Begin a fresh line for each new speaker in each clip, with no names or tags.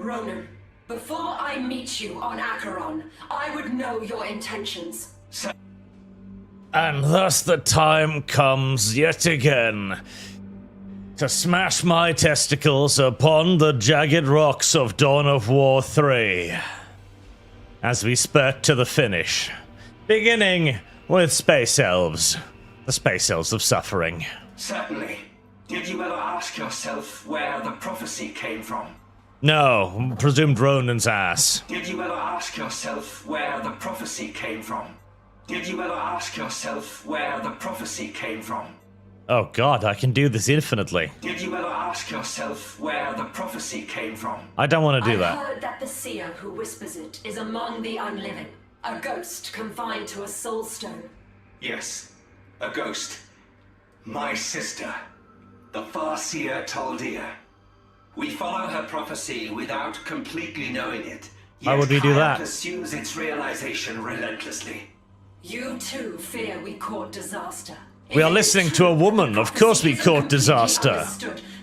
Ronan, before I meet you on Acheron, I would know your intentions.
And thus the time comes yet again to smash my testicles upon the jagged rocks of Dawn of War 3. As we spurt to the finish, beginning with Space Elves, the Space Elves of Suffering.
Certainly. Did you ever ask yourself where the prophecy came from?
No, presumed Ronan's ass.
Did you ever ask yourself where the prophecy came from? Did you ever ask yourself where the prophecy came from?
Oh god, I can do this infinitely.
Did you ever ask yourself where the prophecy came from?
I don't want to do that.
I heard that the seer who whispers it is among the unliving. A ghost confined to a soul stone.
Yes, a ghost. My sister, the Farseer Taldir. We follow her prophecy without completely knowing it.
How would we do that?
Pursues its realization relentlessly.
You too fear we court disaster.
We are listening to a woman. Of course we court disaster.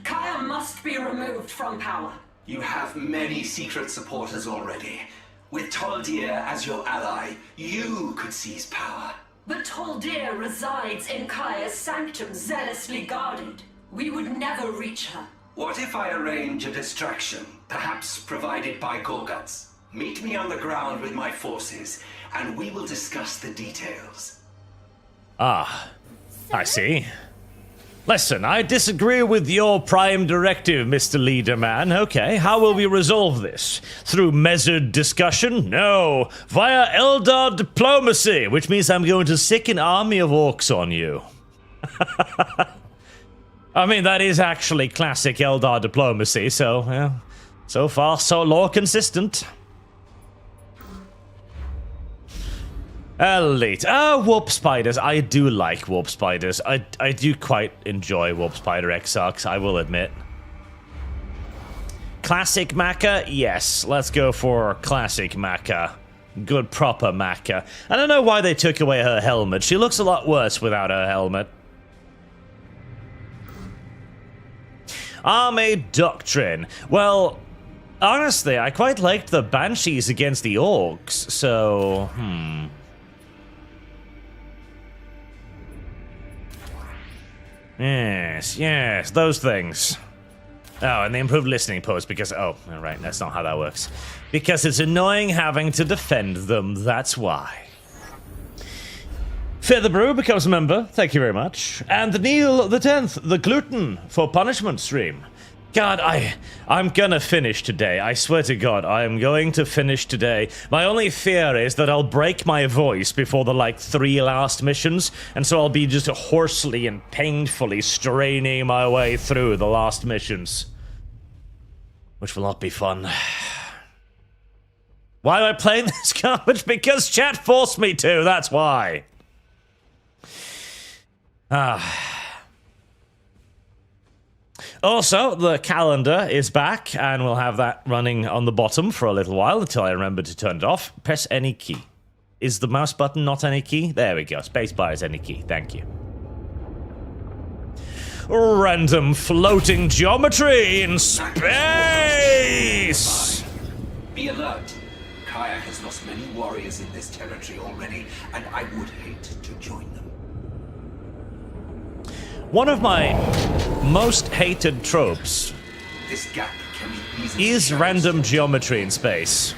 Kaya must be removed from power.
You have many secret supporters already. With Taldir as your ally, you could seize power.
But Taldir resides in Kaya's sanctum, zealously guarded. We would never reach her.
What if I arrange a distraction, perhaps provided by Gorguts? Meet me on the ground with my forces, and we will discuss the details.
Ah, I see. Listen, I disagree with your prime directive, Mr. Leader Man. Okay, how will we resolve this? Through measured discussion? No, via Eldar diplomacy, which means I'm going to sick an army of orcs on you. I mean, that is actually classic Eldar diplomacy, so, yeah, so far, so law consistent. Elite. Warp spiders. I do like warp spiders. I do quite enjoy warp spider exarchs, I will admit. Classic Maca? Yes, let's go for classic Maca. Good proper Maca. I don't know why they took away her helmet. She looks a lot worse without her helmet. Army Doctrine. Well, honestly, I quite liked the Banshees against the Orcs, so, Yes, those things. Oh, and the improved listening post because, oh, right, that's not how that works. Because it's annoying having to defend them, that's why. Featherbrew becomes a member, thank you very much. And Neil the 10th, the gluten for punishment stream. God, I'm gonna finish today. I swear to God, I am going to finish today. My only fear is that I'll break my voice before the, like, 3 last missions, and so I'll be just hoarsely and painfully straining my way through the last missions. Which will not be fun. Why am I playing this garbage? Because chat forced me to, that's why. Also, the calendar is back, and we'll have that running on the bottom for a little while until I remember to turn it off. Press any key. Is the mouse button not any key? There we go. Spacebar is any key. Thank you. Random floating geometry in space!
Be alert. Kaya has lost many warriors in this territory already, and I would hate to join them.
One of my most hated tropes
This gap can be easily
is random geometry in space.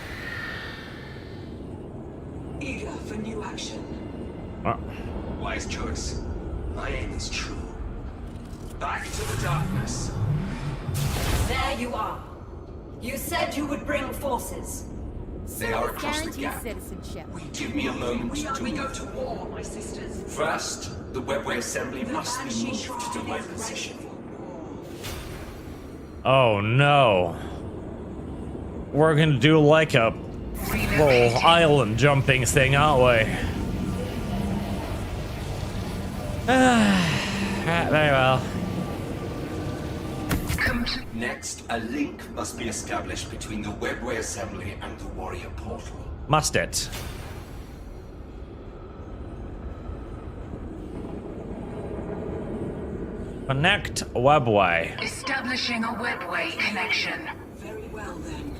Eager for new action.
Wise choice. My aim is true. Back to the darkness.
There you are. You said you would bring forces.
They are across the
Guaranteed
gap.
citizenship.
Give me a moment
We
to
go
move.
to war, my sisters.
First, the webway assembly must be moved to my position.
Oh no. We're gonna do like a little island jumping thing, aren't we? Very well.
Next, a link must be established between the webway assembly and the warrior portal.
Must it? Connect webway.
Establishing a webway connection.
Very well then.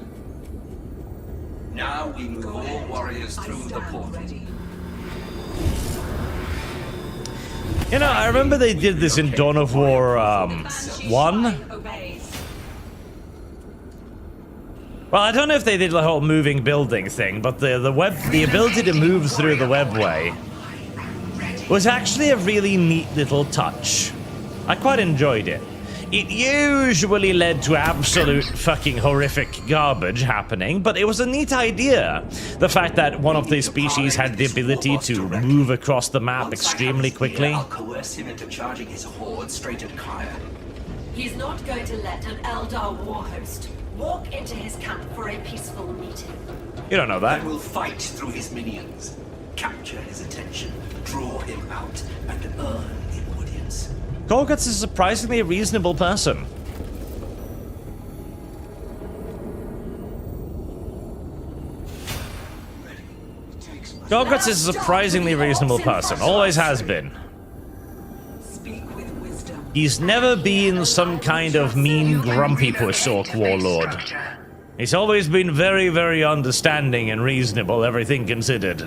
Now we move all warriors through the portal.
You know, I remember they did this in Dawn of War 1. Well, I don't know if they did the whole moving building thing, but the ability to move through the webway was actually a really neat little touch. I quite enjoyed it. It usually led to absolute fucking horrific garbage happening, but it was a neat idea. The fact that one of the species had the ability to move across the map extremely quickly.
I'll coerce him into charging his horde straight at Kaya.
He's not going to let an Eldar war host walk into his camp for a peaceful meeting.
You don't know that.
Then we'll fight through his minions, capture his attention, draw him out, and earn the audience.
Gorguts is a surprisingly reasonable person. Gorguts is a surprisingly reasonable person. Always has been. He's never been some kind of mean, grumpy push-orc warlord. He's always been very, very understanding and reasonable, everything considered.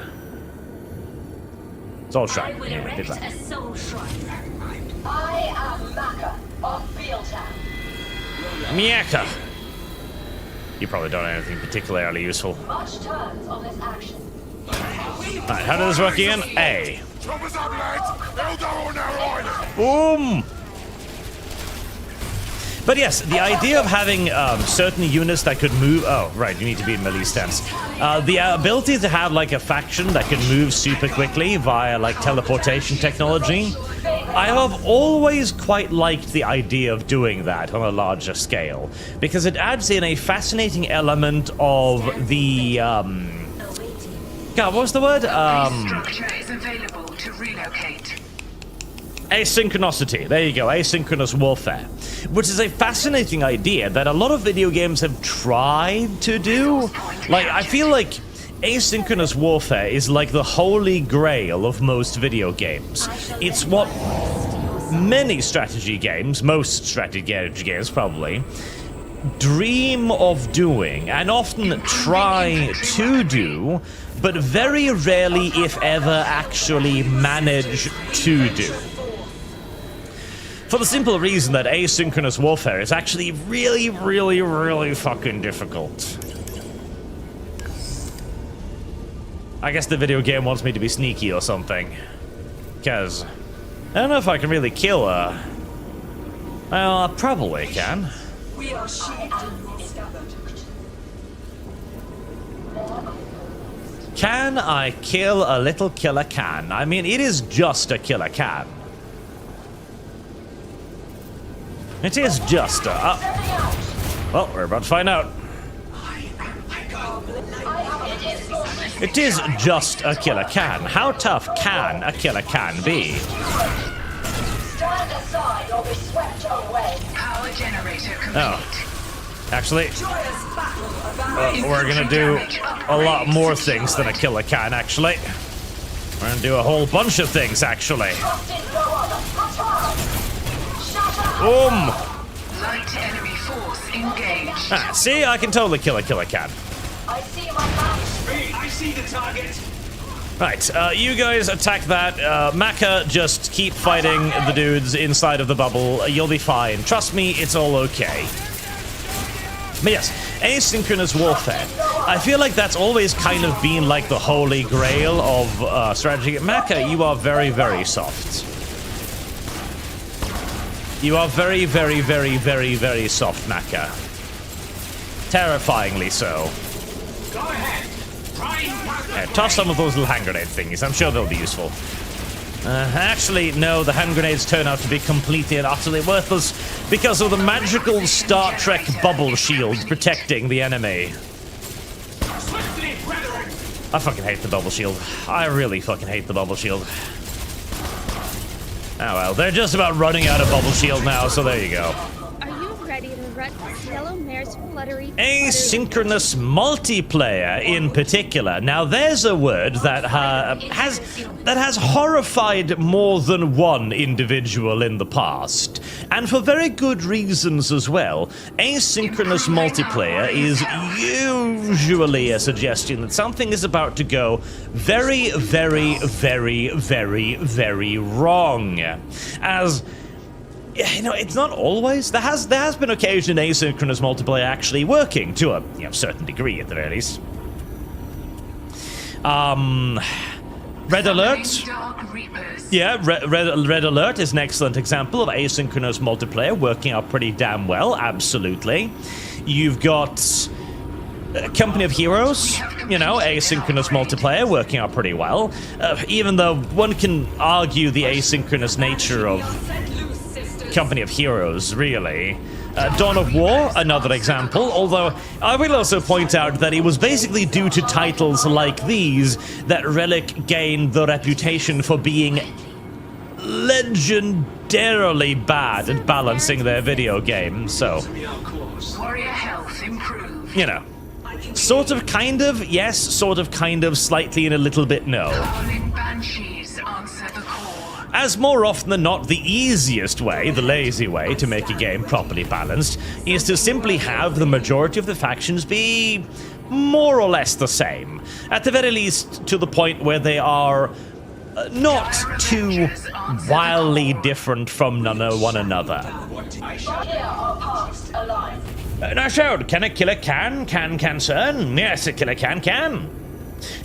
It's all shrine. Yeah, did that.
I am Maka of Beeltown.
Miaka. You probably don't have anything particularly useful.
Much turns on this action.
Alright, how does this work again? A.
Choppers up, lads! Eldar on our island!
Boom! But yes, the idea of having certain units that could move... Oh, right, you need to be in melee stance. The ability to have, like, a faction that could move super quickly via, like, teleportation technology. I have always quite liked the idea of doing that on a larger scale, because it adds in a fascinating element of the... God, what was the word?
Structure is available to relocate.
Asynchronicity. There you go. Asynchronous warfare. Which is a fascinating idea that a lot of video games have tried to do. Like, I feel like asynchronous warfare is like the holy grail of most video games. It's what many strategy games, most strategy games probably, dream of doing and often try to do, but very rarely, if ever, actually manage to do. For the simple reason that asynchronous warfare is actually really, really, really fucking difficult. I guess the video game wants me to be sneaky or something. Because I don't know if I can really kill her. Well, I probably can.
We are
Can I kill a little killer can? I mean, it is just a killer can. It is just a... well, we're about to find out. It is just a killer can. How tough can a killer can be?
stand aside or be swept away.
Power generator complete.
Oh. Actually, we're gonna do a lot more things than a killer can, actually. We're gonna do a whole bunch of things, actually. Boom!
Light enemy force engaged.
Ah, see, I can totally kill a killer can.
I see my map.
I see the target.
Right, you guys attack that. Maka, just keep fighting the dudes inside of the bubble. You'll be fine. Trust me, it's all okay. But yes, asynchronous warfare. I feel like that's always kind of been like the holy grail of strategy. Maka, you are very, very soft. You are very, very, very, very, very soft, Maka. Terrifyingly so.
Go ahead.
Yeah, toss some of those little hand grenade thingies. I'm sure they'll be useful. Actually, no, the hand grenades turn out to be completely and utterly worthless because of the magical Star Trek bubble shield protecting the enemy. I fucking hate the bubble shield. I really fucking hate the bubble shield. Oh well, they're just about running out of bubble shield now, so there you go.
Are you ready to Ruts, Yellow Mare's Fluttery.
Asynchronous multiplayer in particular. Now there's a word that has horrified more than one individual in the past, and for very good reasons as well. Asynchronous multiplayer is usually a suggestion that something is about to go very, very, very, very, very wrong. As you know, it's not always. There has been occasion asynchronous multiplayer actually working to a certain degree, at the very least. Red Alert. Yeah, Red Alert is an excellent example of asynchronous multiplayer working out pretty damn well. Absolutely. You've got Company of Heroes, you know, asynchronous multiplayer working out pretty well. Even though one can argue the asynchronous nature of Company of Heroes, really. Dawn of War, another example, although I will also point out that it was basically due to titles like these that Relic gained the reputation for being legendarily bad at balancing their video game, so...
Warrior health improved.
You know. Sort of, kind of, yes, sort of, kind of, slightly and a little bit no.
Calling banshees answer the call.
As more often than not, the easiest way, the lazy way, to make a game properly balanced is to simply have the majority of the factions be more or less the same. At the very least, to the point where they are not too wildly different from one another. Now, so, can a killer can concern? Yes, a killer can.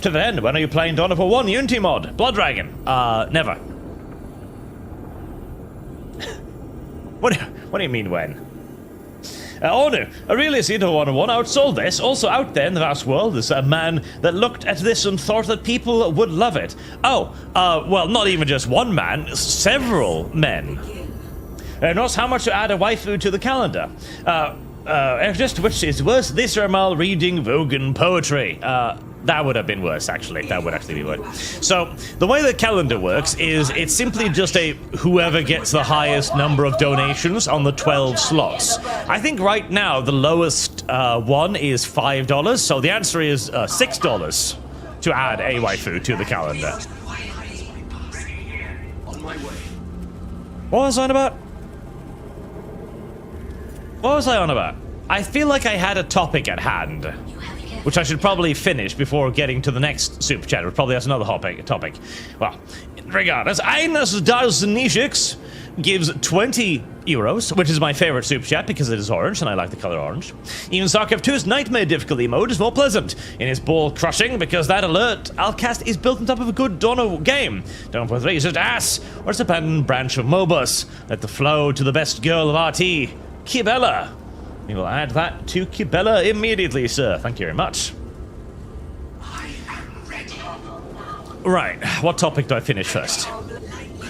To the end, when are you playing Dawn of War 1 Unity mod? Blood Dragon? Never. What do you mean when? Oh no, I really see the 101 outsold this. Also out there in the vast world is a man that looked at this and thought that people would love it. Oh, well, not even just one man, several men. Knows how much to add a waifu to the calendar. Just which is worse, this or mal reading Vogan poetry. That would have been worse, actually. That would actually be worse. So, the way the calendar works is it's simply just a whoever gets the highest number of donations on the 12 slots. I think right now the lowest one is $5, so the answer is $6 to add a waifu to the calendar. What was I on about? What was I on about? I feel like I had a topic at hand, which I should probably finish before getting to the next super chat. It probably has another topic. Well, regardless, Eines das Nishix gives 20 euros, which is my favorite super chat because it is orange and I like the color orange. Even StarCraft 2's Nightmare difficulty mode is more pleasant in his ball crushing because that alert Alcast is built on top of a good Dawn game. Dawn 3 is just ass, or it's a abandoned branch of Mobus. Let the flow to the best girl of RT, Kibella. We will add that to Kibella immediately, sir. Thank you very much.
I am ready.
Right, what topic do I finish first?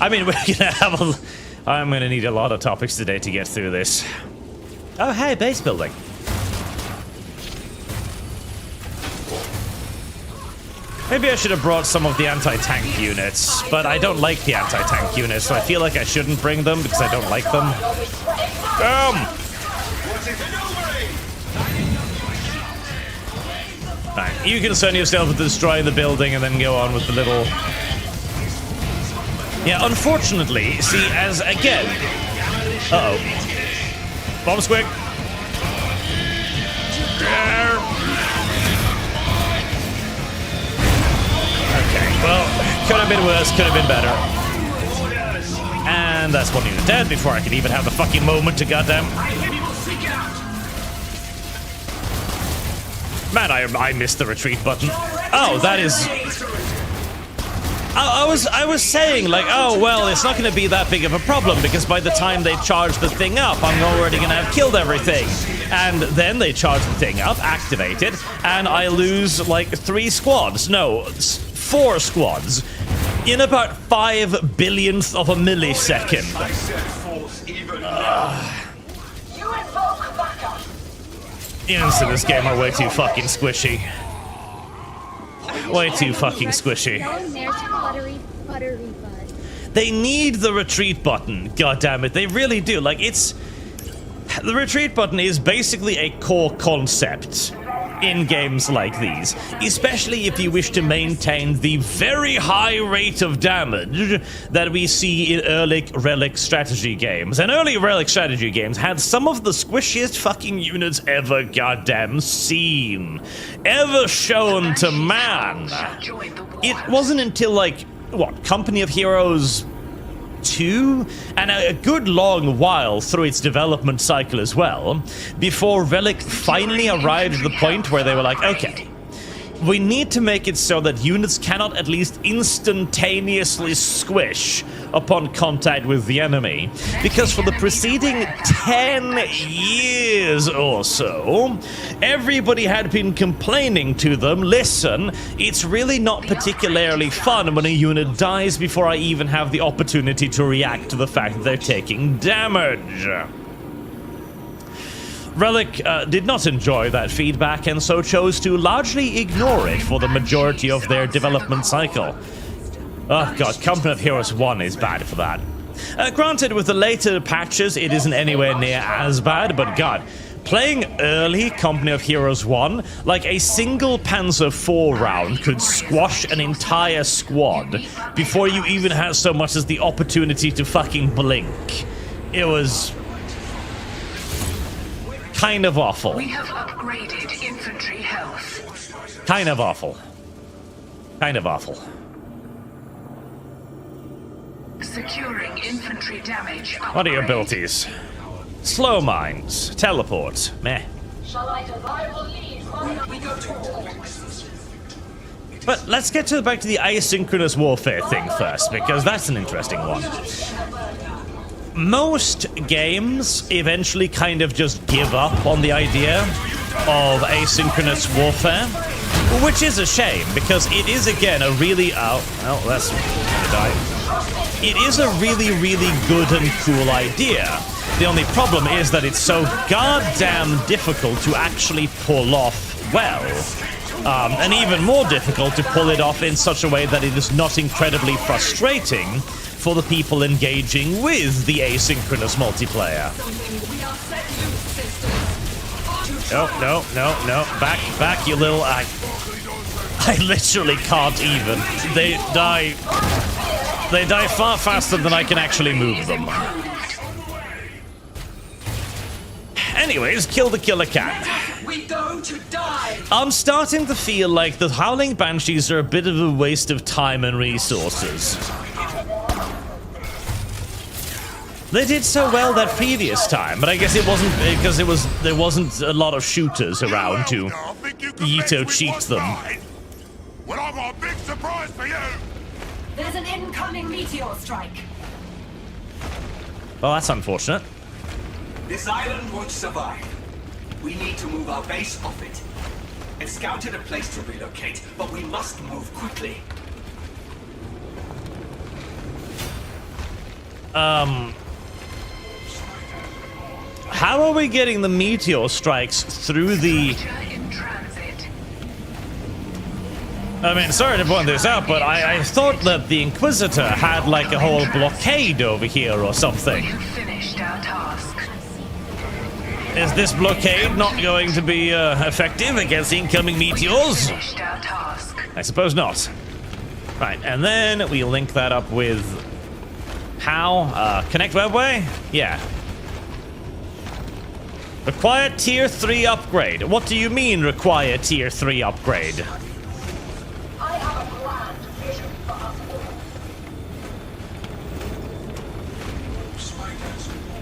I mean, we're gonna have I'm gonna need a lot of topics today to get through this. Oh, hey, base building. Maybe I should have brought some of the anti-tank units, but I don't like the anti-tank units, so I feel like I shouldn't bring them because I don't like them. Right, you concern yourself with destroying the building and then go on with the little... Yeah, unfortunately, see, as again... Uh-oh. Bomb squig. Okay, well, could have been worse, could have been better. And that's one unit dead before I could even have the fucking moment to goddamn... Man, I missed the retreat button. Oh, that is... I was saying, like, oh, well, it's not going to be that big of a problem because by the time they charge the thing up, I'm already going to have killed everything. And then they charge the thing up, activate it, and I lose, like, 3 squads. No, 4 squads. In about 5 billionths of a millisecond. Units in this game are way too fucking squishy. Way too fucking squishy. They need the retreat button, goddammit. They really do. Like, it's... The retreat button is basically a core concept in games like these, especially if you wish to maintain the very high rate of damage that we see in early relic strategy games. And early relic strategy games had some of the squishiest fucking units ever goddamn seen, ever shown to man. It wasn't until, like, what, Company of Heroes 2, and a good long while through its development cycle as well, before Relic finally arrived at the point where they were like, okay, we need to make it so that units cannot at least instantaneously squish upon contact with the enemy, because for the preceding 10 years or so, everybody had been complaining to them, listen, it's really not particularly fun when a unit dies before I even have the opportunity to react to the fact that they're taking damage. Relic did not enjoy that feedback and so chose to largely ignore it for the majority of their development cycle. Oh god, Company of Heroes 1 is bad for that. Granted, with the later patches, it isn't anywhere near as bad, but god, playing early Company of Heroes 1, like a single Panzer IV round could squash an entire squad before you even had so much as the opportunity to fucking blink. It was kind of awful.
We have upgraded infantry health.
Kind of awful. Kind of awful.
Securing infantry damage.
What are your abilities? Slow mines, teleport, meh. But let's get back to the asynchronous warfare thing first, because that's an interesting one. Most games eventually kind of just give up on the idea of asynchronous warfare, which is a shame, because it is, again, a really... Oh, well, that's gonna die. It is a really, really good and cool idea. The only problem is that it's so goddamn difficult to actually pull off well. And even more difficult to pull it off in such a way that it is not incredibly frustrating for the people engaging with the asynchronous multiplayer. No. Back, you little... I literally can't even. They die far faster than I can actually move them. Anyways, kill the killer cat.
We go to die.
I'm starting to feel like the Howling Banshees are a bit of a waste of time and resources. They did so well that previous time, but I guess it wasn't because there wasn't a lot of shooters around to Yito cheat them.
Well, I've got a big surprise for you.
There's an incoming meteor strike.
Well, that's unfortunate.
This island won't survive. We need to move our base off it. I've scouted a place to relocate, but we must move quickly.
How are we getting the meteor strikes through the... I mean, sorry to point this out, but I thought that the Inquisitor had like a whole blockade over here or something.
We have finished our task.
Is this blockade not going to be effective against incoming meteors?
Finished our task.
I suppose not. Right, and then we link that up with... How? Connect webway? Yeah. Require tier 3 upgrade. What do you mean, require tier 3 upgrade?
I have a grand vision for us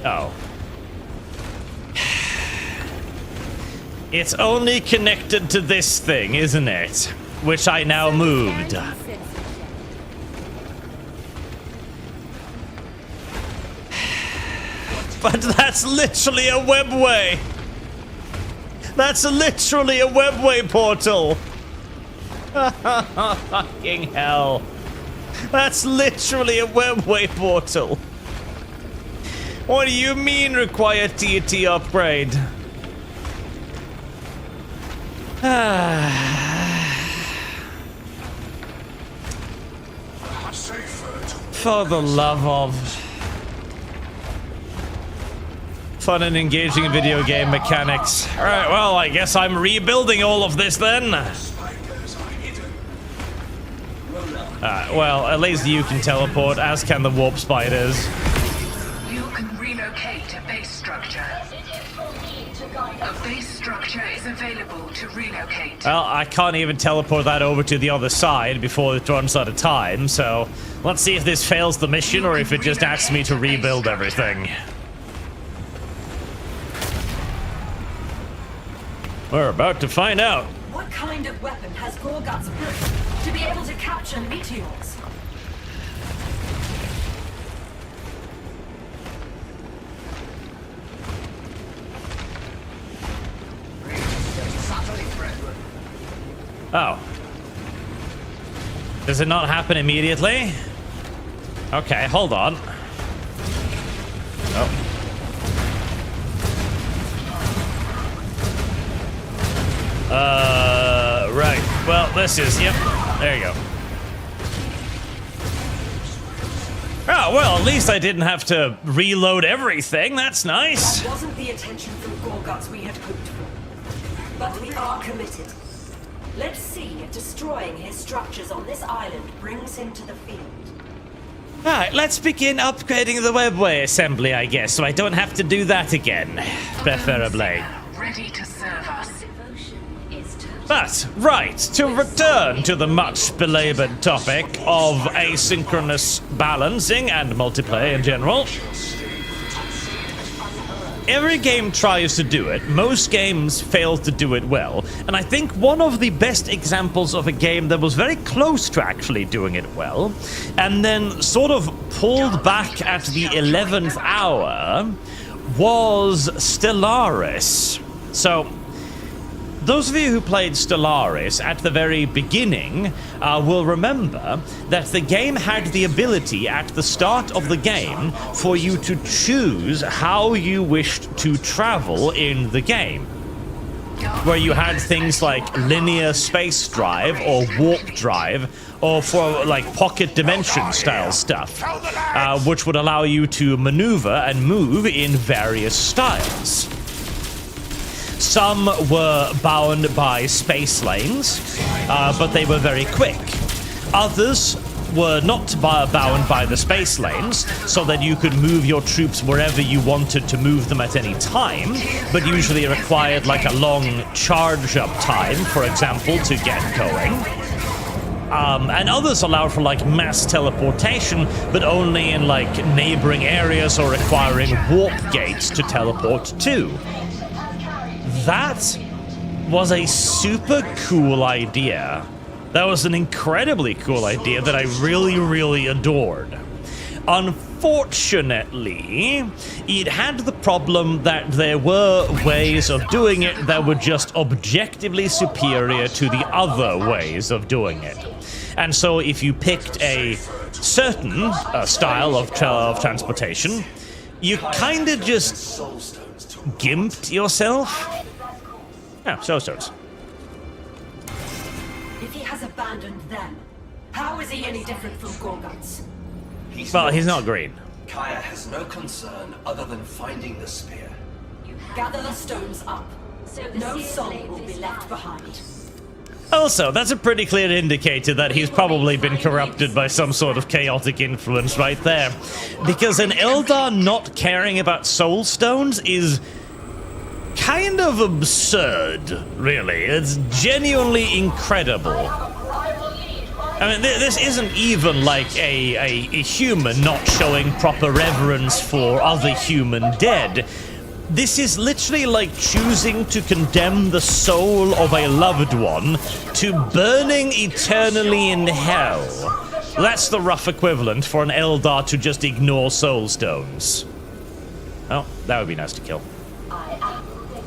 all.
Oh. It's only connected to this thing, isn't it? Which I now moved. But that's literally a webway. That's literally a webway portal. Fucking hell. That's literally a webway portal. What do you mean require TT upgrade? For the love of... Fun and engaging video game mechanics. Alright, well, I guess I'm rebuilding all of this then. Well, at least you can teleport, as can the warp spiders.
You can relocate a base structure. A base structure is available to relocate.
Well, I can't even teleport that over to the other side before it runs out of time, so let's see if this fails the mission or if it just asks me to rebuild everything. We're about to find out.
What kind of weapon has Gorgut's built to be able to capture meteors?
Oh. Does it not happen immediately? Okay, hold on. Oh. Right. Well, this is, yep. There you go. Oh, well, at least I didn't have to reload everything. That's nice.
That wasn't the attention from Gorguts we had hoped for. But we are committed. Let's see if destroying his structures on this island brings him to the field.
Alright, let's begin upgrading the webway assembly, I guess, so I don't have to do that again. Preferably.
Ready to serve us.
But, right, to return to the much belabored topic of asynchronous balancing and multiplayer in general. Every game tries to do it, most games fail to do it well, and I think one of the best examples of a game that was very close to actually doing it well, and then sort of pulled back at the 11th hour, was Stellaris. So, those of you who played Stellaris at the very beginning will remember that the game had the ability at the start of the game for you to choose how you wished to travel in the game. Where you had things like linear space drive or warp drive, or for like pocket dimension style stuff, which would allow you to maneuver and move in various styles. Some were bound by space lanes, but they were very quick. Others were not bound by the space lanes, so that you could move your troops wherever you wanted to move them at any time, but usually required like a long charge-up time, for example, to get going. And others allow for like mass teleportation, but only in like neighboring areas or requiring warp gates to teleport to. That was a super cool idea. That was an incredibly cool idea that I really, really adored. Unfortunately, it had the problem that there were ways of doing it that were just objectively superior to the other ways of doing it. And so if you picked a certain style of transportation, you kind of just gimped yourself. Yeah, soulstones.
If he has abandoned them, how is he any different from Gorguts?
Well, he's not green.
Kaya has no concern other than finding the spear.
Gather the stones up. No soul will be left behind.
Also, that's a pretty clear indicator that he's probably been corrupted by some sort of chaotic influence right there. Because an Eldar not caring about soul stones is kind of absurd, really. It's genuinely incredible. I mean, this isn't even like a human not showing proper reverence for other human dead. This is literally like choosing to condemn the soul of a loved one to burning eternally in hell. That's the rough equivalent for an Eldar to just ignore soul stones. Oh, that would be nice to kill.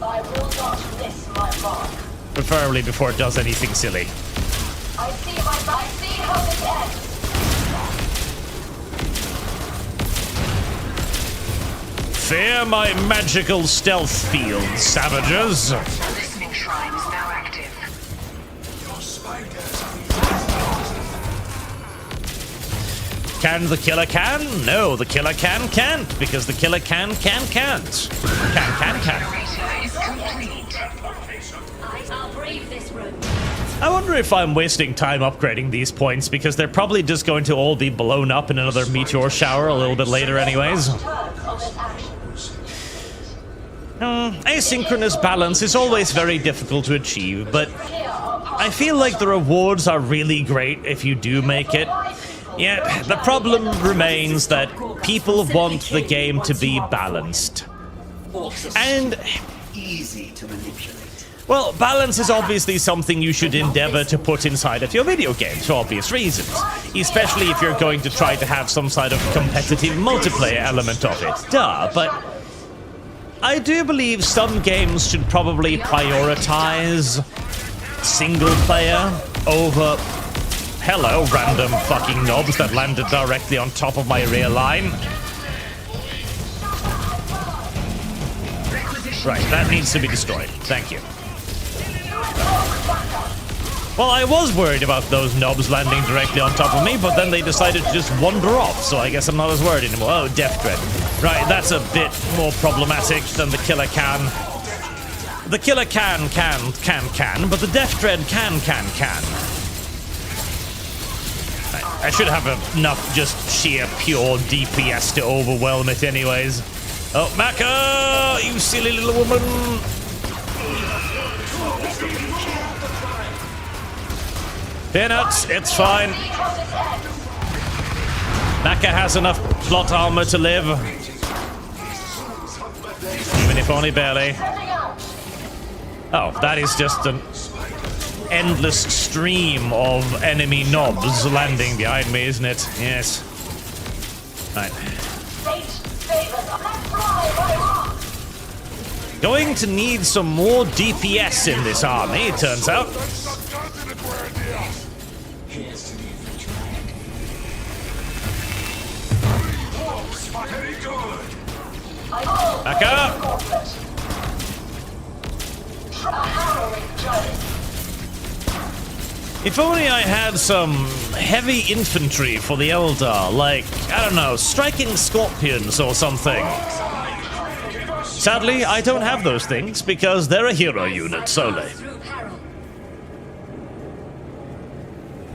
I will not miss my mark.
Preferably before it does anything silly.
I see how this ends.
Fear my magical stealth field, savages.
The listening shrine is now active.
Can the killer can? No, the killer can't, because the killer can't. Can.
Generator is complete.
I'll brave this room.
I wonder if I'm wasting time upgrading these points, because they're probably just going to all be blown up in another meteor shower a little bit later anyways. Asynchronous balance is always very difficult to achieve, but I feel like the rewards are really great if you do make it. Yet, the problem remains that people want the game to be balanced. And
Easy to manipulate.
well, balance is obviously something you should endeavor to put inside of your video games for obvious reasons, especially if you're going to try to have some sort of competitive multiplayer element of it. Duh, but I do believe some games should probably prioritize single player over... Hello, random fucking knobs that landed directly on top of my rear line. Right, that needs to be destroyed. Thank you. Well, I was worried about those knobs landing directly on top of me, but then they decided to just wander off, so I guess I'm not as worried anymore. Oh, Death Dread. Right, that's a bit more problematic than the killer can. The killer can, but the Death Dread can. Right, I should have enough just sheer pure DPS to overwhelm it anyways. Oh, Maka, you silly little woman! Peanuts, it's fine. Maka has enough plot armor to live. Even if only barely. Oh, that is just an endless stream of enemy knobs landing behind me, isn't it? Yes. Right. Going to need some more DPS in this army, it turns out. Back up! If only I had some heavy infantry for the Eldar, like, I don't know, striking scorpions or something. Sadly, I don't have those things because they're a hero unit solely.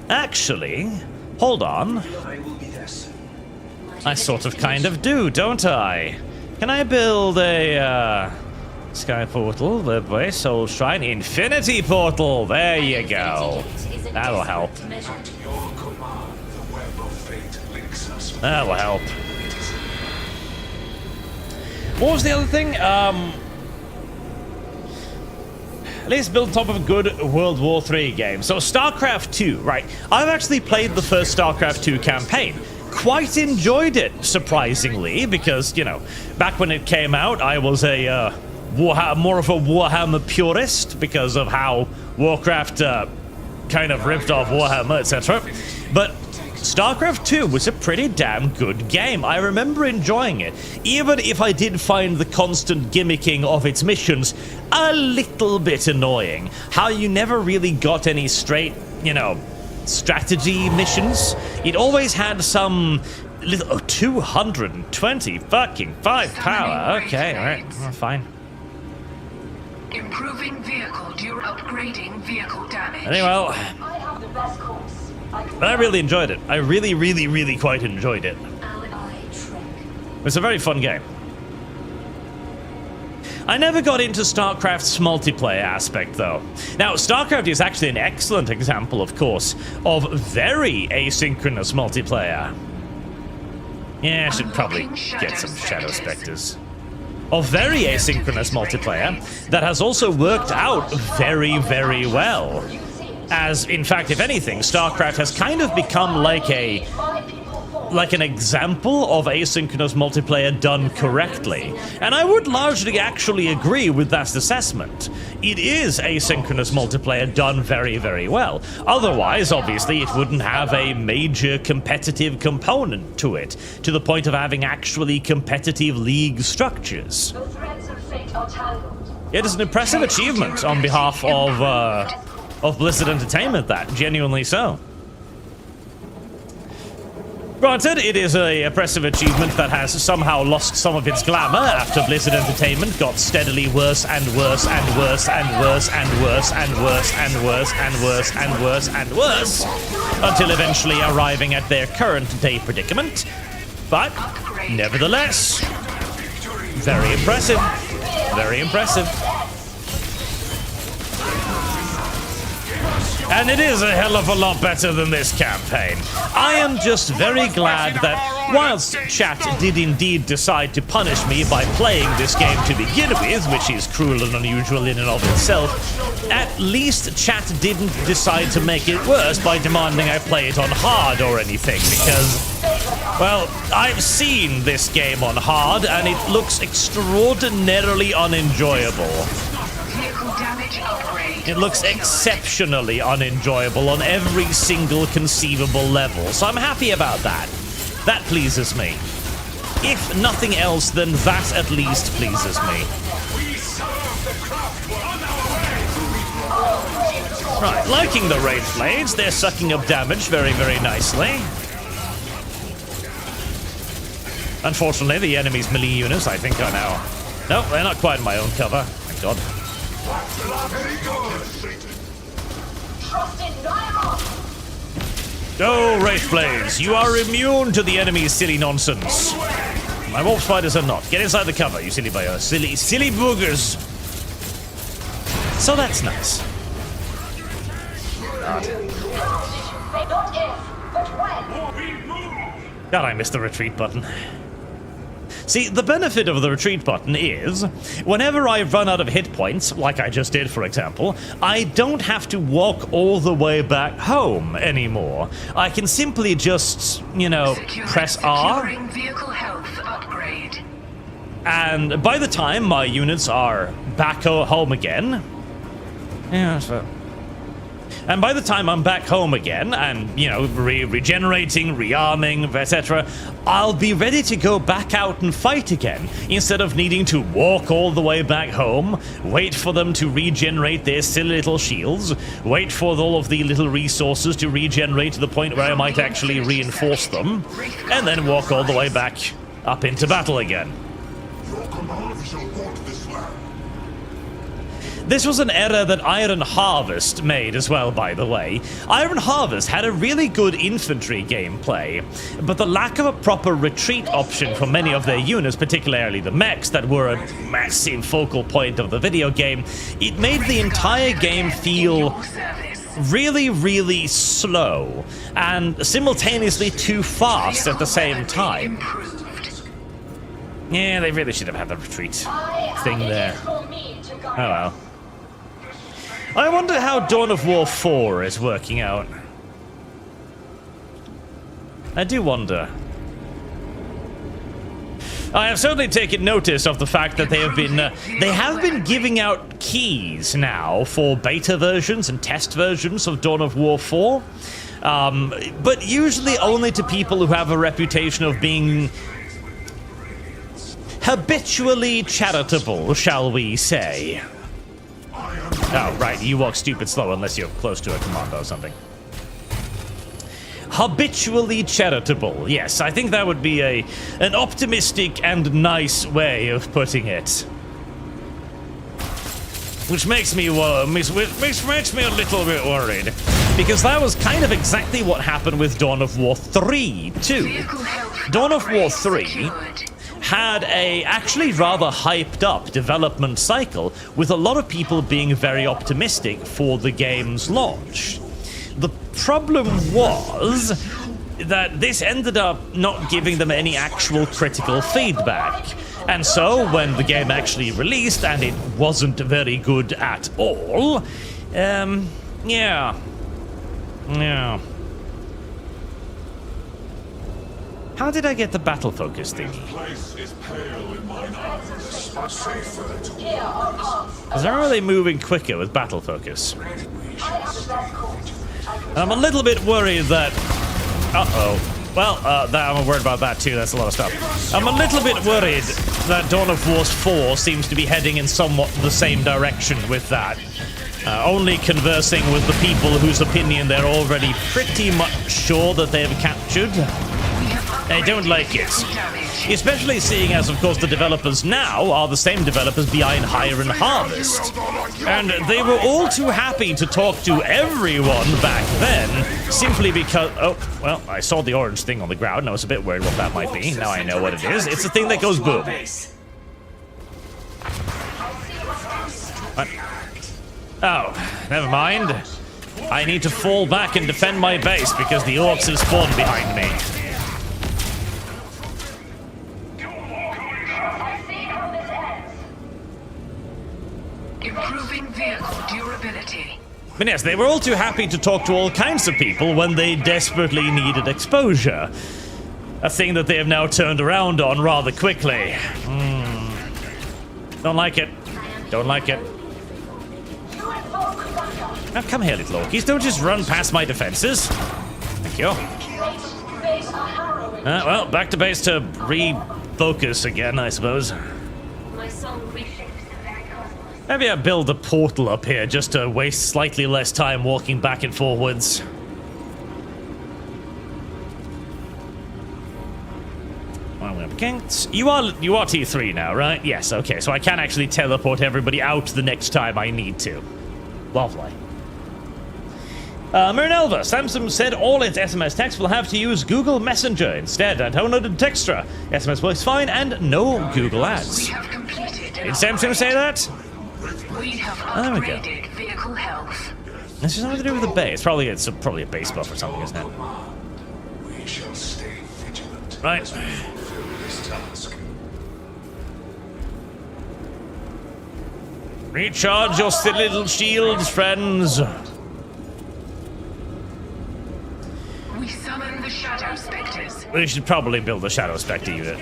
Actually, hold on. I sort of kind of do, don't I? Can I build a sky portal? Wait, soul shrine, infinity portal. There you go. That'll help. That'll help. What was the other thing? At least build on top of a good World War III game. So StarCraft 2, right? I've actually played the first StarCraft 2 campaign. Quite enjoyed it, surprisingly, because, you know, back when it came out, I was a more of a Warhammer purist because of how Warcraft kind of ripped off Warhammer, etc. But StarCraft 2 was a pretty damn good game. I remember enjoying it, even if I did find the constant gimmicking of its missions a little bit annoying. How you never really got any straight, you know, strategy missions. It always had some little 220 fucking 5 power. Okay, alright, fine.
Improving vehicle upgrading vehicle damage.
Anyway, well,
I have the best course.
but I really enjoyed it. I really quite enjoyed it. It's a very fun game. I never got into StarCraft's multiplayer aspect, though. Now, StarCraft is actually an excellent example, of course, of very asynchronous multiplayer. Yeah, I should probably get some Shadow Spectres. Of very asynchronous multiplayer that has also worked out very well. As, in fact, if anything, StarCraft has kind of become like an example of asynchronous multiplayer done correctly. And I would largely actually agree with that assessment. It is asynchronous multiplayer done very well. Otherwise, obviously, it wouldn't have a major competitive component to it, to the point of having actually competitive league structures. It is an impressive achievement on behalf of Blizzard Entertainment, that, genuinely so. Granted, it is a impressive achievement that has somehow lost some of its glamour after Blizzard Entertainment got steadily worse and worse and worse and worse and worse and worse and worse and worse and worse and worse, until eventually arriving at their current day predicament. But, nevertheless, very impressive. Very impressive. And it is a hell of a lot better than this campaign. I am just very glad that whilst chat did indeed decide to punish me by playing this game to begin with, which is cruel and unusual in and of itself, at least chat didn't decide to make it worse by demanding I play it on hard or anything, because, well, I've seen this game on hard and it looks extraordinarily unenjoyable. It looks exceptionally unenjoyable on every single conceivable level, so I'm happy about that. That pleases me. If nothing else, then that at least pleases me. Right, liking the Wraith Blades. They're sucking up damage very, very nicely. Unfortunately, the enemy's melee units, I think, are now... No, they're not quite in my own cover. Thank God. Oh, Wraith Blades, you are immune to the enemy's silly nonsense. My wolf spiders are not. Get inside the cover, you silly boy. Silly boogers. So that's nice. God, I missed the retreat button. See, the benefit of the retreat button is, whenever I run out of hit points, like I just did for example, I don't have to walk all the way back home anymore. I can simply just, you know, press R.
Vehicle health upgrade.
And by the time my units are back home again... Yeah, that's fair. And by the time I'm back home again, and, you know, regenerating, rearming, etc., I'll be ready to go back out and fight again, instead of needing to walk all the way back home, wait for them to regenerate their silly little shields, wait for all of the little resources to regenerate to the point where I might actually reinforce them, and then walk all the way back up into battle again.
Your command shall walk this land.
This was an error that Iron Harvest made as well, by the way. Iron Harvest had a really good infantry gameplay, but the lack of a proper retreat option for many of their units, particularly the mechs that were a massive focal point of the video game, it made the entire game feel really, really slow, and simultaneously too fast at the same time. Yeah, they really should have had the retreat thing there. Oh well. I wonder how Dawn of War 4 is working out. I do wonder. I have certainly taken notice of the fact that they have been giving out keys now for beta versions and test versions of Dawn of War 4, but usually only to people who have a reputation of being habitually charitable, shall we say. Oh, right, you walk stupid slow unless you're close to a commando or something. Habitually charitable. Yes, I think that would be an optimistic and nice way of putting it. Which makes me makes me a little bit worried, because that was kind of exactly what happened with Dawn of War 3 too. Dawn of War 3 had a actually rather hyped up development cycle, with a lot of people being very optimistic for the game's launch. The problem was that this ended up not giving them any actual critical feedback. And so when the game actually released and it wasn't very good at all, yeah. How did I get the battle focus thingy? Because I'm really moving quicker with battle focus. And I'm a little bit worried that... Uh-oh. Well, I'm worried about that too, that's a lot of stuff. I'm a little bit worried that Dawn of War 4 seems to be heading in somewhat the same direction with that. Only conversing with the people whose opinion they're already pretty much sure that they have captured. I don't like it. Especially seeing as, of course, the developers now are the same developers behind Hire and Harvest. And they were all too happy to talk to everyone back then, simply because... Oh, well, I saw the orange thing on the ground, and I was a bit worried what that might be. Now I know what it is. It's the thing that goes boom. What? Oh, never mind. I need to fall back and defend my base because the orcs have spawned behind me.
Improving vehicle durability.
But yes, they were all too happy to talk to all kinds of people when they desperately needed exposure. A thing that they have now turned around on rather quickly. Don't like it. Don't like it. Now come here, little orkies. Don't just run past my defenses. Thank you. Well, back to base to refocus again, I suppose. Maybe I build a portal up here just to waste slightly less time walking back and forwards. You are T3 now, right? Yes, okay, so I can actually teleport everybody out the next time I need to. Lovely. Marinelva, Samsung said all its SMS text will have to use Google Messenger instead, and downloaded Textra. SMS works fine, and no Google ads. Did Samsung say that?
We have
There we go.
upgraded vehicle health.
This has nothing to do with the base. It's probably a base buff or something, isn't it?
We shall stay vigilant.
Right.
Fulfill this task.
Recharge your silly little shields, friends.
We summon the Shadow Spectres.
We should probably build a Shadow Spectre unit.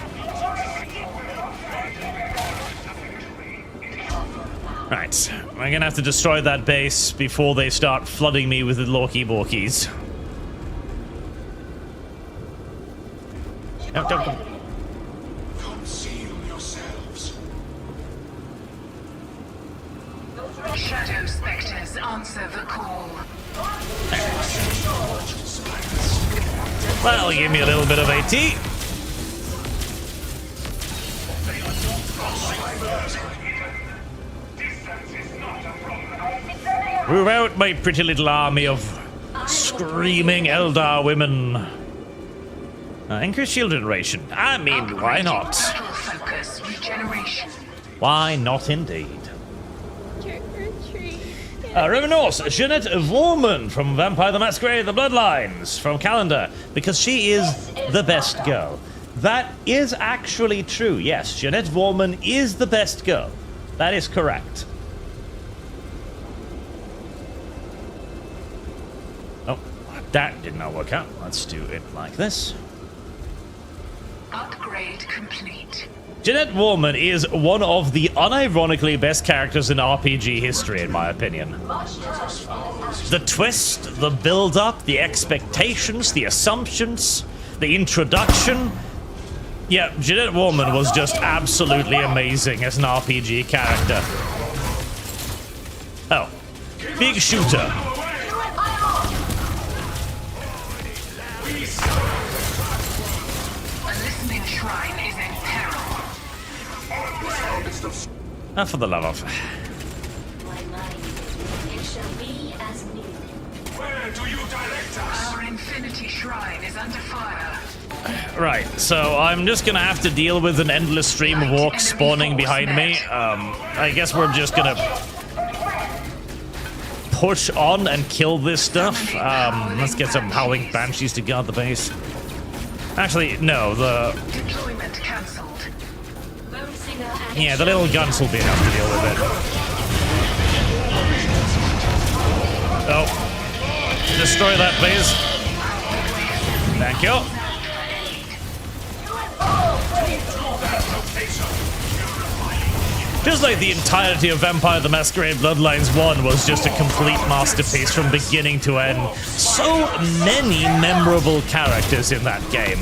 Right, we're gonna have to destroy that base before they start flooding me with the Lorky Borkies. No, don't.
Conceal yourselves.
Shadow Spectres answer the call.
Well, give me a little bit of AT. Move out, my pretty little army of screaming Eldar women. Increase shield generation. I mean, why not?
Battle focus regeneration.
Why not indeed?
Trick or treat.
Revenos, Jeanette Vorman from Vampire the Masquerade, The Bloodlines, from Calendar, because she is the best girl. That is actually true, yes. Jeanette Vorman is the best girl. That is correct. Oh, that did not work out. Let's do it like this.
Upgrade complete.
Jeanette Vorman is one of the unironically best characters in RPG history, in my opinion. The twist, the build-up, the expectations, the assumptions, the introduction. Yeah, Jeanette Vorman was just absolutely amazing as an RPG character. Oh, big shooter.
A listening shrine is in peril.
Ah, for the love of...
My mind, it shall be as needed.
Where do you direct us?
Our infinity shrine is under fire.
Right, so I'm just gonna have to deal with an endless stream of orcs spawning behind me. I guess we're just gonna push on and kill this stuff. Let's get some howling banshees to guard the base. Actually, no,
Deployment cancelled.
yeah, the little guns will be enough to deal with it. Oh, destroy that, please. Thank you. Just like the entirety of Vampire the Masquerade Bloodlines 1 was just a complete masterpiece from beginning to end. So many memorable characters in that game.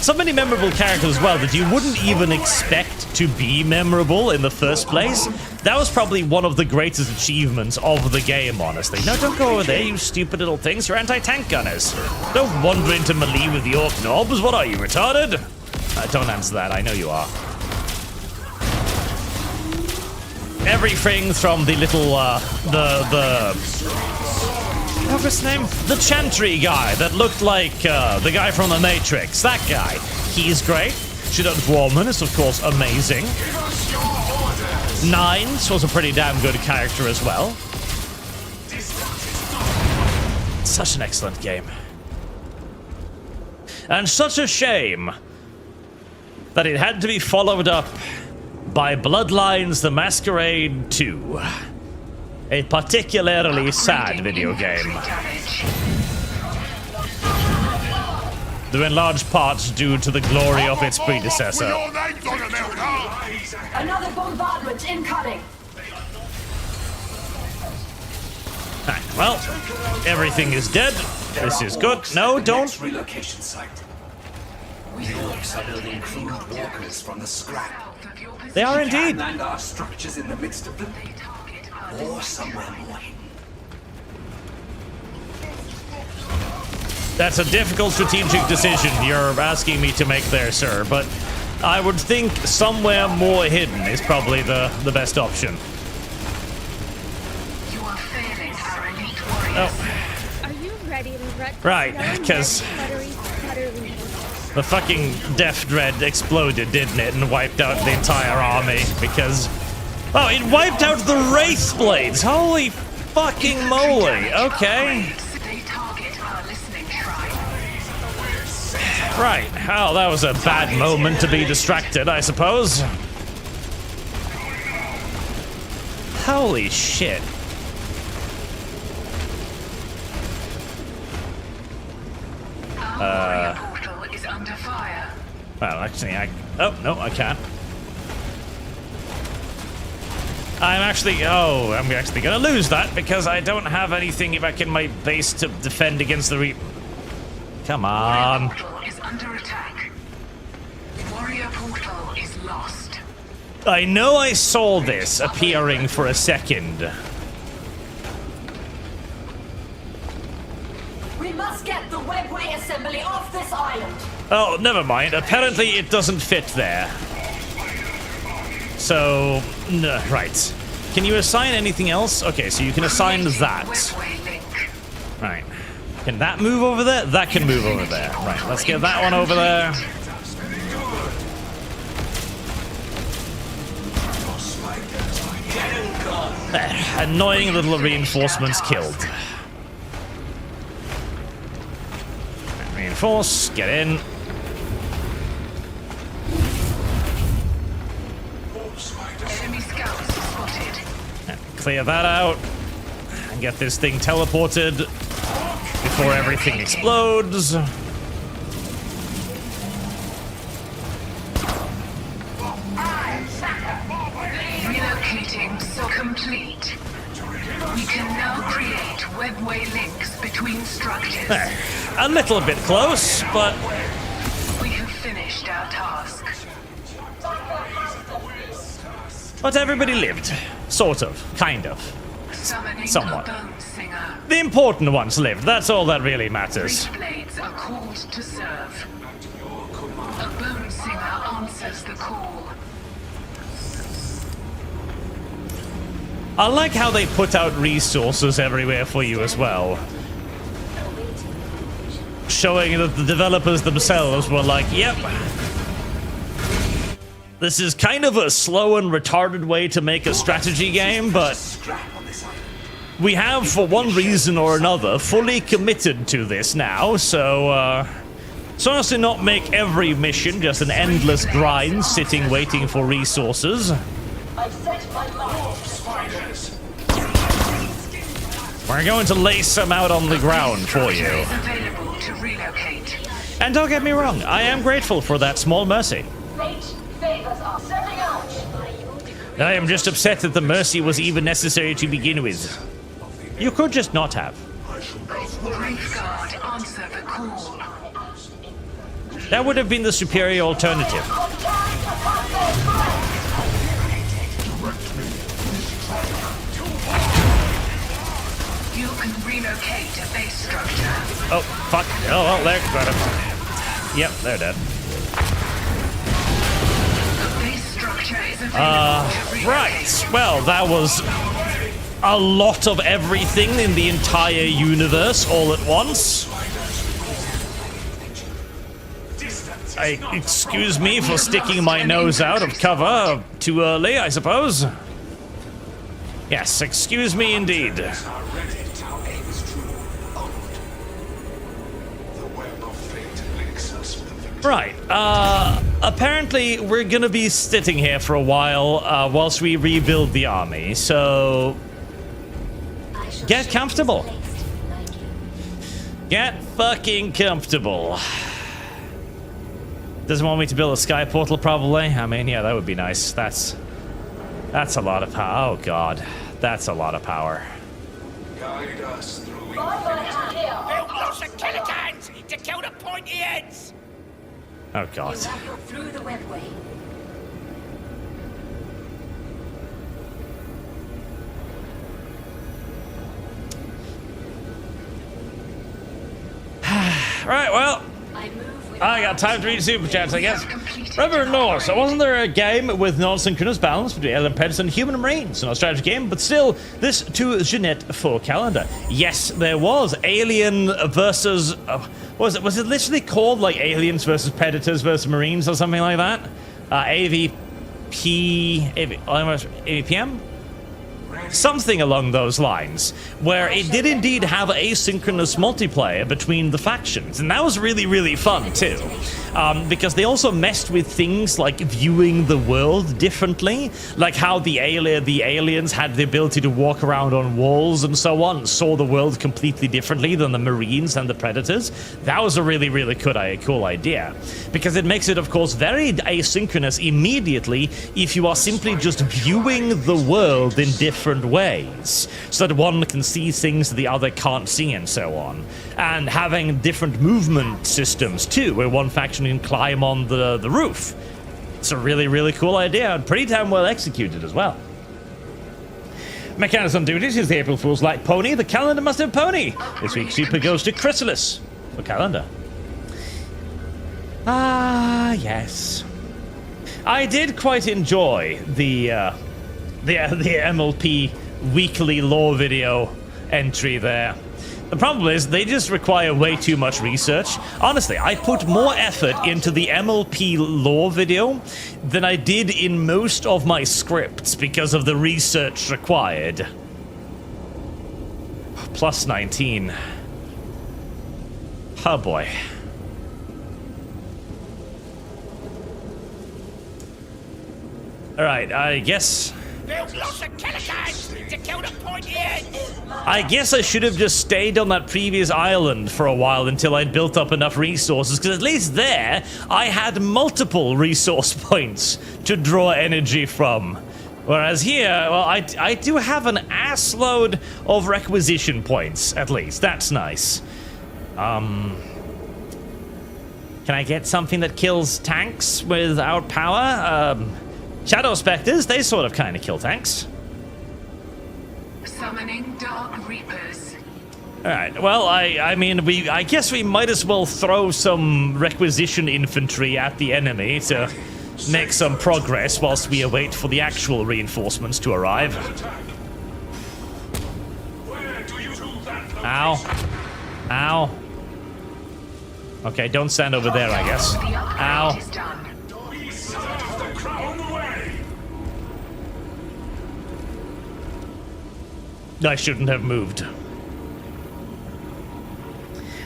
so many memorable characters as well that you wouldn't even expect to be memorable in the first place. That was probably one of the greatest achievements of the game, honestly. No, don't go over there, you stupid little things. You're anti-tank gunners. Don't wander into melee with the orc knobs. What are you, retarded? Don't answer that. I know you are. Everything from the little, what was his name? The Chantry guy that looked like the guy from The Matrix. That guy. He's great. Shidon Dwarman is, of course, amazing. Nines was a pretty damn good character as well. Such an excellent game. And such a shame that it had to be followed up by Bloodlines The Masquerade 2. A particularly sad video game. Though in large part due to the glory of its predecessor.
Another bombardment incoming.
Right, well, everything is dead. This is good. No, don't.
Relocation site. The orcs are building crude walkers from the scrap.
They are indeed.
And our structures in the midst of them, or somewhere more hidden.
That's a difficult strategic decision you're asking me to make there, sir, but I would think somewhere more hidden is probably the best option.
You are failing our elite warriors.
Oh,
Are you ready to wreck
right, because the fucking Death Dread exploded, didn't it, and wiped out the entire army because... Oh, it wiped out the Wraith Blades! Holy fucking moly! Okay.
They target our listening shrine.
Right. Oh, that was a bad moment to be distracted, I suppose. Holy shit.
Our portal is under fire.
Well, actually, oh, no, I can't. I'm actually gonna lose that because I don't have anything back in my base to defend against the Come on.
Warrior portal is under attack. Warrior portal is lost.
I know I saw this appearing for a second.
We must get the webway assembly off this island.
Oh, never mind. Apparently it doesn't fit there. So, no, right. Can you assign anything else? Okay, so you can assign that.
Webway link.
Right. Can that move over there? That can move over there. Right, let's get that one over there. Annoying little reinforcements killed. Reinforce, get in.
Enemy scouts spotted.
Clear that out. And get this thing teleported before everything explodes.
Relocating so complete. We can now create webway links between structures.
A little bit close, but
We have finished our task.
everybody lived. Sort of. Kind of.
Summoning
Somewhat.
a bone singer.
The important ones lived. That's all that really matters.
Three blades are called to serve. A bone singer answers the call.
I like how they put out resources everywhere for you as well. Showing that the developers themselves were like, yep. This is kind of a slow and retarded way to make a strategy game, but we have, for one reason or another, fully committed to this now, so as to not make every mission just an endless grind sitting waiting for resources.
I've set my mark.
We're going to lay some out on the ground for you.
Is available to relocate.
And don't get me wrong, I am grateful for that small mercy.
Fate favors us. Setting out.
I am just upset that the mercy was even necessary to begin with. You could just not have.
Graveguard, answer the call.
That would have been the superior alternative.
You can relocate a base structure.
Oh, fuck. Oh, well, there. Got him. Yep, they're dead.
A base structure is available to relocate.
Right. Well, that was a lot of everything in the entire universe all at once. Excuse me for sticking my nose out of cover too early, I suppose. Yes, excuse me indeed. Right, apparently we're gonna be sitting here for a while whilst we rebuild the army, so get comfortable. Get fucking comfortable. Doesn't want me to build a sky portal, probably. I mean, yeah, that would be nice. That's a lot of power. Oh god, that's a lot of power.
Guide us through
Build lots of killicans to kill the pointy heads.
Oh god.
Through the webway.
Right, well, I got time to read Superchats, I guess. Reverend Norse, so wasn't there a game with non-synchronous balance between alien predators and human marines? Not a strategy game, but still, this to Jeanette for calendar. Yes, there was. Alien versus... was it literally called, like, aliens versus predators versus marines or something like that? AVPM? Something along those lines, where it did indeed have asynchronous multiplayer between the factions, and that was really, really fun too, because they also messed with things like viewing the world differently, like how the aliens had the ability to walk around on walls and so on, and saw the world completely differently than the marines and the predators. That was a really, really cool idea, because it makes it, of course, very asynchronous immediately if you are simply just viewing the world in different ways, so that one can see things that the other can't see and so on. And having different movement systems too, where one faction can climb on the roof. It's a really, really cool idea and pretty damn well executed as well. Mechanism duties is the April Fool's Light Pony. The calendar must have pony. This week's super goes to Chrysalis for calendar. Ah, yes. I did quite enjoy the MLP weekly lore video entry there. The problem is they just require way too much research. Honestly, I put more effort into the MLP lore video than I did in most of my scripts because of the research required. Plus 19. Oh boy. Alright, I guess...
Build lots of killicans to kill the pointy heads.
I guess I should have just stayed on that previous island for a while until I'd built up enough resources, because at least there I had multiple resource points to draw energy from. Whereas here, well, I do have an assload of requisition points, at least. That's nice. Can I get something that kills tanks without power? Shadow Spectres, they sort of kind of kill tanks.
Summoning Dark Reapers.
Alright, well, I mean, I guess we might as well throw some requisition infantry at the enemy to make some progress whilst we await for the actual reinforcements to arrive. Ow. Ow. Okay, don't stand over there, I guess. Ow. I shouldn't have moved.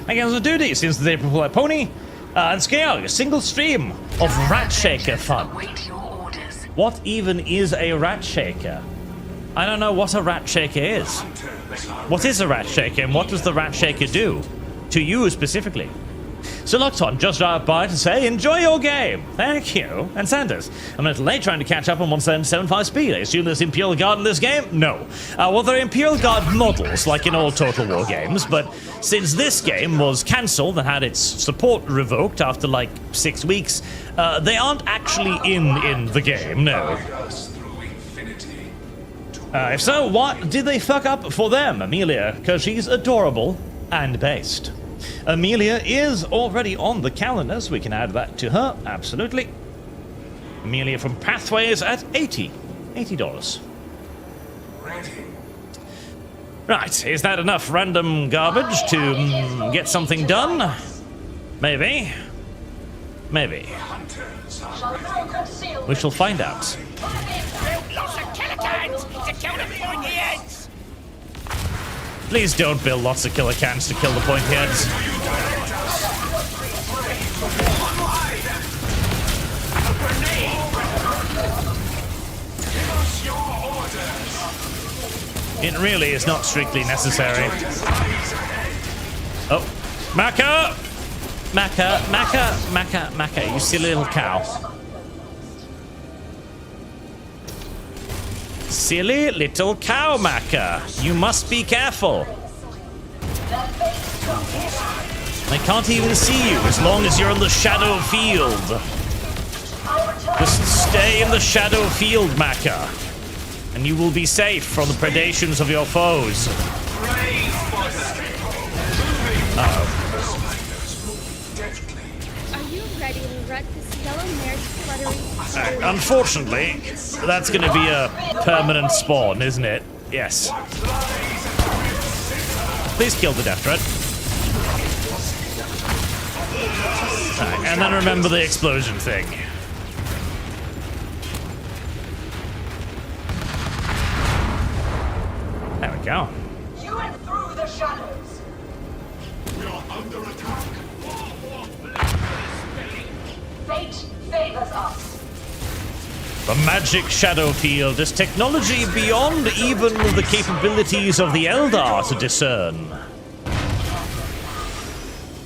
Against the duty, since the April Fool's Pony, and scale a single stream of Rat Shaker fun. What even is a Rat Shaker? I don't know what a Rat Shaker is. What is a Rat Shaker, and what does the Rat Shaker do? To you specifically? So Lockton just dropped by to say, enjoy your game. Thank you. And Sanders, I'm a little late trying to catch up on 1.75 speed. I assume there's Imperial Guard in this game? No. Well, there are Imperial Guard models, like in all Total War games, but since this game was cancelled and had its support revoked after like 6 weeks, they aren't actually in the game, no. If so, what did they fuck up for them, Amelia? Because she's adorable and based. Amelia is already on the calendar, so we can add that to her, absolutely. Amelia from Pathways at $80. Right, is that enough random garbage to get something done? Maybe. Maybe. We shall find out.
Lots of killer cans to kill the pointy heads.
Please don't build lots of killer cans to kill the point heads. It really is not strictly necessary. Oh, Maka! Maka, you silly little cow. Silly little cow, Maka. You must be careful. I can't even see you as long as you're in the shadow field. Just stay in the shadow field, Maka, and you will be safe from the predations of your foes. Uh-oh.
Are you ready to rut this yellow mare's fluttery?
Unfortunately, that's going to be a permanent spawn, isn't it? Yes. Please kill the Death Dread. Right, and then remember the explosion thing. There we go.
You went through the shadows.
We are under attack.
Fate favors us.
The magic shadow field is technology beyond even the capabilities of the Eldar to discern.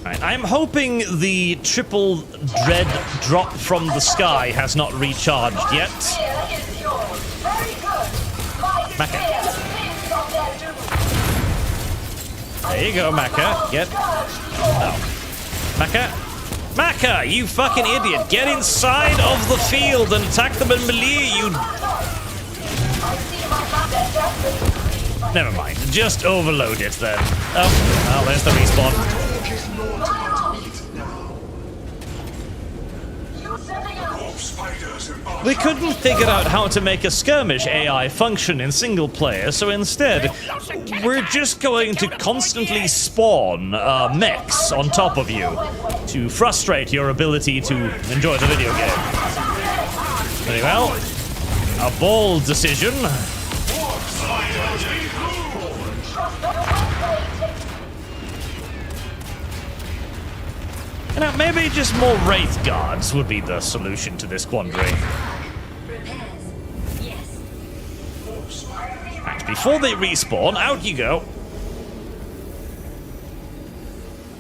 Right, I'm hoping the triple dread drop from the sky has not recharged yet. Maka. There you go, Maka. Get. Oh. Maka. Maka, you fucking idiot. Get inside of the field and attack them in melee, you... Never mind. Just overload it then. Oh, well, there's the respawn. We couldn't figure out how to make a skirmish AI function in single player, so instead, we're just going to constantly spawn mechs on top of you to frustrate your ability to enjoy the video game. Very well. A bold decision. You know, maybe just more Wraith Guards would be the solution to this quandary. Right, before they respawn, out you go.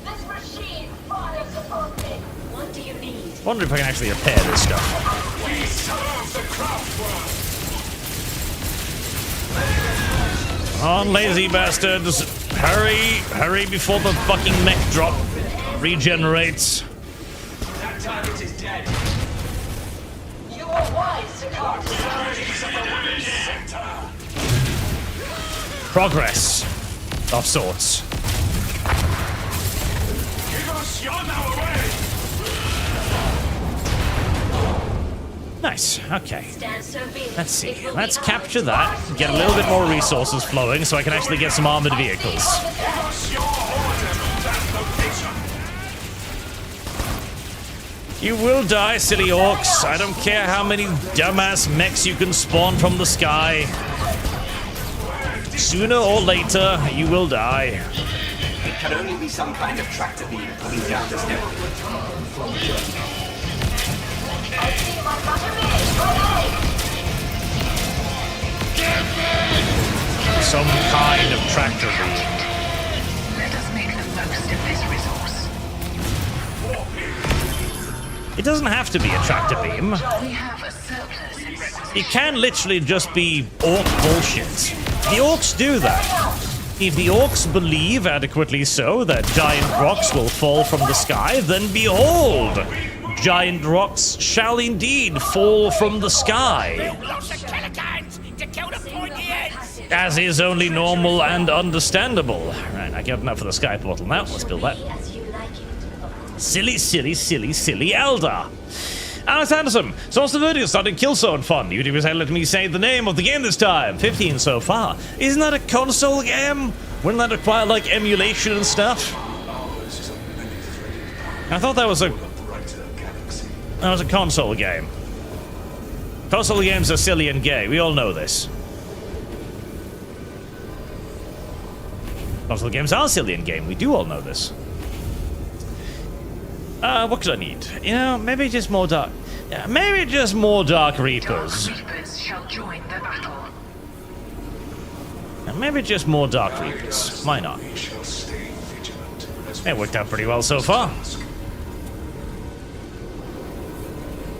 This machine fires upon me. What do you need?
Wonder if I can actually repair this stuff.
We serve the Kraftwerk.
On, lazy bastards. Hurry, hurry before the fucking mech drop regenerates.
That target is dead.
You are wise to come.
Progress of sorts.
Give us your now away.
Nice, okay.
Stand so be.
Let's see. Let's capture that, get a little bit more resources flowing so I can actually get some armored vehicles.
Give us your order from that location.
You will die, silly orcs. I don't care how many dumbass mechs you can spawn from the sky. Sooner or later, you will die.
It can only be some kind of tractor beam coming down this hill.
Some kind of tractor beam.
Let us make the most of this resource.
doesn't have to be a tractor beam.
We have a surplus in requisition.
It can literally just be orc bullshit. The orcs do that. If the orcs believe, adequately so, that giant rocks will fall from the sky, then behold! Giant rocks shall indeed fall from the sky.
Lots of Kellicans to kill the pointy heads.
As is only normal and understandable. Right, I got enough for the sky portal now. Let's build that. Silly, silly, silly, silly Elder. Alex Anderson, Source of Verdict started Killzone Fun. YouTubers had let me say the name of the game this time. 15 so far. Isn't that a console game? Wouldn't that require, like, emulation and stuff? I thought that was a console game. Console games are silly and gay. We all know this. Console games are silly and gay. We do all know this. What could I need? You know, maybe just more dark... Yeah, maybe just more Dark Reapers.
Dark Reapers shall join the battle.
Maybe just more Dark Reapers. Why not? It worked out pretty well so far.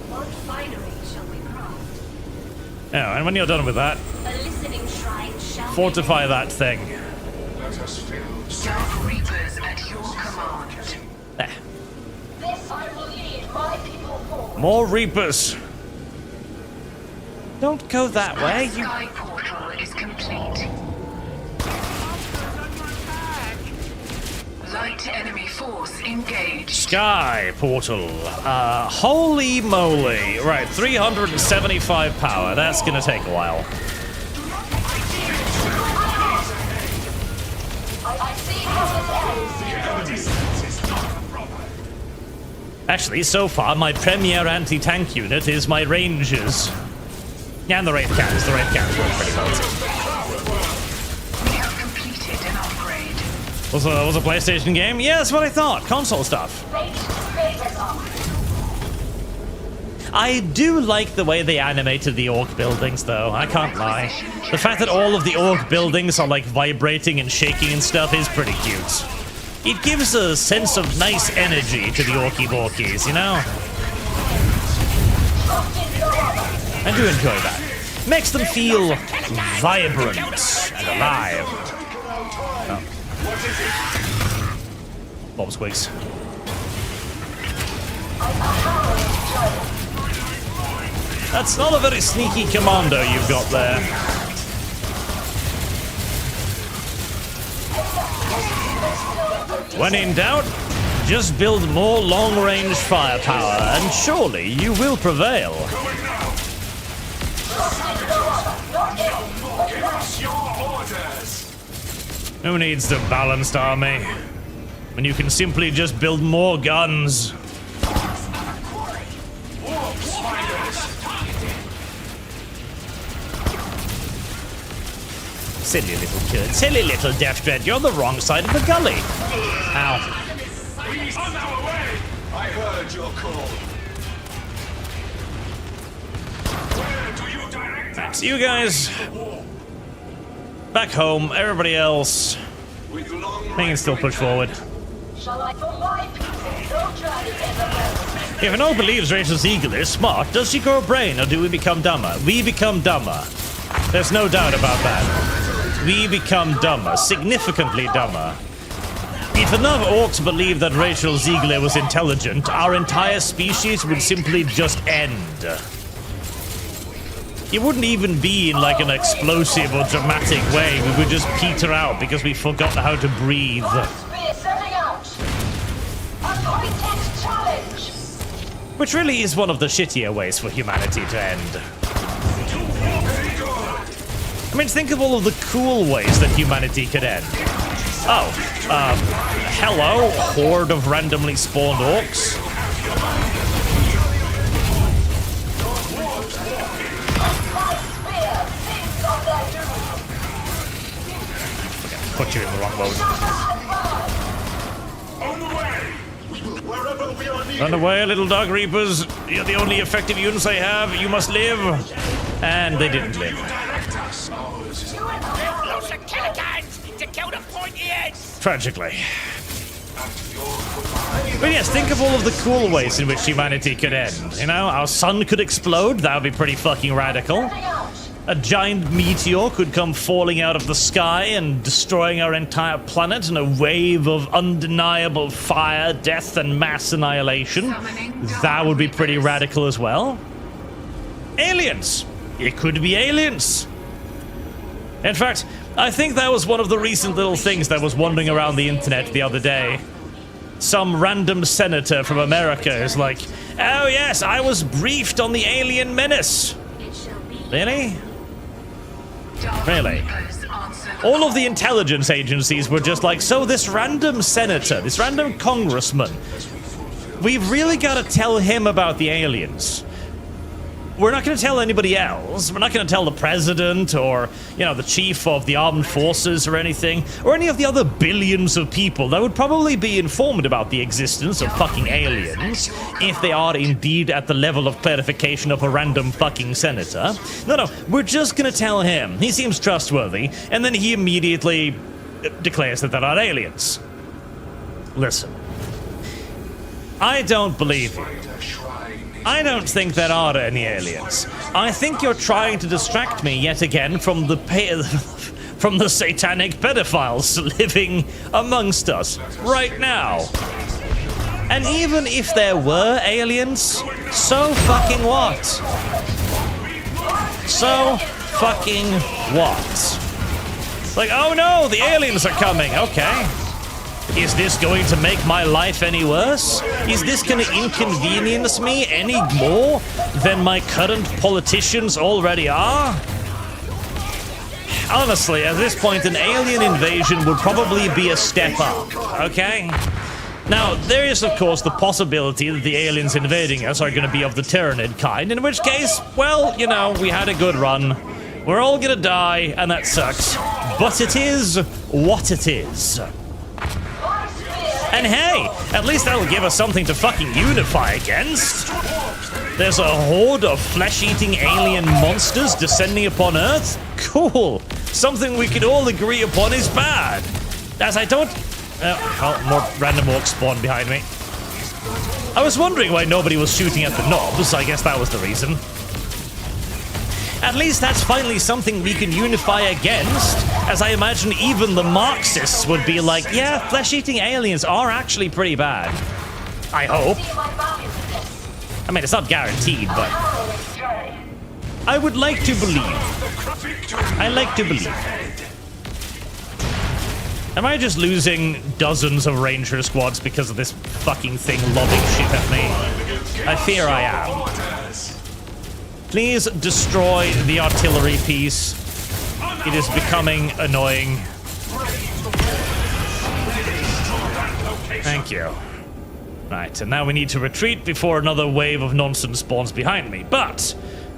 What finery shall we craft?
Yeah, and when you're done with that,
A listening shrine shall
fortify that thing.
Dark Reapers at your command.
There.
This I will lead my people for.
More Reapers. Don't go that way. You...
Sky portal is complete. Light enemy force engaged.
Sky portal. Holy moly. Right, 375 power. That's gonna take a while.
I see how it ends.
Actually, so far, my premier anti-tank unit is my rangers. And the Wraith Cannons. The Wraith Cannons work pretty well too.
We have completed an upgrade.
Was a PlayStation game? Yeah, that's what I thought. Console stuff. I do like the way they animated the orc buildings, though. I can't lie. The fact that all of the orc buildings are like vibrating and shaking and stuff is pretty cute. It gives a sense of nice energy to the orky borkies, you know? I do enjoy that. Makes them feel vibrant and alive. Oh. Bob Squigs. That's not a very sneaky commando you've got there. When in doubt, just build more long-range firepower, and surely you will prevail.
Give us your orders.
Who needs the balanced army when you can simply just build more guns? Silly little kid. Silly little Death Dread, you're on the wrong side of the gully. Ow.
On our way.
I heard your call.
Where do you direct us?
You guys, back home, everybody else,
With long
they can still push forward.
Shall I for my people? No journey in the world.
If an old believes Rachel's eagle is smart, does she grow a brain or do we become dumber? We become dumber. There's no doubt about that. We become dumber, significantly dumber. If enough orcs believed that Rachel Ziegler was intelligent, our entire species would simply just end. It wouldn't even be in like an explosive or dramatic way. We would just peter out because we forgot how to breathe.
Spear setting out. Appointed challenge.
Which really is one of the shittier ways for humanity to end. I mean, think of all of the cool ways that humanity could end. Oh, hello, horde of randomly spawned orcs. Put you in the wrong mode.
On the way. Wherever we are needed.
Run away, little Dark Reapers. You're the only effective units I have. You must live. And they didn't live.
Lots of Kellicans to kill the pointy heads.
Tragically. But yes, think of all of the cool ways in which humanity could end. You know, our sun could explode. That would be pretty fucking radical. A giant meteor could come falling out of the sky and destroying our entire planet in a wave of undeniable fire, death, and mass annihilation. That would be pretty radical as well. Aliens. It could be aliens. In fact, I think that was one of the recent little things that was wandering around the internet the other day. Some random senator from America is like, oh yes, I was briefed on the alien menace. Really? Really? All of the intelligence agencies were just like, so this random senator, this random congressman, we've really got to tell him about the aliens. We're not going to tell anybody else. We're not going to tell the president or, you know, the chief of the armed forces or anything, or any of the other billions of people that would probably be informed about the existence of fucking aliens if they are indeed at the level of clarification of a random fucking senator. No, we're just going to tell him. He seems trustworthy, and then he immediately declares that they're not aliens. Listen, I don't believe you. I don't think there are any aliens. I think you're trying to distract me yet again from the satanic pedophiles living amongst us right now. And even if there were aliens, so fucking what? So fucking what? Like, oh no, the aliens are coming. Okay. Is this going to make my life any worse? Is this going to inconvenience me any more than my current politicians already are? Honestly, at this point, an alien invasion would probably be a step up, okay? Now, there is, of course, the possibility that the aliens invading us are going to be of the Tyranid kind, in which case, well, you know, we had a good run. We're all going to die, and that sucks. But it is what it is. And hey, at least that'll give us something to fucking unify against. There's a horde of flesh-eating alien monsters descending upon Earth? Cool. Something we can all agree upon is bad. As I don't... oh, more random orcs spawned behind me. I was wondering why nobody was shooting at the knobs. I guess that was the reason. At least that's finally something we can unify against, as I imagine even the Marxists would be like, yeah, flesh-eating aliens are actually pretty bad. I hope. I mean, it's not guaranteed, but... I would like to believe. I like to believe. Am I just losing dozens of ranger squads because of this fucking thing lobbing shit at me? I fear I am. Please destroy the artillery piece. It is becoming annoying. Thank you. Right, and now we need to retreat before another wave of nonsense spawns behind me. But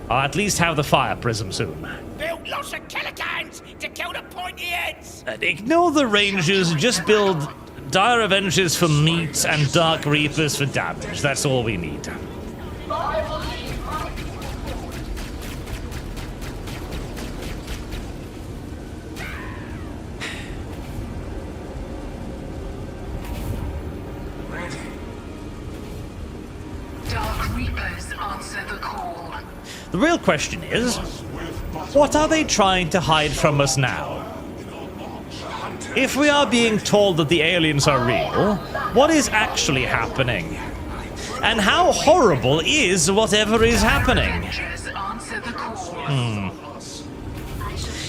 I'll at least have the fire prism soon.
Build lots of Kelikans to kill the pointy heads.
Ignore the rangers, just build dire avengers for meat and dark reapers for damage. That's all we need. The real question is, what are they trying to hide from us now? If we are being told that the aliens are real, what is actually happening? And how horrible is whatever is happening?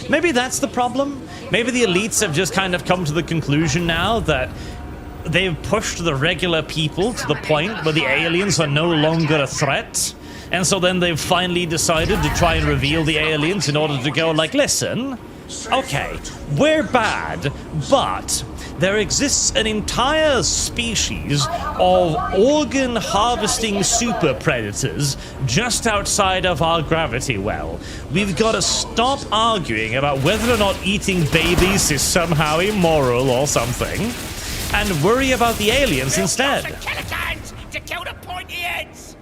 Maybe that's the problem? Maybe the elites have just kind of come to the conclusion now that they've pushed the regular people to the point where the aliens are no longer a threat? And so then they've finally decided to try and reveal the aliens in order to go like, listen, okay, we're bad, but there exists an entire species of organ-harvesting super predators just outside of our gravity well. We've got to stop arguing about whether or not eating babies is somehow immoral or something, and worry about the aliens instead.
To kill the pointy heads.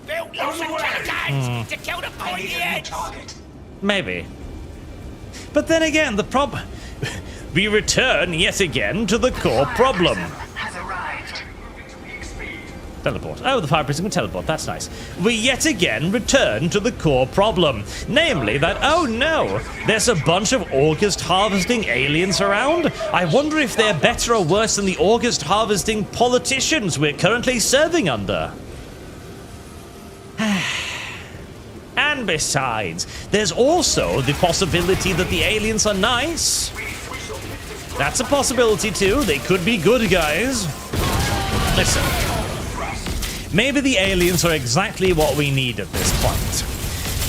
Build lots of Kelikans to kill the pointy heads.
Maybe. But then again, the problem... we return yet again to the core problem. Teleport. Oh, the fire prison can teleport. That's nice. We yet again return to the core problem. Namely that, oh no, there's a bunch of August harvesting aliens around. I wonder if they're better or worse than the August harvesting politicians we're currently serving under. And besides, there's also the possibility that the aliens are nice. That's a possibility too. They could be good guys. Listen. Maybe the aliens are exactly what we need at this point.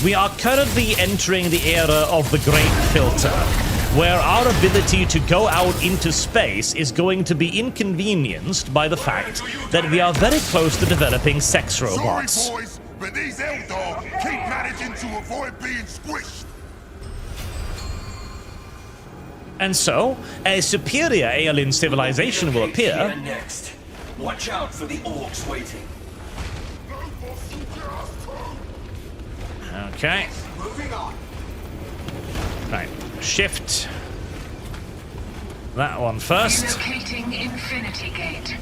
We are currently entering the era of the Great Filter, where our ability to go out into space is going to be inconvenienced by the fact that we are very close to developing sex robots.
Sorry, boys, but these Eldar keep managing to avoid being squished.
And so, a superior alien civilization will appear.
Here next. Watch out for the orcs waiting.
Okay.
Moving on.
Right. Shift. That one first.
Relocating Infinity Gate.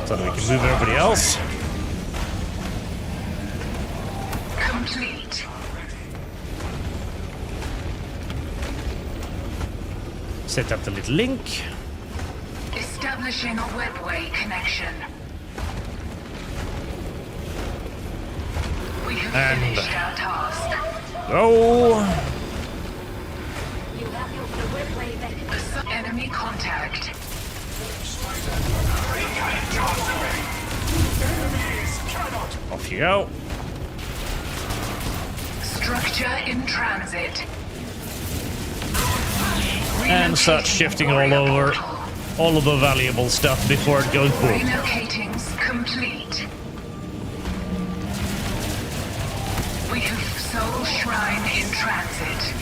So that we can move everybody else.
Complete.
Set up the little link.
Establishing a webway connection. We have finished our task.
Go.
Enemy contact.
Off you go.
Structure in transit.
And start shifting all over all of the valuable stuff before it goes boom.
Relocating complete. We have Soul Shrine in transit.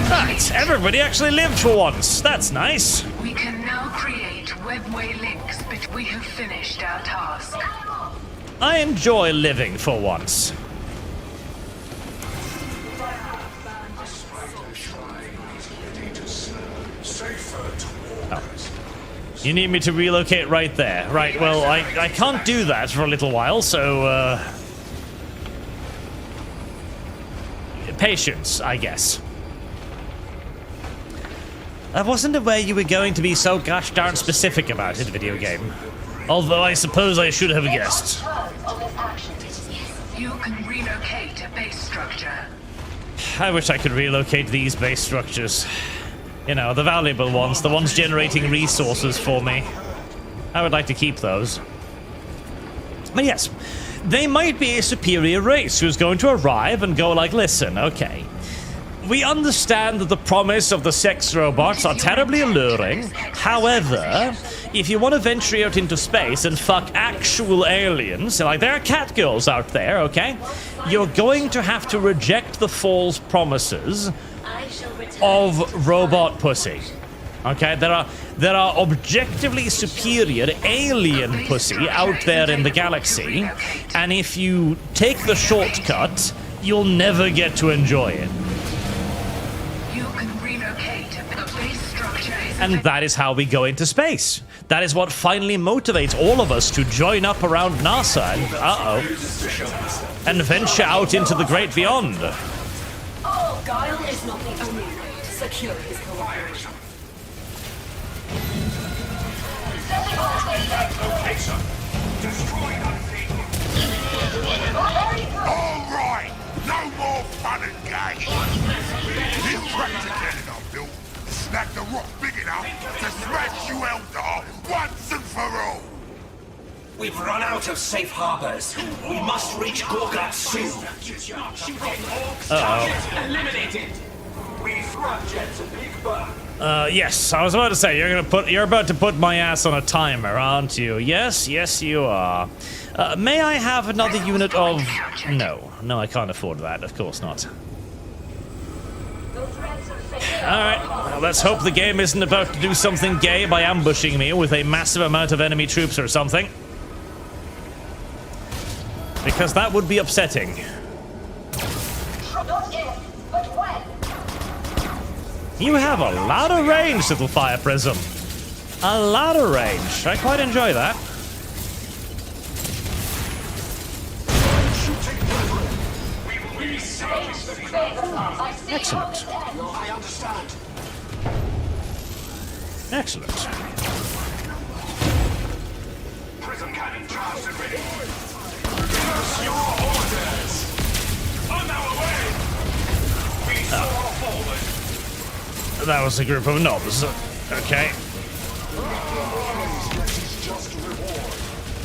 Right, everybody actually lived for once. That's nice.
We can now create webway links, but we have finished our task.
I enjoy living for once. You need me to relocate right there. Right, well, I can't do that for a little while, so, patience, I guess. I wasn't aware you were going to be so gosh darn specific about it, video game. Although I suppose I should have guessed.
You can relocate a base structure.
I wish I could relocate these base structures. You know, the valuable ones, the ones generating resources for me. I would like to keep those. But yes, they might be a superior race who's going to arrive and go like, listen, okay. We understand that the promise of the sex robots are terribly alluring. However, if you want to venture out into space and fuck actual aliens, like there are cat girls out there, okay? You're going to have to reject the false promises of robot pussy. Okay, there are objectively superior alien pussy out there in the galaxy, and if you take the shortcut, you'll never get to enjoy it.
You can relocate a base structure.
And that is how we go into space. That is what finally motivates all of us to join up around NASA and venture out into the great beyond.
Oh, Guile is not the only way to secure his cooperation.
Location. Destroy that thing. All right. No more fun and games. This tractor cannon I built snagged a rock big enough to smash you Eldar once and for all.
We've run out of safe harbors. We must reach Gorgat soon.
Eliminated. We scrap jets a big bird.
Yes, I was about to say, you're about to put my ass on a timer, aren't you? Yes, you are. May I have another unit of... No, I can't afford that, of course not. Alright, well, let's hope the game isn't about to do something gay by ambushing me with a massive amount of enemy troops or something. Because that would be upsetting. You have a lot of range, little fire prism. A lot of range. I quite enjoy that. Excellent.
I understand.
Excellent.
Prism cannon charged and ready. Your orders. On our way. We soar forward.
That was a group of knobs. Okay.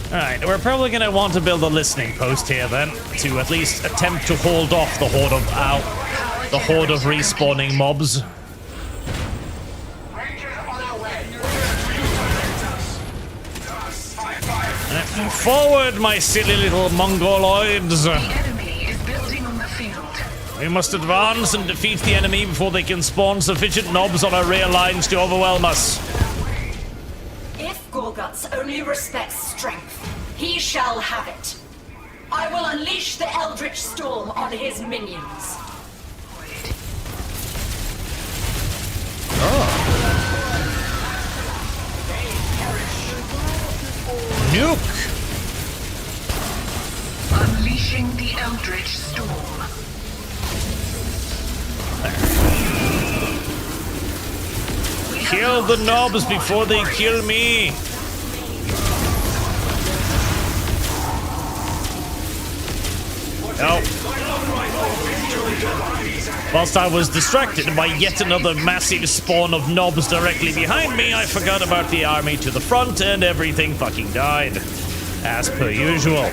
Alright, we're probably going to want to build a listening post here then, to at least attempt to hold off the horde of respawning mobs. Forward, my silly little mongoloids!
The enemy is building on the field.
We must advance and defeat the enemy before they can spawn sufficient knobs on our rear lines to overwhelm us.
If Gorguts only respects strength, he shall have it. I will unleash the Eldritch Storm on his minions.
Nuke!
Unleashing the Eldritch Storm.
Kill the knobs before they kill me! Oh. Whilst I was distracted by yet another massive spawn of knobs directly behind me, I forgot about the army to the front and everything fucking died. As per usual.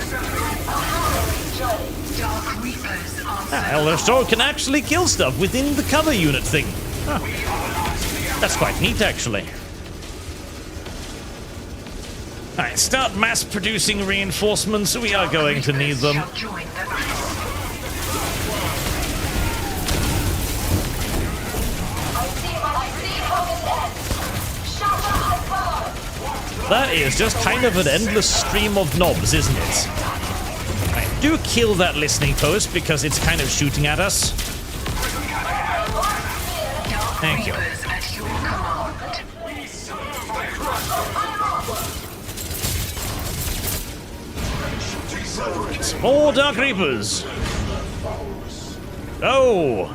Dark Reapers are
Elder Storm can actually kill stuff within the cover unit thing. Huh. That's quite neat, actually. Alright, start mass producing reinforcements. We are going to need them.
shall join the battle.
That is just kind of an endless stream of knobs, isn't it? Right, do kill that listening post because it's kind of shooting at us. Thank you.
Reapers at your command.
More Dark Reapers. Oh.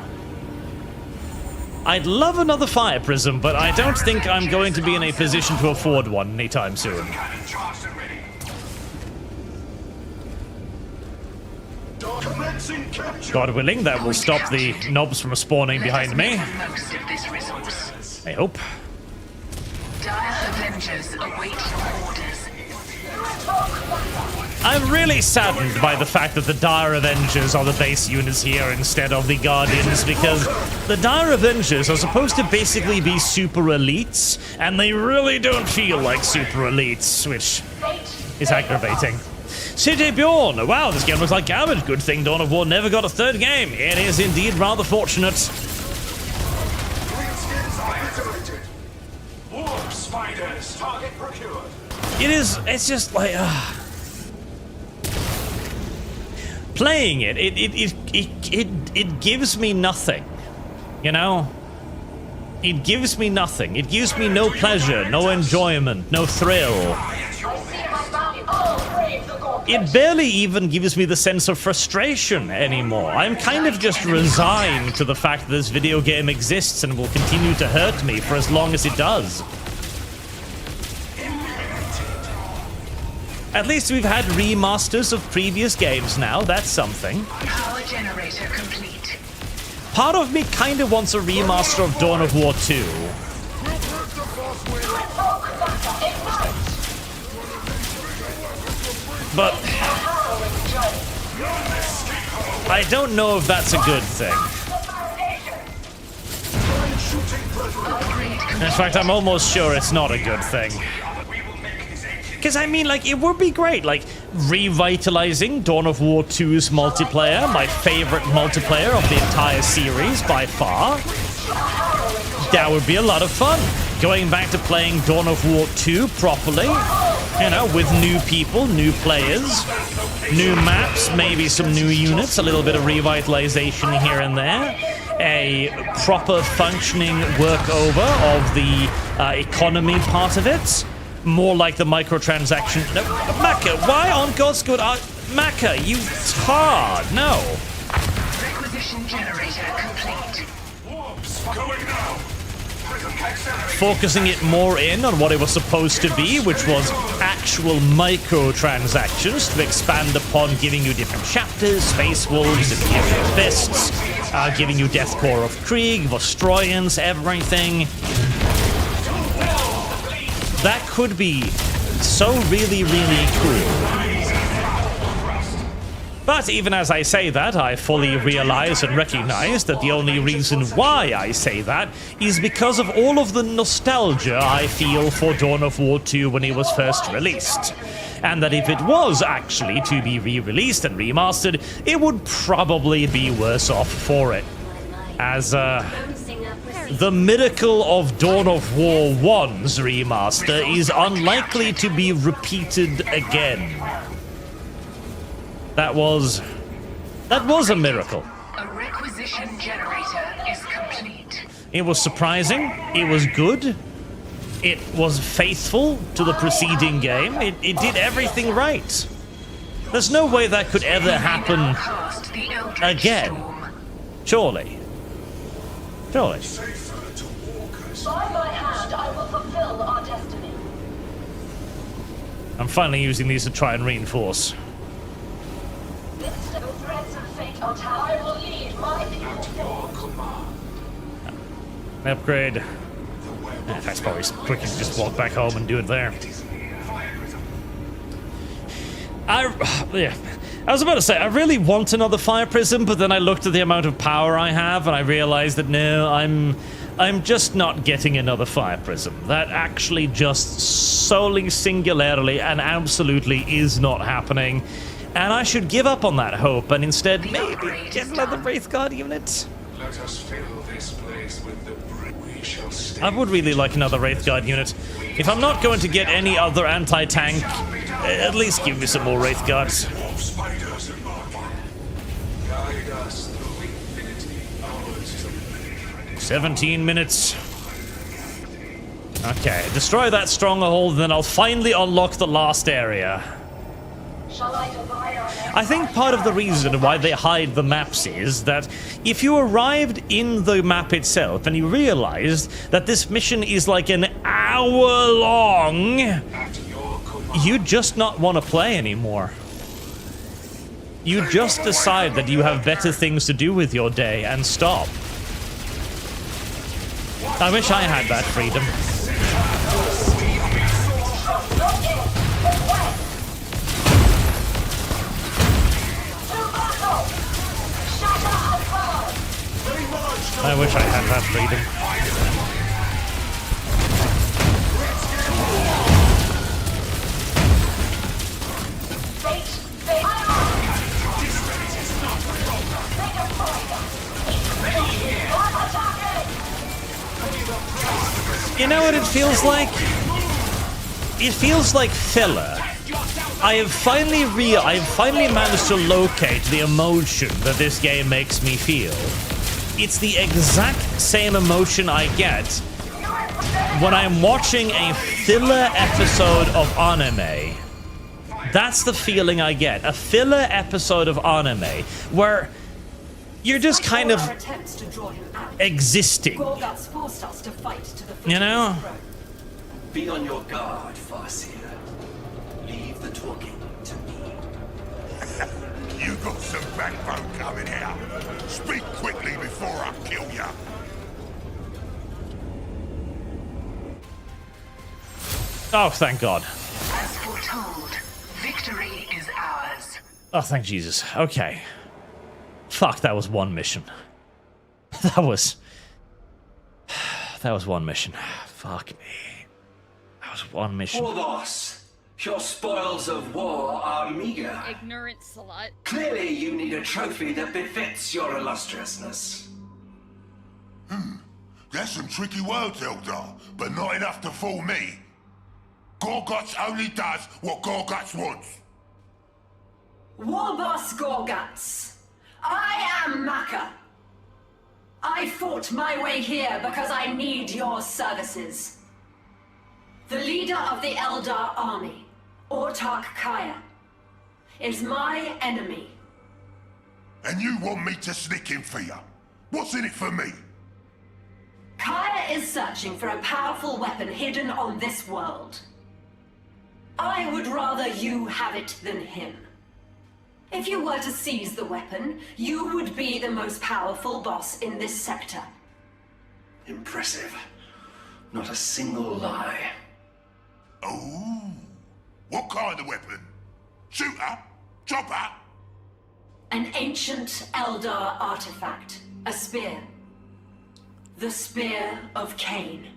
I'd love another fire prism, but I don't think I'm going to be in a position to afford one anytime soon.
Cannon charged and ready. Commencing capture.
God willing, that will stop the knobs from spawning behind me.
Let us make the most of this resource.
I hope.
Dire Avengers await your orders.
I'm really saddened by the fact that the Dire Avengers are the base units here instead of the Guardians, because the Dire Avengers are supposed to basically be super elites, and they really don't feel like super elites, which is aggravating. CJ Bjorn, wow, this game looks like garbage. Good thing Dawn of War never got a third game. It is indeed rather fortunate.
Warp spiders. Target procured.
It's just like, playing it gives me nothing, you know? It gives me nothing. It gives me no pleasure, no enjoyment, no thrill. It barely even gives me the sense of frustration anymore. I'm kind of just resigned to the fact that this video game exists and will continue to hurt me for as long as it does. At least we've had remasters of previous games now, that's something.
Power generator complete.
Part of me kind of wants a remaster of Dawn of War 2. But I don't know if that's a good thing. In fact, I'm almost sure it's not a good thing. Because, I mean, like, it would be great, like, revitalizing Dawn of War 2's multiplayer, my favorite multiplayer of the entire series, by far. That would be a lot of fun. Going back to playing Dawn of War 2 properly, you know, with new people, new players, new maps, maybe some new units, a little bit of revitalization here and there, a proper functioning workover of the economy part of it. More like the microtransaction. No, Maka, why on God's good? Maka, you tard. No.
Requisition generator complete.
Warps going now.
Focusing it more in on what it was supposed to be, which was actual microtransactions to expand upon, giving you different chapters, Space Wolves, Imperial Fists, giving you Death Core of Krieg, Vostroyans, everything. That could be so really, really cool. But even as I say that, I fully realize and recognize that the only reason why I say that is because of all of the nostalgia I feel for Dawn of War 2 when it was first released. And that if it was actually to be re-released and remastered, it would probably be worse off for it. As, the miracle of Dawn of War 1's remaster is unlikely to be repeated again. That was a miracle.
A requisition generator is complete.
It was surprising. It was good. It was faithful to the preceding game. It did everything right. There's no way that could ever happen again. Surely. Surely.
By my hand, I will fulfill our destiny.
I'm finally using these to try and reinforce.
I will lead my people.
Upgrade. That's probably quicker to just walk back home and do it there. I was about to say, I really want another Fire Prism, but then I looked at the amount of power I have and I realized that no, I'm just not getting another Fire Prism. That actually just solely, singularly, and absolutely is not happening. And I should give up on that hope and instead maybe get another Wraith Guard unit.
Let us fill this place with the we shall stay.
I would really like another Wraith Guard unit. If I'm not going to get any other anti-tank, at least give me some more Wraith Guards.
Spiders and guide us through infinity. Ours is
17 minutes. Okay, destroy that stronghold, then I'll finally unlock the last area. I think part of the reason why they hide the maps is that if you arrived in the map itself and you realized that this mission is like an hour long, you'd just not want to play anymore. You just decide that you have better things to do with your day and stop. I wish I had that freedom. I wish I had that freedom. You know what it feels like? It feels like filler. I have finally managed to locate the emotion that this game makes me feel. It's the exact same emotion I get when I'm watching a filler episode of anime. That's the feeling I get. A filler episode of anime where you're just kind of existing. You know?
Be on your guard, Farseer. Leave the talking to me.
You got some backbone coming out. Speak quickly before I kill ya.
Oh, thank God.
As foretold, victory is ours.
Oh, thank Jesus. Okay. Fuck, that was one mission. That was one mission. Fuck me. That was one mission.
War boss, your spoils of war are meager.
Ignorant slut.
Clearly you need a trophy that befits your illustriousness.
That's some tricky words, Eldar, but not enough to fool me. Gorguts only does what Gorguts wants.
War boss Gorguts, I am Maka. I fought my way here because I need your services. The leader of the Eldar army, Autarch Kaya, is my enemy.
And you want me to sneak in for you? What's in it for me?
Kaya is searching for a powerful weapon hidden on this world. I would rather you have it than him. If you were to seize the weapon, you would be the most powerful boss in this sector.
Impressive. Not a single lie.
Oh, what kind of weapon? Shooter? Chopper?
An ancient Eldar artifact. A spear. The Spear of Cain.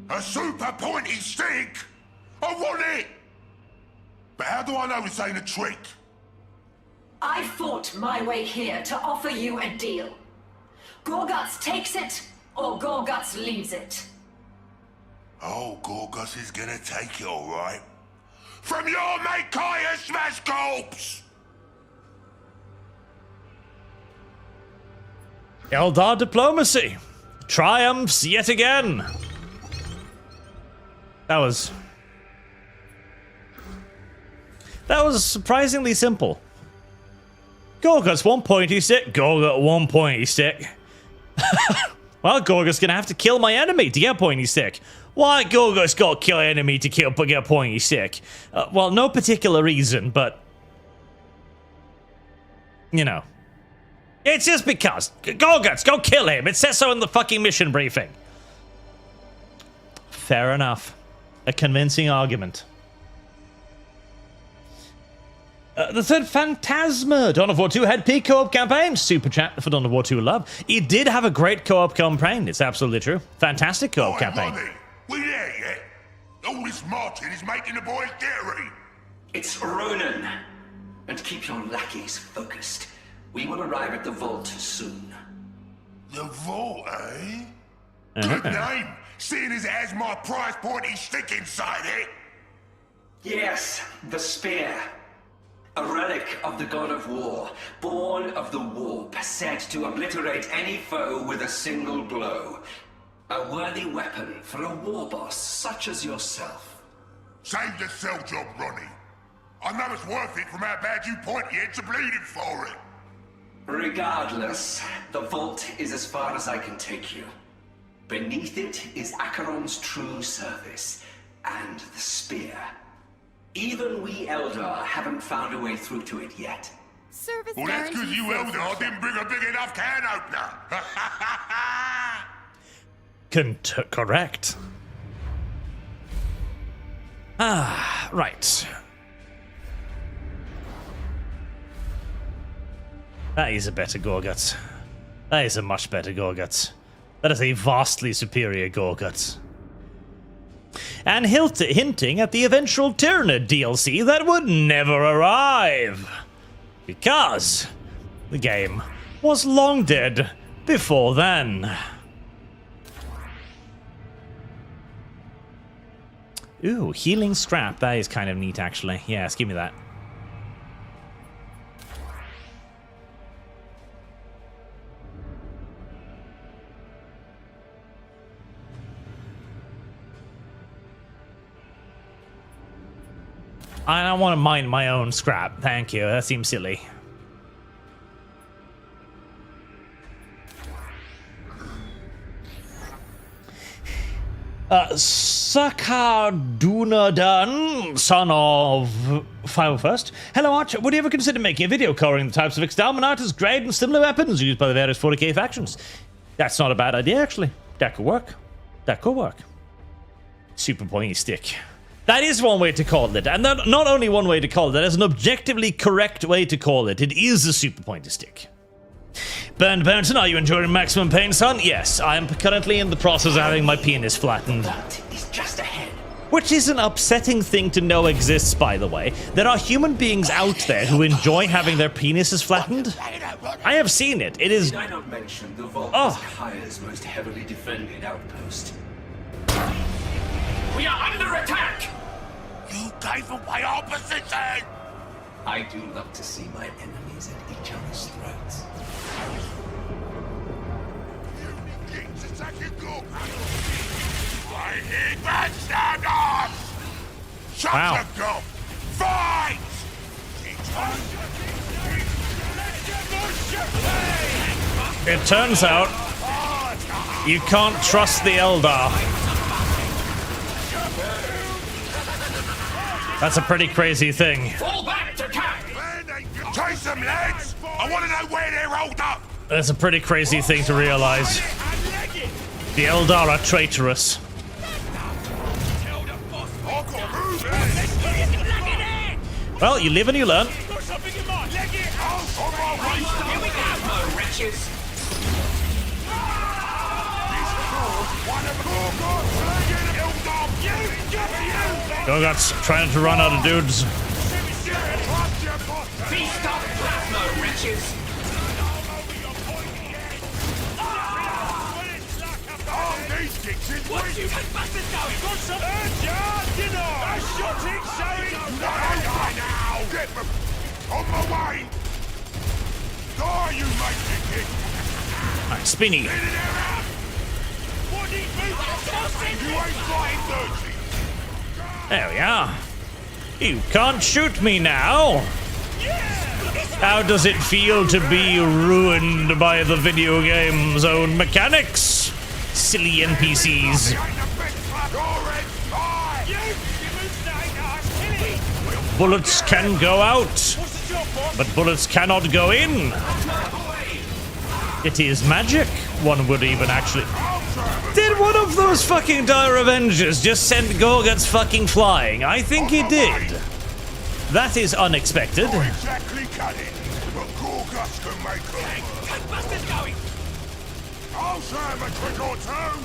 A super pointy stick? I want it! But how do I know this ain't a trick?
I fought my way here to offer you a deal. Gorguts takes it, or Gorguts leaves it.
Oh, Gorgus is gonna take it, alright. From your mate Kaya Smash Corpse!
Eldar diplomacy triumphs yet again. That was surprisingly simple. Gorgut's one pointy stick. Gorgut one pointy stick. Well, Gorgut's gonna have to kill my enemy to get a pointy stick. Why Gorgut's got to kill an enemy to get a pointy stick? Well, no particular reason, but you know, it's just because. Gorguts, go kill him. It says so in the fucking mission briefing. Fair enough. A convincing argument. The third Phantasma, Dawn of War 2 had peak co-op campaign. Super chat for Dawn of War 2 love. It did have a great co-op campaign. It's absolutely true. Fantastic co-op campaign.
Money. We there yet? All this marching is making the boys jittery.
It's Ronan. And keep your lackeys focused. We will arrive at the vault soon.
The vault, eh? Good name, seeing as it has my prize pointy stick inside it.
Yes, the spear. A relic of the god of war, born of the warp, said to obliterate any foe with a single blow. A worthy weapon for a war boss such as yourself.
Save the cell job, Ronnie. I know it's worth it from how bad you pointy heads are bleeding for it.
Regardless, the vault is as far as I can take you. Beneath it is Acheron's true service, and the spear. Even we Eldar haven't found a way through to it yet.
Service
Well, that's because you Eldar didn't bring a big enough can opener.
Correct. Ah, right. That is a better Gorgut. That is a much better Gorgut. That is a vastly superior Gorgut. And hinting at the eventual Tyranid DLC that would never arrive. Because the game was long dead before then. Ooh, healing scrap. That is kind of neat, actually. Yes, give me that. I don't want to mine my own scrap. Thank you. That seems silly. Sakadunadan, son of 501st. Hello, Arch. Would you ever consider making a video covering the types of exterminators, grade, and similar weapons used by the various 40k factions? That's not a bad idea, actually. That could work. That could work. Super pointy stick. That is one way to call it, and not only one way to call it, that is an objectively correct way to call it. It is a super pointy stick. Bernd Burnton, are you enjoying maximum pain, son? Yes, I am currently in the process of having my penis flattened.
That is just ahead.
Which is an upsetting thing to know exists, by the way. There are human beings out there who enjoy having their penises flattened. I have seen it. It is...
Did I not mention the vault is Kaya's most heavily defended outpost? We are under attack!
You gave away our position!
I do love to see my enemies at each other's throats.
You begin to attack your core panel! I need that stand up! Shut
Wow.
your gob! Fight!
It turns out you can't trust the Eldar. That's a pretty crazy thing.
Fall back to camp!
Chase them, lads! I want to know where they're rolled up!
That's a pretty crazy thing to realize. The Eldar are traitorous. Well, you live and you learn. Gorgot's trying to run out of dudes.
Feast up plasma, wretches! What you bastard going? Got some a shooting showing!
Now! Get them! On my way! Die, you matey!
Alright, Spinny.
You ain't flying dirty!
There we are. You can't shoot me now. How does it feel to be ruined by the video game's own mechanics? Silly NPCs. Bullets can go out, but bullets cannot go in. It is magic, one would even actually... Did one of those fucking Dire Avengers just send Gorguts fucking flying? I think he did. That is unexpected.
Exactly cut it, but Gorguts can make them.
Ghostbusters going!
I'll say him a trick or two!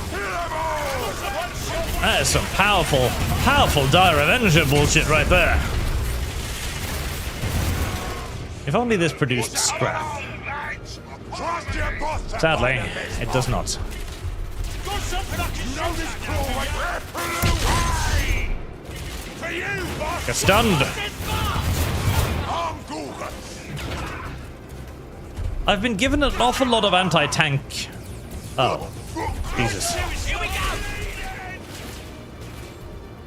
Hit 'em all!
That is some powerful Dire Avenger bullshit right there. If only this produced scrap.
Trust your boss to
Sadly,
find the best
it does not.
Got something I can
Know this claw right there? For you, boss!
Get stunned.
I'm Gorguts!
I've been given an awful lot of anti-tank. Oh, Jesus.
Here we go!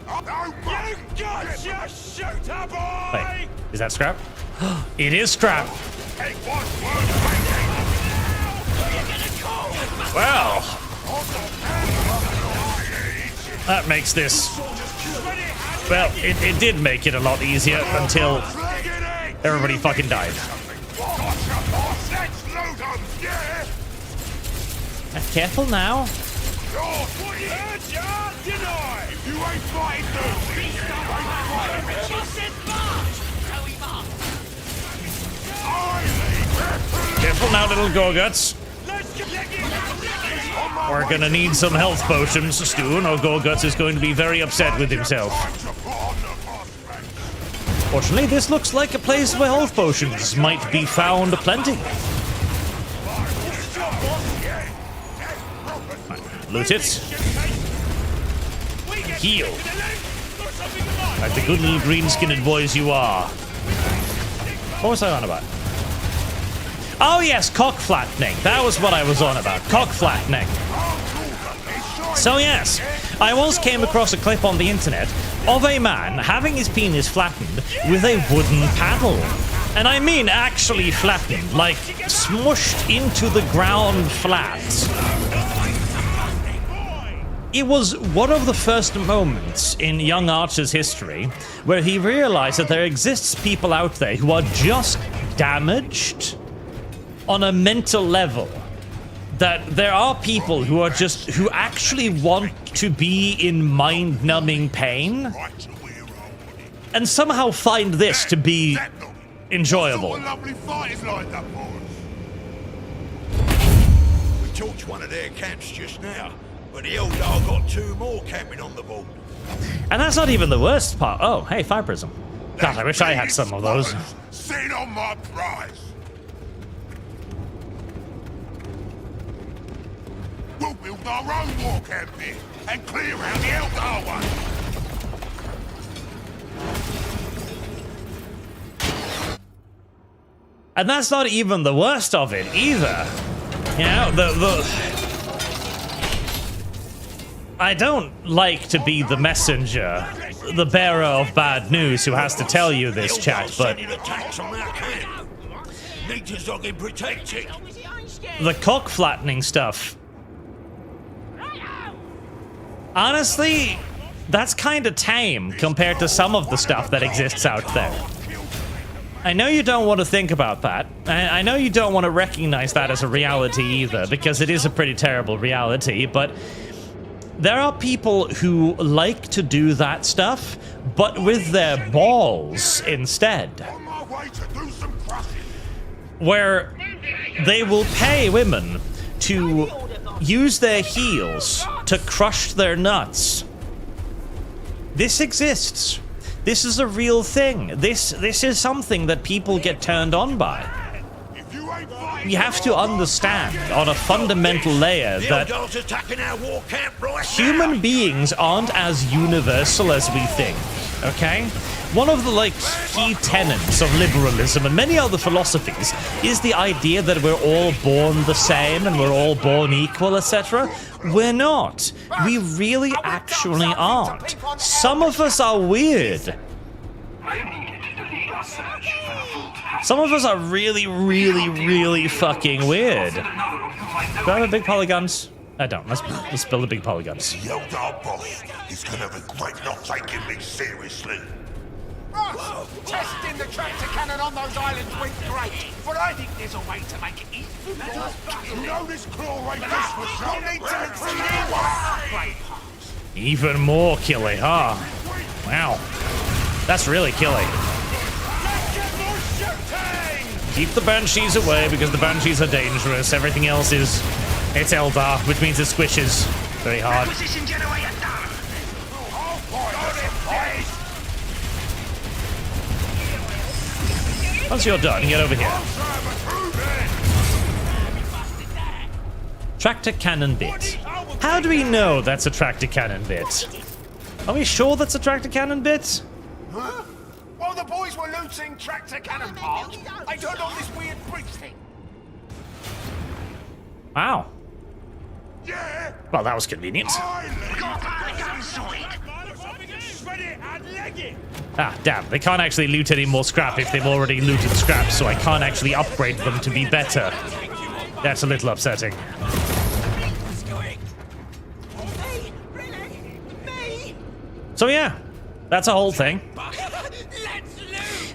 No,
You got your shooter, boy!
Wait, is that scrap? It is scrap.
Take one word,
Well, that makes this... Well, it did make it a lot easier until everybody fucking died. Careful now. Careful now, little Gorguts. We're gonna need some health potions soon, or Gorguts is going to be very upset with himself. Fortunately, this looks like a place where health potions might be found plenty. Right, loot it. Heal. Like the good little green-skinned boys you are. What was I on about? Oh yes, cock flattening. That was what I was on about. Cock flattening. So yes, I once came across a clip on the internet of a man having his penis flattened with a wooden paddle. And I mean actually flattened, like smushed into the ground flat. It was one of the first moments in young Archer's history where he realized that there exists people out there who are just damaged on a mental level. That there are people who are just, who actually want to be in mind-numbing pain and somehow find this to be enjoyable.
We torched one of their camps just now, but the Eldar got 2 more camping on the board.
And that's not even the worst part. Oh, hey, Fire Prism. God, I wish I had some of those.
Sit on my prize. We'll build our own war camp here and clear out the Eldar one.
And that's not even the worst of it either. You know, I don't like to be the messenger, the bearer of bad news who has to tell you this, chat, but the cock flattening stuff, honestly, that's kind of tame compared to some of the stuff that exists out there. I know you don't want to think about that. I know you don't want to recognize that as a reality either, because it is a pretty terrible reality, but there are people who like to do that stuff, but with their balls instead. Where they will pay women to use their heels to crush their nuts. This exists. This is a real thing. This is something that people get turned on by. You have to understand on a fundamental layer that human beings aren't as universal as we think, okay? One of the key tenets of liberalism and many other philosophies is the idea that we're all born the same and we're all born equal, etc. We're not. We really actually aren't. Some of us are weird. Some of us are really, really, really fucking weird. Do I have a big polygons? I don't. Let's build a big polygons.
The Eldar boss is gonna regret not taking me seriously.
Testing the tractor cannon on those islands went great, but I think there's a way to make it even more.
You know this claw ain't just for
You'll
some.
need to exceed upgrade parts.
Even more killy, huh? Wow. That's really killy. Keep the Banshees away because the Banshees are dangerous. Everything else is... it's Eldar, which means it squishes very hard.
Acquisition generator done.
Once you're done, get over here. Tractor cannon bit. How do we know that's a tractor cannon bit? Are we sure that's a tractor cannon bit?
Huh? While the boys were looting tractor cannon parts, I turned on this weird bridge thing.
Wow.
Yeah.
Well, that was convenient. Ah, damn. They can't actually loot any more scrap if they've already looted scrap, so I can't actually upgrade them to be better. That's a little upsetting. So yeah, that's a whole thing.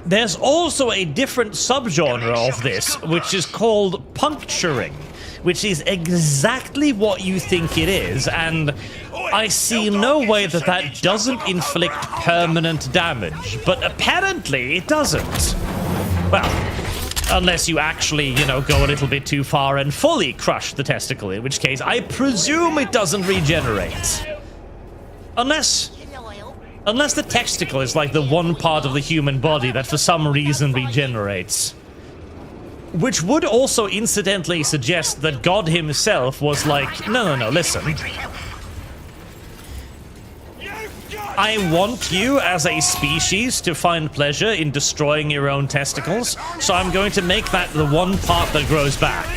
There's also a different subgenre of this, which is called puncturing, which is exactly what you think it is, and I see no way that that doesn't inflict permanent damage, but apparently it doesn't. Well, unless you actually, go a little bit too far and fully crush the testicle, in which case I presume it doesn't regenerate. Unless the testicle is like the one part of the human body that for some reason regenerates. Which would also incidentally suggest that God himself was like, no, listen. I want you as a species to find pleasure in destroying your own testicles, so I'm going to make that the one part that grows back.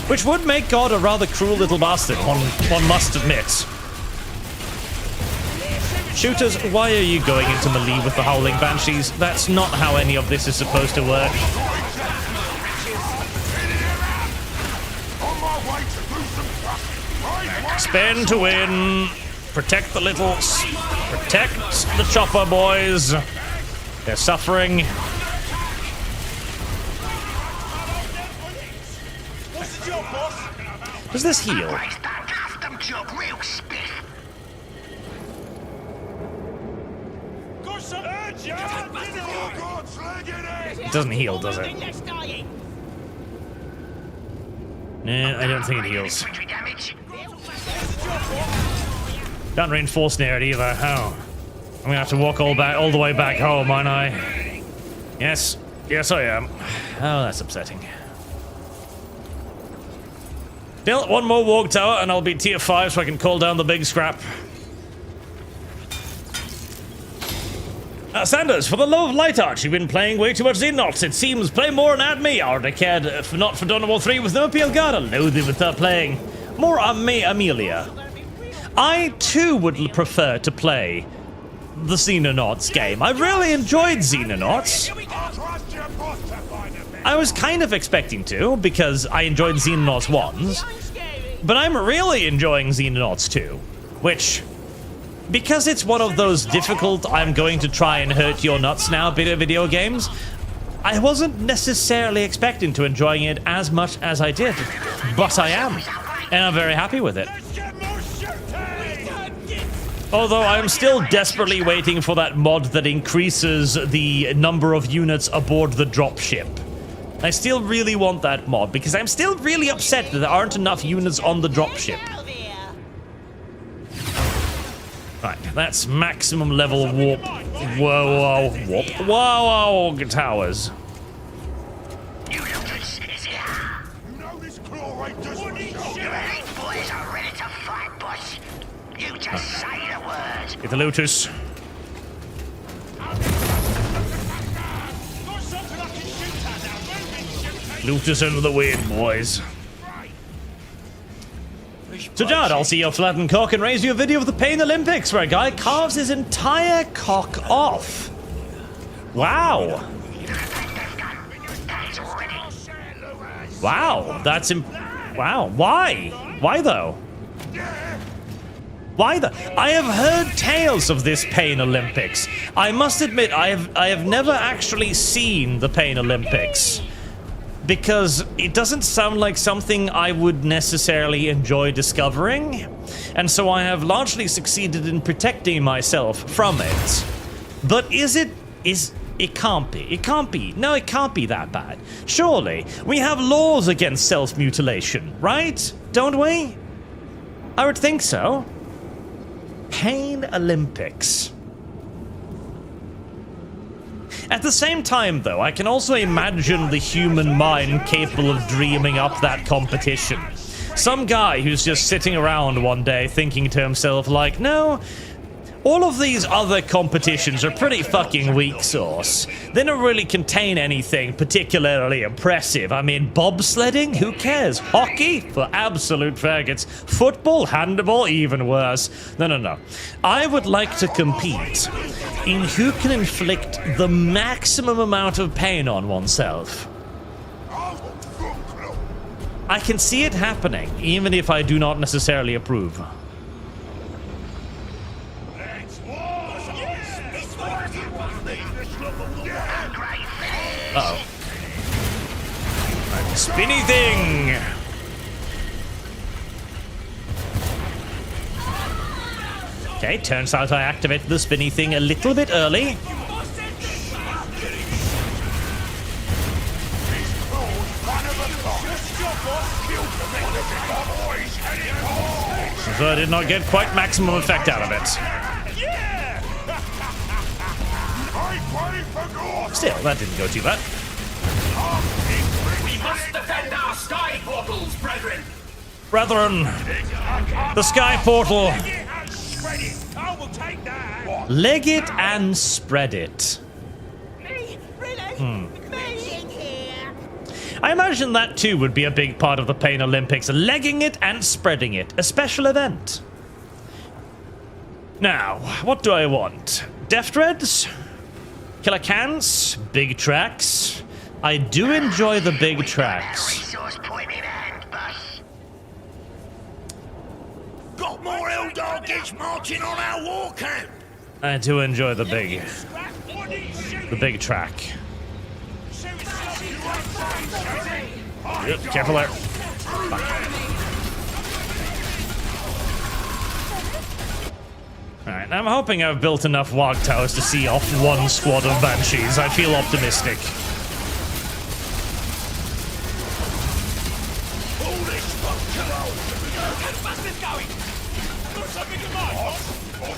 Which would make God a rather cruel little bastard, one must admit. Shooters, why are you going into melee with the Howling Banshees? That's not how any of this is supposed to work. Spin to win. Protect the littles. Protect the chopper boys. They're suffering. Does this heal? It doesn't heal, does it? Nah, I don't think it heals. Don't reinforce near it either. Oh. I'm gonna have to walk all the way back home, aren't I? Yes. Yes, I am. Oh, that's upsetting. Still, one more walk tower and I'll be tier 5 so I can call down the big scrap. Sanders, for the love of light art, you've been playing way too much Xenots. It seems play more and add me. Or declared not for Dawn of War 3 with no PL God. I'll loathe it without playing. More Amelia. I too would prefer to play the Xenonauts game. I really enjoyed Xenonauts. I was kind of expecting to, because I enjoyed Xenonauts 1s, but I'm really enjoying Xenonauts 2, which, because it's one of those difficult I'm going to try and hurt your nuts now video games, I wasn't necessarily expecting to enjoying it as much as I did, but I am, and I'm very happy with it. Although I'm still desperately waiting for that mod that increases the number of units aboard the dropship. I still really want that mod, because I'm still really upset that there aren't enough units on the dropship. Right, that's maximum level warp. Whoa, warp. Whoa, towers.
You know this claw ain't just for show.
Your elite boys are ready to fight, boss. You just say the word.
Get the looters. Looters under the wind, boys. So, Jad, I'll see your flattened cock and raise you a video of the Pain Olympics where a guy carves his entire cock off. Wow. Wow, that's wow. Why? Why though? Why the? I have heard tales of this Pain Olympics. I must admit, I have never actually seen the Pain Olympics, because it doesn't sound like something I would necessarily enjoy discovering, and so I have largely succeeded in protecting myself from it. But it can't be. No, it can't be that bad. Surely, we have laws against self-mutilation, right? Don't we? I would think so. Pain Olympics. At the same time, though, I can also imagine the human mind capable of dreaming up that competition. Some guy who's just sitting around one day thinking to himself, like, no, all of these other competitions are pretty fucking weak sauce. They don't really contain anything particularly impressive. I mean, bobsledding? Who cares? Hockey? For absolute faggots. Football? Handball? Even worse. No. I would like to compete in who can inflict the maximum amount of pain on oneself. I can see it happening, even if I do not necessarily approve. Uh-oh. Right, spinny thing! Okay, turns out I activated the spinny thing a little bit early. So I did not get quite maximum effect out of it. Still, that didn't go too bad.
We must defend our sky portals, brethren.
Brethren, the sky portal. Leg it and spread it. I imagine that too would be a big part of the Pain Olympics, legging it and spreading it, a special event. Now, what do I want? Death Dreads? Killer cans? Big tracks? I do enjoy the big tracks.
Resource point in hand, boss.
Got more Eldar marching on our war camp.
I do enjoy the big track. Yep, careful there. Alright, I'm hoping I've built enough Warg Towers to see off one squad of Banshees. I feel optimistic.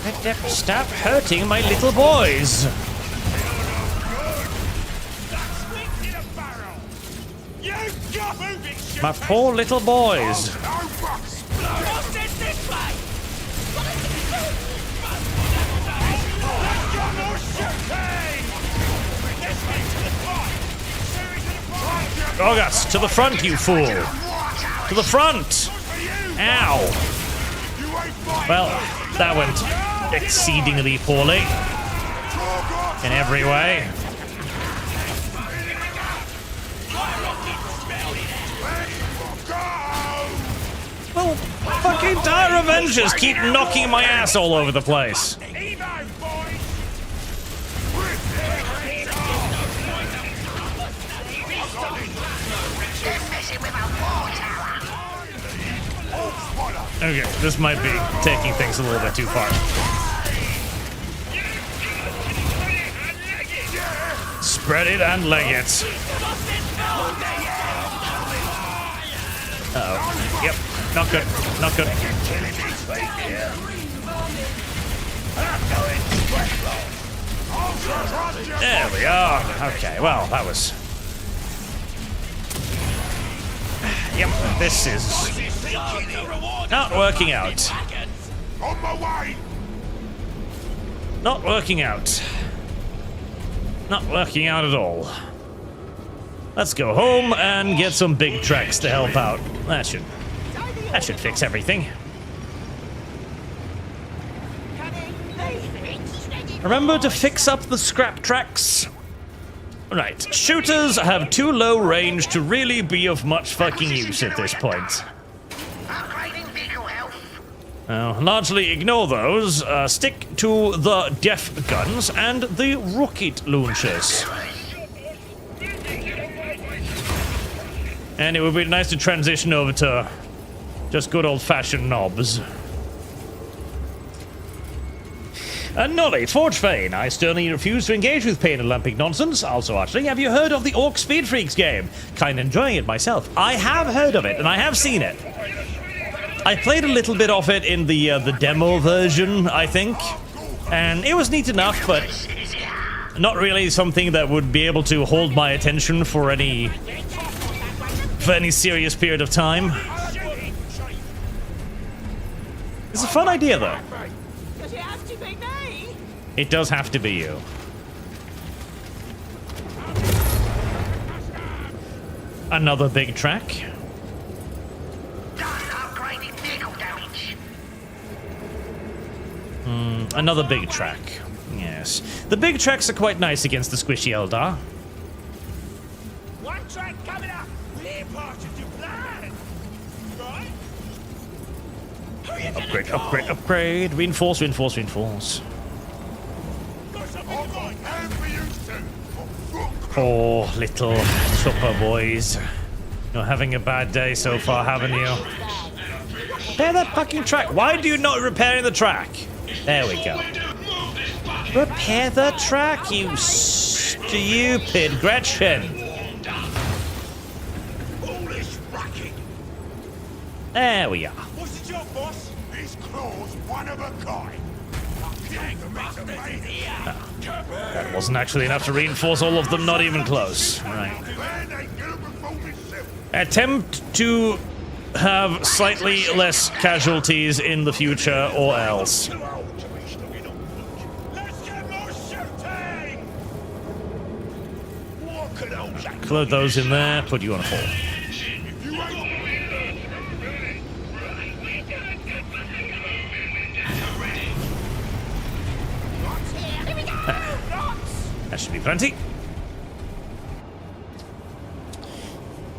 Let them stop hurting my little boys. My poor little boys. August, to the front, you fool! To the front! Ow! Well, that went exceedingly poorly in every way. Well, fucking Dire Avengers keep knocking my ass all over the place. Okay, this might be taking things a little bit too far. Spread it and leg it. Uh-oh. Yep, not good, not good. There we are. Okay, well, that was... Yep, this is not working out.
On my way!
Not working out. Not working out at all. Let's go home and get some big tracks to help out. That should fix everything. Remember to fix up the scrap tracks. Right, shooters have too low range to really be of much fucking use at this point. Largely ignore those. Stick to the def guns and the rocket launchers. And it would be nice to transition over to just good old-fashioned knobs. Nolly, Forge Fane. I sternly refuse to engage with pain and lumping nonsense. Also, actually, have you heard of the Orc Speed Freaks game? Kinda enjoying it myself. I have heard of it, and I have seen it. I played a little bit of it in the demo version, I think. And it was neat enough, but not really something that would be able to hold my attention for any serious period of time. It's a fun idea, though. It does have to be you. Another big track. Another big track. Yes. The big tracks are quite nice against the squishy Eldar.
One track coming up. Clear part of your plan. Right?
Upgrade, upgrade, upgrade. Reinforce, reinforce, reinforce. Poor little chopper boys. You're having a bad day so far, haven't you? Repair that fucking track. Why do you not repair the track? There we go. Repair the track, you stupid Gretchen. There we are.
What's the job, boss? These claws one of a kind.
That wasn't actually enough to reinforce all of them, not even close. Right. Attempt to have slightly less casualties in the future, or else. Load those in there, put you on a 4. That should be plenty.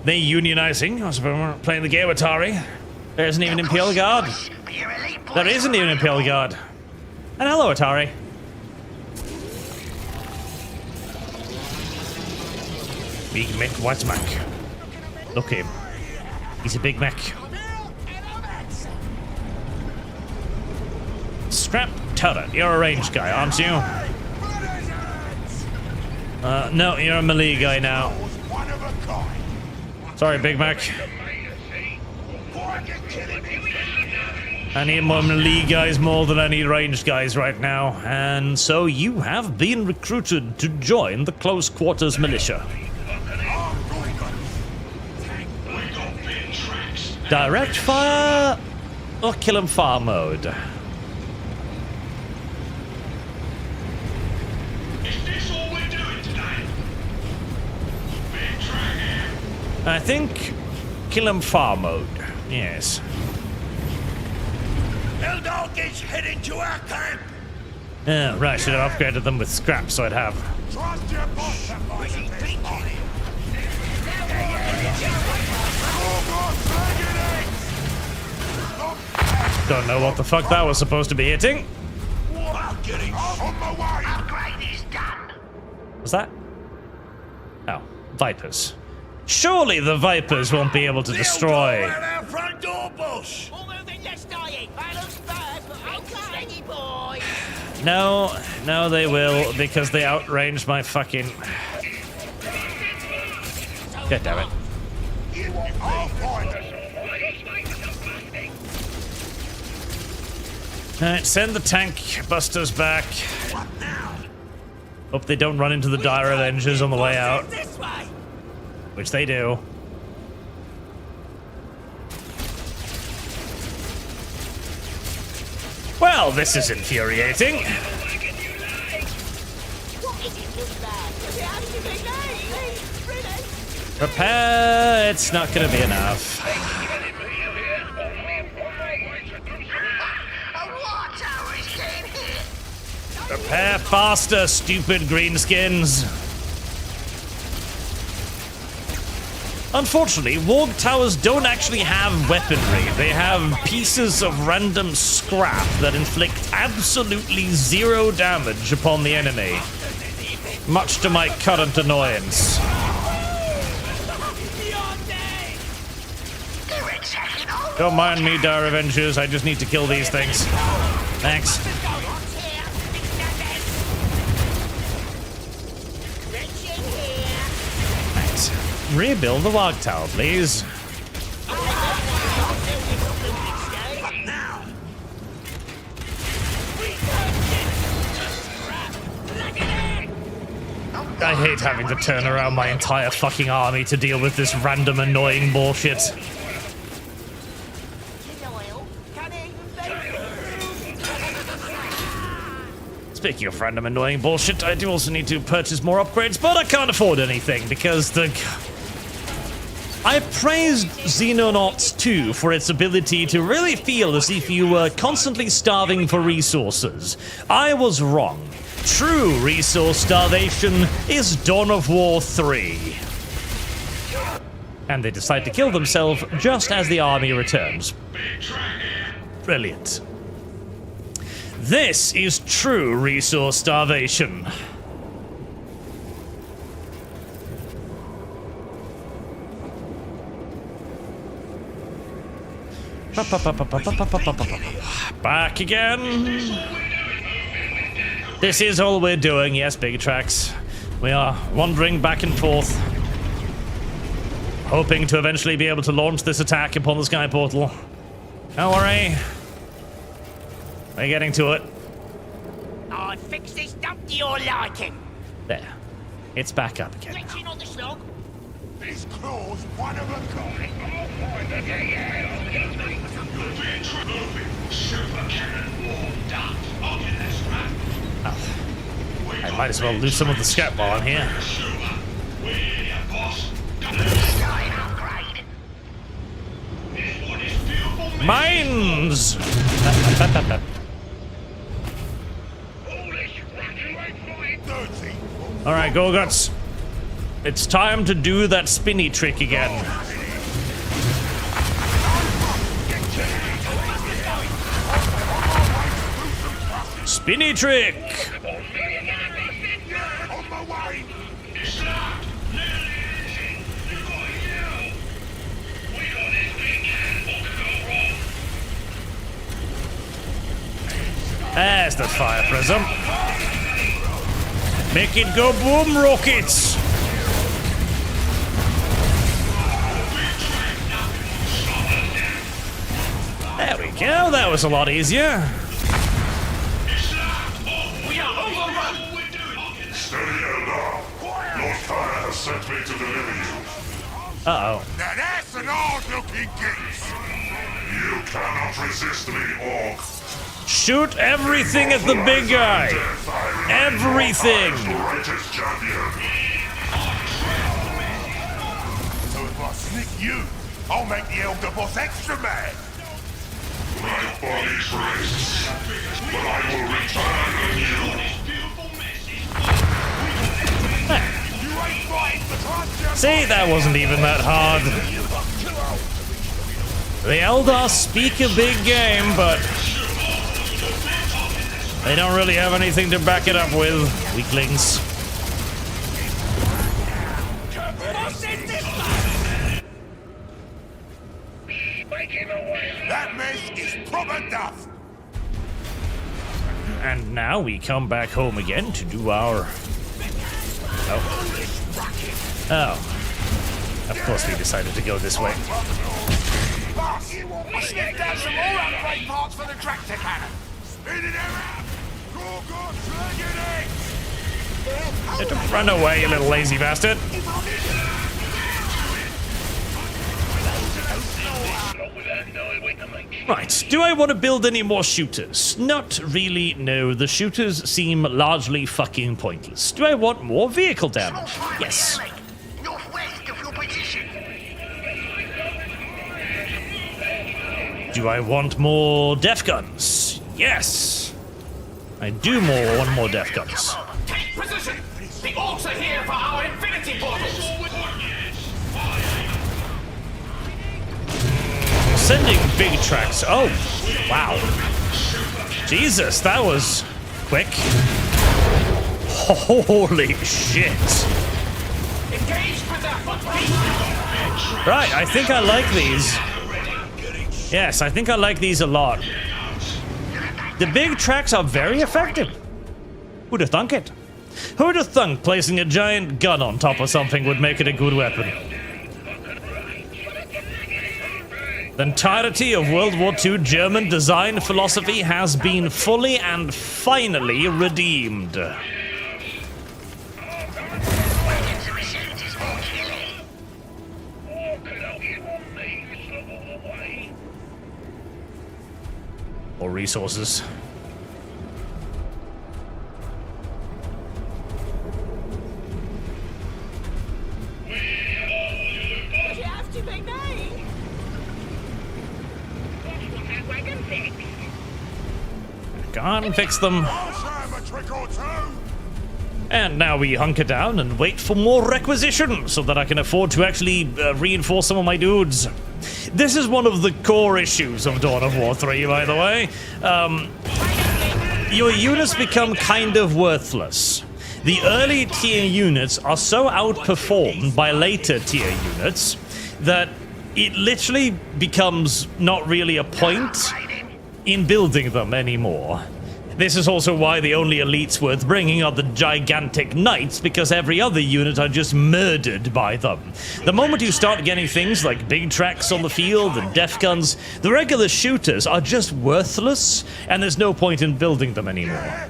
They're unionizing. I was playing the game, Atari. There isn't even an Imperial Guard. There isn't even an Imperial Guard. And hello, Atari. Big Mac, White Mac. Look at him. He's a Big Mac. Scrap turret. You're a ranged guy, aren't you? No, you're a melee guy now. Sorry, Big Mac. I need more melee guys more than I need ranged guys right now. And so you have been recruited to join the close quarters militia. Direct fire or kill 'em far mode? I think kill 'em far mode. Yes.
Eldar is heading to our camp.
Yeah, right, should have upgraded them with scrap so I'd have.
Trust your boss to fight a bit on it.
Don't know what the fuck that was supposed to be hitting.
I'm getting on my way.
Upgrade is done.
Was that? Oh, Vipers. Surely the Vipers won't be able to destroy.
Our front door, boss.
No, no, they will because they outranged my fucking. God damn it!
I'll find it.
Alright, send the tank busters back. Hope they don't run into the Dire Avengers on the way out.
This way.
Which they do. Well, this is infuriating. Prepare, it's not gonna be enough.
A war tower is getting hit.
Prepare faster, stupid greenskins. Unfortunately, Warg Towers don't actually have weaponry. They have pieces of random scrap that inflict absolutely zero damage upon the enemy. Much to my current annoyance.
They're attacking all.
Don't mind me, Dire Avengers, I just need to kill these things. Thanks. Thanks. Rebuild the Warg Tower, please. I hate having to turn around my entire fucking army to deal with this random annoying bullshit. Speaking of random annoying bullshit, I do also need to purchase more upgrades, but I can't afford anything because the... I praised Xenonauts 2 for its ability to really feel as if you were constantly starving for resources. I was wrong. True resource starvation is Dawn of War 3. And they decide to kill themselves just as the army returns. Brilliant. This is true resource starvation. Back again. This is all we're doing, yes, Bigatrax. We are wandering back and forth, hoping to eventually be able to launch this attack upon the sky portal. Don't worry. We're getting to it.
I fixed this dump to your liking.
There. It's back up again.
Glitching on the slog.
This claw's one of a kind.
I might as well lose some of the scrap while I'm here. Mines! Alright, Gorguts. It's time to do that spinny trick again. Spinny trick! There's the fire prism. Make it go boom, rockets! There we go, that was a lot easier.
Steady, Eldar. Lord Fire has sent me to deliver you.
Uh-oh.
Now that's an odd-looking geese. You cannot resist me, Orc.
Shoot everything at the big guy! Everything!
Greatest champion. So if I snick you, I'll make the Elder Boss extra mad. My body breaks, but I will return anew.
See, that wasn't even that hard. The Eldar speak a big game, but they don't really have anything to back it up with, weaklings.
That mess is proper duff.
And now we come back home again to do our... Oh. Of course we decided to go this way.
Boss, I sniffed out some more upgrade parts for the tractor cannon.
Spinning around. Go, dragon eggs.
Don't run away, you little lazy bastard. Right, do I want to build any more shooters? Not really, no. The shooters seem largely fucking pointless. Do I want more vehicle damage? Yes.
Northwest of your position.
Do I want more def guns? Yes. I do want more def guns.
Take position! The orcs are here for our infinity portals!
Sending big tracks. Oh, wow. Jesus, that was quick. Holy shit.
Engaged with their footprint!
Right, I think I like these. Yes, I think I like these a lot. The big tracks are very effective. Who'd have thunk it? Who'd have thunk placing a giant gun on top of something would make it a good weapon? The entirety of World War II German design philosophy has been fully and finally redeemed. More resources. Go on and fix them. And now we hunker down and wait for more requisition so that I can afford to actually reinforce some of my dudes. This is one of the core issues of Dawn of War 3, by the way. Your units become kind of worthless. The early tier units are so outperformed by later tier units that it literally becomes not really a point in building them anymore. This is also why the only elites worth bringing are the gigantic knights, because every other unit are just murdered by them. The moment you start getting things like big tracks on the field and def guns, the regular shooters are just worthless, and there's no point in building them anymore.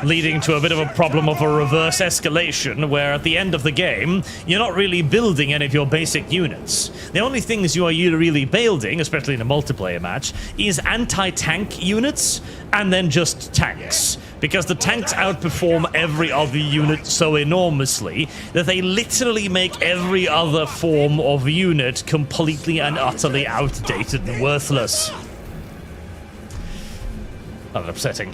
Leading to a bit of a problem of a reverse escalation, where at the end of the game, you're not really building any of your basic units. The only things you are really building, especially in a multiplayer match, is anti-tank units, and then just tanks. Because the tanks outperform every other unit so enormously that they literally make every other form of unit completely and utterly outdated and worthless. Rather upsetting.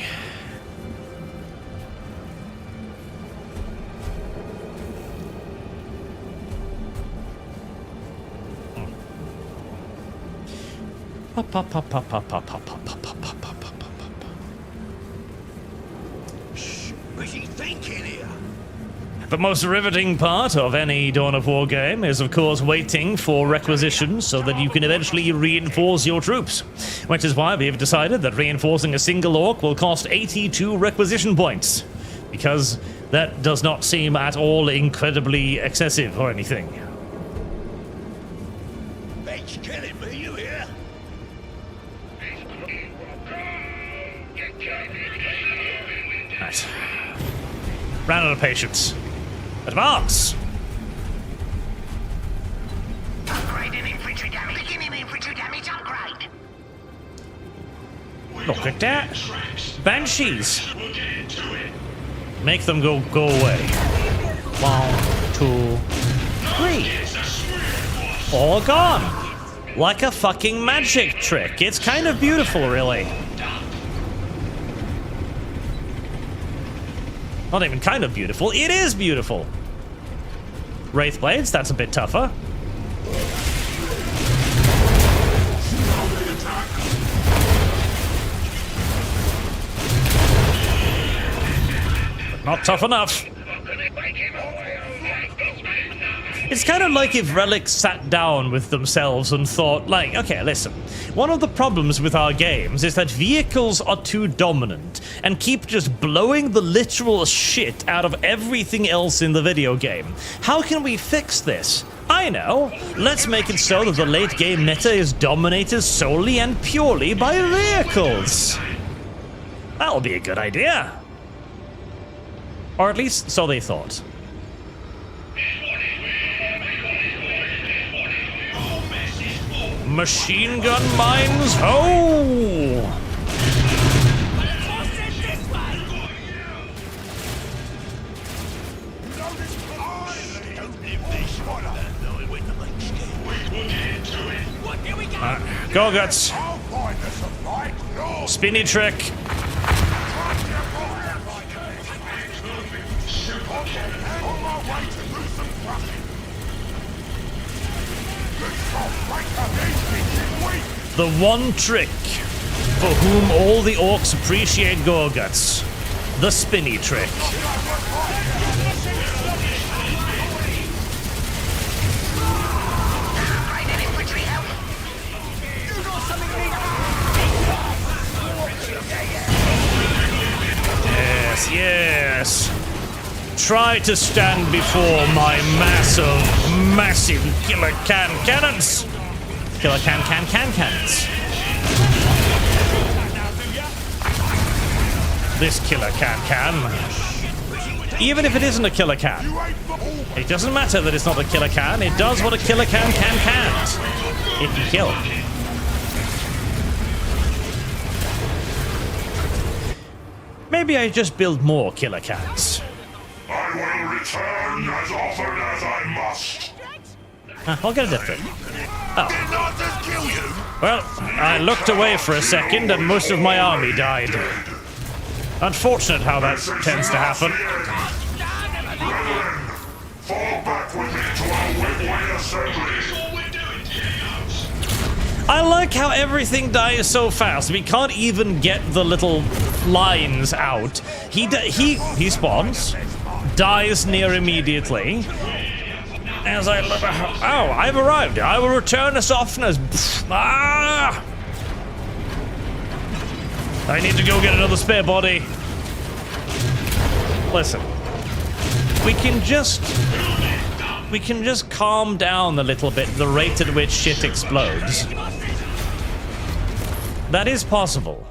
What is he thinking here?
The most riveting part of any Dawn of War game is, of course, waiting for requisitions so that you can eventually reinforce your troops. Which is why we have decided that reinforcing a single orc will cost 82 requisition points. Because that does not seem at all incredibly excessive or anything.
Bench killing me, you hear?
Right. Ran out of patience. Advance!
Upgrading infantry damage. Beginning infantry damage upgrade.
Look at that. Banshees. Make them go away. 1, 2, 3. All gone. like a fucking magic trick. It's kind of beautiful, really. Not even kind of beautiful, it is beautiful. Wraith Blades, that's a bit tougher. But not tough enough. It's kind of like if Relic sat down with themselves and thought, like, okay, listen, one of the problems with our games is that vehicles are too dominant and keep just blowing the literal shit out of everything else in the video game. How can we fix this? I know. Let's make it so that the late game meta is dominated solely and purely by vehicles. That'll be a good idea. Or at least so they thought. Machine gun mines, ho! Go guts. Spinny trick. The one trick for whom all the orcs appreciate Gorguts. The spinny trick. Yes, yes. Try to stand before my massive killer cannons. Killer cannons. This killer can. Even if it isn't a killer can, it doesn't matter that it's not a killer can. It does what a killer can't. It can kill. Maybe I just build more killer cans.
I will return as often as I must.
I'll get a different. Oh. Well, I looked away for a second and most of my army died. Unfortunate how that tends to happen.
Fall back with me to our Whitway assembly.
I like how everything dies so fast. We can't even get the little lines out. He spawns, dies near immediately. As I look, oh, I've arrived. I will return as often as. Ah! I need to go get another spare body. Listen, we can just calm down a little bit the rate at which shit explodes. That is possible.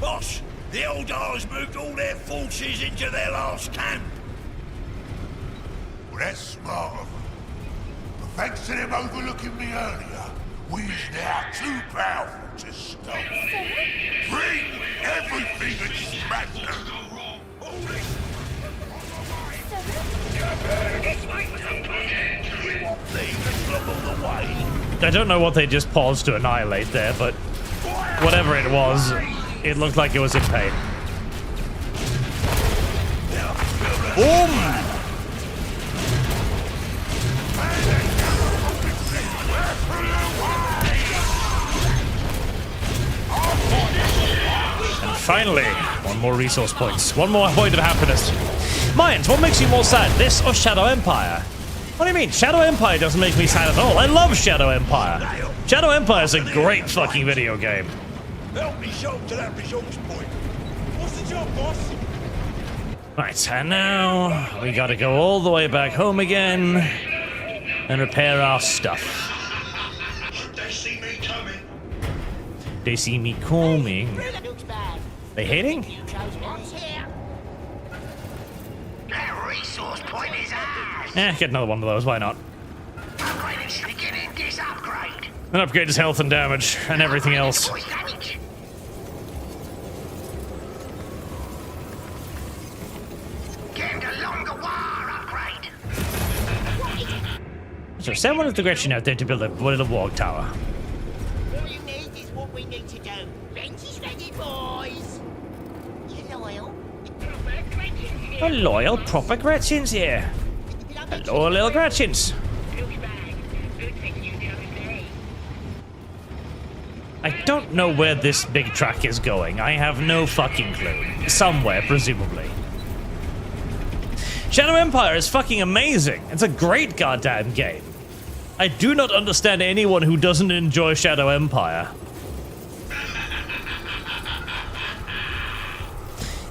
Boss, the Eldars moved all their forces into their last camp.
Well, that's smart of them. But thanks to them overlooking me earlier, we's now too powerful to stop. Bring everything and smash them.
I don't know what they just paused to annihilate there, but whatever it was, it looked like it was in pain. Boom! And finally, one more resource points. One more point of happiness. Mayans, what makes you more sad, this or Shadow Empire? What do you mean? Shadow Empire doesn't make me sad at all. I love Shadow Empire. Shadow Empire is a great fucking video game.
Help me show to that resource point. What's the job, boss?
Right, and now we gotta go all the way back home again and repair our stuff.
They see me coming.
They see me coming. They hating?
That resource point is ours.
Get another one of those, why not?
Upgrade and sneaking in this upgrade.
An upgrade his health and damage and everything else.
Voice damage. Get him the longer war upgrade.
So send one of the Gretchen out there to build a little walk tower.
All you need is what we need to do. Bench is ready, boys. You loyal?
A loyal, proper Gretchens here. Hello, little Gretchens. I don't know where this big track is going. I have no fucking clue. Somewhere, presumably. Shadow Empire is fucking amazing. It's a great goddamn game. I do not understand anyone who doesn't enjoy Shadow Empire.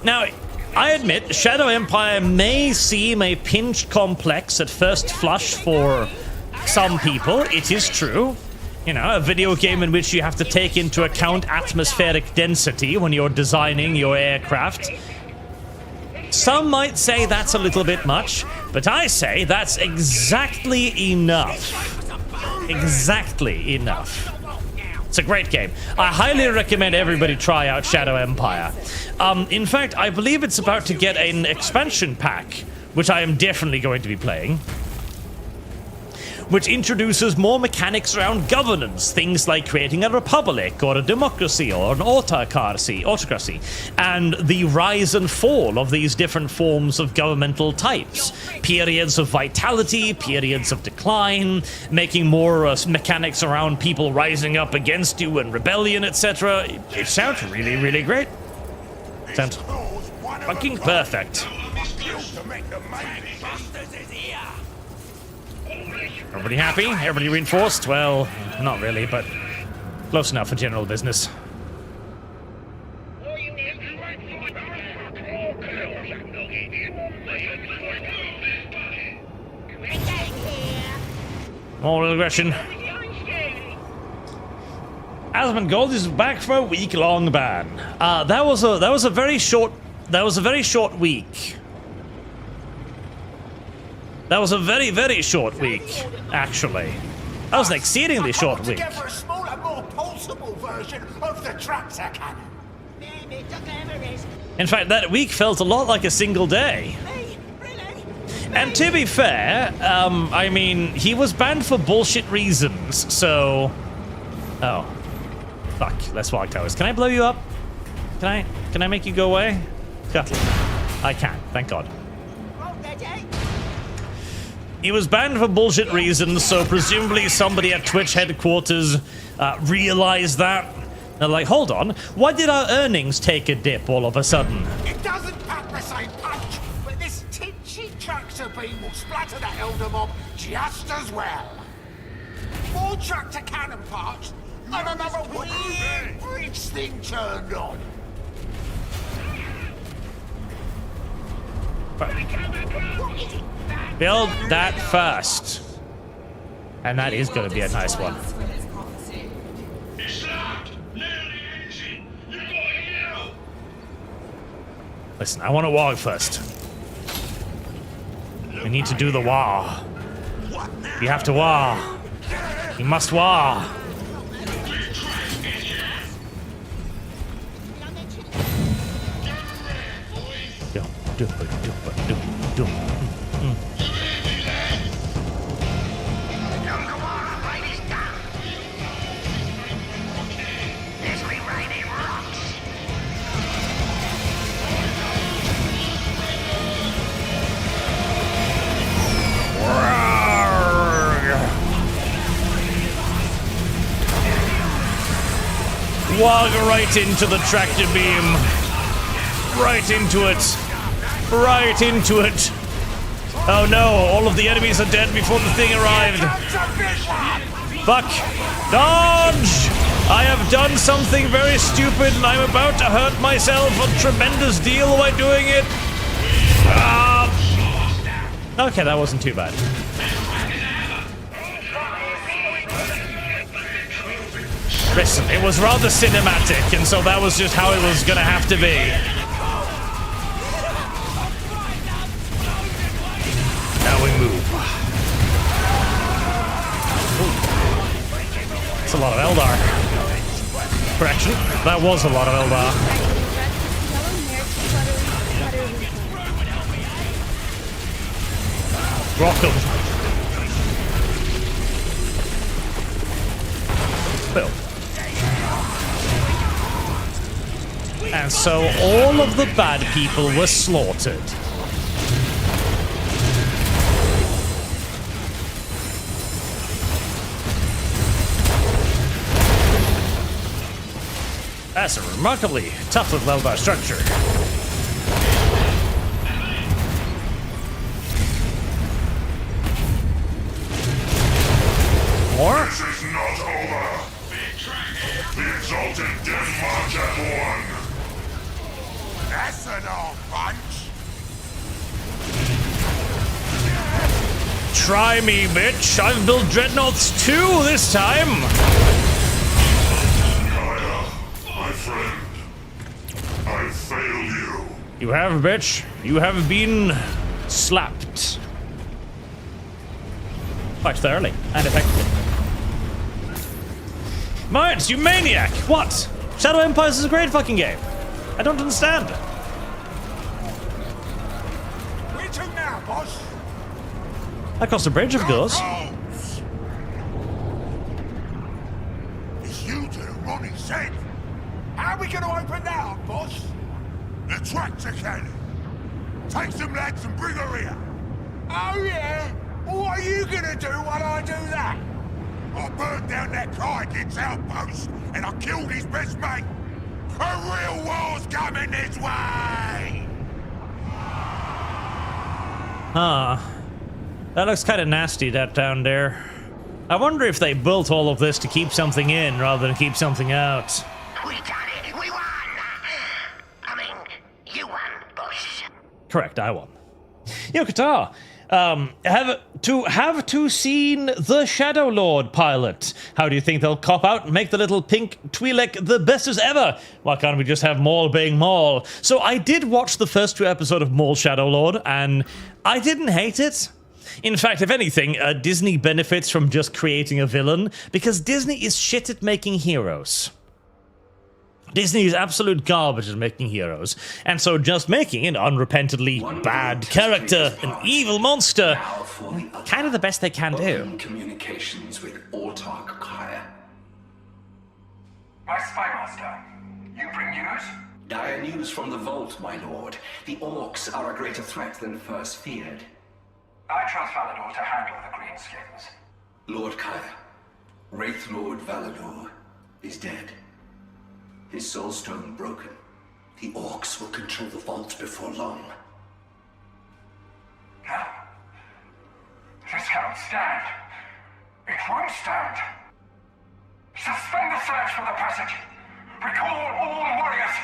Now, I admit, Shadow Empire may seem a pinch complex at first flush for some people. It is true. You know, a video game in which you have to take into account atmospheric density when you're designing your aircraft. Some might say that's a little bit much, but I say that's exactly enough. Exactly enough. It's a great game. I highly recommend everybody try out Shadow Empire. In fact, I believe it's about to get an expansion pack, which I am definitely going to be playing, which introduces more mechanics around governance, things like creating a republic or a democracy or an autocracy, and the rise and fall of these different forms of governmental types. Periods of vitality, periods of decline, making more mechanics around people rising up against you and rebellion, etc. It sounds really, really great. Sounds fucking perfect. Everybody happy? Everybody reinforced? Well, not really, but close enough for general business. More aggression. Asmongold is back for a week-long ban. That was a very short week. That was a very, very short week, actually. That was an exceedingly short week.
Together a smaller, more pulsable version of the tractor cannon.
In fact, that week felt a lot like a single day. And to be fair, I mean, he was banned for bullshit reasons, so... Oh. Fuck, less walk towers. Can I blow you up? Can I make you go away? I can, thank God. He was banned for bullshit reasons, so presumably somebody at Twitch headquarters realized that. They're like, hold on, why did our earnings take a dip all of a sudden?
It doesn't pack the same punch, but this tinchy tractor beam will splatter the Elder Mob just as well. More tractor cannon parts, and another weird bridge thing turned on.
Build that first. And that is going to be a nice one. Listen, I want to walk first. We need to do the wah. You have to wah. You must wah. Walk right into the tractor beam. Right into it. Right into it. Oh no, all of the enemies are dead before the thing arrived. Fuck. Dodge! I have done something very stupid and I'm about to hurt myself a tremendous deal by doing it. Okay, that wasn't too bad. Listen, it was rather cinematic, and so that was just how it was gonna have to be. Now we move. Ooh. It's a lot of Eldar. Correction, that was a lot of Eldar. Rock them. Boom. And so all of the bad people were slaughtered. That's a remarkably tough little Eldar structure. More?
This is not over. The exalted death march at one. That's an old bunch.
Try me, bitch. I've built dreadnoughts too this time.
Kaya, my friend, I failed you.
You have, bitch. You have been slapped. Quite thoroughly and effectively. Mines, you maniac! What? Shadow Empires is a great fucking game. I don't understand.
Where to now, boss?
Across the bridge, of course.
It's you two, Ronnie said.
How are we going to open that up, boss?
The tractor cannon. Take some lads and bring her here.
Oh, yeah? What are you going to do while I do that?
I burned down that Kyrgyz outpost, and I killed his best mate. A real war's coming this way!
Huh. That looks kind of nasty, that down there. I wonder if they built all of this to keep something in rather than keep something out.
We done it! We won! I mean, you won, boss.
Correct, I won. Yo, Qatar, have to seen the Shadow Lord pilot. How do you think they'll cop out and make the little pink Twi'lek the best as ever? Why can't we just have Maul being Maul? So I did watch the first 2 episodes of Maul Shadow Lord, and I didn't hate it. In fact, if anything, Disney benefits from just creating a villain, because Disney is shit at making heroes. Disney is absolute garbage at making heroes, and so just making an unrepentantly bad character, an evil monster, kind of the best they can do.
Communications with Autarch Kaya.
My spymaster, you bring news?
Dire news from the vault, my lord. The orcs are a greater threat than first feared.
I trust Valador to handle the greenskins.
Lord Kaya, Wraith Lord Valador is dead. His soulstone broken. The orcs will control the vault before long.
No. This cannot stand. It won't stand. Suspend the search for the passage. Recall all warriors.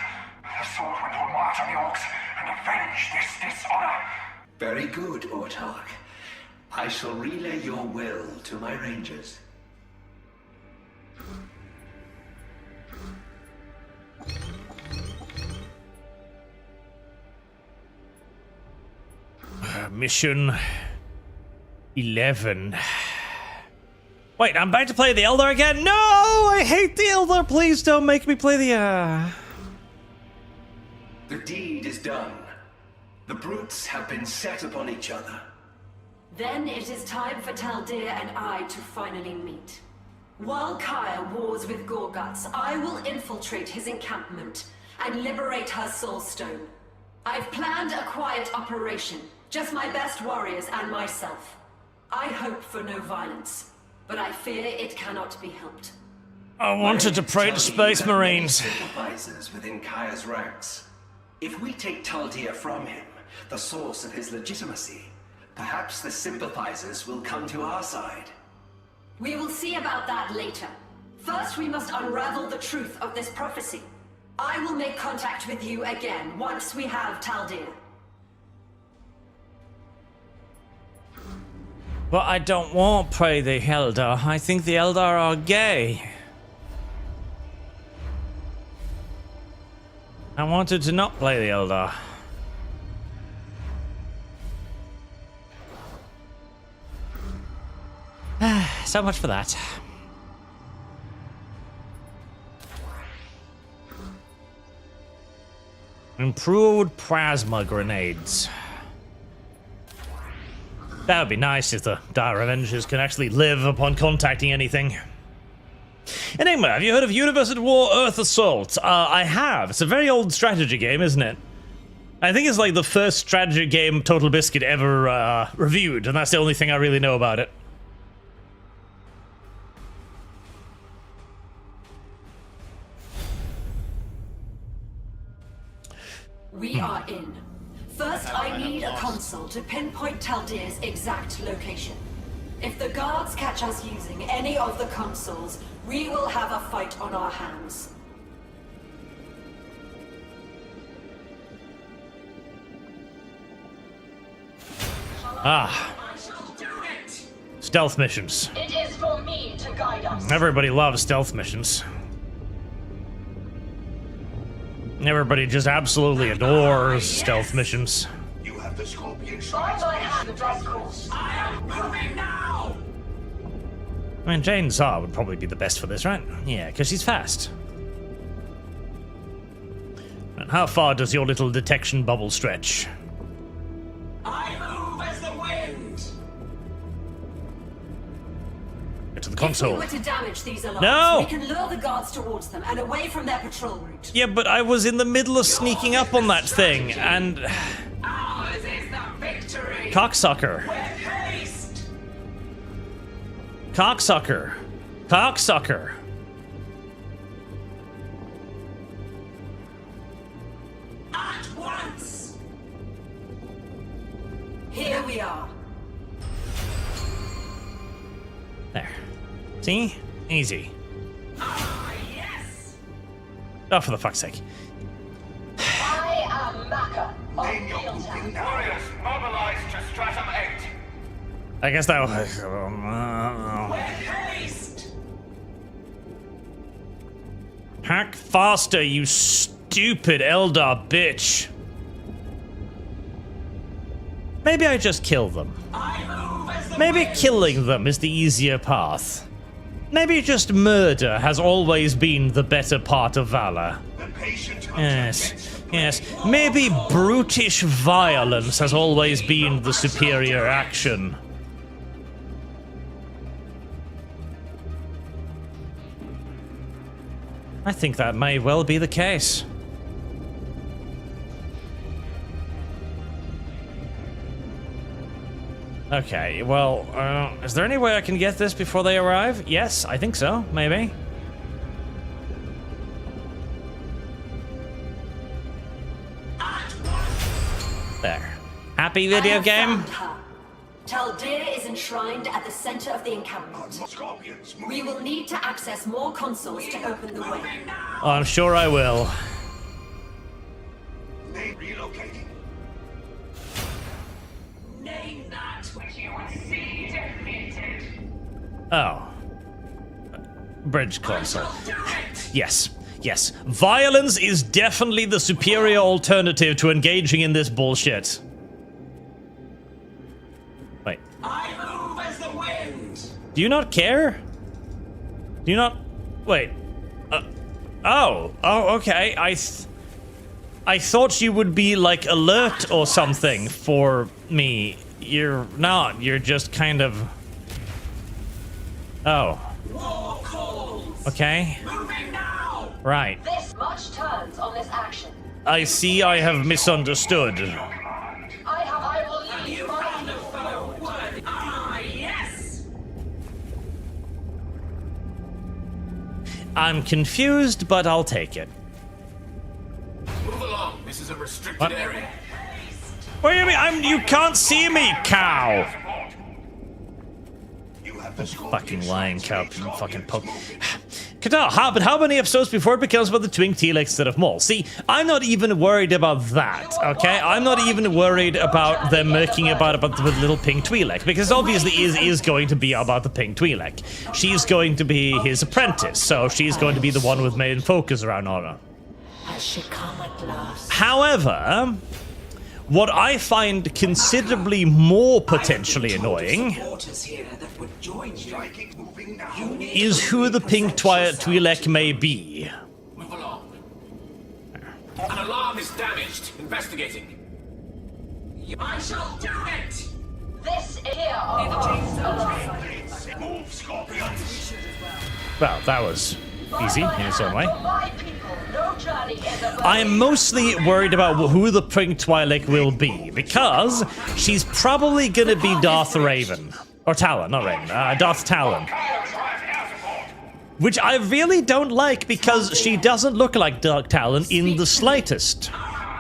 The sword will pull march on the orcs and avenge this dishonor.
Very good, Autarch. I shall relay your will to my rangers.
Mission 11. Wait, I'm back to play the Eldar again? No! I hate the Eldar! Please don't make me play the,
The deed is done. The brutes have been set upon each other.
Then it is time for Taldir and I to finally meet. While Kaya wars with Gorguts, I will infiltrate his encampment and liberate her soulstone. I've planned a quiet operation, just my best warriors and myself. I hope for no violence, but I fear it cannot be helped.
I wanted to pray to Space Marines.
Sympathizers within Kaya's ranks. If we take Taldir from him, the source of his legitimacy, perhaps the sympathizers will come to our side.
We will see about that later. First, we must unravel the truth of this prophecy. I will make contact with you again once we have Taldir.
But I don't want to play the Eldar. I think the Eldar are gay. I wanted to not play the Eldar. So much for that. Improved plasma grenades. That would be nice if the Dire Avengers can actually live upon contacting anything. Enigma, have you heard of Universe at War Earth Assault? I have. It's a very old strategy game, isn't it? I think it's like the first strategy game Total Biscuit ever reviewed, and that's the only thing I really know about it.
We are in. First, I need a console to pinpoint Taldir's exact location. If the guards catch us using any of the consoles, we will have a fight on our hands.
Ah. Stealth missions.
It is for me to guide us.
Everybody loves stealth missions. Everybody just absolutely adores stealth missions.
You have the Scorpion
I have the dress course.
I am moving now!
I mean, Jane Zar would probably be the best for this, right? Yeah, because she's fast. And how far does your little detection bubble stretch?
I move as the wind!
Get to the console.
If we were to damage these alarms,
No!
we can lure the guards towards them and away from their patrol route.
Yeah, but I was in the middle of sneaking up on that thing, and...
Ours is the victory!
Cocksucker.
With haste!
Cocksucker. Cocksucker.
At once!
Here we are.
There. See? Easy.
Ah, yes!
Oh, for the fuck's sake.
I am Maka of
Name your
Fieldtown.
moving now.
Warriors, mobilize to Stratum 8.
I guess that was...
With haste!
Hack faster, you stupid Eldar bitch. Maybe I just kill them.
I move as the
Maybe
wind!
killing them is the easier path. Maybe just murder has always been the better part of valor.
The patient
Yes, yes. Maybe brutish violence has always been the superior action. I think that may well be the case. Okay, well, is there any way I can get this before they arrive? Yes, I think so, maybe. There. Happy video game?
Taldir is enshrined at the center of the encampment.
Scorpions
We will need to access more consoles to open the way.
Oh, I'm sure I will.
Name relocating.
Name that which you would see defeated!
Oh. Bridge console.
Do it!
Yes, yes. Violence is definitely the superior alternative to engaging in this bullshit. Wait.
I move as the wind!
Do you not care? Do you not... Wait. Oh, okay. I thought you would be, like, alert or something for me. You're not. You're just kind of... Oh.
War calls!
Okay.
Moving now!
Right.
This much turns on this action.
I see I have misunderstood.
I will lead
You found a foe worthy! Ah, yes!
I'm confused, but I'll take it.
Move along. This is a restricted
What?
area.
What do you mean? You can't see me, cow!
You have the Scorpion
Fucking lying cow, you
Scorpions
fucking poke.
moving.
Qatar, but how many episodes before it becomes about the twink Twi'lek instead of Maul? See, I'm not even worried about that, okay? I'm not even worried about them making about the little pink Twi'lek, because obviously is going to be about the pink Twi'lek. She's going to be his apprentice, so she's going to be the one with main focus around honor.
Has she come at last?
However, what I find considerably more potentially annoying
Supporters here that would join you.
Striking, moving now.
is who the pink Twi'lek may be.
Move along. An alarm is damaged. Investigating.
I shall do it!
This here are
Chains
our
are
Move, Scorpions.
Well, that was easy in its own way. I am mostly worried about who the Pink Twi'lek will be, because she's probably gonna be Darth Raven. Or Talon, not Raven, Darth Talon. Which I really don't like, because she doesn't look like Darth Talon in the slightest.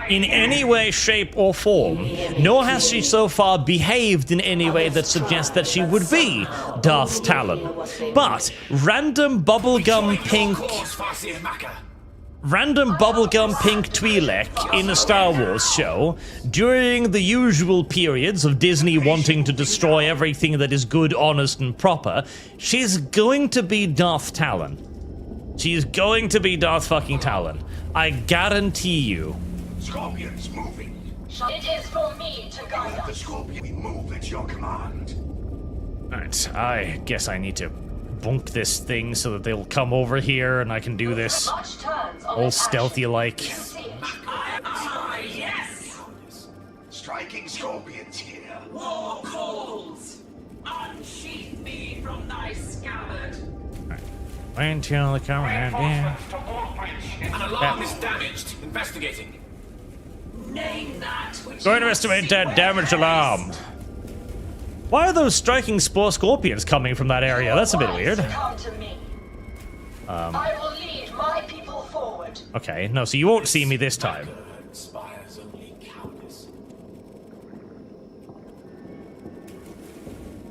In any way, shape, or form. Nor has she so far behaved in any way that suggests that she would be Darth Talon. But random bubblegum pink Twi'lek in a Star Wars show during the usual periods of Disney wanting to destroy everything that is good, honest, and proper, she's going to be Darth Talon. She's going to be Darth fucking Talon. I guarantee you.
Scorpion's moving.
It is for me to guide us.
The Scorpion, we move at your command.
Alright, I guess I need to bunk this thing so that they'll come over here and I can do this all stealthy-like.
Yes!
Striking Scorpions here.
War calls! Unsheath me from thy scabbard!
Wait until the camera yeah.
An alarm is damaged. Investigating.
Name that which
Going to estimate that damage alarm. Why are those striking spore scorpions coming from that area? That's a bit weird.
Come to me. I will lead my people forward.
Okay, no, so you won't see me this time.
Inspires only cowardice.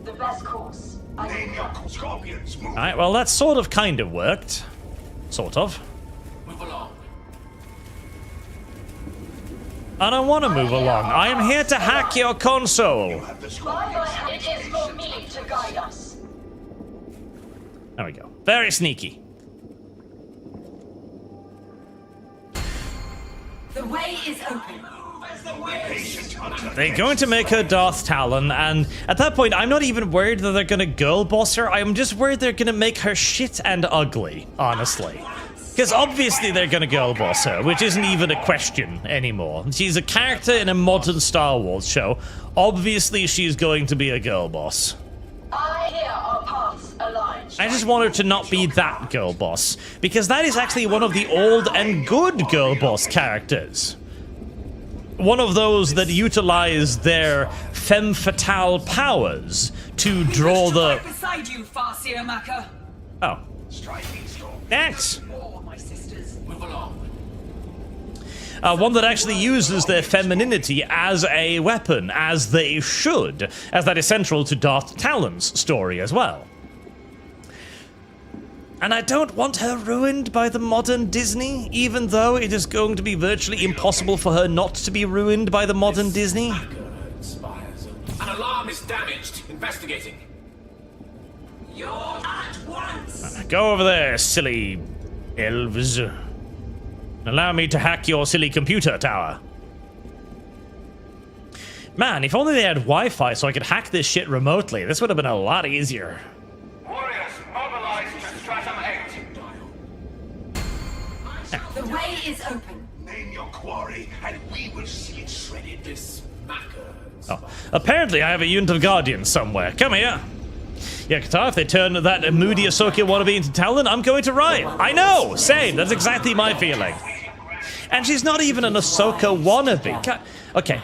The best course.
Name your Scorpions move.
Alright, well that sort of kind of worked. Sort of.
Move along.
I don't want to move along. I am here to hack your console.
It is for me to guide us.
There we go. Very sneaky.
The way is open.
They're going to make her Darth Talon, and at that point, I'm not even worried that they're going to girl boss her. I'm just worried they're going to make her shit and ugly, honestly. Because obviously they're going to girl boss her, which isn't even a question anymore. She's a character in a modern Star Wars show. Obviously she's going to be a girl boss.
I hear our paths align.
I just want her to not be that girl boss, because that is actually one of the old and good girl boss characters. One of those that utilize their femme fatale powers to draw the...
beside you, Farseer Maka.
Oh. Thanks.
My sisters.
Move along.
One that actually uses their femininity as a weapon, as they should, as that is central to Darth Talon's story as well. And I don't want her ruined by the modern Disney, even though it is going to be virtually impossible for her not to be ruined by the modern Disney.
An alarm is damaged. Investigating.
You're at once.
Go over there, silly elves. Allow me to hack your silly computer tower. Man, if only they had Wi-Fi so I could hack this shit remotely, this would have been a lot easier.
Warriors, mobilize to Stratum 8.
The way is open.
Name your quarry, and we will see it shredded.
This Maka.
Oh, apparently I have a unit of guardians somewhere. Come here. Yeah, Qatar, if they turn that moody Ahsoka wannabe into Talon, I'm going to riot. I know! Same, that's exactly my feeling. And she's not even an Ahsoka wannabe. Okay.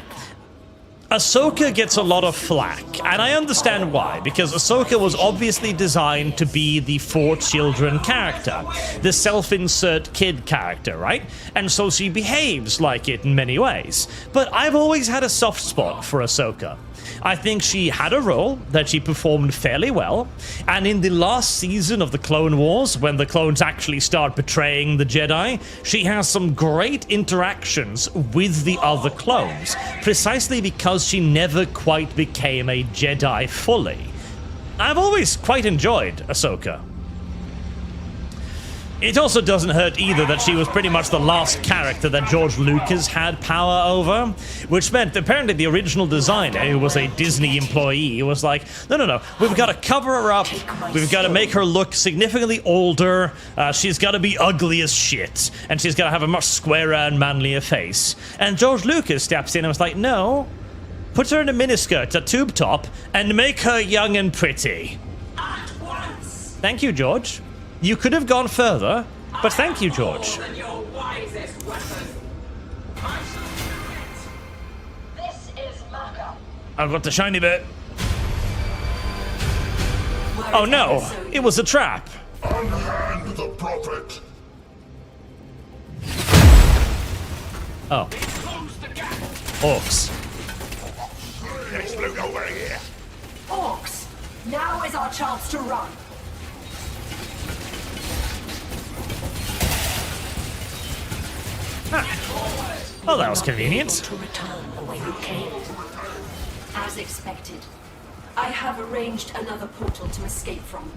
Ahsoka gets a lot of flack, and I understand why, because Ahsoka was obviously designed to be the for children character, the self-insert kid character, right? And so she behaves like it in many ways. But I've always had a soft spot for Ahsoka. I think she had a role that she performed fairly well, and in the last season of the Clone Wars, when the clones actually start betraying the Jedi, she has some great interactions with the other clones, precisely because she never quite became a Jedi fully. I've always quite enjoyed Ahsoka. It also doesn't hurt either that she was pretty much the last character that George Lucas had power over, which meant apparently the original designer, who was a Disney employee, was like, no, we've got to cover her up, we've got to make her look significantly older, she's got to be ugly as shit, and she's got to have a much squarer and manlier face. And George Lucas steps in and was like, no, put her in a miniskirt, a tube top, and make her young and pretty.
At once.
Thank you, George. You could have gone further, but thank you, George. I've got the shiny bit. Oh no, it was a trap.
Unhand the prophet.
Oh. Orcs.
Let's look over here.
Orcs, now is our chance to run.
Oh, that was convenient.
To return the way you came. As expected, I have arranged another portal to escape from.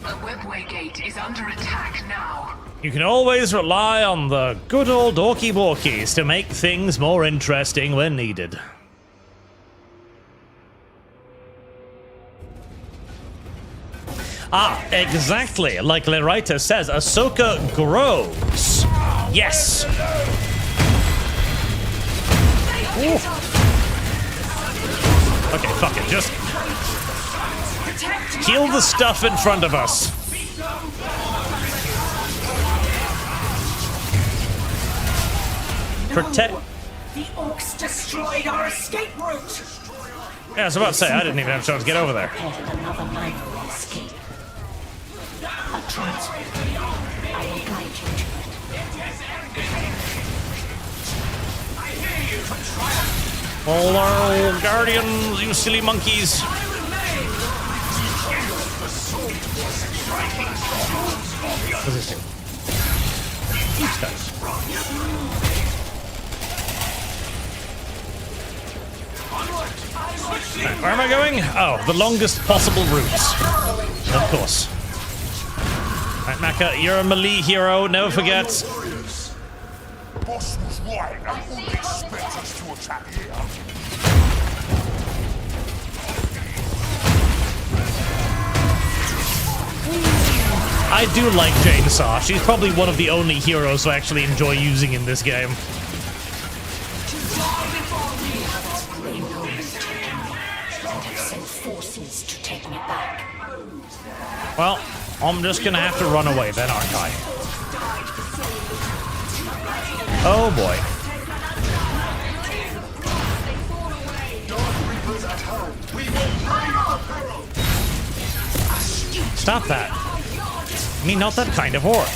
The webway gate is under attack now.
You can always rely on the good old Orky Walkies to make things more interesting when needed. Ah, exactly. Like Lerita says, Ahsoka grows. Yes. Ooh. Okay, fuck it. Just kill the stuff in front of us. Protect.
The orcs destroyed our escape route.
Yeah, I was about to say, I didn't even have a chance to get over there.
Another mindful escape. A transfer. I will guide you to it.
Hello, guardians, you silly monkeys. What's this do? Right, where am I going? Oh, the longest possible route. Of course. Right, Maka, you're a melee hero, never forget.
Boss was right. I wouldn't expect us to attack here.
I do like Chainsaw. She's probably one of the only heroes I actually enjoy using in this game. Well, I'm just gonna have to run away then, aren't I? Oh boy. Stop that. I mean, not that kind of orc.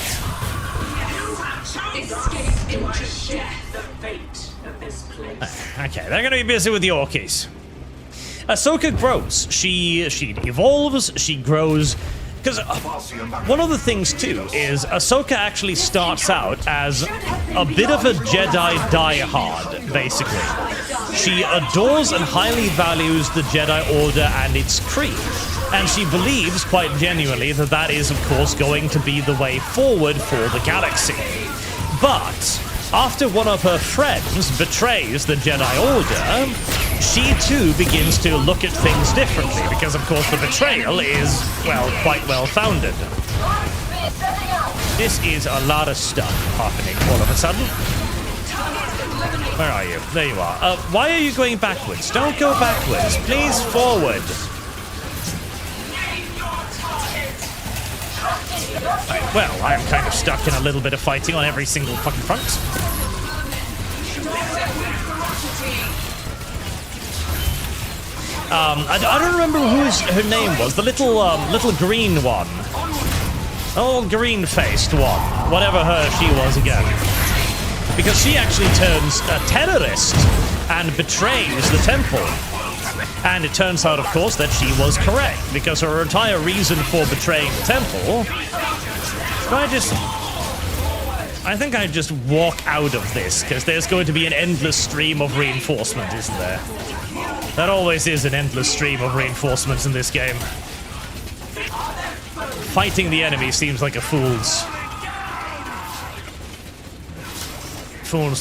Okay, they're gonna be busy with the orkies. Ahsoka grows. She evolves, she grows. Because one of the things, too, is Ahsoka actually starts out as a bit of a Jedi diehard, basically. She adores and highly values the Jedi Order and its creed. And she believes, quite genuinely, that that is, of course, going to be the way forward for the galaxy. But after one of her friends betrays the Jedi Order, she too begins to look at things differently, because of course the betrayal is, well, quite well founded. This is a lot of stuff happening all of a sudden. Where are you? There you are. Why are you going backwards? Don't go backwards. Please forward. Right, well, I'm kind of stuck in a little bit of fighting on every single fucking front. I don't remember who her name was. The little green one. Oh, green-faced one. Whatever she was again. Because she actually turns a terrorist and betrays the temple. And it turns out, of course, that she was correct. Because her entire reason for betraying the temple... I think I just walk out of this, because there's going to be an endless stream of reinforcement, isn't there? That always is an endless stream of reinforcements in this game. Fighting the enemy seems like a fool's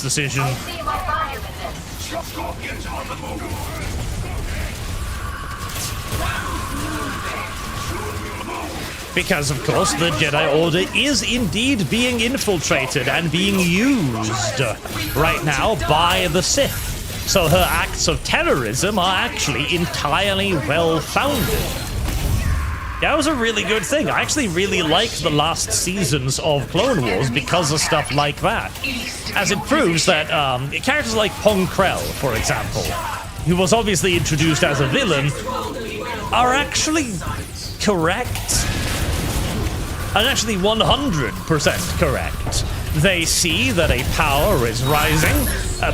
decision. Because, of course, the Jedi Order is indeed being infiltrated and being used right now by the Sith. So her acts of terrorism are actually entirely well-founded. That was a really good thing. I actually really liked the last seasons of Clone Wars because of stuff like that. As it proves that characters like Pong Krell, for example, who was obviously introduced as a villain, are actually correct. And actually 100% correct. They see that a power is rising.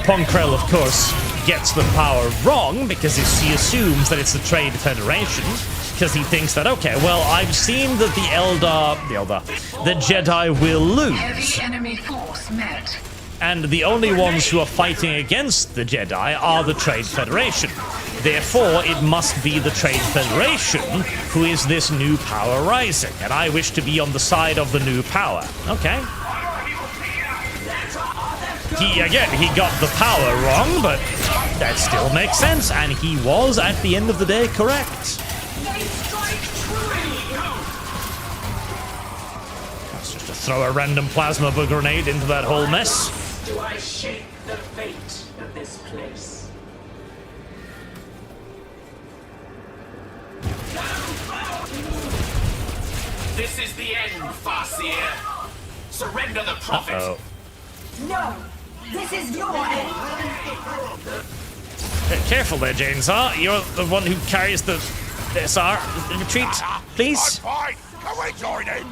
Pong Krell, of course, gets the power wrong because he assumes that it's the Trade Federation. Because he thinks that, okay, well, I've seen that the Jedi will lose.
Heavy enemy force met.
And the only ones who are fighting against the Jedi are the Trade Federation. Therefore, it must be the Trade Federation who is this new power rising. And I wish to be on the side of the new power. Okay. He got the power wrong, but that still makes sense. And he was, at the end of the day, correct. That's just to throw a random plasma grenade into that whole mess.
Do I shape the fate of this place? This is the end, Farseer. Surrender the prophet.
Uh-oh.
No! This is your end!
Careful there, Janesaw. You're the one who carries the SR. Retreat, please.
I'm fine. Can we join in?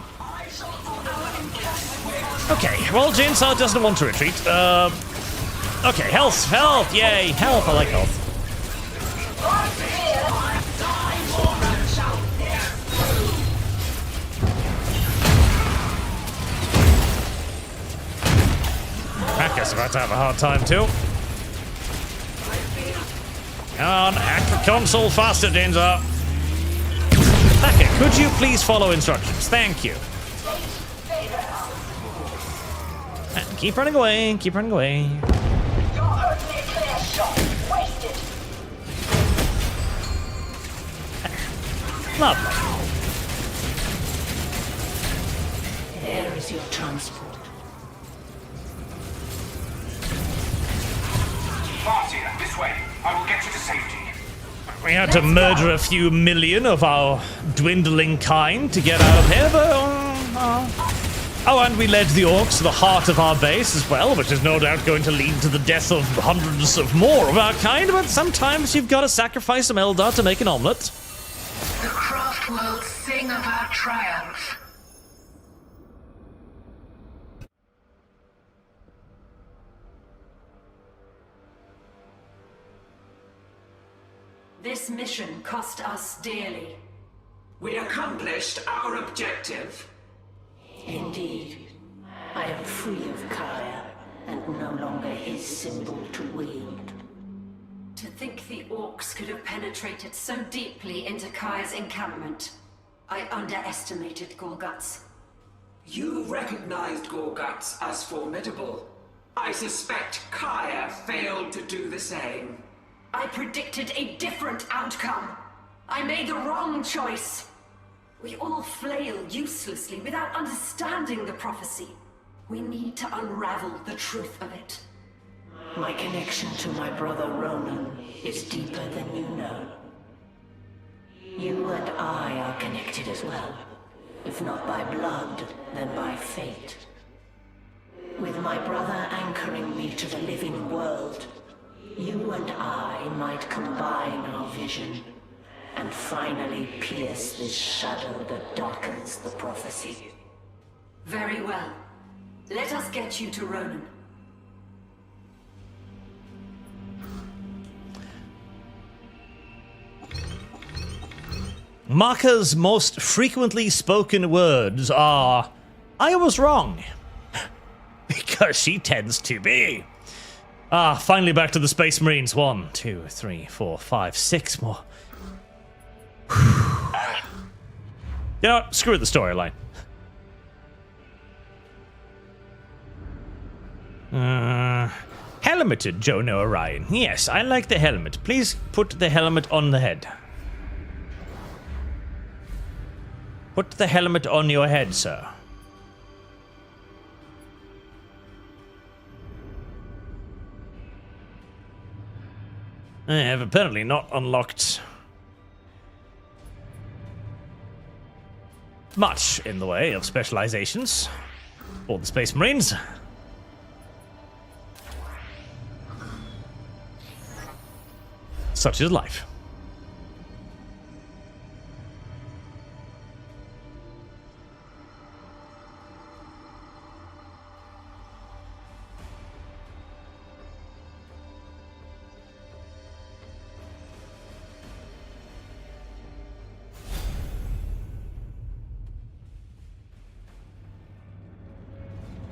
Okay, well, Janesaw doesn't want to retreat. Okay, health, yay, health, I like health. Hacker's about to have a hard time, too. Come on, hack the console faster, Janesaw. Hacker, could you please follow instructions? Thank you. And keep running away, keep running away. Lovely.
There is your transport.
Farseer, this way. I will get you to safety.
We had to murder a few million of our dwindling kind to get out of here, but... Oh, and we led the orcs to the heart of our base as well, which is no doubt going to lead to the death of hundreds of more of our kind, but sometimes you've got to sacrifice some Eldar to make an omelet.
The craft worlds sing of our triumph.
This mission cost us dearly.
We accomplished our objective.
Indeed. I am free of Kaya, and no longer his symbol to wield.
To think the orcs could have penetrated so deeply into Kaya's encampment. I underestimated Gorguts.
You recognized Gorguts as formidable. I suspect Kaya failed to do the same.
I predicted a different outcome. I made the wrong choice. We all flail uselessly without understanding the prophecy. We need to unravel the truth of it.
My connection to my brother Ronan is deeper than you know. You and I are connected as well. If not by blood, then by fate. With my brother anchoring me to the living world, you and I might combine our vision and finally pierce this shadow that darkens the prophecy.
Very well. Let us get you to Ronan.
Maka's most frequently spoken words are, I was wrong. Because she tends to be. Finally back to the Space Marines. 1, 2, 3, 4, 5, 6 more. You know what? Screw the storyline. Helmeted Jono Orion. Yes, I like the helmet. Please put the helmet on the head. Put the helmet on your head, sir. I have apparently not unlocked much in the way of specializations for the Space Marines. Such is life.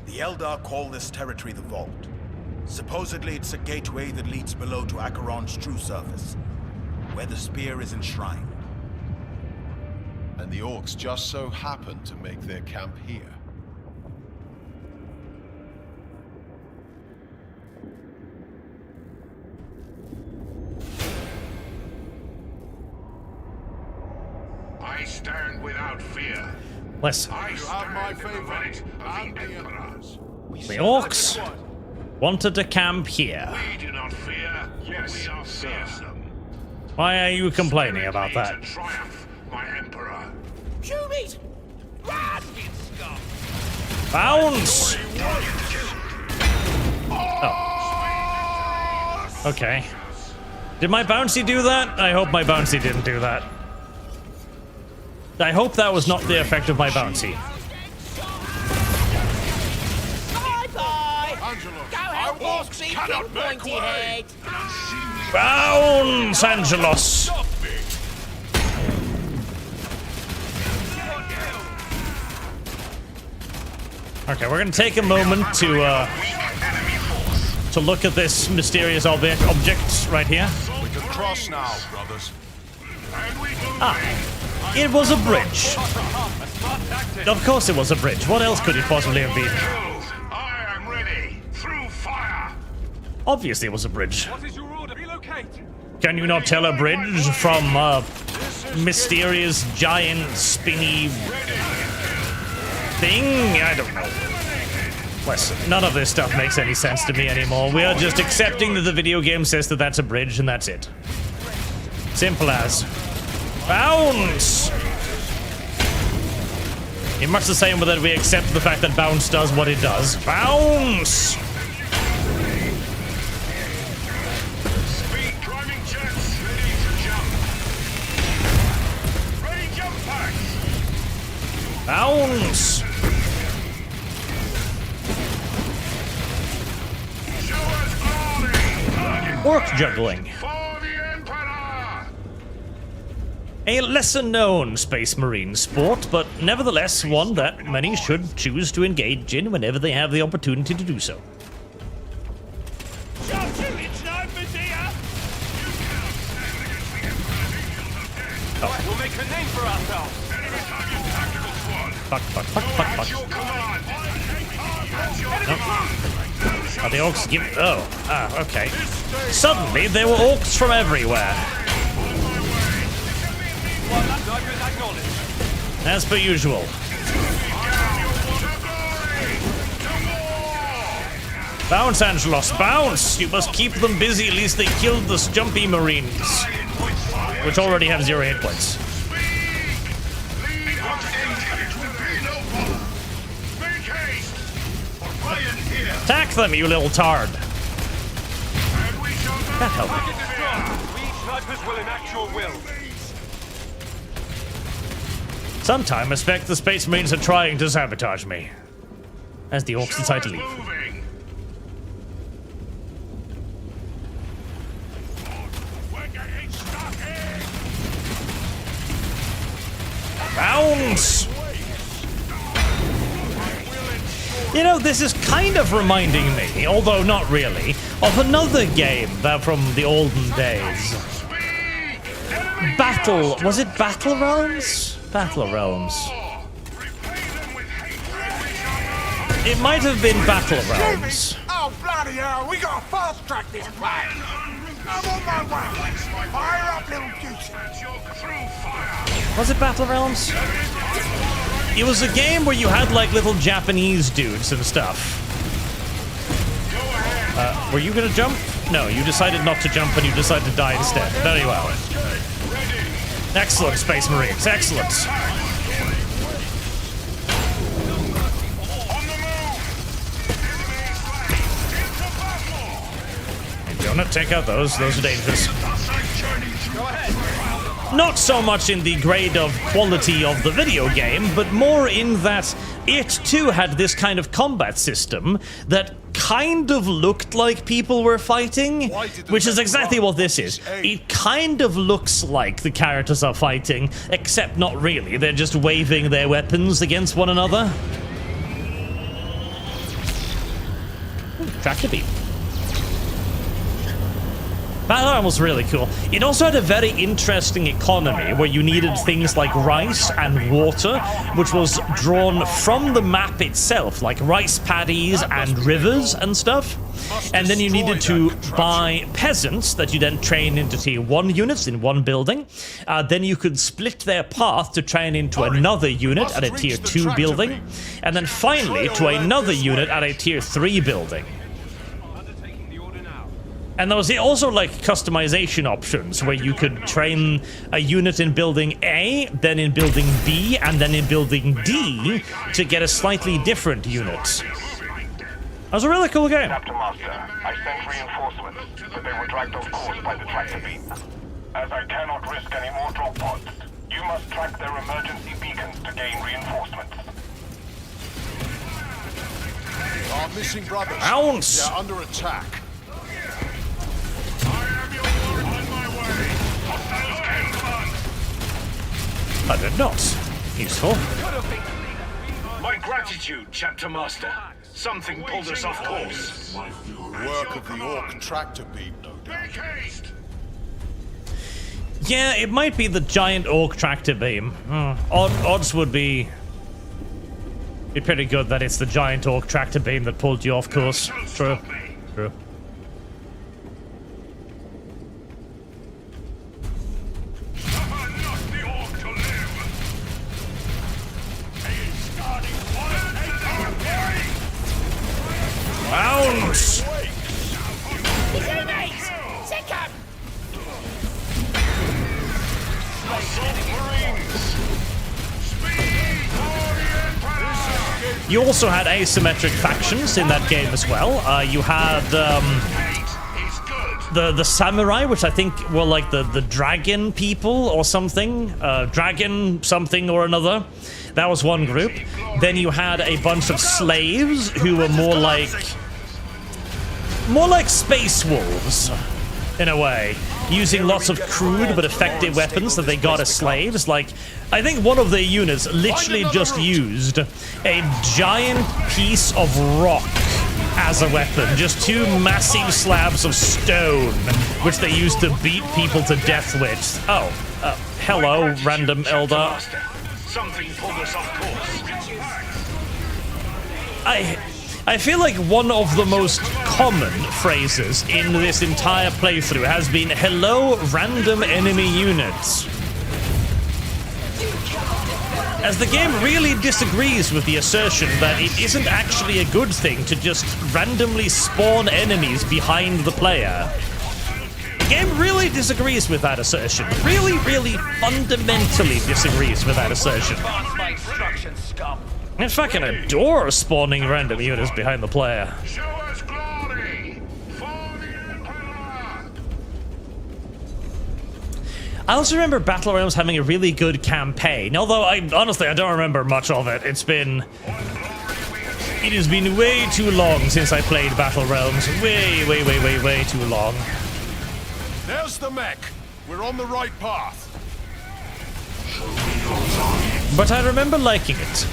The Eldar call this territory the Vault. Supposedly it's a gateway that leads below to Acheron's true surface, where the spear is enshrined.
And the Orcs just so happen to make their camp here.
I stand without fear.
Listen.
I have my favorite and the Emperor's.
The Orcs wanted to camp here.
We do not fear. Yes, we are fearsome.
Why are you complaining about that?
Triumph, my Emperor.
Shoot it! Run!
Bounce! Oh. Okay. Did my bouncy do that? I hope my bouncy didn't do that. I hope that was not the effect of my bouncy.
Bye-bye! Go help Orcs eat pointy head!
Bounce, Angelos! Okay, we're gonna take a moment to look at this mysterious object right here.
We can cross now, brothers.
Ah, it was a bridge. Of course it was a bridge. What else could it possibly have been?
I am ready. Through fire.
Obviously it was a bridge.
What is your order? Relocate.
Can you not tell a bridge from a mysterious, giant, spinny thing? I don't know. Listen, none of this stuff makes any sense to me anymore. We are just accepting that the video game says that that's a bridge and that's it. Simple as. Bounce! In much the same way that we accept the fact that bounce does what it does. Bounce!
Speed driving jets ready to jump. Ready jump packs.
Bounce!
Show us glory.
Orc juggling.
For the Emperor.
A lesser-known Space Marine sport, but nevertheless one that many should choose to engage in whenever they have the opportunity to do so.
Right, we'll make a name for ourselves.
Fuck. Are the orcs give? Oh, okay. Suddenly there were orcs from everywhere. As per usual. Bounce, Angelos, bounce! You must keep them busy, at least they killed the Jumpy Marines, which already have 0 hit points. Attack them, you little tard! Can't help it.
We snipers will enact your will.
Sometime I suspect the Space Marines are trying to sabotage me, as the orcs decide to leave. Bounce! You know, this is kind of reminding me, although not really, of another game that from the olden days. Was it Battle Realms? Battle Realms. It might have been Battle Realms.
Oh, bloody hell, we gotta fast track this plan. I'm on my way. Fire up, little goose.
Was it Battle Realms? It was a game where you had like little Japanese dudes and stuff. Were you gonna jump? No, you decided not to jump and you decided to die instead. Very well. Excellent, Space Marines, excellent. Do not take out those. Those are dangerous. Not so much in the grade of quality of the video game, but more in that it too had this kind of combat system that kind of looked like people were fighting, which is exactly what this is. It kind of looks like the characters are fighting, except not really. They're just waving their weapons against one another. Tractor beam. That was really cool. It also had a very interesting economy where you needed things like rice and water, which was drawn from the map itself, like rice paddies and rivers and stuff. And then you needed to buy peasants that you then train into tier 1 units in one building. Then you could split their path to train into another unit at a tier 2 building. And then finally to another unit at a tier 3 building. And there was also like customization options where you could train a unit in building A, then in building B, and then in building D to get a slightly different unit. That was a really cool game.
Captain Master, I sent reinforcements, but they were dragged off course by the tractor beam. As I cannot risk any more drop pods, you must track their emergency beacons to gain reinforcements.
Our missing brothers.
Ounce!
They're under attack.
I did not. Useful.
My gratitude, Chapter Master. Something pulled us off course.
Work of the Orc tractor beam, no doubt.
Yeah, it might be the giant Orc tractor beam. Odds would be pretty good that it's the giant Orc tractor beam that pulled you off course. True. True. Bounce! You also had asymmetric factions in that game as well. You had the samurai, which I think were like the dragon people or something. Dragon something or another. That was one group. Then you had a bunch of slaves who were more like space wolves, in a way, using lots of crude but effective weapons that they got as slaves. Like, I think one of their units literally just used a giant piece of rock as a weapon. Just two massive slabs of stone, which they used to beat people to death with. Oh, hello, random Eldar.
Something pulled us off course.
I feel like one of the most common phrases in this entire playthrough has been "Hello, random enemy units." As the game really disagrees with the assertion that it isn't actually a good thing to just randomly spawn enemies behind the player. The game really disagrees with that assertion. Really, really fundamentally disagrees with that assertion. I fucking adore spawning random units behind the player. I also remember Battle Realms having a really good campaign, although honestly I don't remember much of it. It has been way too long since I played Battle Realms. Way too long.
There's the mech. We're on the right path.
But I remember liking it.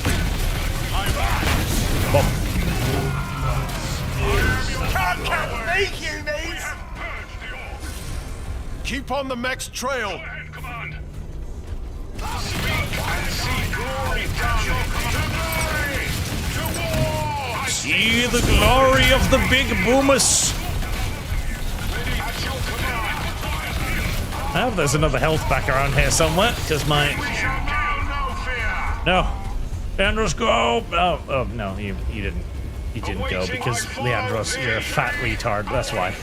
Well,
keep on the mech's trail.
See the glory of the big boomers. I hope there's another health back around here somewhere, because my... No. Leandros, go! Oh, no, you didn't. You didn't go, because Leandros, you're a fat retard, that's why.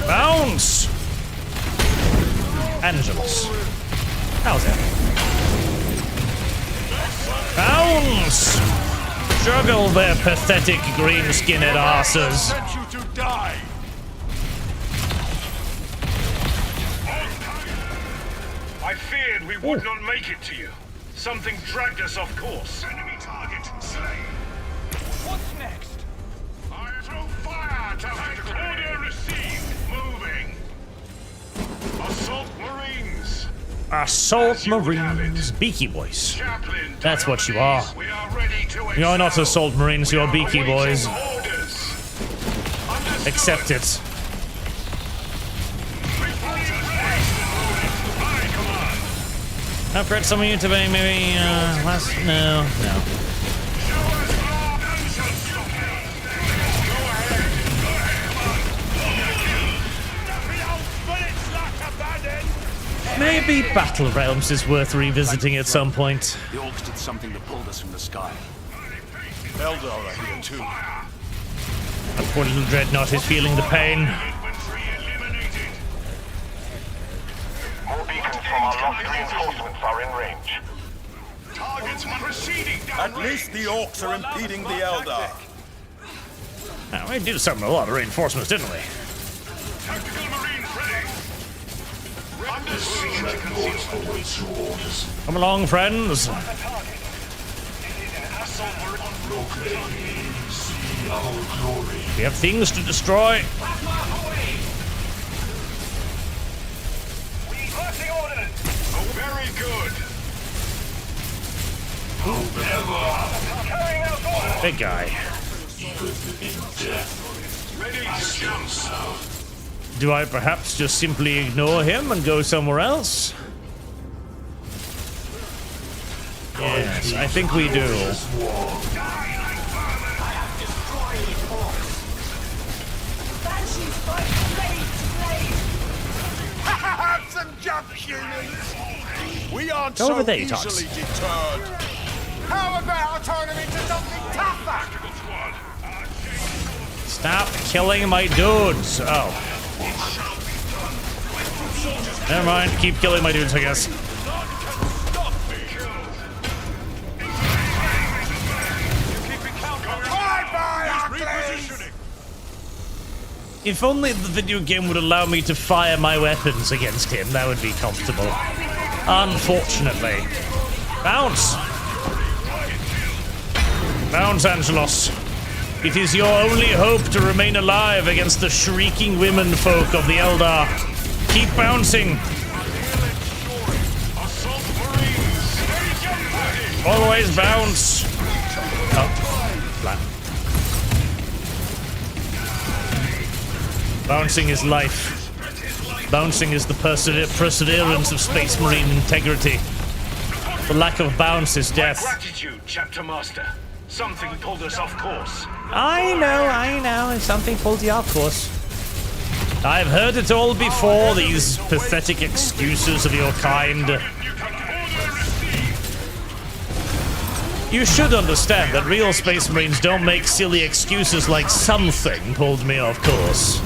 Bounce! Angelus. How's that? Bounce! Juggle their pathetic green-skinned asses.
die!
I feared we would not make it to you. Something dragged us off course. Enemy target slain. What's next? I throw fire to order received. Moving. Assault Marines.
Assault Marines. Beaky Boys. That's what you are. You're not Assault Marines, you're Beaky Boys. Accept it. Upgrade some of you to maybe, last... No. Maybe Battle Realms is worth revisiting at some point.
The Orcs did something that pulled us from the sky.
Eldar are here too.
Our poor little Dreadnought is feeling the pain.
More beacons from our lost reinforcements are in range. Targets proceeding down.
At least the Orcs are impeding the Eldar.
Now, we did summon a lot of reinforcements, didn't we?
Tactical Marines ready.
Come along, friends. We have things to destroy.
Very good.
Big guy.
Ready to jump.
Do I perhaps just simply ignore him and go somewhere else? Yes, I think we do.
Have some jump, humans!
We aren't
Go
so
over there,
easily
Tots.
deterred.
How about I turn him into something tougher?
Stop killing my dudes. Oh. Never mind. Keep killing my dudes, I guess. If only the video game would allow me to fire my weapons against him, that would be comfortable. Unfortunately. Bounce! Bounce, Angelos. It is your only hope to remain alive against the shrieking women folk of the Eldar. Keep bouncing. Always bounce. Oh, flat. Bouncing is life. Bouncing is the perseverance of Space Marine integrity. The lack of bounce is death.
Gratitude, Chapter Master. Something pulled us off course.
I know. Something pulled you off course. I've heard it all before, these pathetic excuses of your kind. You should understand that real Space Marines don't make silly excuses like something pulled me off course.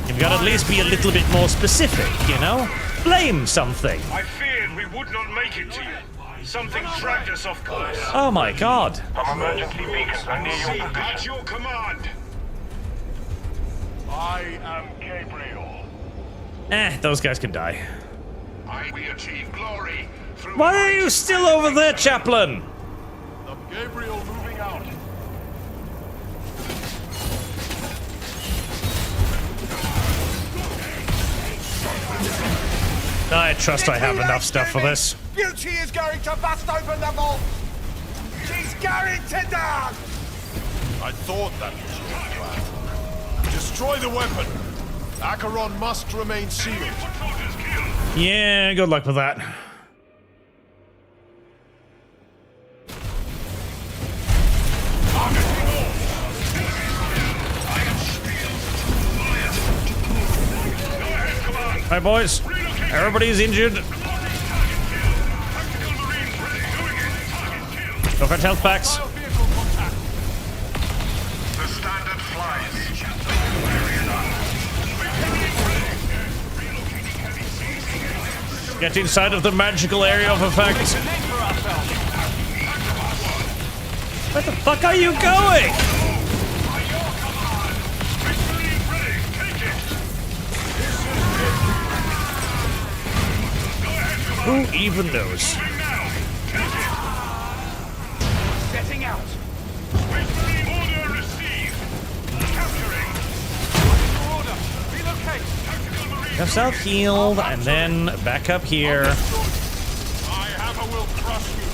You've got to at least be a little bit more specific, you know? Blame something.
I feared we would not make it to you. Something dragged us off course.
Oh my god.
Some emergency beacons are near your position. At your command.
I am Gabriel.
Those guys can die.
We achieve glory through...
Why are you still over there, Chaplain?
The Gabriel moving out.
I trust I have enough stuff for this.
Beauty is going to bust open the vault. She's going to die.
I thought that was your plan. Destroy the weapon. Acheron must remain sealed.
Yeah, good luck with that. Hi, boys. Everybody's injured. Go for health packs.
The standard flies.
Get inside of the magical area of effect. Where the fuck are you going? Who even knows?
Setting out. Order received. Capturing. Order. Relocate.
Go south healed, and then back up here.
I have a will crush you.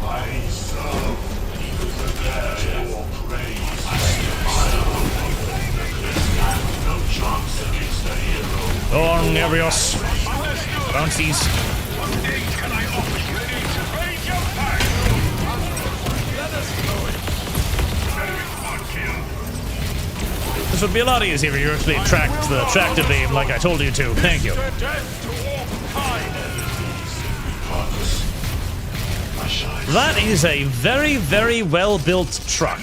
I serve even the dead will praise. No chance against the hero.
Go on, Nebrios. Bouncies.
What aid can I offer you? Ready to raise your pack. Let us know it.
This would be a lot easier if you actually tracked the tractor beam like I told you to. Thank you. That is a very, very well-built truck.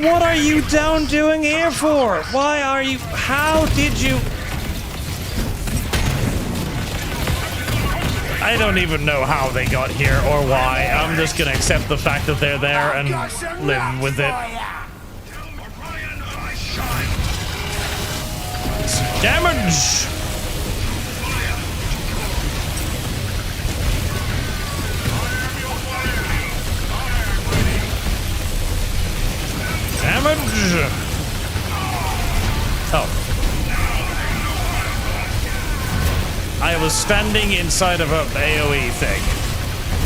What are you down doing here for? Why are you... How did you... I don't even know how they got here or why. I'm just gonna accept the fact that they're there and live with it. Damage! Damage! Oh. I was standing inside of a AoE thing.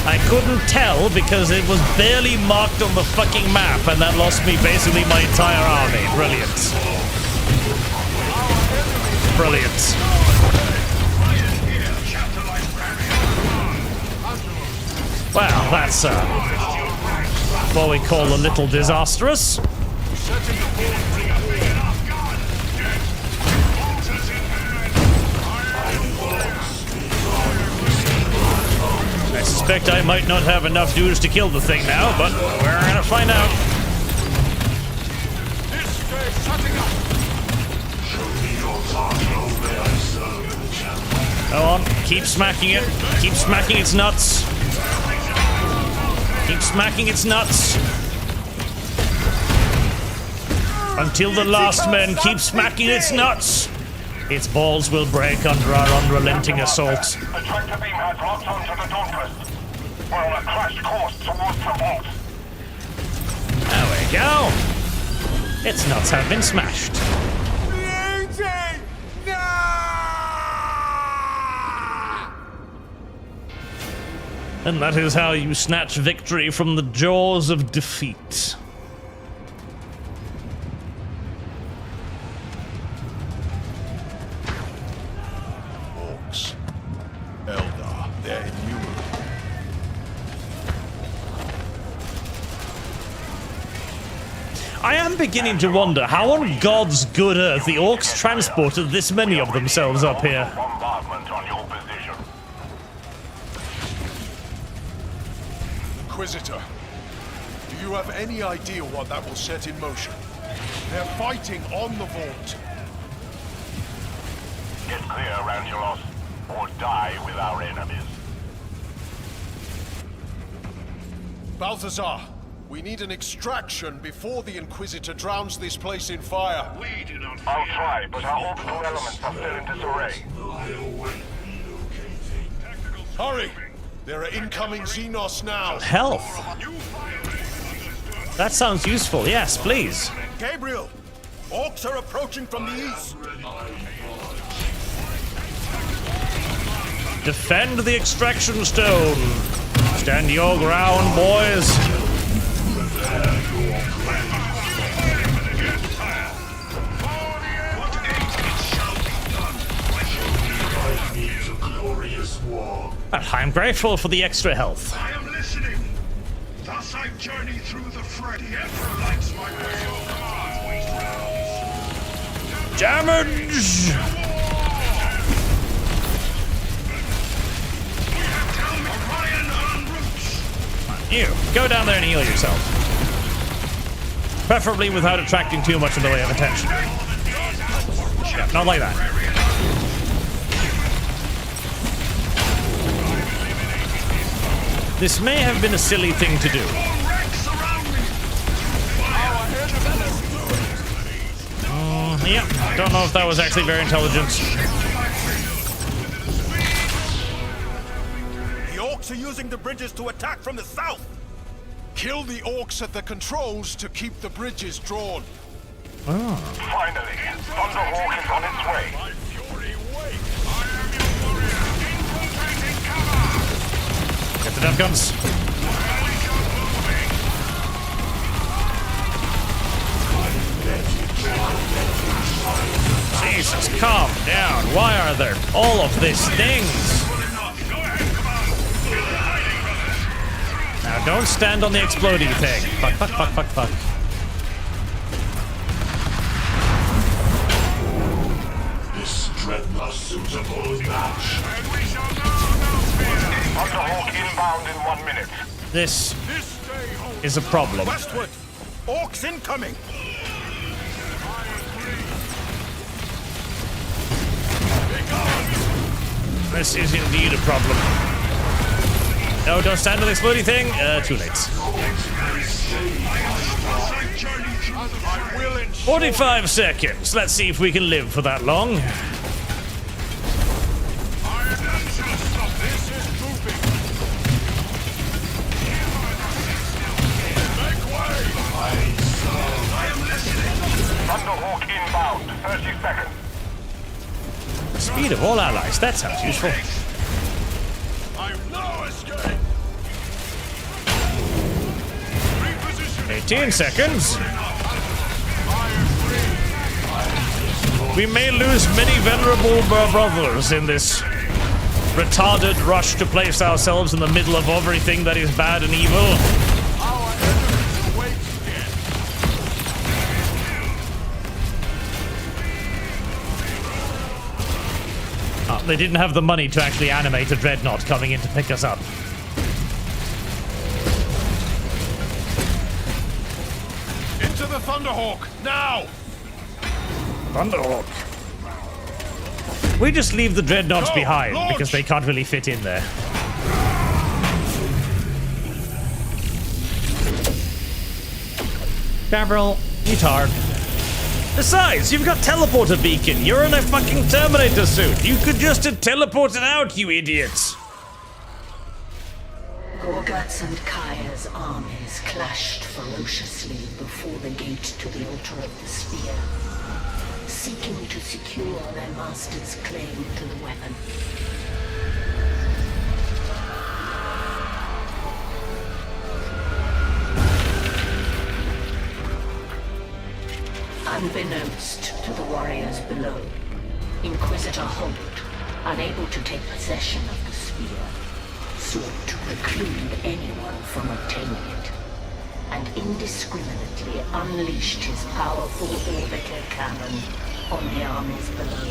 I couldn't tell because it was barely marked on the fucking map, and that lost me basically my entire army. Brilliant. Brilliant. Well, that's what we call a little disastrous. I suspect I might not have enough dudes to kill the thing now, but we're gonna find out. Go on, keep smacking it. Keep smacking its nuts. Keep smacking its nuts. Until the last man keeps smacking its nuts. Its balls will break under our unrelenting assault.
The tractor beam has locked onto the Dauntless. We're on a crash course towards the vault.
There we go. Its nuts have been smashed. And that is how you snatch victory from the jaws of defeat.
Orcs. Eldar. They're innumerable.
I am beginning to wonder how on God's good earth the Orcs transported this many of themselves up here.
Bombardment on your position.
Inquisitor, do you have any idea what that will set in motion? They're fighting on the vault.
Get clear, Rangelos, or die with our enemies.
Balthazar, we need an extraction before the Inquisitor drowns this place in fire.
I'll try, but our orbital elements are still in disarray.
Hurry! There are incoming Xenos now.
Health. That sounds useful. Yes, please.
Gabriel, Orcs are approaching from the east.
Defend the extraction stone. Stand your ground, boys. I'm grateful for the extra health.
I am listening. Thus I journey through the fray. The Emperor likes my
Damage! You, go down there and heal yourself. Preferably without attracting too much in the way of attention. Yeah, not like that. This may have been a silly thing to do. Yeah, don't know if that was actually very intelligent.
are using the bridges to attack from the south.
Kill the orcs at the controls to keep the bridges drawn.
Oh.
Finally, Thunderhawk is on its way.
My fury waits. I am your warrior. Infiltrating cover.
Get the death guns. Jesus, calm down. Why are there all of these things? Now don't stand on the exploding thing. Fuck, fuck, fuck, fuck, fuck.
This dreadnought suitable match.
And we shall know. Thunderhawk inbound in 1 minute.
This is a problem.
Westward! Orcs incoming!
This is indeed a problem. No, don't stand on the exploding thing. Too late. 45 seconds. Let's see if we can live for that long.
Thunderhawk inbound. 30 seconds.
Speed of all allies. That sounds useful.
I've no escape.
18 seconds. We may lose many venerable brothers in this retarded rush to place ourselves in the middle of everything that is bad and evil. They didn't have the money to actually animate a dreadnought coming in to pick us up.
Into the Thunderhawk, now!
Thunderhawk. We just leave the dreadnoughts behind because they can't really fit in there. Gabriel, retard. Besides, you've got teleporter beacon. You're in a fucking Terminator suit. You could just have teleported out, you idiots.
Gorgat's and Kaya's armies clashed ferociously before the gate to the altar of the spear, seeking to secure their master's claim to the weapon. Unbeknownst to the warriors below, Inquisitor Holt, unable to take possession of the spear, sought to preclude anyone from obtaining it, and indiscriminately unleashed his powerful orbital cannon on the armies below.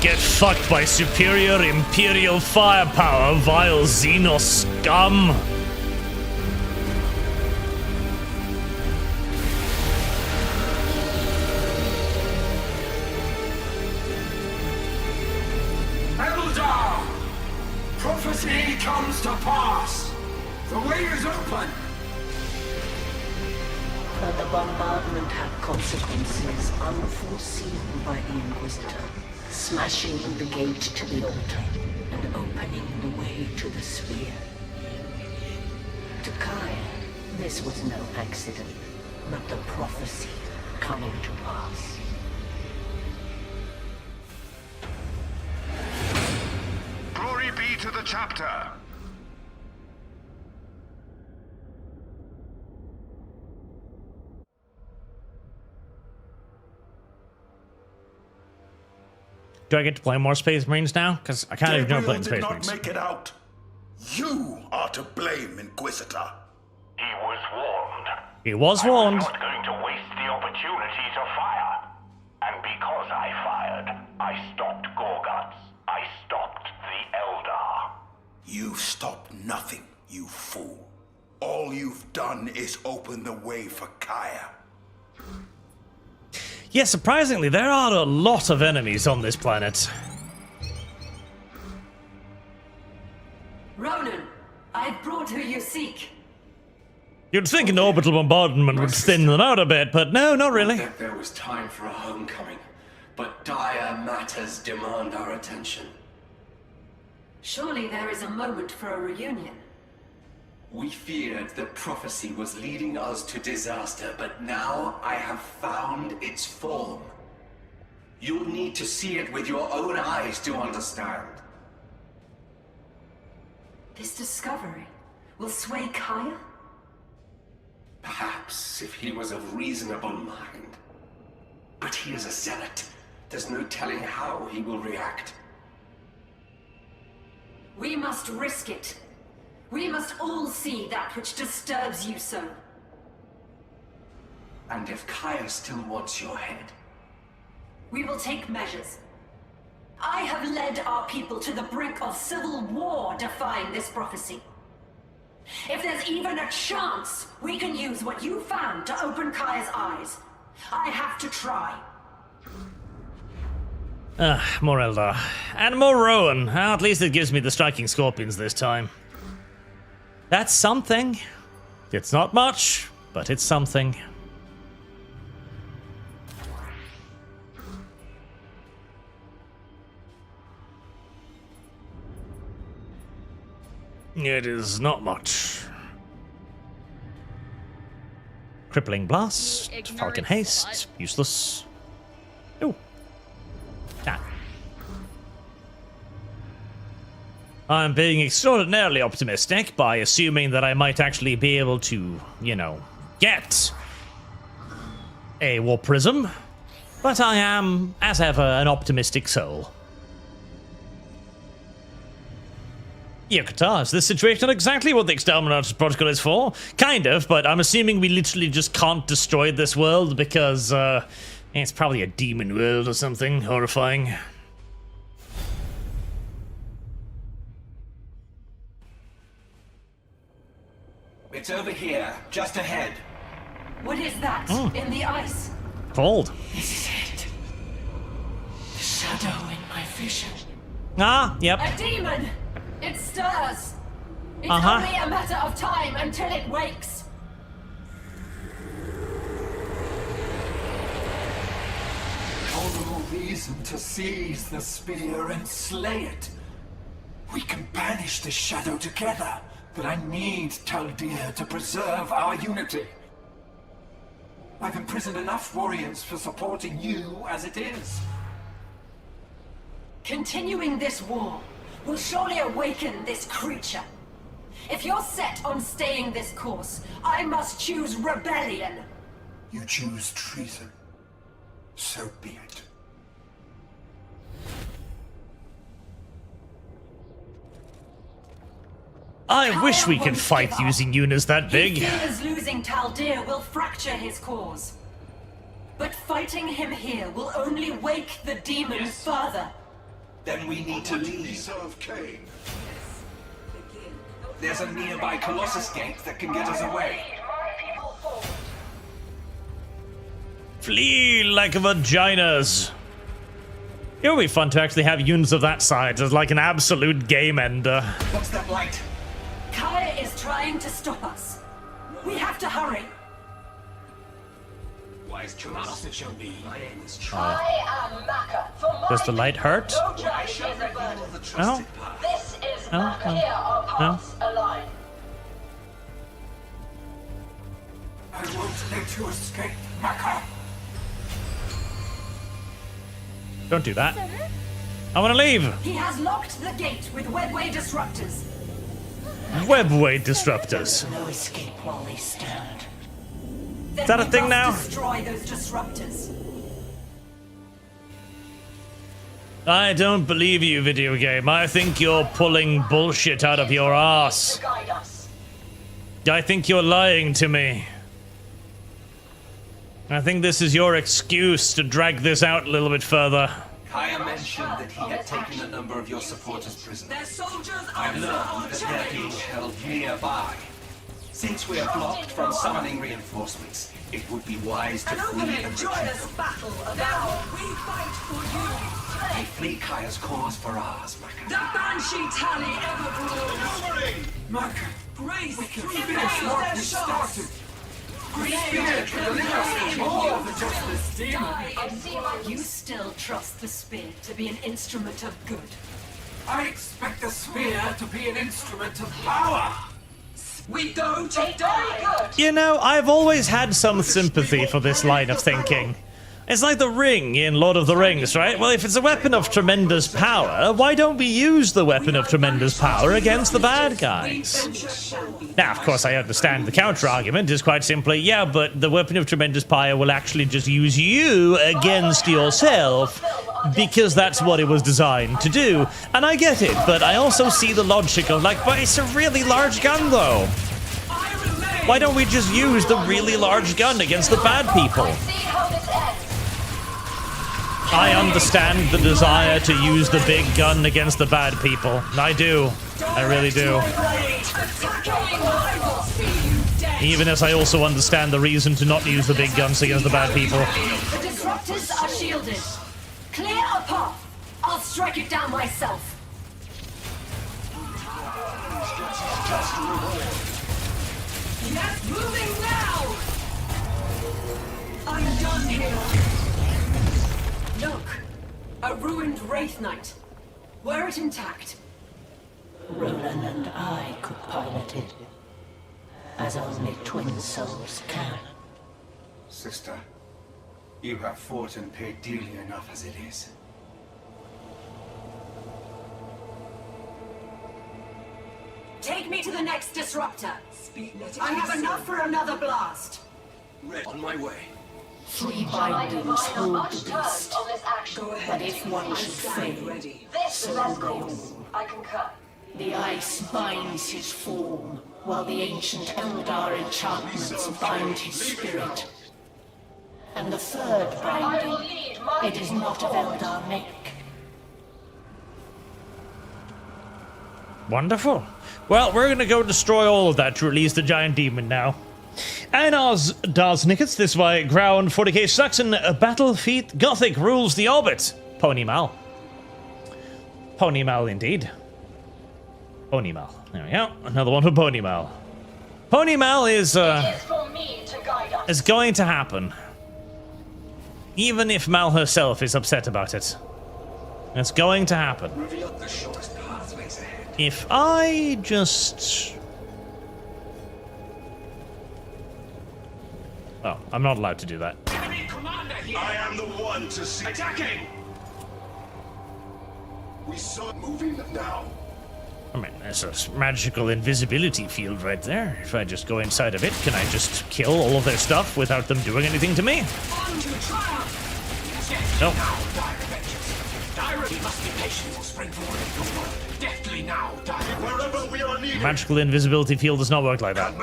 Get fucked by superior Imperial firepower, vile Xenos scum!
Prophecy comes to pass. The way is open.
But the bombardment had consequences unforeseen by the Inquisitor, smashing in the gate to the altar and opening the way to the spear. To Kaya, this was no accident, but the prophecy coming to pass.
Glory be to the chapter.
Do I get to play more Space Marines now? Because I can't even know playing Space
Gabriel
Marines.
did not make it out. You are to blame, Inquisitor.
He was warned.
He was warned.
I was not going to waste the opportunity to fire. And because I fired, I stopped Gorguts. I stopped the Eldar.
You've stopped nothing, you fool. All you've done is open the way for Kaya.
Yeah, surprisingly, there are a lot of enemies on this planet.
Ronan, I've brought who you seek.
You'd think an orbital bombardment would thin them out a bit, but no, not really.
That there was time for a homecoming.
but dire matters demand our attention.
Surely there is a moment for a reunion.
We feared the prophecy was leading us to disaster, but now I have found its form. You'll need to see it with your own eyes to understand.
This discovery will sway Kaya?
Perhaps if he was of reasonable mind. But he is a zealot. There's no telling how he will react.
We must risk it. We must all see that which disturbs you so.
And if Kaya still wants your head?
We will take measures. I have led our people to the brink of civil war defying this prophecy. If there's even a chance we can use what you found to open Kaya's eyes, I have to try.
More Eldar. And more Rowan. Well, at least it gives me the striking scorpions this time. That's something. It's not much, but it's something. It is not much. Crippling Blast, Falcon Haste, useless. Ooh. Ah. I'm being extraordinarily optimistic by assuming that I might actually be able to, you know, get a War Prism. But I am, as ever, an optimistic soul. Yokota, is this situation not exactly what the Exterminator's Protocol is for? Kind of, but I'm assuming we literally just can't destroy this world because, it's probably a demon world or something horrifying.
It's over here, just ahead.
What is that in the ice?
Cold.
This is it. The shadow in my vision.
Ah, yep.
A demon! It stirs! It's only a matter of time until it wakes!
All the more reason to seize the spear and slay it. We can banish the shadow together, but I need Taldir to preserve our unity. I've imprisoned enough warriors for supporting you as it is.
Continuing this war will surely awaken this creature. If you're set on staying this course, I must choose rebellion.
You choose treason. So be it.
I wish we could fight using units that big.
He fears losing Taldir will fracture his cause. But fighting him here will only wake the demon further.
Then we need to leave. There's a nearby Colossus gate that can get us away.
Flee like vaginas. It would be fun to actually have units of that size as like an absolute game ender.
What's that light?
Kaya is trying to stop us. We have to hurry.
Wise choice.
I am Maka. For my
Does the light hurt?
no journey is a burden.
No.
This is
No,
Maka.
no,
Here our paths align.
I won't let you escape, Maka.
Don't do that. I want to leave.
He has locked the gate with webway disruptors.
Webway disruptors.
No escape while they stand.
Then
Is that a
we
thing
must
now?
Destroy those disruptors.
I don't believe you, video game. I think you're pulling bullshit out of your ass.
To guide us.
I think you're lying to me. I think this is your excuse to drag this out a little bit further.
Kaya mentioned that he had taken a number of your supporters prisoner.
Their soldiers
I learned that they're being held nearby. Since we are blocked from summoning reinforcements, it would be wise to flee and retreat.
battle
Now we fight for you.
I flee Kaya's cause for ours,
The
Maka.
Banshee tally ever grows. Maka, grace, we can finish what we started.
You still trust the spear to be an instrument of good.
I expect the spear to be an instrument of power. We go to die.
You know, I've always had some sympathy for this line of thinking. It's like the ring in Lord of the Rings, right? Well, if it's a weapon of tremendous power, why don't we use the weapon of tremendous power against the bad guys? Now, of course, I understand the counter-argument is quite simply, yeah, but the weapon of tremendous power will actually just use you against yourself, because that's what it was designed to do. And I get it, but I also see the logic of, like, but it's a really large gun, though. Why don't we just use the really large gun against the bad people? I understand the desire to use the big gun against the bad people. I do. I really do. Even as I also understand the reason to not use the big guns against the bad people.
The disruptors are shielded. Clear a path. I'll strike it down myself. Yes, moving now! I'm done here. Look, a ruined Wraith Knight. Were it intact?
Ronan and I could pilot it, as only twin souls can.
Sister, you have fought and paid dearly enough as it is.
Take me to the next disruptor. I have enough for another blast.
On my way.
3 bindings hold the beast, but if one should fail, so they all.
I concur.
The ice binds his form, while the ancient Eldar enchantments bind his spirit. And the third binding, it is not of Eldar make.
Wonderful. Well, we're gonna go destroy all of that to release the giant demon now. And as does Nickets, this way, ground 40k Saxon, Battlefeet Gothic rules the orbit. Pony Mal. Pony Mal indeed. Pony Mal. There we go. Another one for Pony Mal. Pony Mal is going to happen. Even if Mal herself is upset about it. It's going to happen. If I just... Oh, I'm not allowed to do that.
I am the one to see. Attacking! We saw it moving now.
I mean, there's a magical invisibility field right there. If I just go inside of it, can I just kill all of their stuff without them doing anything to me? No. Magical invisibility field does not work like that.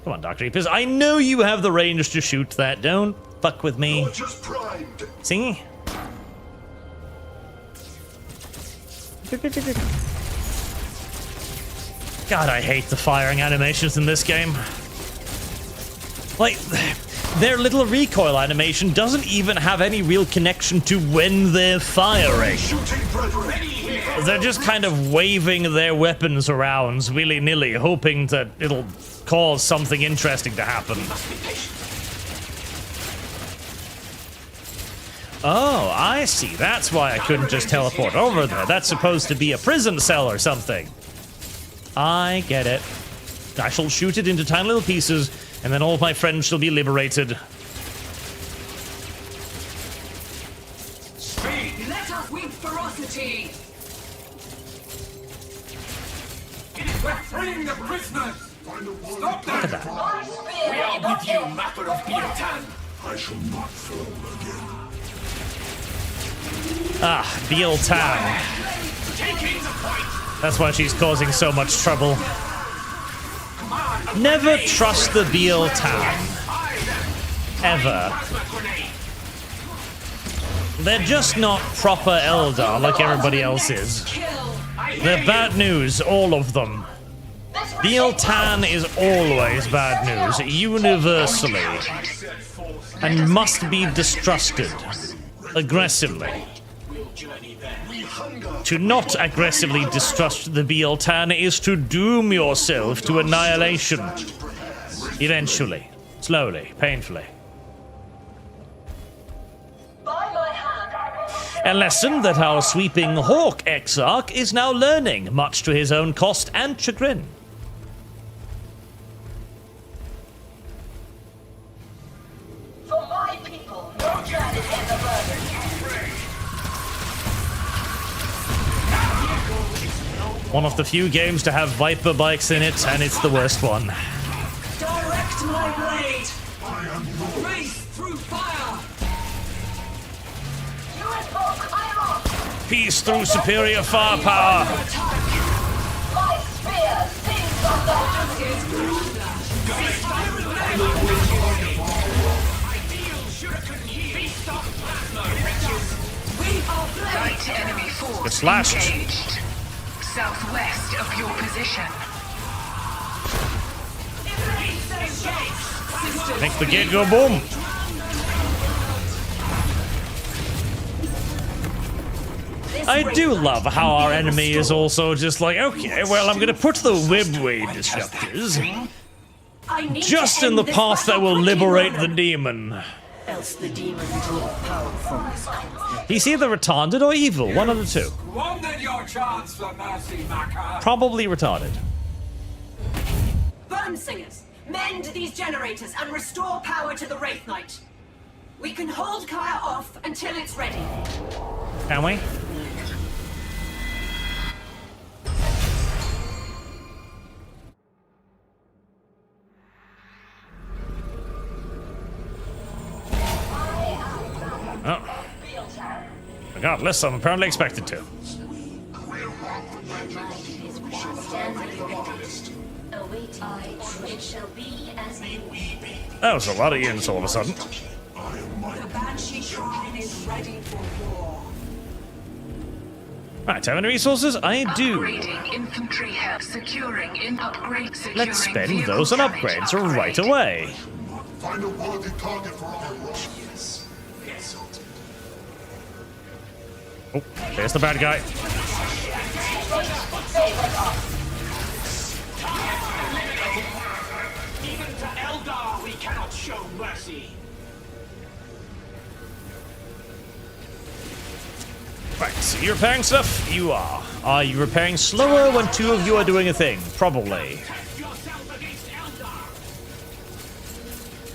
Come on, Dr. Reapers. I know you have the range to shoot that. Don't fuck with me. See? God, I hate the firing animations in this game. Like, their little recoil animation doesn't even have any real connection to when they're firing. They're just kind of waving their weapons around willy-nilly, hoping that it'll cause something interesting to happen. Oh, I see. That's why I couldn't just teleport over there. That's supposed to be a prison cell or something. I get it. I shall shoot it into tiny little pieces, and then all of my friends shall be liberated.
Speed! Let us with ferocity! We're freeing the prisoners! Stop that!
Look at that.
We are with you, Mapper of Biotan!
I shall not fall again.
Ah, Biotan. That's why she's causing so much trouble. Never trust the Biotan. Ever. They're just not proper Eldar like everybody else is. They're bad news, all of them. Biotan is always bad news, universally. And must be distrusted. Aggressively. To not aggressively distrust the Biotan is to doom yourself to annihilation. Eventually. Slowly. Painfully. A lesson that our sweeping Hawk Exarch is now learning, much to his own cost and chagrin.
For my people, no planet ever burdened.
One of the few games to have Viper bikes in it, and it's the worst one.
Direct my blade! Race through fire!
You invoke Iron!
Peace through superior firepower.
My spear sings on the
Light enemy force
Get slashed.
engaged. Southwest of your position.
Make the gate go boom. I do love how our enemy is also just like, okay, well, I'm gonna put the webway disruptors just in the path that will liberate the demon.
else the demon draw power from his conflict.
He's either retarded or evil, one of the two.
Squandered your chance for mercy, Maka.
Probably retarded.
Burnsingers, mend these generators and restore power to the Wraith Knight. We can hold Kaya off until it's ready.
Can we? Oh. Regardless, I'm apparently expected to. That was a lot of units all of a sudden.
The Banshee Shrine is ready for war.
Right, have any resources? I do.
Upgrading infantry help, securing in upgrade, securing
Let's spend
vehicle
those on
damage
upgrades
upgrade.
right away.
Find a worthy target for our rush.
Oh, there's the bad guy.
Even to Eldar we cannot show mercy.
Right, so you're repairing stuff? You are. Are you repairing slower when two of you are doing a thing? Probably.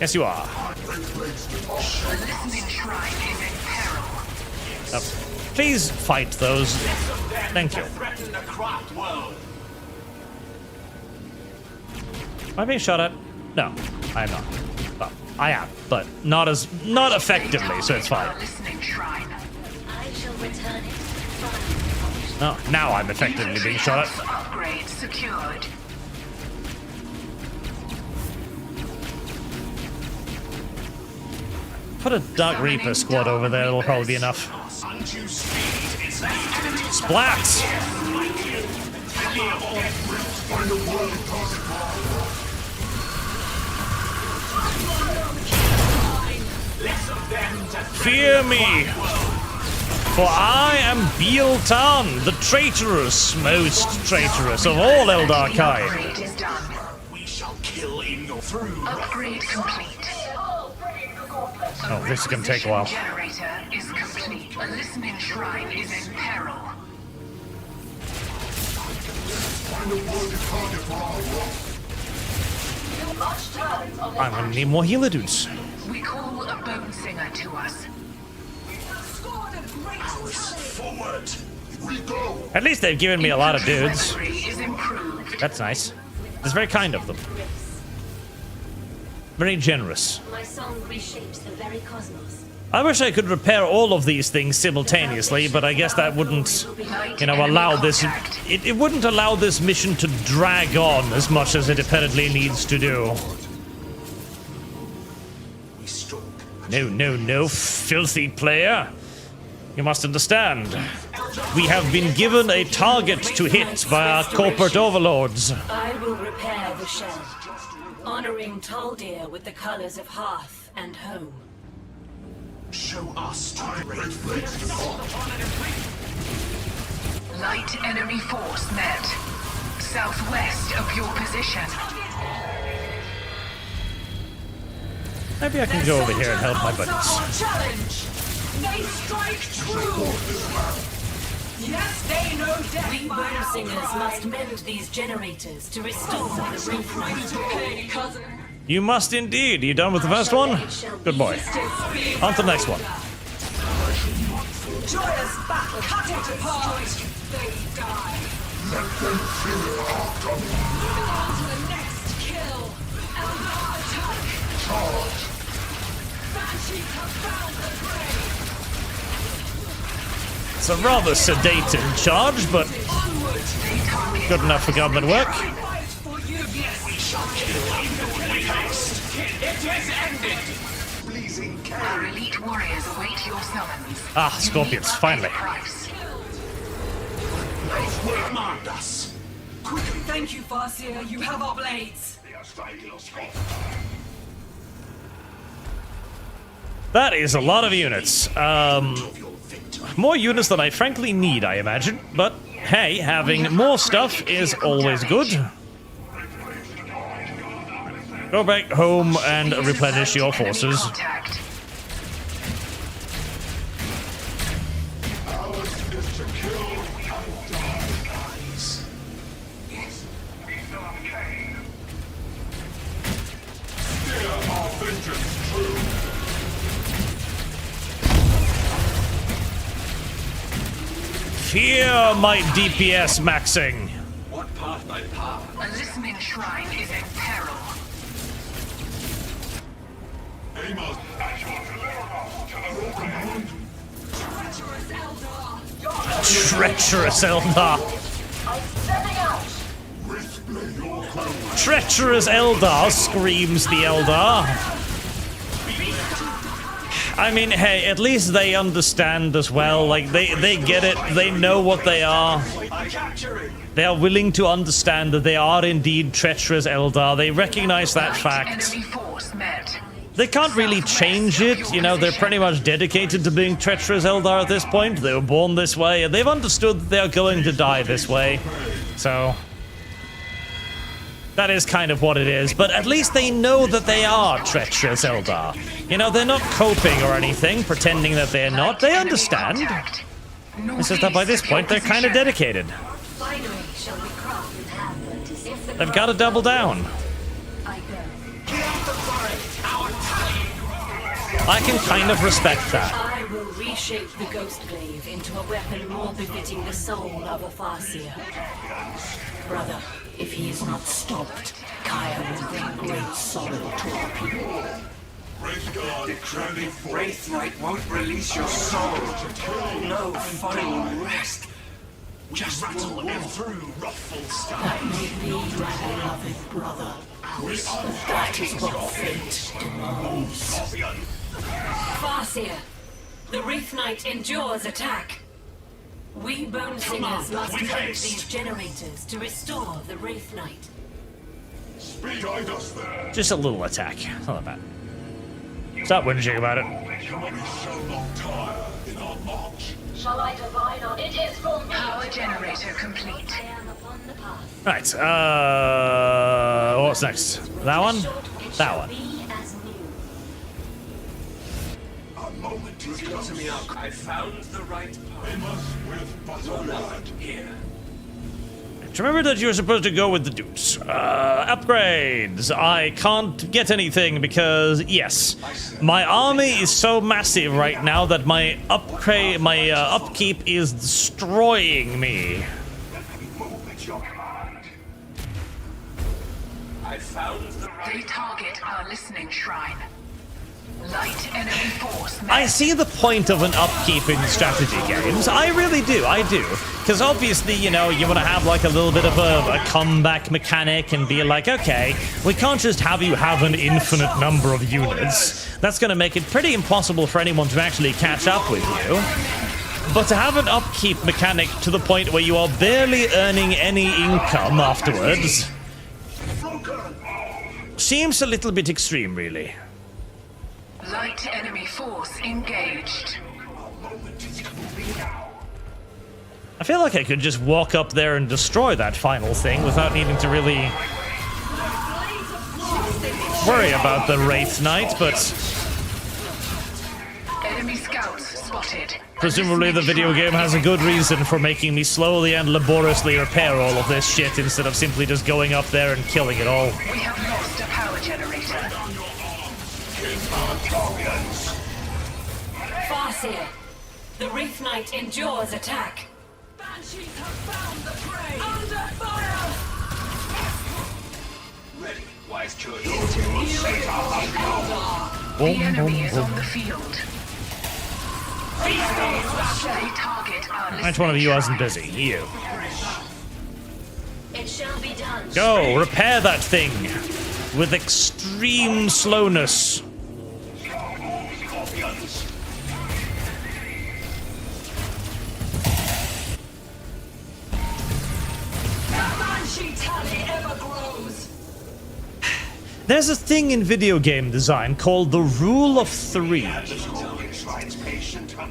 Yes, you are.
The listening shrine is in peril.
Please fight those. Thank you.
Threaten the craft world.
Am I being shot at? No, I am not. Well, I am, but not effectively, so it's fine.
Listening shrine.
I shall return it.
No, now I'm effectively being shot at.
Upgrade secured.
Put a Dark Reaper squad over there, it'll probably be enough. Splats! Fear me! For I am Bieltan, the traitorous, most traitorous of all Eldar kind.
Upgrade is done.
We shall kill in your through.
Upgrade complete.
Oh, this is gonna take a while.
Generator is complete. A listening shrine is in peril.
Find a worthy target for our rush.
I'm gonna need more healer dudes.
We call a bone singer to us.
Forward.
We go.
At least they've given me a lot of dudes.
Weaponry is improved.
That's nice. It's very kind of them. Very generous.
My song reshapes the very cosmos.
I wish I could repair all of these things simultaneously, but I guess that wouldn't, allow this... It wouldn't allow this mission to drag on as much as it apparently needs to do. No, filthy player. You must understand. We have been given a target to hit by our corporate overlords.
I will repair the shell, honoring Taldir with the colors of hearth and home.
Show us to
Light enemy force met. Southwest of your position.
Maybe I can go over here and help my buddies.
Challenge. They strike true. Yes, they know death.
We bone singers must mend these generators to restore the roof right.
Okay, cousin.
You must indeed. You done with the first one? Good boy. On to the next one.
Joyous battle. Cut it apart. They die.
Let them feel our coming.
Moving on to the next kill. Eldar attack.
Charge.
Banshees have found the grave.
It's a rather sedated charge, but good enough for government work.
We shall kill even with haste. It is ended. Pleasing
Our elite warriors await your summons.
Ah, scorpions, finally.
Command us.
Quickly, thank you, Farseer. You have our blades.
That is a lot of units. More units than I frankly need, I imagine. But hey, having more stuff is always good. Go back home and replenish your forces. Fear my DPS maxing.
What path by power?
A listening shrine is in peril.
Amos, at your command.
Treacherous Eldar. Treacherous Eldar, screams the Eldar. I mean, hey, at least they understand as well. Like, they get it. They know what they are. They are willing to understand that they are indeed treacherous Eldar. They recognize that fact. They can't really change it. You know, they're pretty much dedicated to being treacherous Eldar at this point. They were born this way, and they've understood that they're going to die this way. So that is kind of what it is, but at least they know that they are treacherous Eldar. You know, they're not coping or anything, pretending that they're not. They understand. It's just that by this point, they're kind of dedicated. They've got to double down. I can kind of respect that.
I will reshape the Ghost Glaive into a weapon more befitting the soul of a Farseer. Brother, if he is not stopped, Kaya will bring great sorrow to our people.
The Wraith Knight won't release your soul. No final rest. Just rattle through ruffled stuff.
That may be my beloved brother. That is what fate demands. Farseer, the Wraith Knight endures attack. We Bone Singers must mend these generators to restore the Wraith Knight.
Speed guide us there.
Just a little attack. Not that bad. Stop whinging about it.
We shall not tire in our march.
Shall I divine on it? Is from
Power generator complete.
I am upon the path.
Right, what's next? That one? That one.
A moment is
Closing up. I found the right path.
Amos with but a word.
Here.
Remember that you were supposed to go with the dudes. Upgrades. I can't get anything because, yes, my army is so massive right now that my upkeep is destroying me.
I found the right.
They target our listening shrine. Light enemy force.
I see the point of an upkeep in strategy games. I really do, I do. Because obviously, you know, you want to have like a little bit of a comeback mechanic and be like, okay, we can't just have you have an infinite number of units. That's going to make it pretty impossible for anyone to actually catch up with you. But to have an upkeep mechanic to the point where you are barely earning any income afterwards seems a little bit extreme, really.
Light enemy force engaged.
I feel like I could just walk up there and destroy that final thing without needing to really worry about the Wraith Knight, but
Enemy scouts spotted.
presumably the video game has a good reason for making me slowly and laboriously repair all of this shit instead of simply just going up there and killing it all.
We have lost a power generator.
Farseer, the Wraith Knight endures attack.
Banshees have found the prey! Under fire!
Ready, wise choice.
The enemy is on the field. They target our
Which one of you isn't busy? You.
It shall be done.
Go, repair that thing with extreme slowness. There's a thing in video game design called the Rule of Three.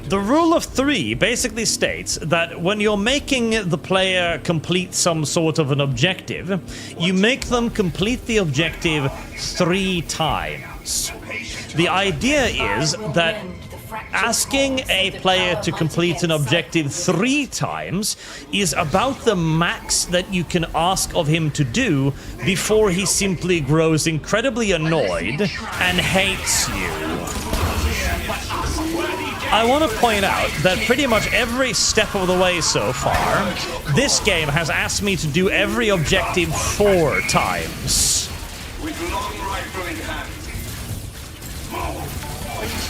The Rule of Three basically states that when you're making the player complete some sort of an objective, you make them complete the objective 3 times. The idea is that asking a player to complete an objective 3 times is about the max that you can ask of him to do before he simply grows incredibly annoyed and hates you. I want to point out that pretty much every step of the way so far, this game has asked me to do every objective 4 times.
With long rifle in hand.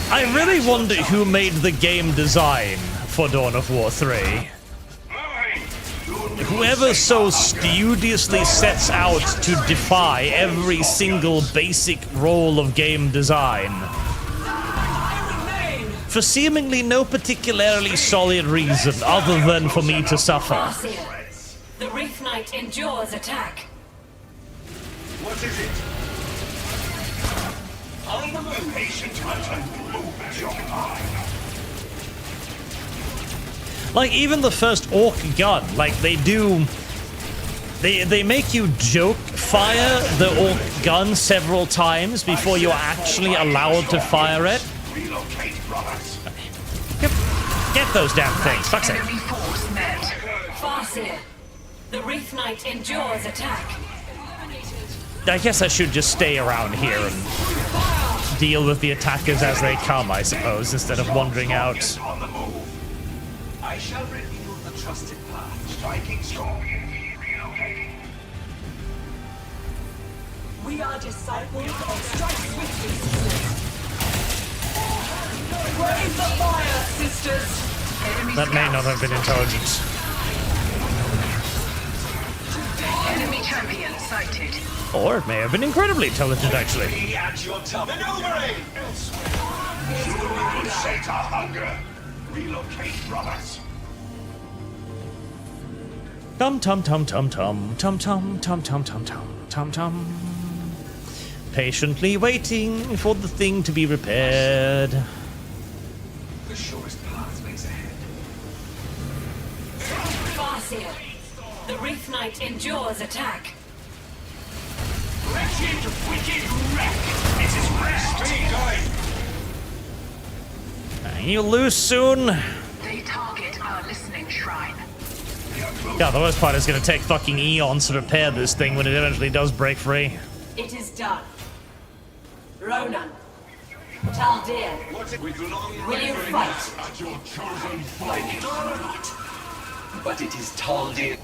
I really wonder who made the game design for Dawn of War 3. Whoever so studiously sets out to defy every single basic rule of game design, for seemingly no particularly solid reason other than for me to suffer.
Farseer, the Wraith Knight endures attack.
What is it? On the move, patient hunter. Move at your mind.
Like, even the first orc gun, like, they make you joke fire the orc gun several times before you're actually allowed to fire it.
Relocate, brothers.
Get those damn things, fuck's sake.
Enemy force met.
Farseer, the Wraith Knight endures attack.
I guess I should just stay around here and deal with the attackers as they come, I suppose, instead of wandering out.
On the move. I shall reveal the trusted path. Striking scorpion, relocating.
We are disciples of strike swiftly. Brave the fire, sisters!
That may not have been intelligent.
Enemy champion sighted.
Or it may have been incredibly intelligent, actually.
Be at your top. Maneuvering! You sate our hunger. Relocate, brothers.
Tum tum tum tum tum tum tum tum tum tum tum tum tum. Patiently waiting for the thing to be repaired.
The shortest path lays ahead.
Farseer, the Wraith Knight endures attack.
Wretched, wicked wreck! It is rest!
You'll lose soon.
They target our listening shrine.
God, the worst part is going to take fucking eons to repair this thing when it eventually does break free.
It is done. Ronan, Taldir, will you fight?
At your chosen
Like it or not. But it is Taldir.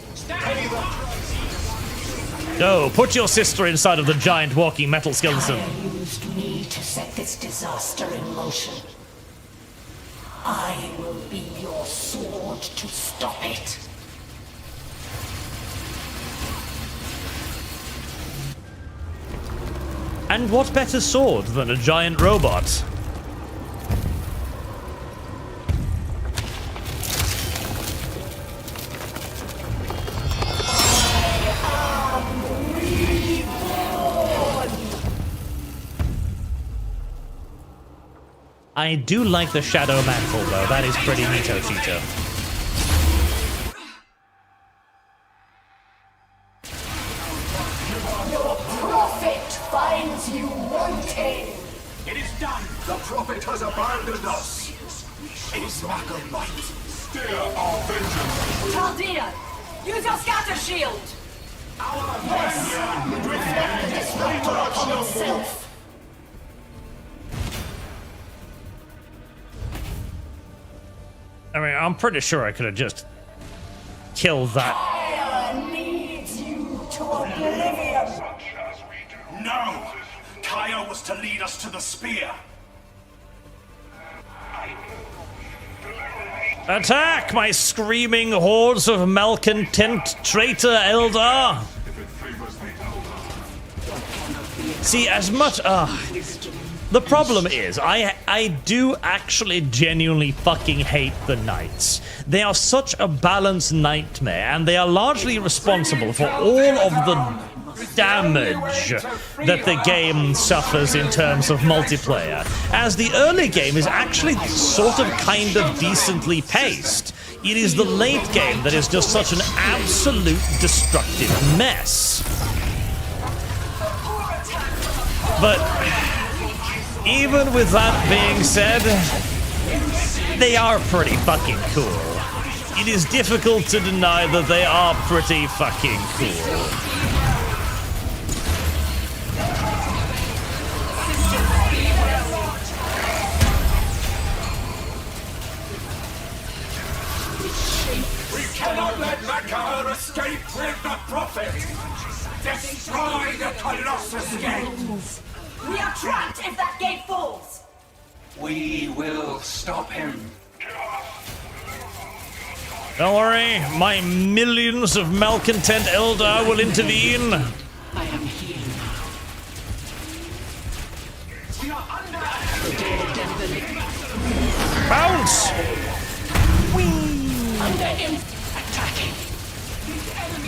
Go, put your sister inside of the giant walking metal skeleton.
Kaya used me to set this disaster in motion. I will be your sword to stop it.
And what better sword than a giant robot? I do like the shadow mantle, though. That is pretty neato cheeto.
Your prophet finds you
It is done.
The Prophet has abandoned us. Is Macamite.
Steer our vengeance.
Chaldea, use your scatter shield.
Our yes. Reflect the disruptor upon yourself.
I mean, I'm pretty sure I could have just killed that.
Kaya leads you to oblivion.
No! Kaya was to lead us to the spear.
Attack, my screaming hordes of malcontent traitor Eldar! See, as much... the problem is, I do actually genuinely fucking hate the knights. They are such a balanced nightmare, and they are largely responsible for all of the damage that the game suffers in terms of multiplayer, as the early game is actually sort of kind of decently paced. It is the late game that is just such an absolute destructive mess. But even with that being said, they are pretty fucking cool. It is difficult to deny that they are pretty fucking cool.
Cannot let Makar escape with the Prophet! Destroy the Colossus Gate!
We are trapped if that gate falls.
We will stop him.
Don't worry, my millions of malcontent Eldar will intervene.
I am here now.
We are under
Bounce!
Under him. Attacking.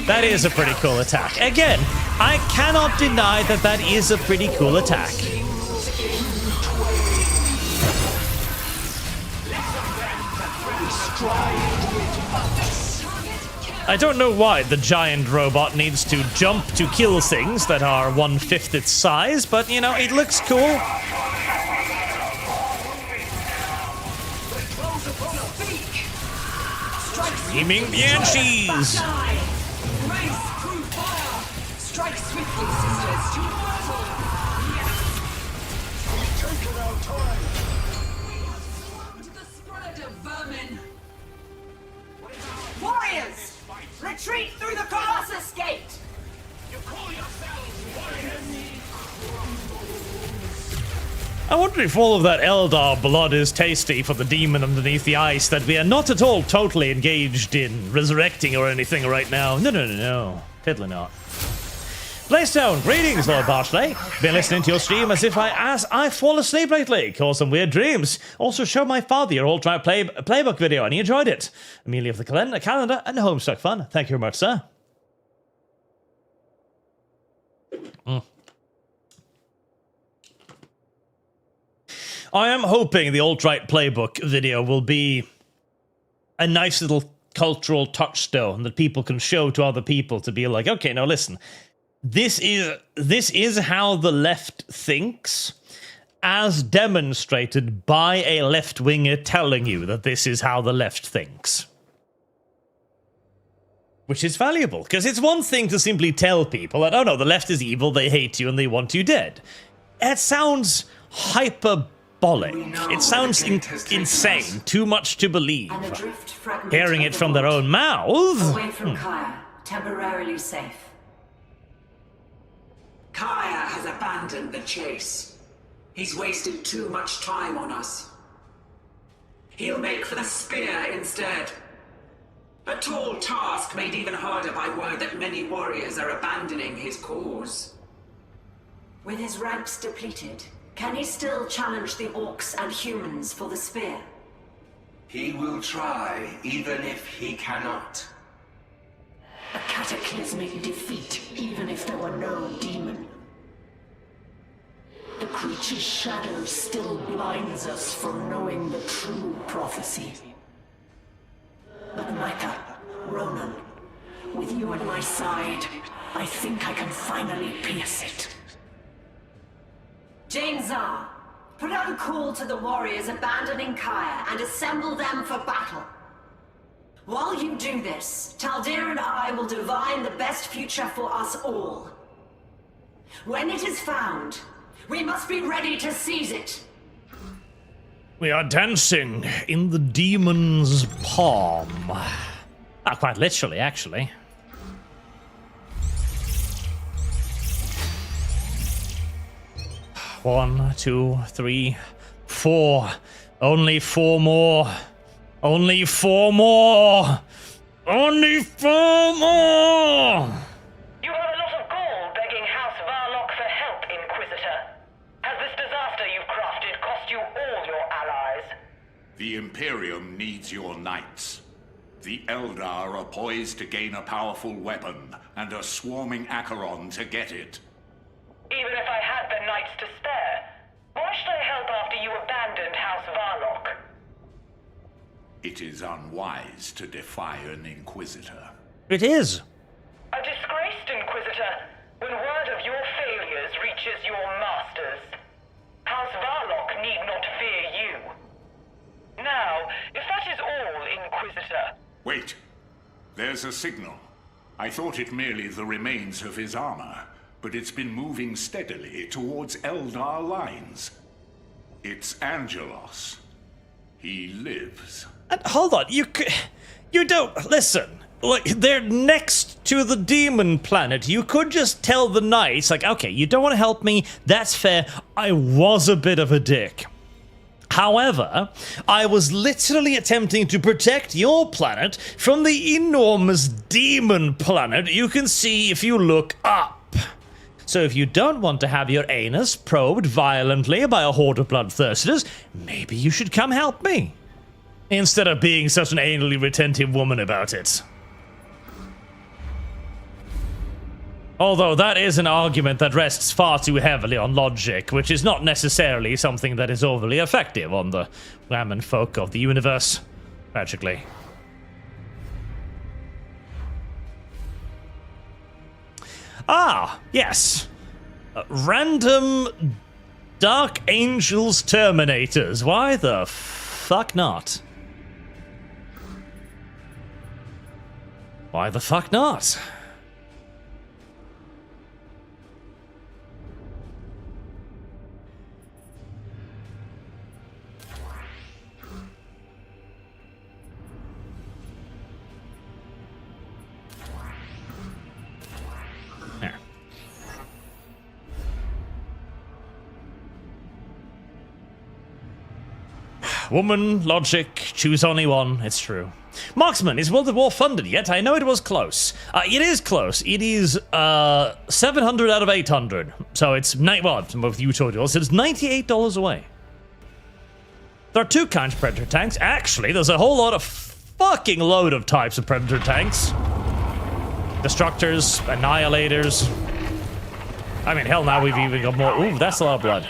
That is a pretty cool attack. Again, I cannot deny that that is a pretty cool attack. I don't know why the giant robot needs to jump to kill things that are 1/5 its size, but you know, it looks cool. Screaming banshees!
Strike swiftly, sisters. To the spread of vermin. Warriors, retreat through the Colossus Gate.
You call yourselves warriors?
I wonder if all of that Eldar blood is tasty for the demon underneath the ice that we are not at all totally engaged in resurrecting or anything right now. No. Totally not. Blaystone, greetings, Lord Barshley. Been listening to your stream as I fall asleep lately. Cause some weird dreams. Also show my father your old playbook video and he enjoyed it. Amelia of the calendar and Homestuck Fun. Thank you very much, sir. I am hoping the alt-right playbook video will be a nice little cultural touchstone that people can show to other people to be like, okay, now listen, this is how the left thinks, as demonstrated by a left-winger telling you that this is how the left thinks. Which is valuable, because it's one thing to simply tell people that, oh no, the left is evil, they hate you, and they want you dead. It sounds hyperbolic. It sounds insane, too much to believe. Hearing it from their own mouth.
Away from Kaya, temporarily safe.
Kaya has abandoned the chase. He's wasted too much time on us. He'll make for the spear instead. A tall task made even harder by word that many warriors are abandoning his cause.
With his ranks depleted, can he still challenge the orcs and humans for the spear?
He will try, even if he cannot.
A cataclysmic defeat, even if there were no demon. The creature's shadow still blinds us from knowing the true prophecy. But Micah, Ronan, with you at my side, I think I can finally pierce it.
Jane Zar, put out a call to the warriors abandoning Kaya and assemble them for battle. While you do this, Taldir and I will divine the best future for us all. When it is found, we must be ready to seize it.
We are dancing in the demon's palm. Quite literally, actually. One, 2, 3, 4. Only 4 more. Only 4 more. Only 4 more.
You have a lot of gall begging House Varlock for help, Inquisitor. Has this disaster you've crafted cost you all your allies?
The Imperium needs your knights. The Eldar are poised to gain a powerful weapon, and are swarming Acheron to get it.
Even if I had the knights to spare, why should I help after you abandoned House Varlock?
It is unwise to defy an Inquisitor.
It is.
A disgraced Inquisitor, when word of your failures reaches your masters. House Varlock need not fear you. Now, if that is all, Inquisitor...
Wait. There's a signal. I thought it merely the remains of his armor, but it's been moving steadily towards Eldar lines. It's Angelos. He lives.
And hold on, you don't listen. Like, they're next to the demon planet. You could just tell the knights, like, okay, you don't want to help me. That's fair. I was a bit of a dick. However, I was literally attempting to protect your planet from the enormous demon planet you can see if you look up. So if you don't want to have your anus probed violently by a horde of bloodthirsters, maybe you should come help me. Instead of being such an anally retentive woman about it. Although that is an argument that rests far too heavily on logic, which is not necessarily something that is overly effective on the women folk of the universe, tragically. Ah, yes. Random Dark Angels Terminators. Why the fuck not? Why the fuck not? There. Woman, logic, choose only one, it's true. Marksman, is World at War funded yet? I know it was close. It is close. It is 700 out of 800. So it's, well, both you tutorials, so it's $98 away. There are 2 kinds of Predator tanks. Actually, there's a whole lot of fucking load of types of Predator tanks. Destructors, Annihilators. I mean, hell, now we've even got more. Ooh, that's a lot of blood.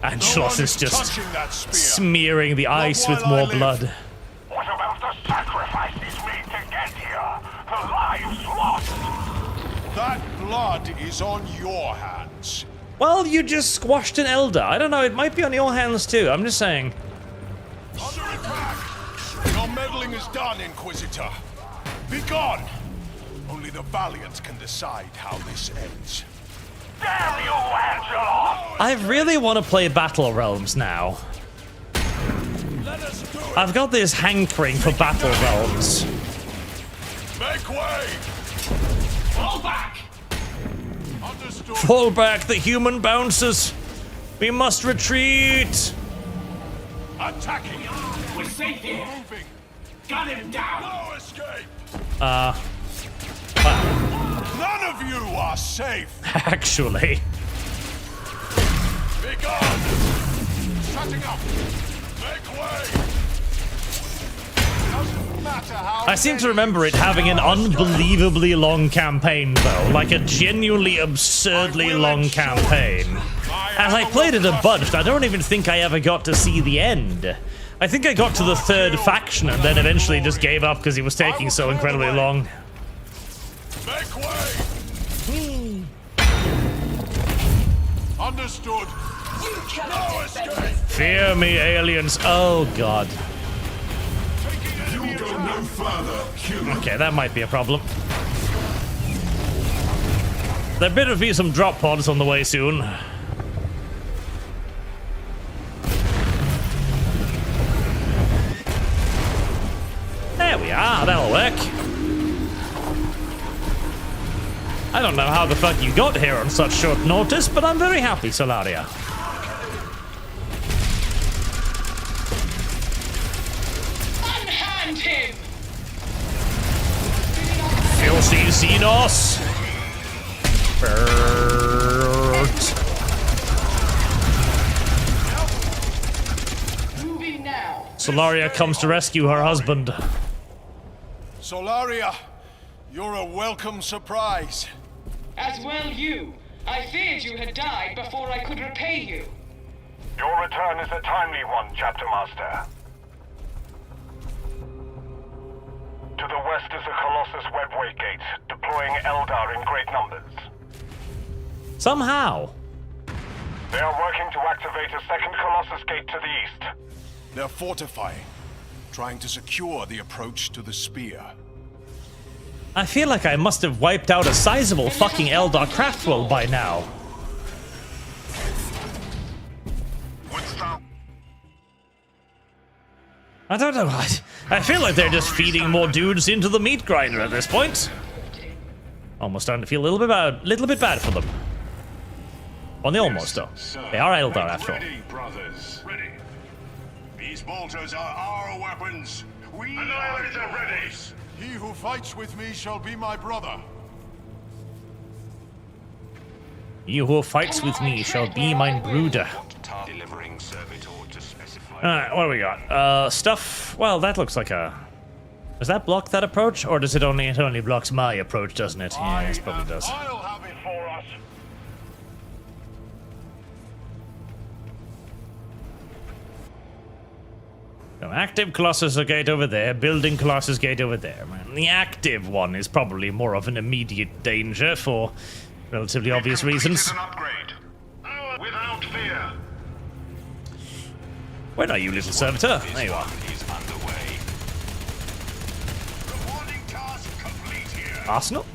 Angelos is just smearing the ice with more blood.
What about the sacrifices made to get here? The lives lost?
That blood is on your hands.
Well, you just squashed an Elder. I don't know, it might be on your hands too. I'm just saying.
Under attack! Your meddling is done, Inquisitor. Be gone! Only the Valiant can decide how this ends.
Damn you, Angelos!
I really want to play Battle Realms now. I've got this hankering for Battle Realms.
Make way!
Fall back!
Understood.
Fall back, the human bouncers. We must retreat.
Attacking!
We're safe here!
Moving!
Got him down!
No escape! None of you are safe!
Actually.
Be gone! Shutting up! Make way! Doesn't matter how
I seem to remember it having an unbelievably long campaign, though. Like a genuinely absurdly long campaign. As I played it a bunch, I don't even think I ever got to see the end. I think I got to the 3rd faction and then eventually just gave up because it was taking so incredibly long.
Make way! Understood.
You cannot defend this.
Fear me, aliens. Oh, God.
You go no further, human.
Okay, that might be a problem. There better be some drop pods on the way soon. There we are, that'll work. I don't know how the fuck you got here on such short notice, but I'm very happy, Solaria.
Unhand him!
Filthy Xenos!
Moving now.
Solaria comes to rescue her husband.
Solaria, you're a welcome surprise.
As well you. I feared you had died before I could repay you.
Your return is a timely one, Chapter Master. To the west is the Colossus Webway Gate, deploying Eldar in great numbers.
Somehow.
They are working to activate a second Colossus Gate to the east.
They're fortifying, trying to secure the approach to the spear.
I feel like I must have wiped out a sizable fucking Eldar craft world by now. I don't know. I feel like they're just feeding more dudes into the meat grinder at this point. Almost starting to feel a little bit bad for them. On the almost though. They are Eldar after all.
Ready, brothers. Ready. These bolters are our weapons. We are ready. He who fights with me shall be my brother.
He who fights with me shall be mine brooder.
Delivering servitor to specify.
Alright, what do we got? Stuff. Well, that looks like a. Does that block that approach, or does it only blocks my approach, doesn't it? Yeah, it probably does.
I'll have it for us.
So active Colossus Gate over there, building Colossus Gate over there. The active one is probably more of an immediate danger for relatively obvious reasons.
An upgrade. Without fear.
Where are you, little servitor? There you are. Arsenal?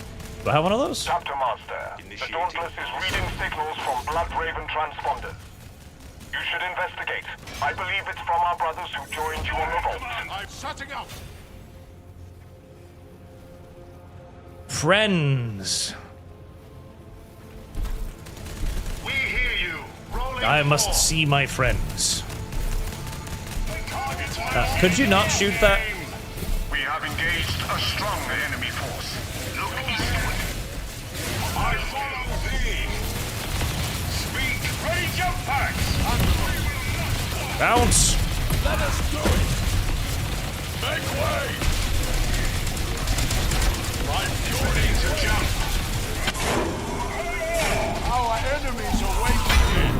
Do I have one of those?
Chapter Master, the Dauntless is reading signals from Bloodraven transponders. You should investigate. I believe it's from our brothers who joined you on the vault.
I'm setting out.
Friends.
We hear you. Rolling
I must see my friends. Could you not shoot that?
We have engaged a strong enemy force. Look eastward. I follow thee. Speak. Ready jump packs.
Bounce.
Let us do it. Make way. My fury to jump. Our enemies are waiting here.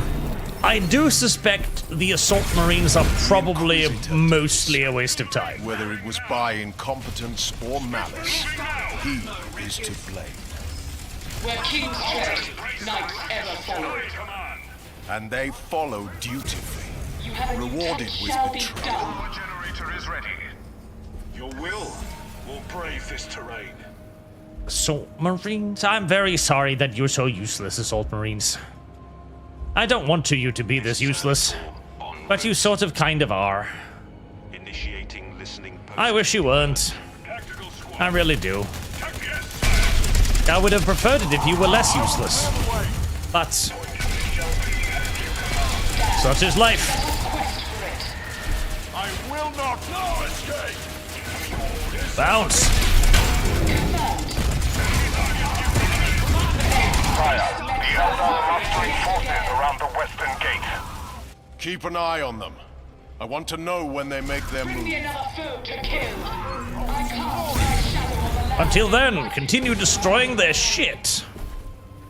I do suspect the assault marines are probably mostly a waste of time.
Whether it was by incompetence or malice, he is to blame.
Where kings tread, knights ever follow.
And they follow dutifully,
You have a
rewarded
intent
with
shall be
betrayal.
done.
Our generator is ready. Your will brave this terrain.
Assault marines? I'm very sorry that you're so useless, assault marines. I don't want you to be this useless, but you sort of kind of are.
Initiating listening post.
I wish you weren't. I really do. I would have preferred it if you were less useless. But such is life.
I will not escape.
Bounce.
Sire, the Eldar are mustering forces around the western gate.
Keep an eye on them. I want to know when they make their
Bring
move.
me another foe to kill. I cast my shadow on the land.
Until then, continue destroying their shit.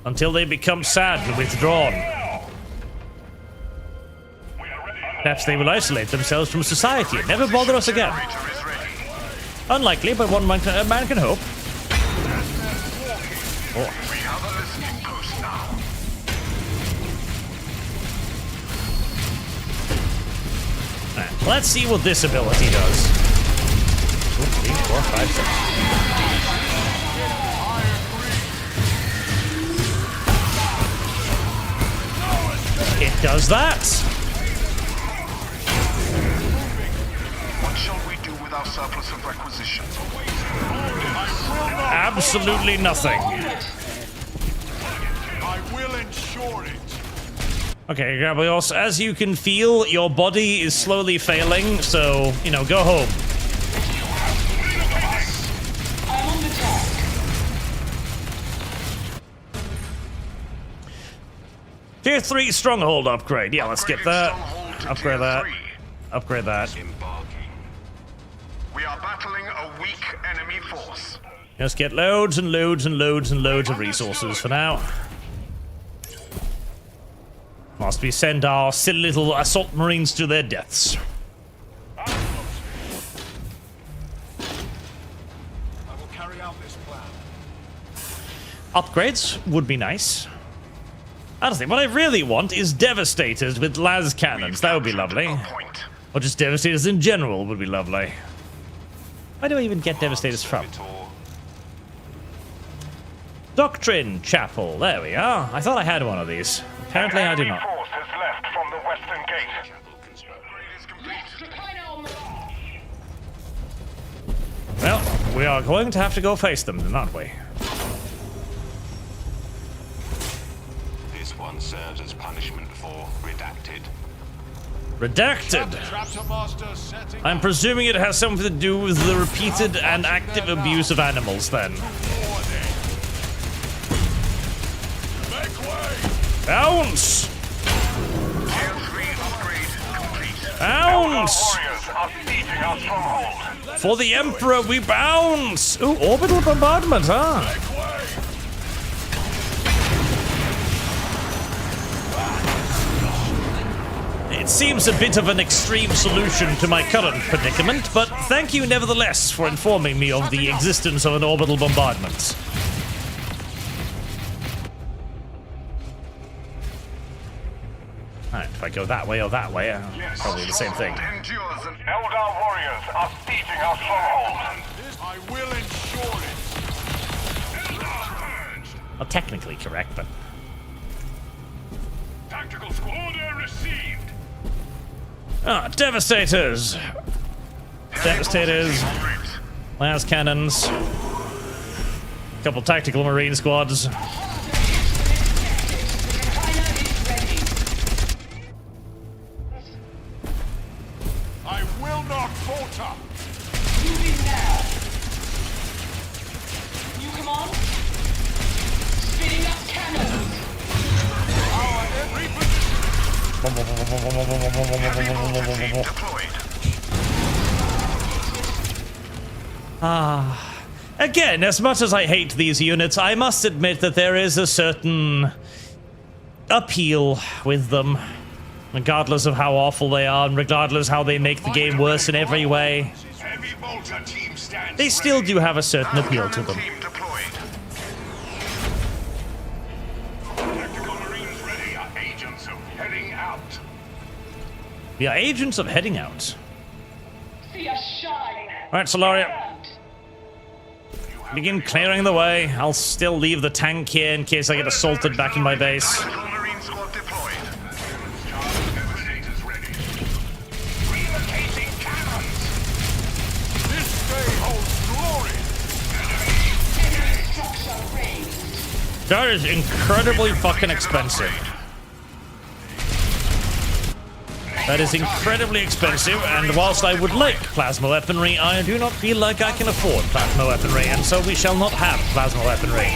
Until they become sad and withdrawn. Perhaps they will isolate themselves from society and never bother us again. Unlikely, but one man can hope. Oh. Let's see what this ability does. 2, 3, 4, 5, 6. It does that.
What shall we do with our surplus of requisitions?
Absolutely nothing.
I will ensure it.
Okay, Gabrios, as you can feel, your body is slowly failing, so, you know, go home.
I'm on the task.
Tier 3 stronghold upgrade. Yeah, let's skip that. Upgrade that. Upgrade that.
We are battling a weak enemy force.
Just get loads and loads and loads and loads of resources for now. Whilst we send our silly little assault marines to their deaths.
I will carry out this plan.
Upgrades would be nice. Honestly, what I really want is Devastators with las cannons. That would be lovely. Or just Devastators in general would be lovely. Where do I even get Devastators from? Doctrine Chapel. There we are. I thought I had one of these. Apparently I do not.
Force has left from the western gate.
Well, we are going to have to go face them, aren't we?
This one serves as punishment for redacted.
Redacted. I'm presuming it has something to do with the repeated and active abuse of animals, then. Bounce! Bounce! For the Emperor, we bounce! Ooh, orbital bombardment, huh? It seems a bit of an extreme solution to my current predicament, but thank you nevertheless for informing me of the existence of an orbital bombardment. Alright, if I go that way or that way, probably the same thing.
Eldar warriors are sieging our stronghold.
I will ensure it.
Well, technically correct, but...
Tactical squad order received.
Ah, Devastators! Devastators. Las cannons. Couple tactical marine squads.
I will not falter.
Moving now. You come on. Spinning up cannons.
Again, as much as I hate these units, I must admit that there is a certain appeal with them. Regardless of how awful they are, and regardless how they make the game worse in every way, they still do have a certain appeal to them.
Tactical marines ready. Our agents are heading out.
We are agents of heading out.
See us shine.
Alright, Solaria. Begin clearing the way. I'll still leave the tank here in case I get assaulted back in my base. That is incredibly fucking expensive. That is incredibly expensive, and whilst I would like plasma weaponry, I do not feel like I can afford plasma weaponry, and so we shall not have plasma weaponry.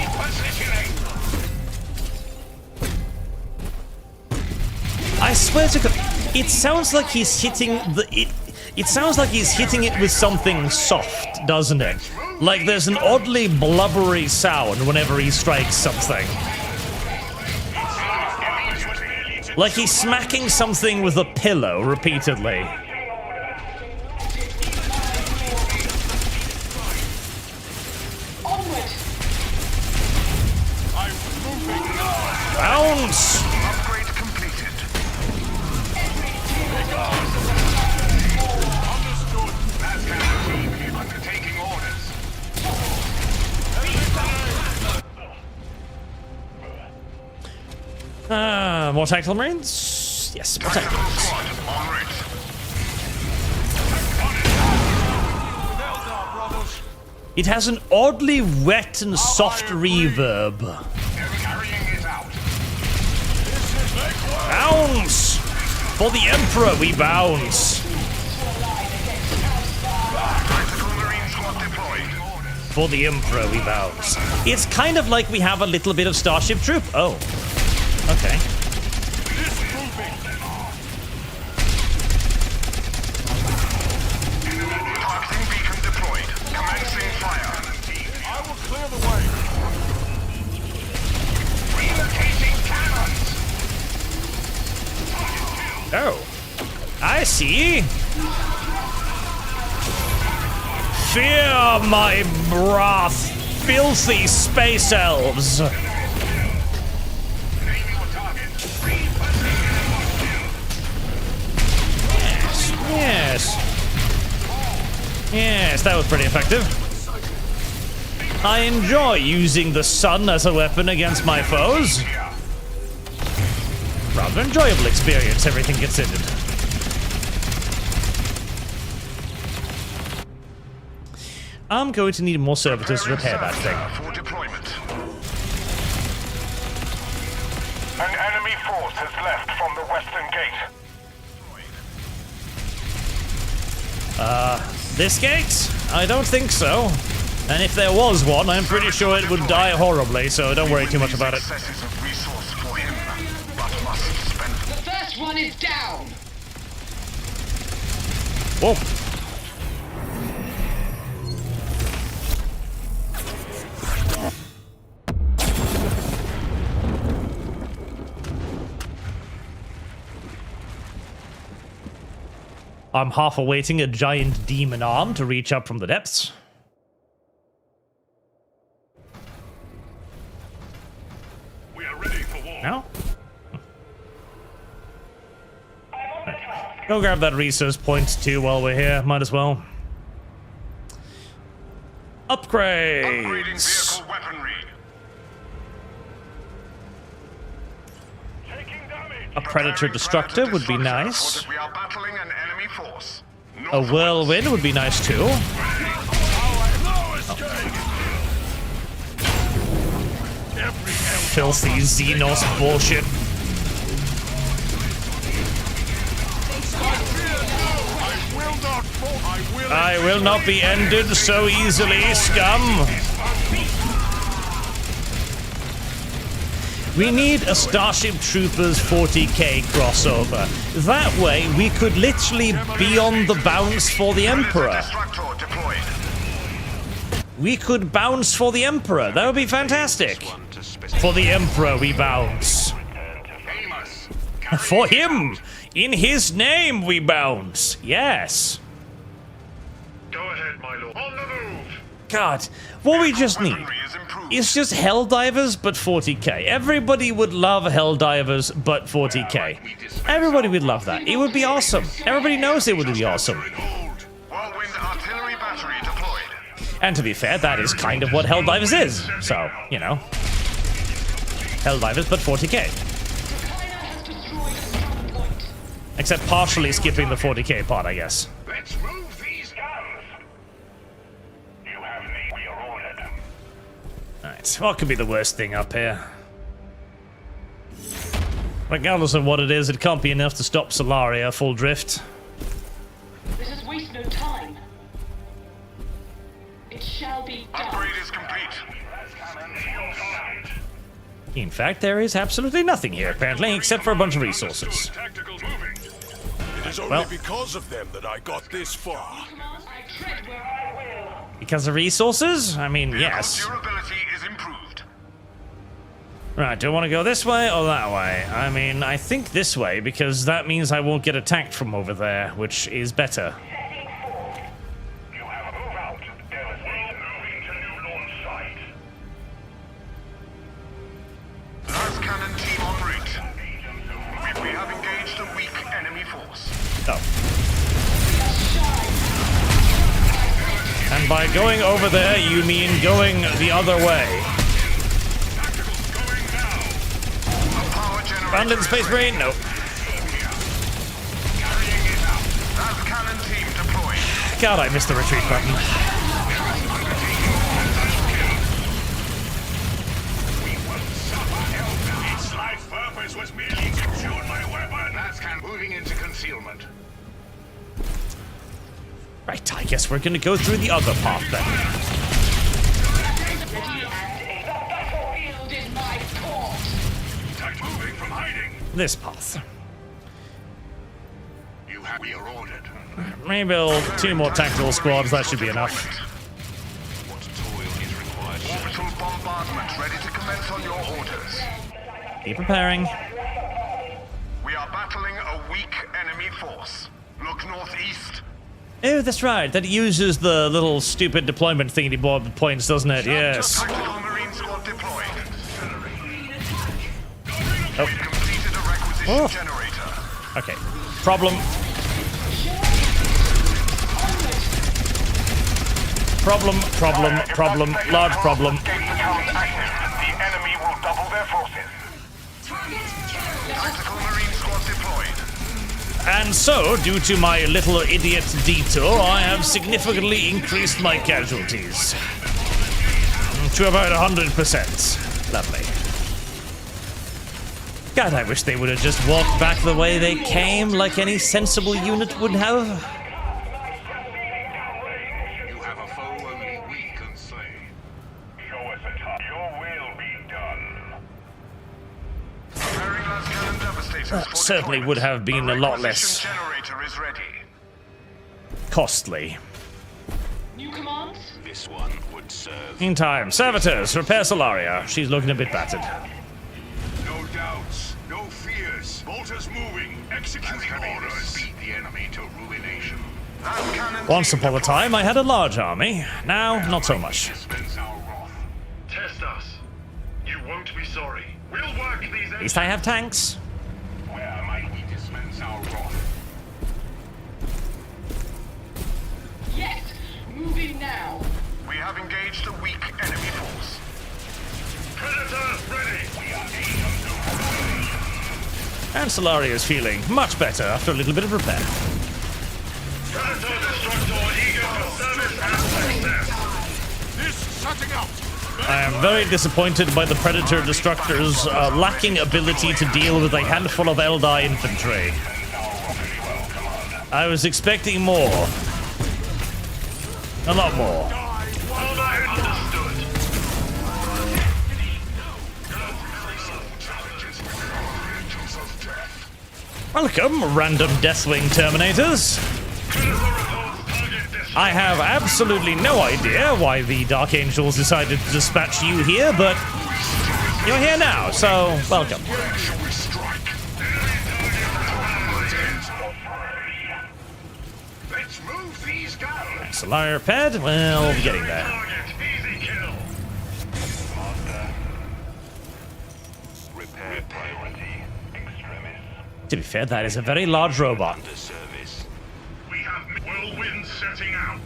I swear to God, it sounds like he's hitting the... It sounds like he's hitting it with something soft, doesn't it? Like there's an oddly blubbery sound whenever he strikes something. Like he's smacking something with a pillow repeatedly. Bounce! More tactical marines? Yes, more tactical marines. It has an oddly wet and soft reverb. Bounce! For the Emperor, we bounce! For the Emperor, we bounce. It's kind of like we have a little bit of Starship Troop. Oh. Okay.
Clear the way. Relocating cannons.
Oh. I see. Fear my wrath, filthy space elves. Yes. Yes, that was pretty effective. I enjoy using the sun as a weapon against my foes. Rather enjoyable experience, everything considered. I'm going to need more servitors to repair that thing.
For deployment. An enemy force has left from the western gate.
This gate? I don't think so. And if there was one, I'm pretty sure it would die horribly, so don't worry too much about it.
The first one is down.
Whoa. I'm half awaiting a giant demon arm to reach up from the depths.
We are ready for war.
No? Go grab that resource point too while we're here. Might as well. Upgrades.
Upgrading vehicle weaponry.
A Predator Destructor would be nice.
We are battling an enemy force.
A Whirlwind would be nice too. Oh. Filthy Xenos bullshit. I will not be ended so easily, scum. We need a Starship Troopers 40k crossover. That way, we could literally be on the bounce for the Emperor. We could bounce for the Emperor. That would be fantastic. For the Emperor, we bounce. For him! In his name, we bounce. Yes.
Go ahead, my lord. On the move.
God, what we just need is just Helldivers, but 40k. Everybody would love Helldivers, but 40k. Everybody would love that. It would be awesome. Everybody knows it would be awesome.
Whirlwind artillery battery deployed.
And to be fair, that is kind of what Helldivers is. So, you know. Helldivers, but 40k. Except partially skipping the 40k part, I guess.
Let's move these guns. You have me. We are ordered.
Alright, what could be the worst thing up here? Regardless of what it is, it can't be enough to stop Solaria full drift.
This is waste no time. It shall be done.
Upgrade is complete.
In fact, there is absolutely nothing here, apparently, except for a bunch of resources.
It is only because of them that I got this far.
Because of resources? I mean, yes.
Durability is improved.
Right, do I want to go this way or that way? I mean, I think this way, because that means I won't get attacked from over there, which is better.
You have a move out. Moving to new launch site. Last cannon team en route. We have engaged a weak enemy force.
Oh. And by going over there, you mean going the other way. Abandoned Space Marine? Nope. God, I missed the retreat button.
Its life purpose was merely to tune my weapon. That's moving into concealment.
Right, I guess we're gonna go through the other path then.
Moving from hiding.
This path.
We are ordered.
Maybe build 2 more tactical squads, that should be enough.
Orbital bombardment ready to commence on your orders.
Be preparing.
We are battling a weak enemy force. Look northeast.
Oh, that's right. That uses the little stupid deployment thingy bob points, doesn't it? Yes.
Marine squad deployed.
Oh.
Completed a requisition generator.
Okay. Problem. Problem. Large problem.
The enemy will double their forces. Tactical Marine squad deployed.
And so, due to my little idiot detour, I have significantly increased my casualties. To about 100%. Lovely. God, I wish they would have just walked back the way they came, like any sensible unit would have. Certainly would have been a lot less costly.
New commands?
This one would serve.
In time, servitors, repair Solaria. She's looking a bit battered.
No doubts, no fears. Bolters moving, executing orders. Beat the enemy to ruination.
Once upon a time, I had a large army. Now, not so much.
Test us. You won't be sorry. We'll work these.
At least I have tanks.
Where might we dispense our wrath?
Yes, moving now.
We have engaged a weak enemy force. Predator ready. We are
And Solaria is feeling much better after a little bit of repair.
Predator Destructor eager for service and success. This shutting out.
I am very disappointed by the Predator Destructor's lacking ability to deal with a handful of Eldar infantry. I was expecting more. A lot more. Welcome, random Deathwing Terminators. I have absolutely no idea why the Dark Angels decided to dispatch you here, but you're here now, so welcome.
Let's move these guys.
Solaria repaired? Well, we're getting there.
Repair priority. Extremis.
To be fair, that is a very large robot.
We have whirlwind setting out.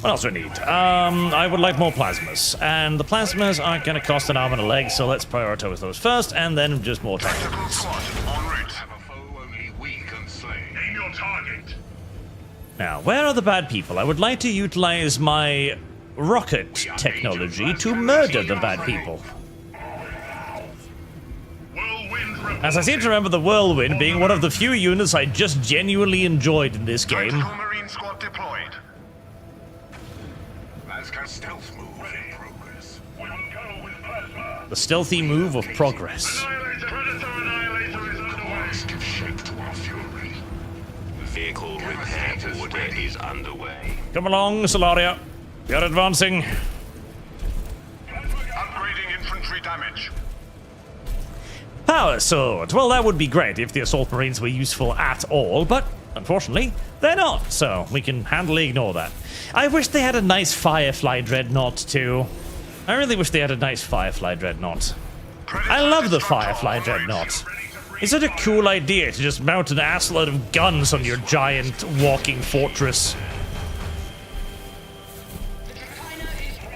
What else do we need? I would like more plasmas. And the plasmas aren't going to cost an arm and a leg, so let's prioritize those first, and then just more tacticals.
Aim your target.
Now, where are the bad people? I would like to utilize my rocket technology to murder the bad people. As I seem to remember the Whirlwind being one of the few units I just genuinely enjoyed in this game.
Marine squad deployed. Stealth move in progress. We will go with plasma.
The stealthy move of progress.
Predator Annihilator is underway. Give shape to our fury.
Vehicle repair order is underway.
Come along, Solaria. You're advancing.
Upgrading infantry damage.
Power sword. Well, that would be great if the Assault Marines were useful at all, but unfortunately, they're not, so we can handily ignore that. I wish they had a nice Firefly Dreadnought, too. I really wish they had a nice Firefly Dreadnought. I love the Firefly Dreadnought. It's such a cool idea to just mount an assload of guns on your giant walking fortress.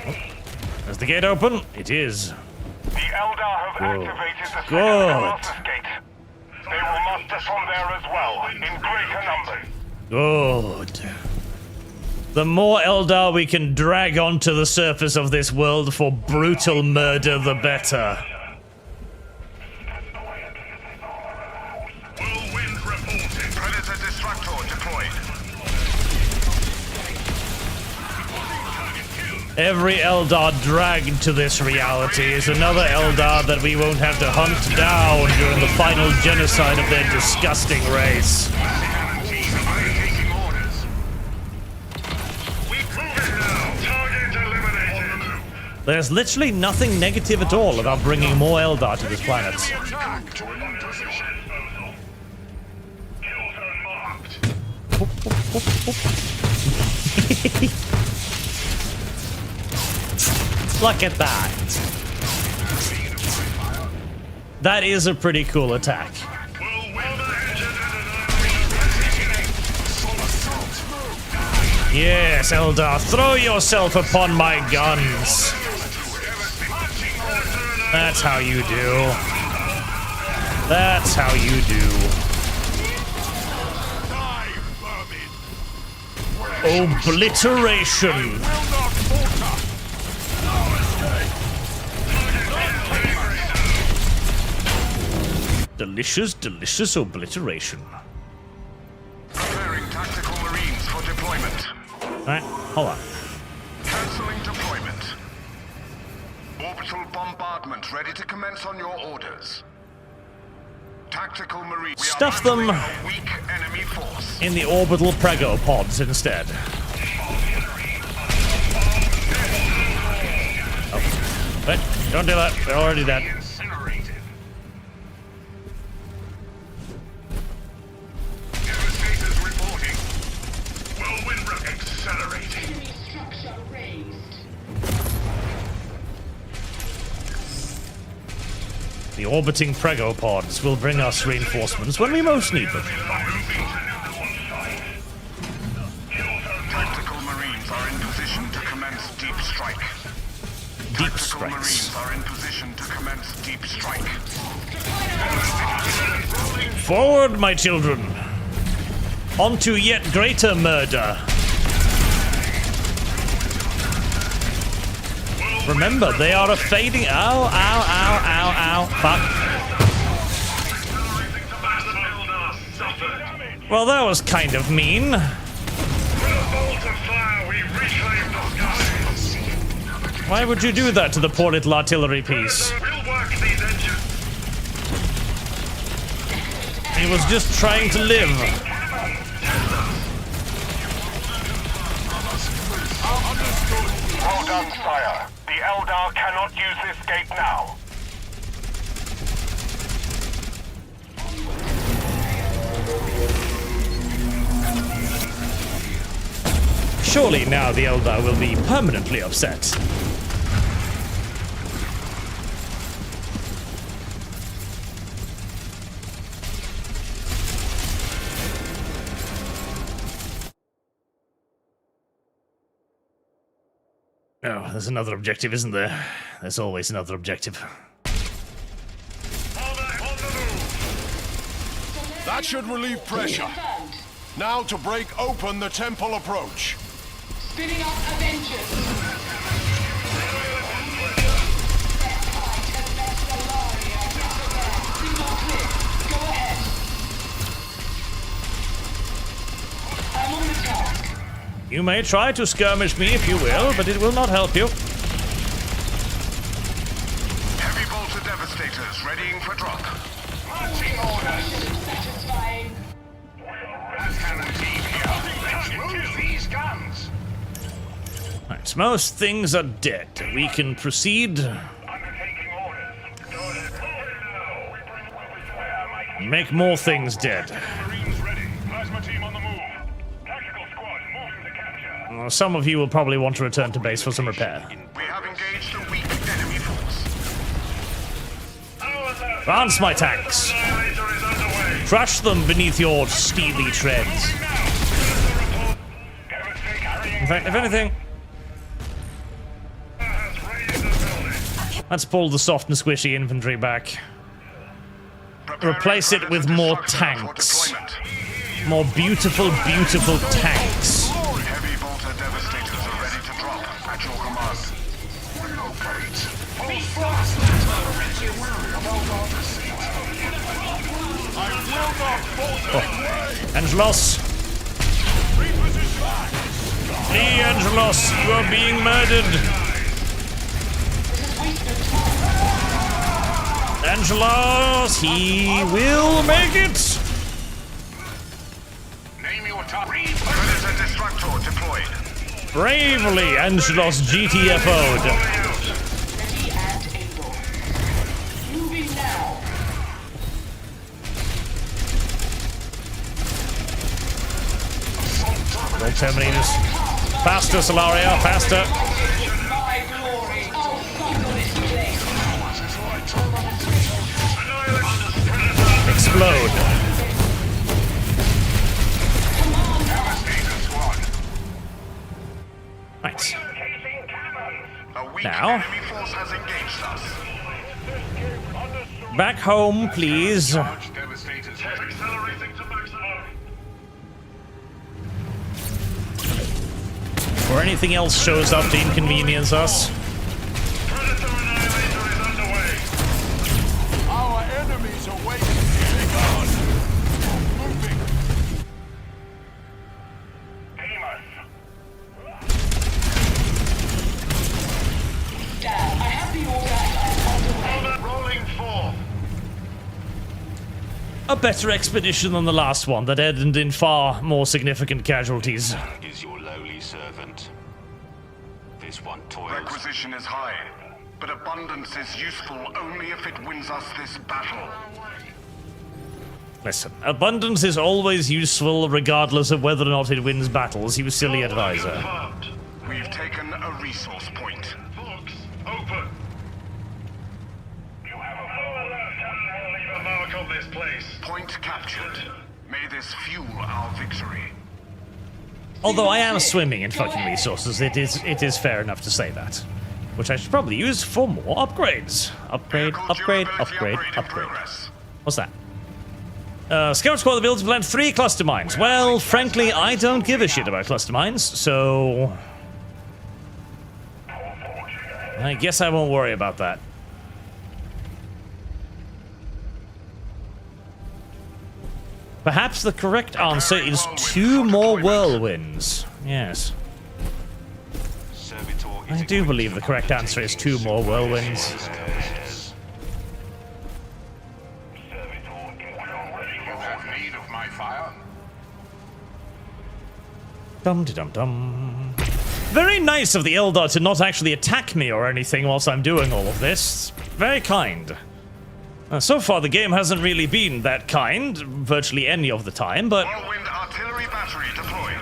Oh. Is the gate open? It is.
The
Eldar have activated the second
Good.
Colossus Gate. They will muster from there as well, in greater numbers.
Good. The more Eldar we can drag onto the surface of this world for brutal murder, the better.
Whirlwind reporting. Predator Destructor deployed.
Every Eldar dragged to this reality is another Eldar that we won't have to hunt down during the final genocide of their disgusting race. There's literally nothing negative at all about bringing more Eldar to this planet. Look at that. That is a pretty cool attack. Yes, Eldar, throw yourself upon my guns. That's how you do. That's how you do. Obliteration. Delicious, delicious obliteration.
Preparing tactical marines for deployment.
Alright, hold on.
Canceling deployment. Orbital bombardment ready to commence on your orders. Tactical marines.
Stuff them
Weak enemy force.
in the orbital prego pods instead. Oh, wait, don't do that. They're already dead.
Devastators reporting. Whirlwind accelerating. Enemy structure raised.
The orbiting prego pods will bring us reinforcements when we most need them.
Tactical marines are in position to commence deep strike.
Deep
Tactical
strikes.
marines are in position to commence deep strike.
Forward, my children! On to yet greater murder! Remember, they are a fading. Ow, ow, ow, ow, ow. Fuck. Well, that was kind of mean. Why would you do that to the poor little artillery piece? He was just trying to live.
Well done, sire. The Eldar cannot use this gate now.
Surely now the Eldar will be permanently upset. Oh, there's another objective, isn't there? There's always another objective.
That should relieve pressure. Now to break open the temple approach.
Spinning up Avengers. Go ahead. I'm on the task.
You may try to skirmish me if you will, but it will not help you.
Heavy bolter devastators readying for drop.
Marching orders. Satisfying.
Cannon team here. Let's move these guns.
Right, most things are dead. We can proceed. Make more things dead.
Marines ready. Plasma team on the move. Tactical squad moving to capture.
Well, some of you will probably want to return to base for some repair.
We have engaged a weak enemy force.
Advance my tanks. Crush them beneath your steely treads. In fact, if anything... Let's pull the soft and squishy infantry back. Replace it with more tanks. More beautiful, beautiful tanks.
Heavy bolter devastators are ready to drop at your command. Relocate.
Angelos! Flee, Angelos! You are being murdered! Angelos! He will make it!
Name your top. Predator Destructor deployed.
Bravely, Angelos GTFO'd.
Ready and able. Moving now.
Go Terminators. Faster, Solaria, faster.
My glory. I'll buckle its place.
Explode. Right.
A weak
Now.
enemy force has engaged us.
Back home, please.
Devastators accelerating to maximum.
Or anything else shows up to inconvenience us.
Predator Annihilator is underway. Our enemies are waiting. Take on. Moving.
Dad, I have the order and I'm underway.
Rolling forth.
A better expedition than the last one that ended in far more significant casualties.
Is your lowly servant. This one toils.
Requisition is high, but abundance is useful only if it wins us this battle.
Listen, abundance is always useful regardless of whether or not it wins battles, you silly advisor.
Confirmed. We've taken a resource point. Books open. You have a full alert and leave a mark on this place. Point captured. May this fuel our victory.
Although I am swimming in fucking resources, it is fair enough to say that. Which I should probably use for more upgrades. Upgrade, upgrade, upgrade, upgrade. What's that? Scout Squad builds to plant 3 cluster mines. Well, frankly, I don't give a shit about cluster mines, so... I guess I won't worry about that. Perhaps the correct answer is 2 more whirlwinds. Yes. I do believe the correct answer is 2 more whirlwinds.
Need of my fire?
Dum-de-dum-dum. Very nice of the Eldar to not actually attack me or anything whilst I'm doing all of this. Very kind. So far, the game hasn't really been that kind, virtually any of the time, but...
Whirlwind artillery battery deployed.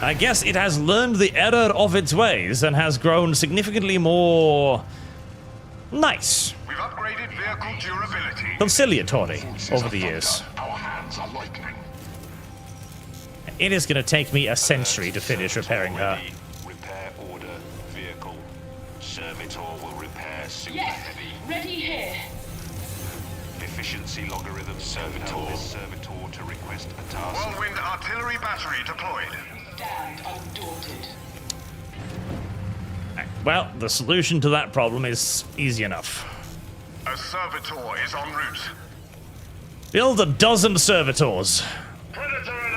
I guess it has learned the error of its ways and has grown significantly more... nice.
We've upgraded vehicle durability.
Conciliatory over the years.
Our hands are lightning.
It is going to take me a century to finish repairing her.
Repair order vehicle. Servitor will repair super
Yes,
heavy.
ready here.
Efficiency logarithm servitor. Servitor to request a task.
Whirlwind artillery battery deployed.
Stand undaunted.
Well, the solution to that problem is easy enough.
A servitor is en route.
Build a dozen servitors.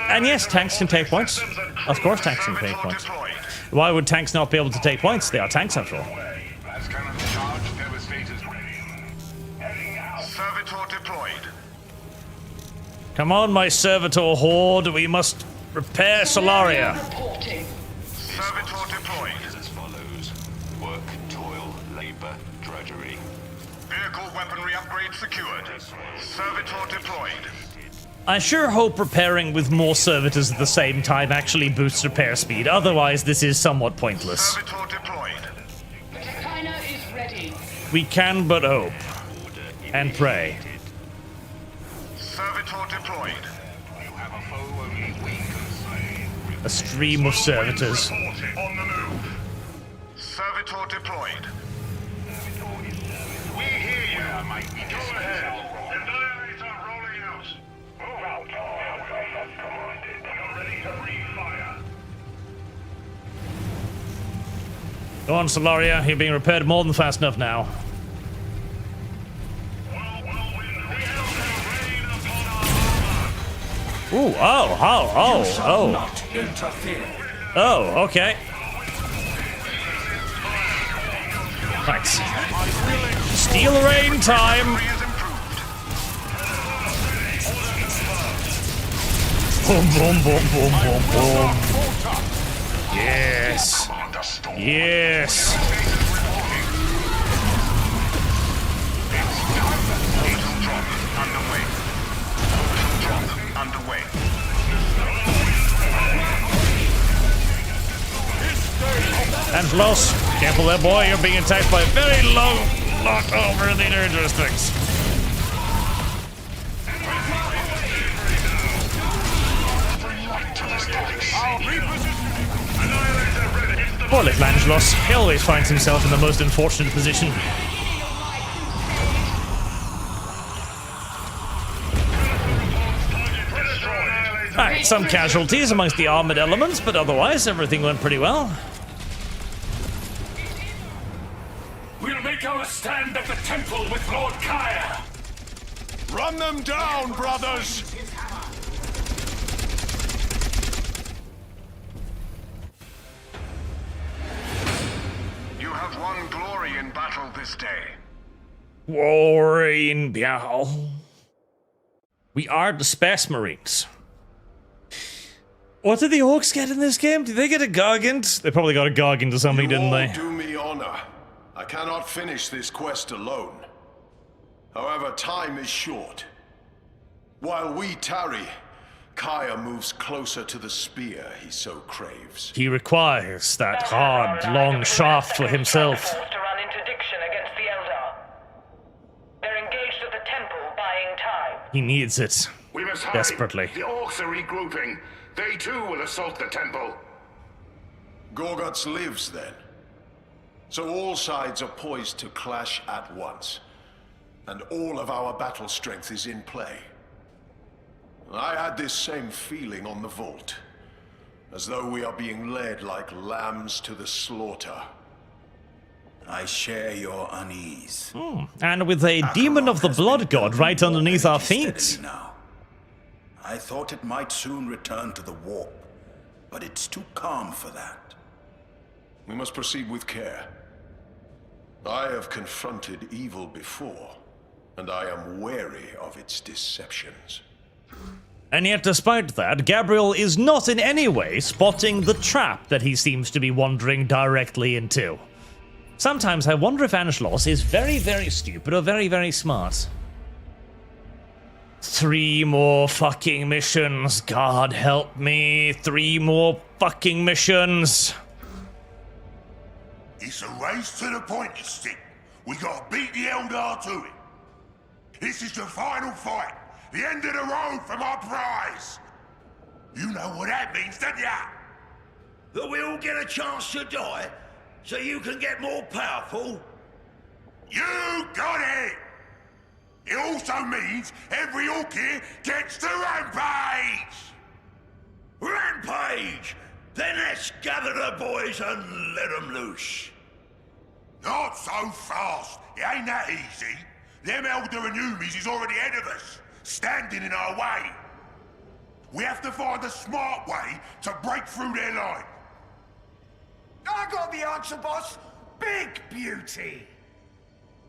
And yes, tanks can take points. Of course tanks can take points. Why would tanks not be able to take points? They are tanks after all.
As cannon charge, devastators servitor deployed.
Come on, my servitor horde. We must repair Solaria.
Reporting.
Servitor deployed.
As follows. Work, toil, labor, drudgery.
Vehicle weaponry upgrade secured. Servitor deployed.
I sure hope repairing with more servitors at the same time actually boosts repair speed. Otherwise, this is somewhat pointless.
Servitor deployed.
China is ready.
We can but hope. And pray.
Servitor deployed. You have a foe only we can slay.
A stream of servitors.
On the move. Servitor deployed.
Yeah, mate, you go ahead. Annihilator rolling out. Move out. Commanded. You're ready to refire.
Go on, Solaria. You're being repaired more than fast enough now. Ooh, oh.
Not interfere.
Oh, okay. Right. Steel rain time. Boom, boom, boom, boom, boom, boom. Yes. Yes.
Underway.
Angelos, careful there, boy. You're being attacked by a very low lot over the dangerous things. Poor little Angelos. He always finds himself in the most unfortunate position. Alright, some casualties amongst the armored elements, but otherwise everything went pretty well.
We'll make our stand at the temple with Lord Kaya.
Run them down, brothers!
You have won glory in battle this day.
Glory in battle. We are the Space Marines. What did the orcs get in this game? Did they get a gargant? They probably got a gargant or something, didn't they?
Do me honor. I cannot finish this quest alone. However, time is short. While we tarry, Kaya moves closer to the spear he so craves.
He requires that hard, long shaft for himself.
To run interdiction against the Eldar. They're engaged at the temple, buying time.
He needs it.
We must hide.
Desperately.
The orcs are regrouping. They too will assault the temple.
Gorguts lives then. So all sides are poised to clash at once. And all of our battle strength is in play. I had this same feeling on the Vault. As though we are being led like lambs to the slaughter.
I share your unease.
And with a demon of the blood god right underneath our feet.
Now. I thought it might soon return to the warp, but it's too calm for that.
We must proceed with care. I have confronted evil before, and I am wary of its deceptions.
And yet, despite that, Gabriel is not in any way spotting the trap that he seems to be wandering directly into. Sometimes I wonder if Angelos is very, very stupid or very, very smart. 3 more fucking missions. God help me. 3 more fucking missions.
It's a race to the pointy stick. We gotta beat the Eldar to it. This is the final fight. The end of the road for my prize. You know what that means, don't ya?
That we all get a chance to die, so you can get more powerful?
You got it! It also means every orc here gets to rampage!
Rampage! Then let's gather the boys and let them loose.
Not so fast. It ain't that easy. Them Elder and Umis is already ahead of us, standing in our way. We have to find a smart way to break through their line.
I got the answer, boss. Big beauty.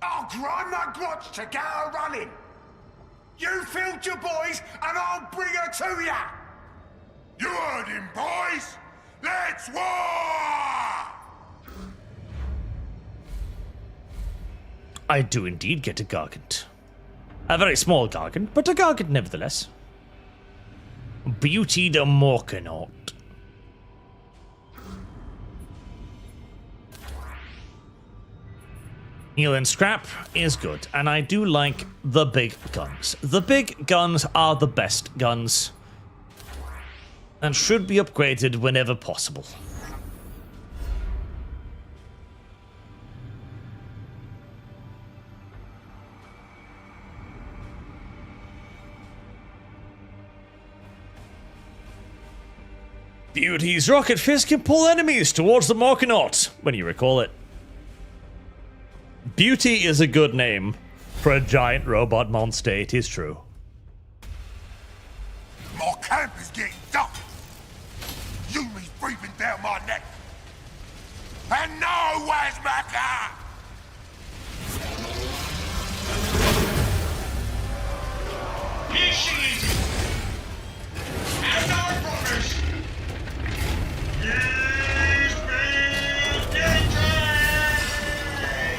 I'll grind my grotch to get her running. You field your boys, and I'll bring her to ya.
You heard him, boys. Let's war!
I do indeed get a gargant. A very small gargant, but a gargant nevertheless. Beauty the Morkanaut. Heal and scrap is good, and I do like the big guns. The big guns are the best guns, and should be upgraded whenever possible. Beauty's rocket fist can pull enemies towards the Morkanaut, when you recall it. Beauty is a good name for a giant robot monster, it is true.
My camp is getting dark. Yumi's breathing down my neck. And no where's my car?
Initiated! And our brothers! He's been detained! Hey!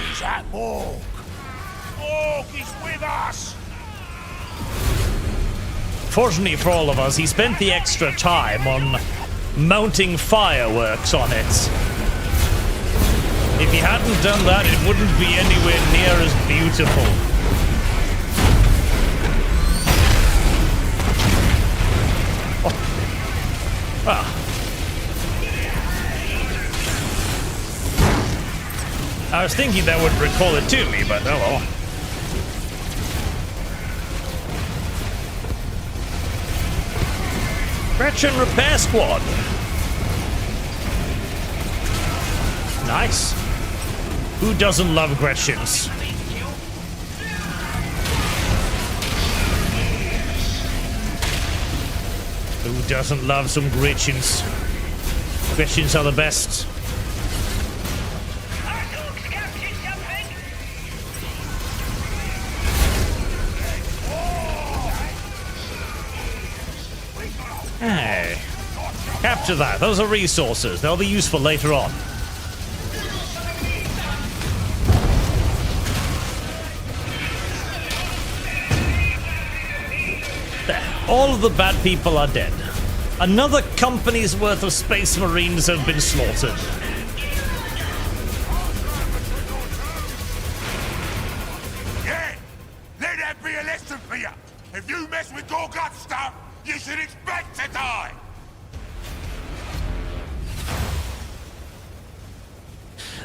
He's at Morg. Morg is with us.
Fortunately for all of us, he spent the extra time on mounting fireworks on it. If he hadn't done that, it wouldn't be anywhere near as beautiful. Oh. Ah. I was thinking that would recall it to me, but oh well. Gretchen Repair Squad. Nice. Who doesn't love Gretchens? Who doesn't love some Gretchens? Gretchens are the best. Hey, capture that. Those are resources. They'll be useful later on. There. All of the bad people are dead. Another company's worth of Space Marines have been slaughtered.
Yeah, let that be a lesson for you. If you mess with Gorgut stuff, you should expect to die!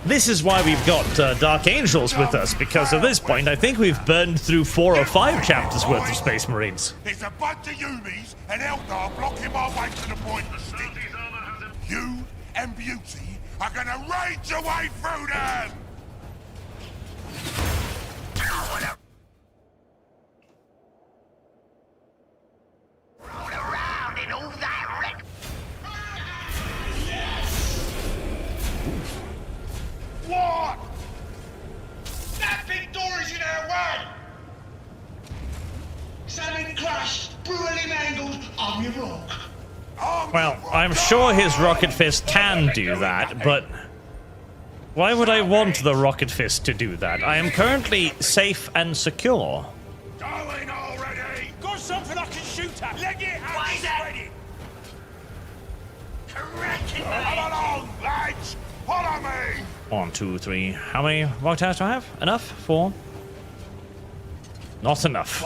This is why we've got Dark Angels with us, because at this point I think we've burned through 4 or 5 chapters worth of Space Marines.
There's a bunch of Yumis and Eldar blocking my way to the pointless stick. You and Beauty are gonna rage your way through them!
What? That big door is in our way! Something crushed, brutally mangled on your rock.
Well, I'm sure his Rocket Fist can do that, but why would I want the Rocket Fist to do that? I am currently safe and secure.
Going already! Got something I can shoot at! Leg it out! Ready! Come along, lads! Follow me!
1, 2, 3. How many rock towers do I have? Enough? 4? Not enough.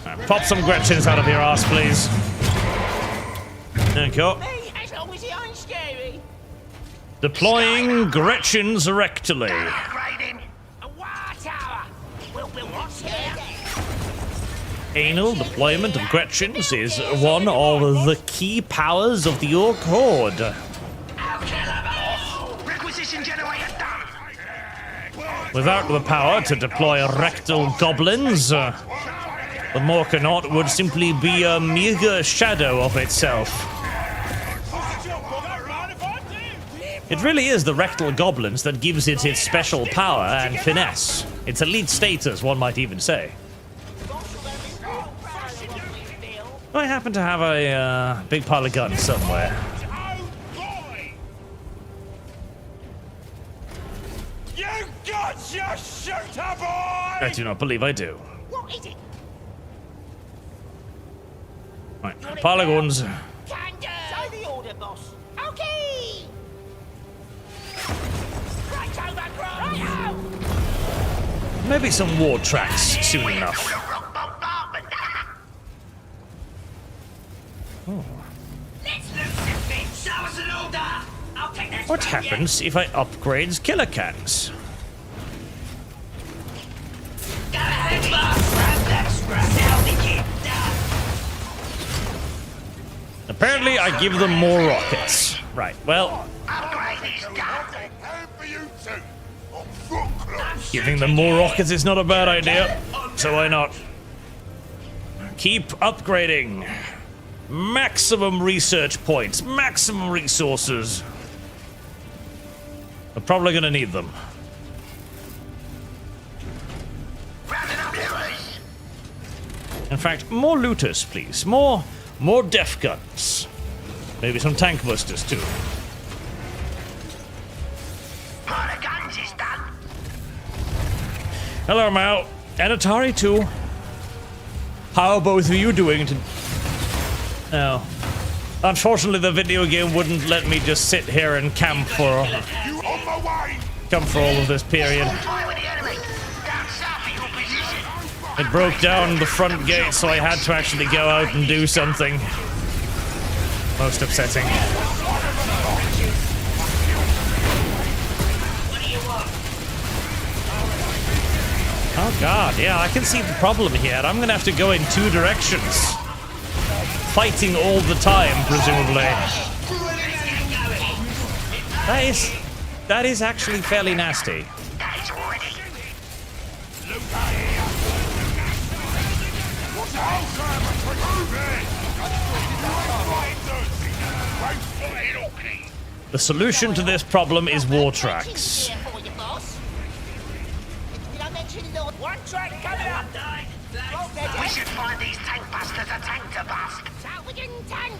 Right, pop some Gretchens out of your ass, please. There you go.
As long as it ain't scary.
Deploying Gretchens rectally.
A war tower. We'll build what's here.
Anal deployment of Gretchens is one of the key powers of the Orc Horde.
Requisition generator done.
Without the power to deploy rectal goblins, the Morkanaut would simply be a meager shadow of itself. It really is the rectal goblins that gives it its special power and finesse. Its elite status, one might even say. I happen to have a big pile of guns somewhere.
You got your shooter, boy!
I do not believe I do.
What is it?
Right, pile of guns.
Can do. Say the order, boss. Okay. Right over, right out.
Maybe some war tracks soon enough.
Let's
What happens if I upgrade killer cans? Apparently, I give them more rockets. Right, well... Giving them more rockets is not a bad idea, so why not? Keep upgrading. Maximum research points, maximum resources. I'm probably gonna need them. In fact, more looters, please. More def guns. Maybe some tank busters too. Hello, Mal. And Atari too. How are both of you doing? No. Unfortunately, the video game wouldn't let me just sit here and camp for all of this period. It broke down the front gate, so I had to actually go out and do something. Most upsetting. Oh god, yeah, I can see the problem here. I'm gonna have to go in two directions. Fighting all the time, presumably. That is actually fairly nasty. The solution to this problem is war tracks.
We should find these tank busters a tank to bust. Tank.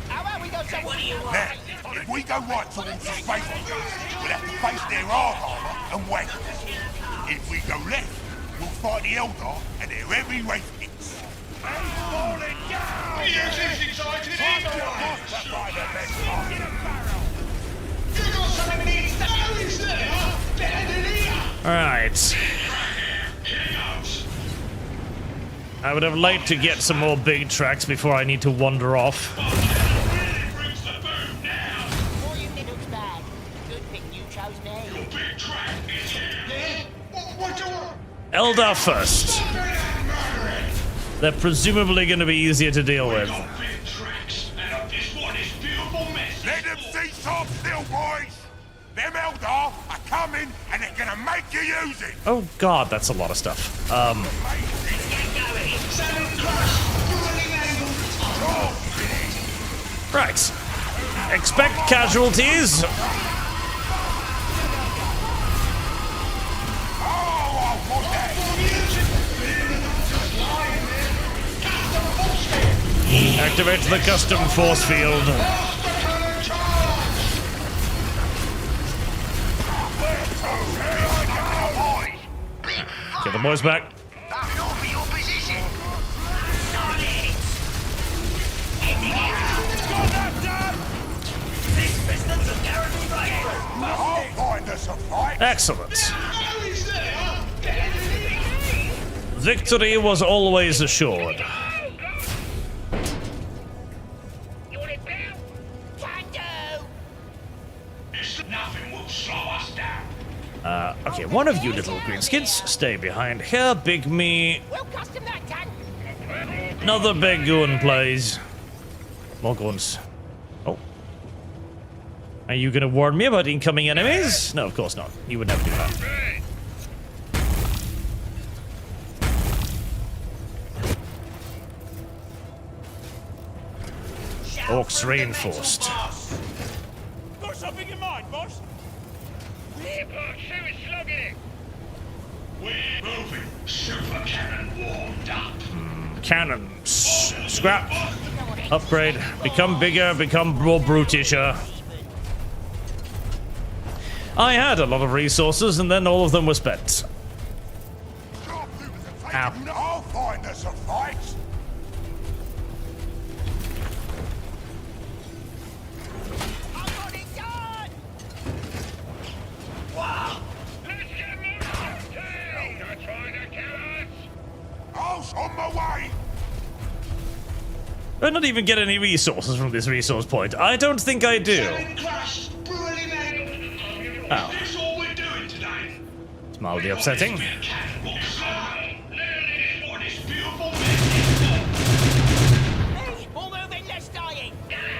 How about we go check? What do you want?
Now, if we go right towards the space we'll have to face their armor and wait. If we go left, we'll fight the Eldar and their heavy wraith kits.
Alright. I would have liked to get some more big tracks before I need to wander off. Eldar first. They're presumably going to be easier to deal with.
Let them see sharp still, boys! Them Eldar are coming and they're gonna make you use it!
Oh god, that's a lot of stuff. Right. Expect casualties. Activate the custom force field. Get the boys back. Excellent. Victory was always assured. Okay, one of you little greenskins, stay behind here. Big me. Another big goon, please. More goons. Oh. Are you gonna warn me about incoming enemies? No, of course not. You would never do that. Orcs reinforced.
Got something in mind, boss? We're part two is slugging. We're moving. Super cannon warmed up.
Cannons. Scrap. Upgrade. Become bigger, become more brutisher. I had a lot of resources and then all of them were spent. Ow.
I'll find us a fight! On my way!
I not even get any resources from this resource point. I don't think I do. Oh.
Is this all we're doing today?
It's mildly upsetting.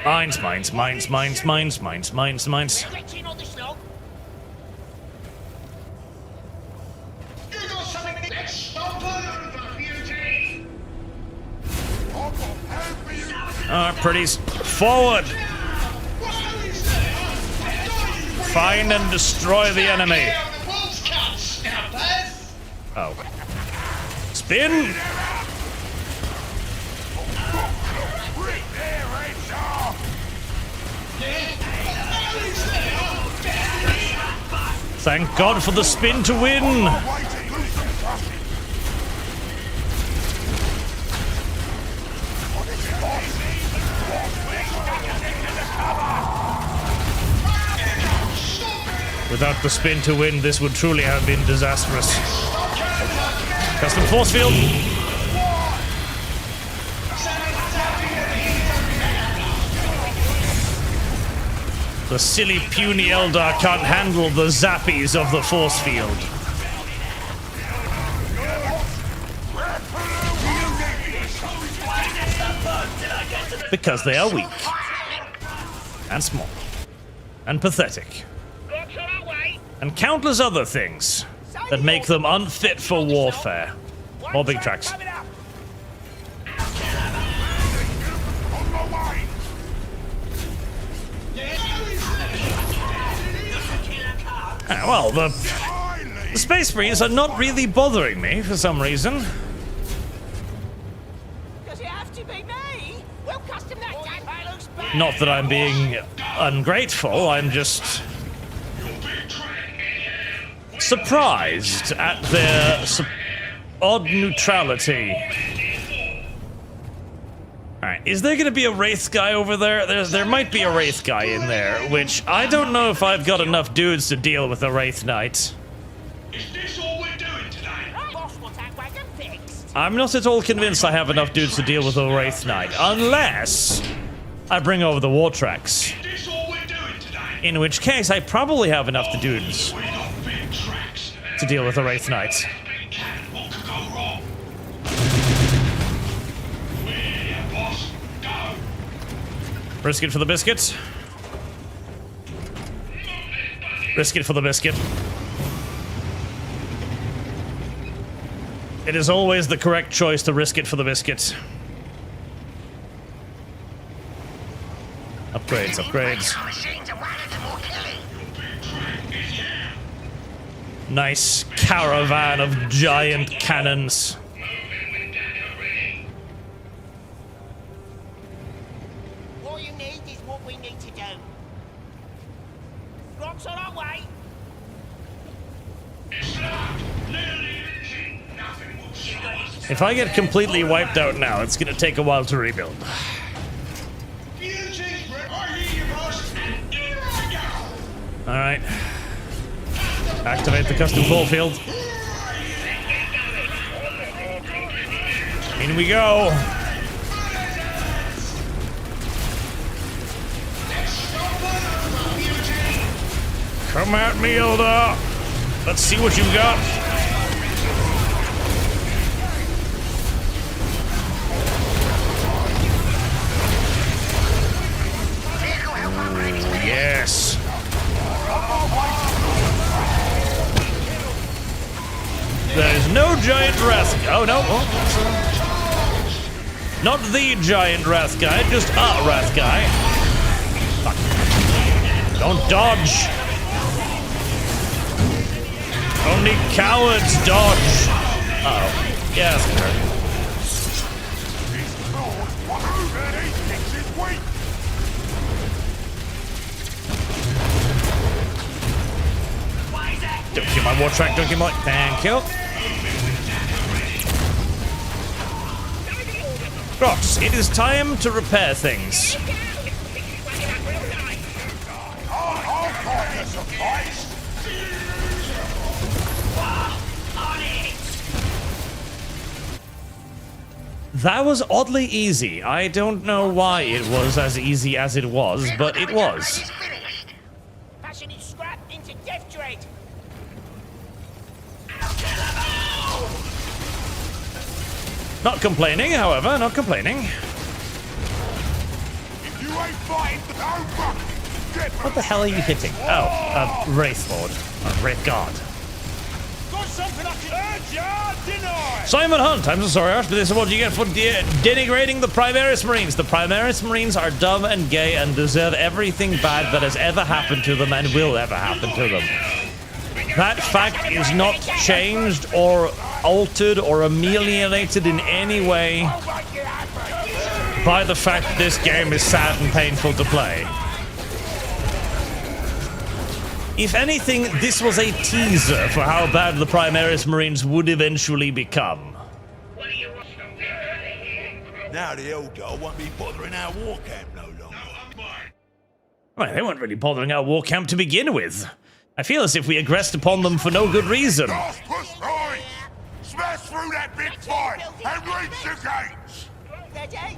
Mines, mines, mines, mines, mines, mines, mines, mines. Alright, pretties. Forward! Find and destroy the enemy. Oh. Spin! Thank God for the spin to win! Without the spin to win, this would truly have been disastrous. Custom force field. The silly puny Eldar can't handle the zappies of the force field. Because they are weak. And small. And pathetic. And countless other things that make them unfit for warfare. More big tracks. Well, the Space Marines are not really bothering me for some reason.
Does it have to be me? We'll custom that.
Not that I'm being ungrateful, I'm just surprised at their odd neutrality. Alright, is there gonna be a Wraith guy over there? There might be a Wraith guy in there, which I don't know if I've got enough dudes to deal with a Wraith Knight.
Is this all we're doing today?
I'm not at all convinced I have enough dudes to deal with a Wraith Knight, unless I bring over the war tracks.
Is this all we're doing today?
In which case, I probably have enough dudes to deal with a Wraith Knight.
What could go wrong?
Risk it for the biscuit. Risk it for the biscuit. It is always the correct choice to risk it for the biscuit. Upgrades, upgrades. Nice caravan of giant cannons.
All you need is what we need to do. Rocks on our way.
If I get completely wiped out now, it's gonna take a while to rebuild. Alright. Activate the custom ball field. In we go. Come at me, Eldar. Let's see what you've got. Ooh, yes. There is no giant wrath. Oh no! Oh, not the giant wrath guy, just a wrath guy. Fuck. Don't dodge. Only cowards dodge. Uh-oh. Yeah, that's gonna hurt. Don't kill my war track, don't kill my... Thank you. Rocks, it is time to repair things. That was oddly easy. I don't know why it was as easy as it was, but it was.
Passion is scrapped into death
Not complaining, however, not complaining.
If you ain't fighting, don't fuck.
What the hell are you hitting? Oh, Wraith Lord. Wraith God.
Got something I can urge ya, deny!
Simon Hunt, I'm so sorry, Arch, but this is what you get for denigrating the Primaris Marines. The Primaris Marines are dumb and gay and deserve everything bad that has ever happened to them and will ever happen to them. That fact is not changed or altered or ameliorated in any way by the fact that this game is sad and painful to play. If anything, this was a teaser for how bad the Primaris Marines would eventually become.
Now the Eldar won't be bothering our war camp no longer.
Well, they weren't really bothering our war camp to begin with. I feel as if we aggressed upon them for no good reason.
Just push right. Smash through that big fight and reach the gates.
Ready?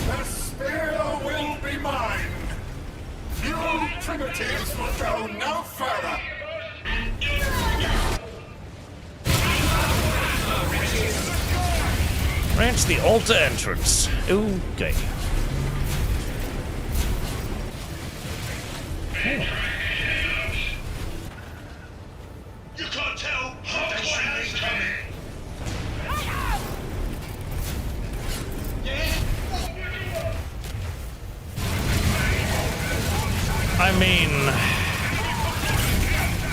The spear will be mine. You primitives will go no further.
Reach the altar entrance. Okay.
You can't tell halfway is coming.
I mean,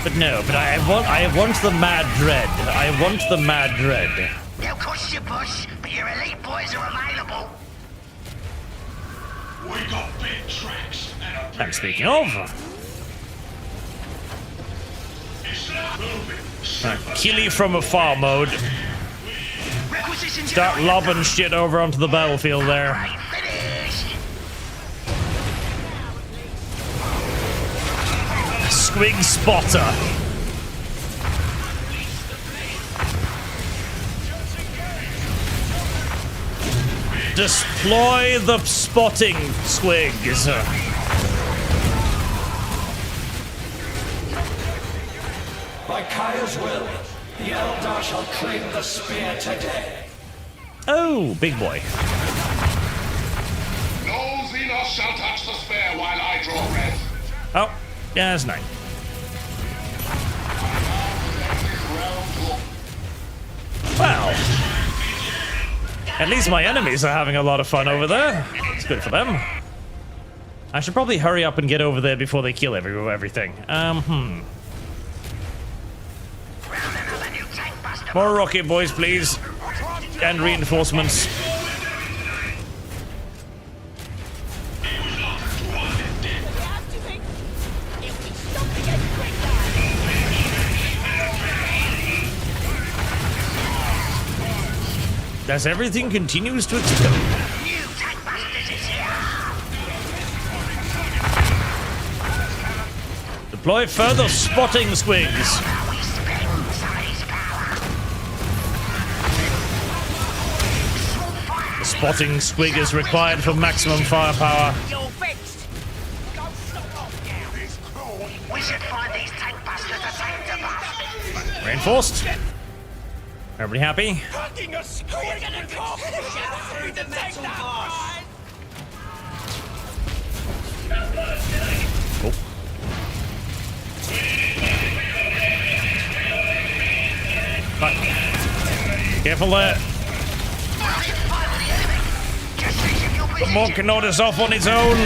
but no, but I want the Mad Dread. I want the Mad Dread.
They'll cost you push, but your elite boys are available.
We got big tracks and a
And speaking of, kill you from afar mode. Start lobbing shit over onto the battlefield there. Squig spotter. Deploy the spotting squigs.
By Kaya's will, the Eldar shall claim the spear today.
Oh, big boy.
No Xenos shall touch the spear while I draw breath.
Oh, yeah, that's nice. Well, at least my enemies are having a lot of fun over there. It's good for them. I should probably hurry up and get over there before they kill everything. More rocket boys, please. And reinforcements. As everything continues to explode. Deploy further spotting squigs. The spotting squig is required for maximum firepower.
We should find these tank busters to take to bust.
Reinforced. Everybody happy?
Fucking a squig and a cough through the metal glass.
Oh. Fuck. Careful there. The monk cannot is off on its own.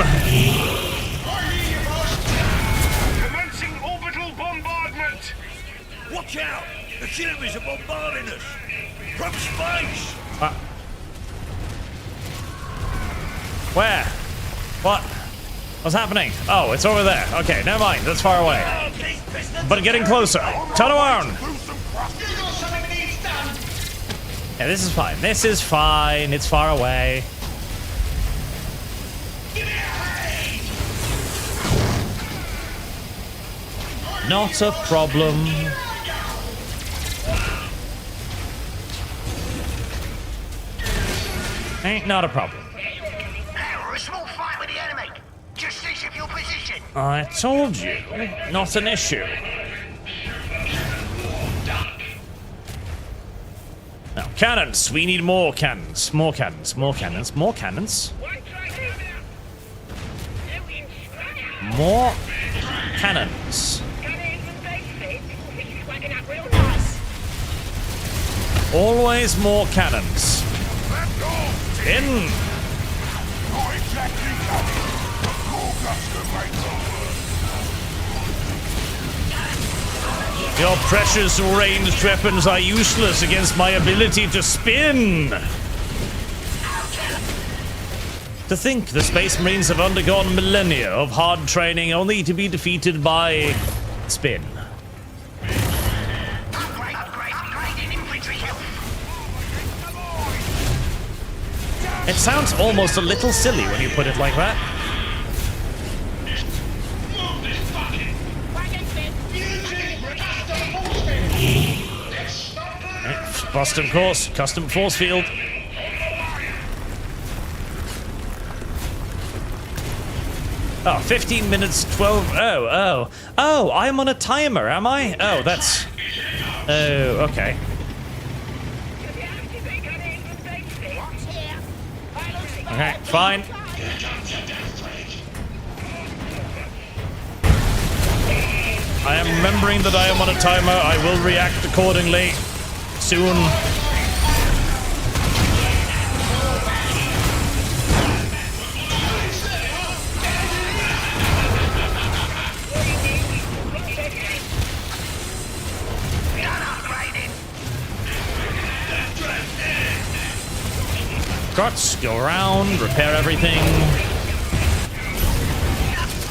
Commencing orbital bombardment.
Watch out! The Chili's are bombarding us! From space!
Where? What? What's happening? Oh, it's over there. Okay, never mind. That's far away. But getting closer. Turn around. Yeah, this is fine. This is fine. It's far away. Not a problem. Ain't not a problem.
We're a small fight with the enemy. Just cease your position.
I told you. Not an issue. Now, cannons. We need more cannons. More cannons. More cannons. More cannons. More cannons. Always more cannons. In. Your precious ranged weapons are useless against my ability to spin. To think the Space Marines have undergone millennia of hard training only to be defeated by spin. It sounds almost a little silly when you put it like that. Custom course, custom force field. Oh, 15 minutes, 12. Oh, I'm on a timer, am I? Oh, that's. Oh, okay. Okay, fine. I am remembering that I am on a timer. I will react accordingly soon. Guts, go around, repair everything.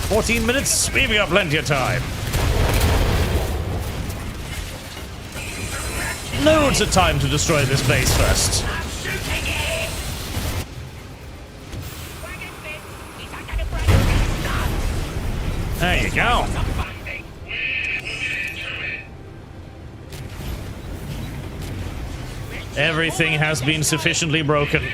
14 minutes, we've got plenty of time. Loads of time to destroy this base first. There you go. Everything has been sufficiently broken.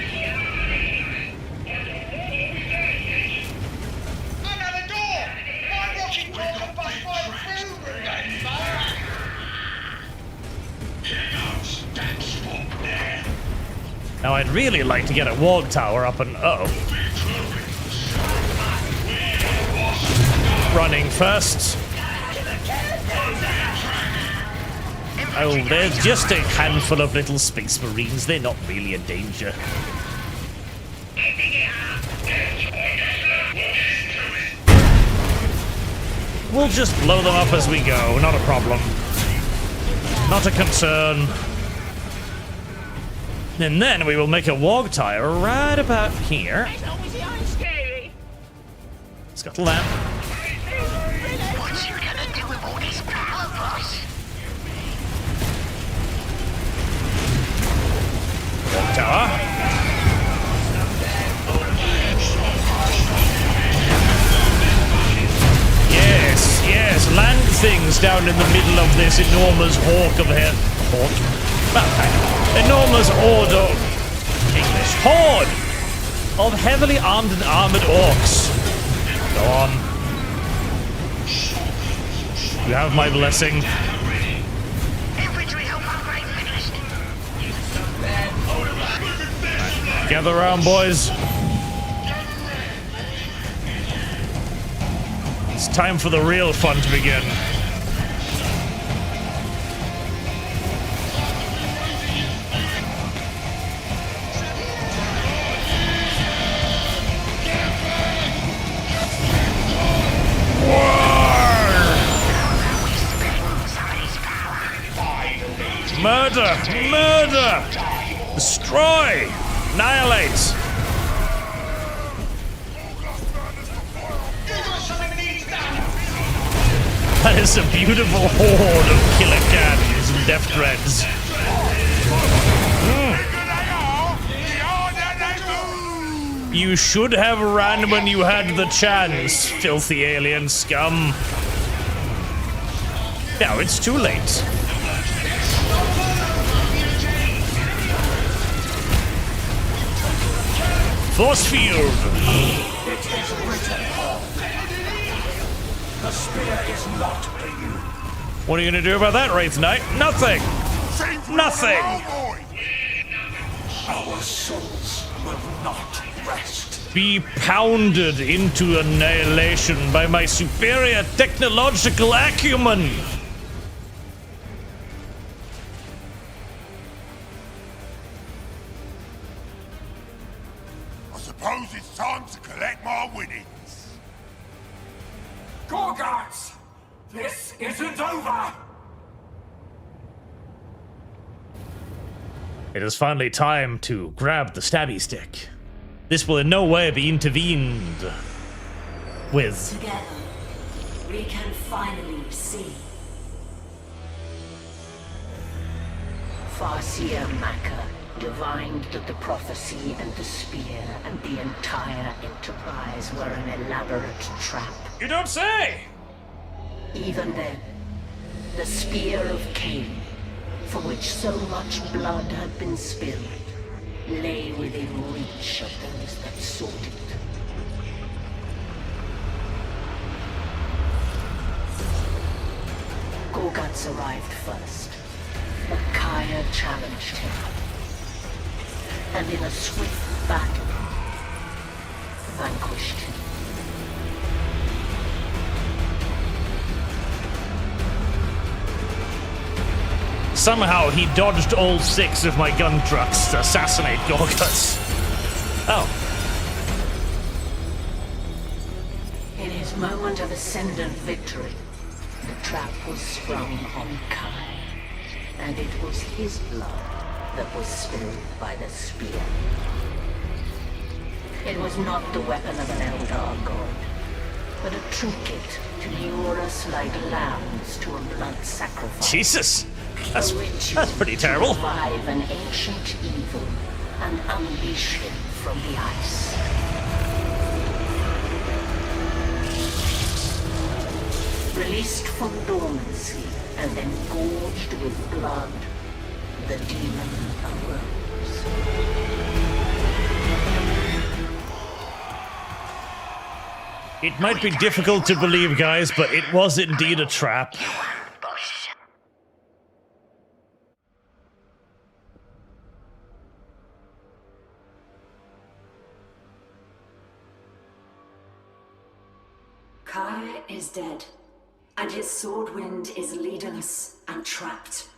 Now, I'd really like to get a wall tower up and... Uh-oh. Running first. Oh, there's just a handful of little Space Marines. They're not really a danger. We'll just blow them up as we go. Not a problem. Not a concern. And then we will make a wog tire right about here. Scuttle that.
What you gonna do with all this power, boss?
Wog tower. Yes, yes, land things down in the middle of this enormous hawk of hair. Hawk? Well, kind of. Enormous order. English. Horde of heavily armed and armored orcs. Go on. You have my blessing. Gather around, boys. It's time for the real fun to begin. Murder! Murder! Destroy! Annihilate! That is a beautiful horde of killer cannons and death threads. You should have ran when you had the chance, filthy alien scum. Now it's too late. Force field!
It is written. The spear is not for you.
What are you gonna do about that, Wraith Knight? Nothing! Nothing!
Our souls will not rest.
Be pounded into annihilation by my superior technological acumen.
I suppose it's time to collect my winnings.
Gorgots! This isn't over!
It is finally time to grab the stabby stick. This will in no way be intervened with.
Together, we can finally see. Farseer Maka divined that the prophecy and the spear and the entire enterprise were an elaborate trap.
You don't say!
Even then, the spear of Cain, for which so much blood had been spilled, lay within reach of those that sought it. Gorguts arrived first, but Kaya challenged him. And in a swift battle, vanquished him.
Somehow he dodged all 6 of my gun trucks to assassinate Gorguts. Oh.
In his moment of ascendant victory, the trap was sprung on Kai, and it was his blood that was spilled by the spear. It was not the weapon of an Eldar god, but a trinket to lure us like lambs to a blood sacrifice.
Jesus! That's pretty terrible.
Revive an ancient evil and unleash him from the ice. Released from dormancy and then gorged with blood, the demon arose.
It might be difficult to believe, guys, but it was indeed a trap.
Kaya is dead, and his swordwind is leaderless and trapped.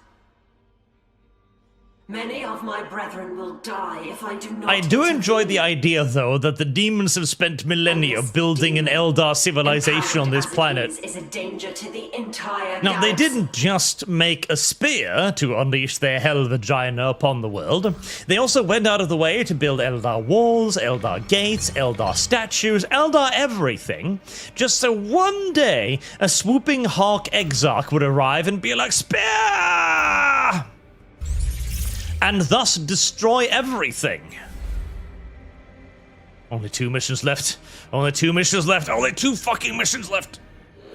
Many of my brethren will die if I do not.
I do enjoy the idea, though, that the demons have spent millennia building an Eldar civilization on this planet.
Is a danger to the entire
Now, they
galaxy.
didn't just make a spear to unleash their hell vagina upon the world. They also went out of the way to build Eldar walls, Eldar gates, Eldar statues, Eldar everything, just so one day a swooping Hawk Exarch would arrive and be like, spear! And thus destroy everything. Only 2 missions left. Only 2 missions left. Only 2 fucking missions left.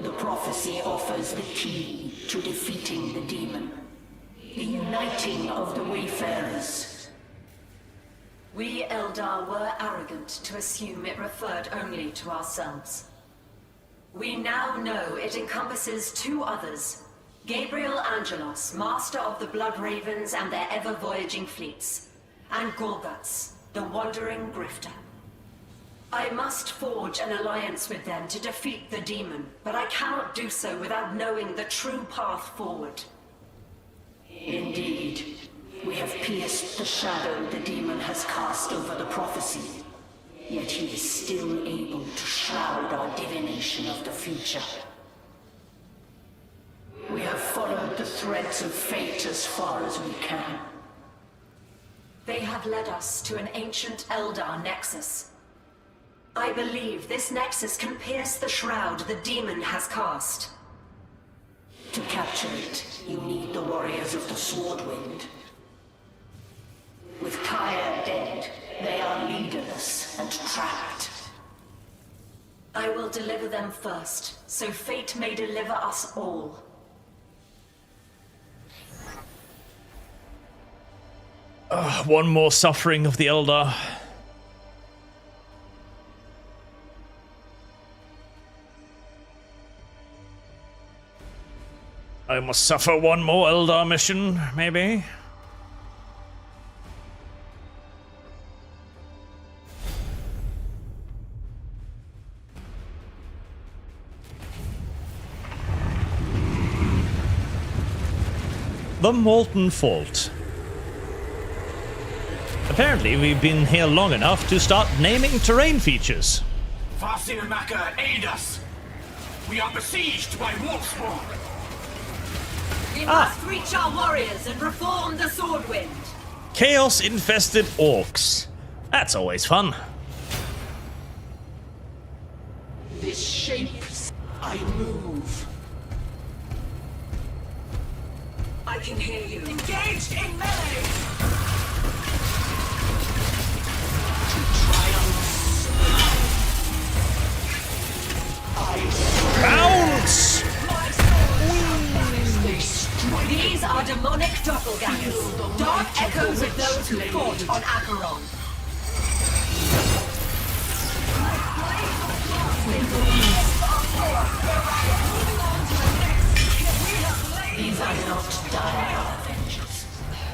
The prophecy offers the key to defeating the demon. The uniting of the Wayfarers.
We Eldar were arrogant to assume it referred only to ourselves. We now know it encompasses 2 others. Gabriel Angelos, master of the Blood Ravens and their ever-voyaging fleets, and Gorguts, the wandering grifter. I must forge an alliance with them to defeat the demon, but I cannot do so without knowing the true path forward.
Indeed, we have pierced the shadow the demon has cast over the prophecy, yet he is still able to shroud our divination of the future. We have followed the threads of fate as far as we can.
They have led us to an ancient Eldar nexus. I believe this nexus can pierce the shroud the demon has cast.
To capture it, you need the warriors of the Swordwind. With Kaya dead, they are leaderless and trapped.
I will deliver them first, so fate may deliver us all.
One more suffering of the Eldar. I must suffer one more Eldar mission, maybe? The Molten Fault. Apparently, we've been here long enough to start naming terrain features.
Farseer Maka, aid us! We are besieged by Wolfspawn!
We must reach our warriors and reform the Swordwind.
Chaos-infested orcs. That's always fun.
This shapes. I move.
I can hear you. Engaged in melee!
Bounce!
These are demonic doppelgangers. Dark echoes of those who fought on Acheron.
These are not dire avengers,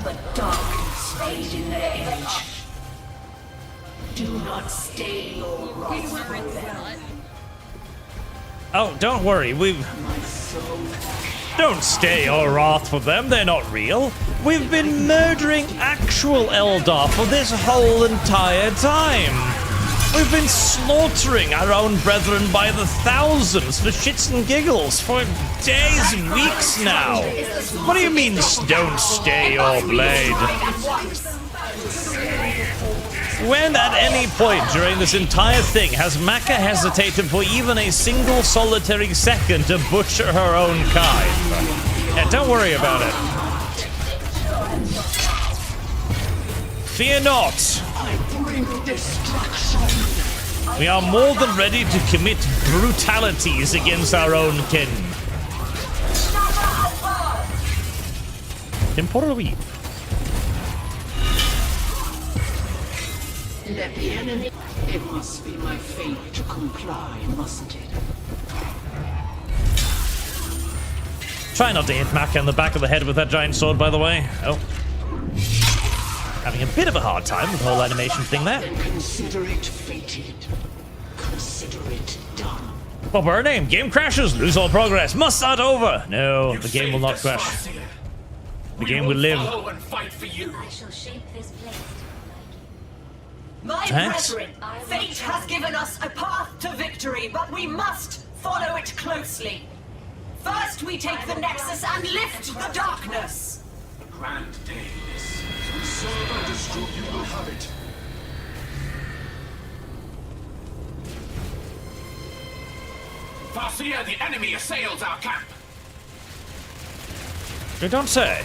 but darkness aid in their age. Do not stay your wrath with them.
Oh, don't worry, Don't stay your wrath for them, they're not real. We've been murdering actual Eldar for this whole entire time. We've been slaughtering our own brethren by the thousands for shits and giggles for days and weeks now. What do you mean, don't stay your blade? When at any point during this entire thing has Maka hesitated for even a single solitary second to butcher her own kind? Yeah, don't worry about it. Fear not. We are more than ready to commit brutalities against our own kin. Temporally.
Let the enemy. It must be my fate to comply, mustn't it?
Try not to hit Maka in the back of the head with that giant sword, by the way. Oh. Having a bit of a hard time with the whole animation thing there.
Then consider it fated. Consider it done.
What were her name? Game crashes, lose all progress, must start over. No, the game will not crash. The game will live.
And fight for you.
I shall shape this place.
My
Thanks.
brethren, fate has given us a path to victory, but we must follow it closely. First, we take the Nexus and lift the darkness.
Grand day, this. Serve and destroy, you will have it. Farseer, the enemy assails our camp.
You don't say.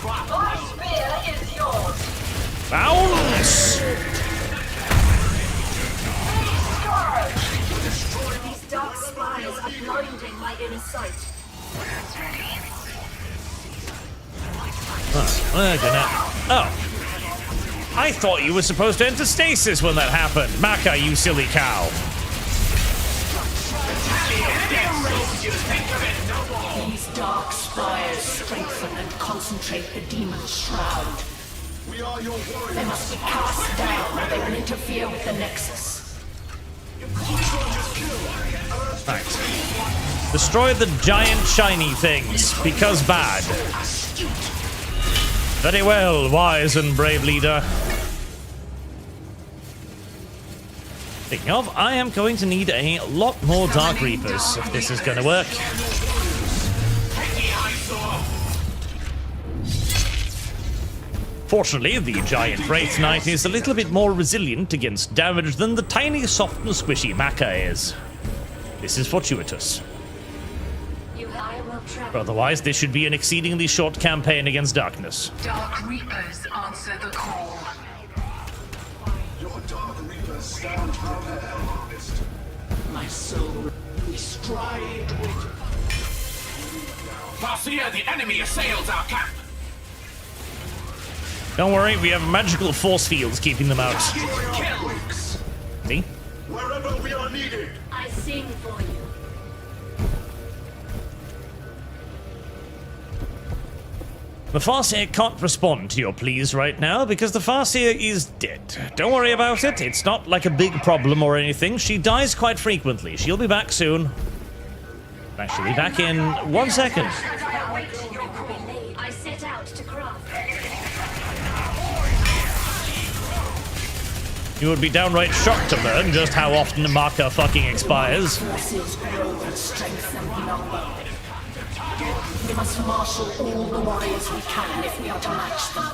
Our spear is yours.
Bounce!
These dark spires are blinding my inner sight.
Oh. I thought you were supposed to enter stasis when that happened. Maka, you silly cow.
These dark spires strengthen and concentrate the demon's shroud. They must be cast down or they will interfere with the Nexus.
Right. Destroy the giant shiny things, because bad. Very well, wise and brave leader. Speaking of, I am going to need a lot more Dark Reapers if this is going to work. Fortunately, the giant Wraith Knight is a little bit more resilient against damage than the tiny, soft and squishy Maka is. This is fortuitous. Otherwise, this should be an exceedingly short campaign against darkness.
Dark Reapers answer the call.
Your Dark Reapers stand prepared. My soul, we stride with.
Farseer, the enemy assails our camp.
Don't worry, we have magical force fields keeping them out. See?
Wherever we are needed.
I sing for you.
The Farseer can't respond to your pleas right now because the Farseer is dead. Don't worry about it, it's not like a big problem or anything. She dies quite frequently. She'll be back soon. She'll be back in 1 second. You would be downright shocked to learn just how often Maka fucking expires.
Forces grow in strength and number. We must marshal all the warriors we can if we are to match them.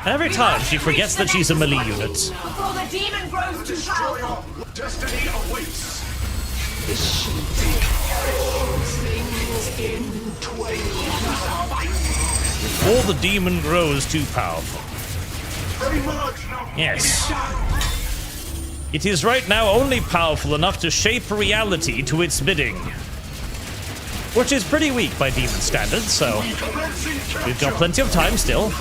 Every time she forgets that she's a melee unit.
Before the demon grows too powerful.
Destiny awaits.
This sheet things in twain.
Before the demon grows too powerful. Yes. It is right now only powerful enough to shape reality to its bidding. Which is pretty weak by demon standards, so we've got plenty of time still.
We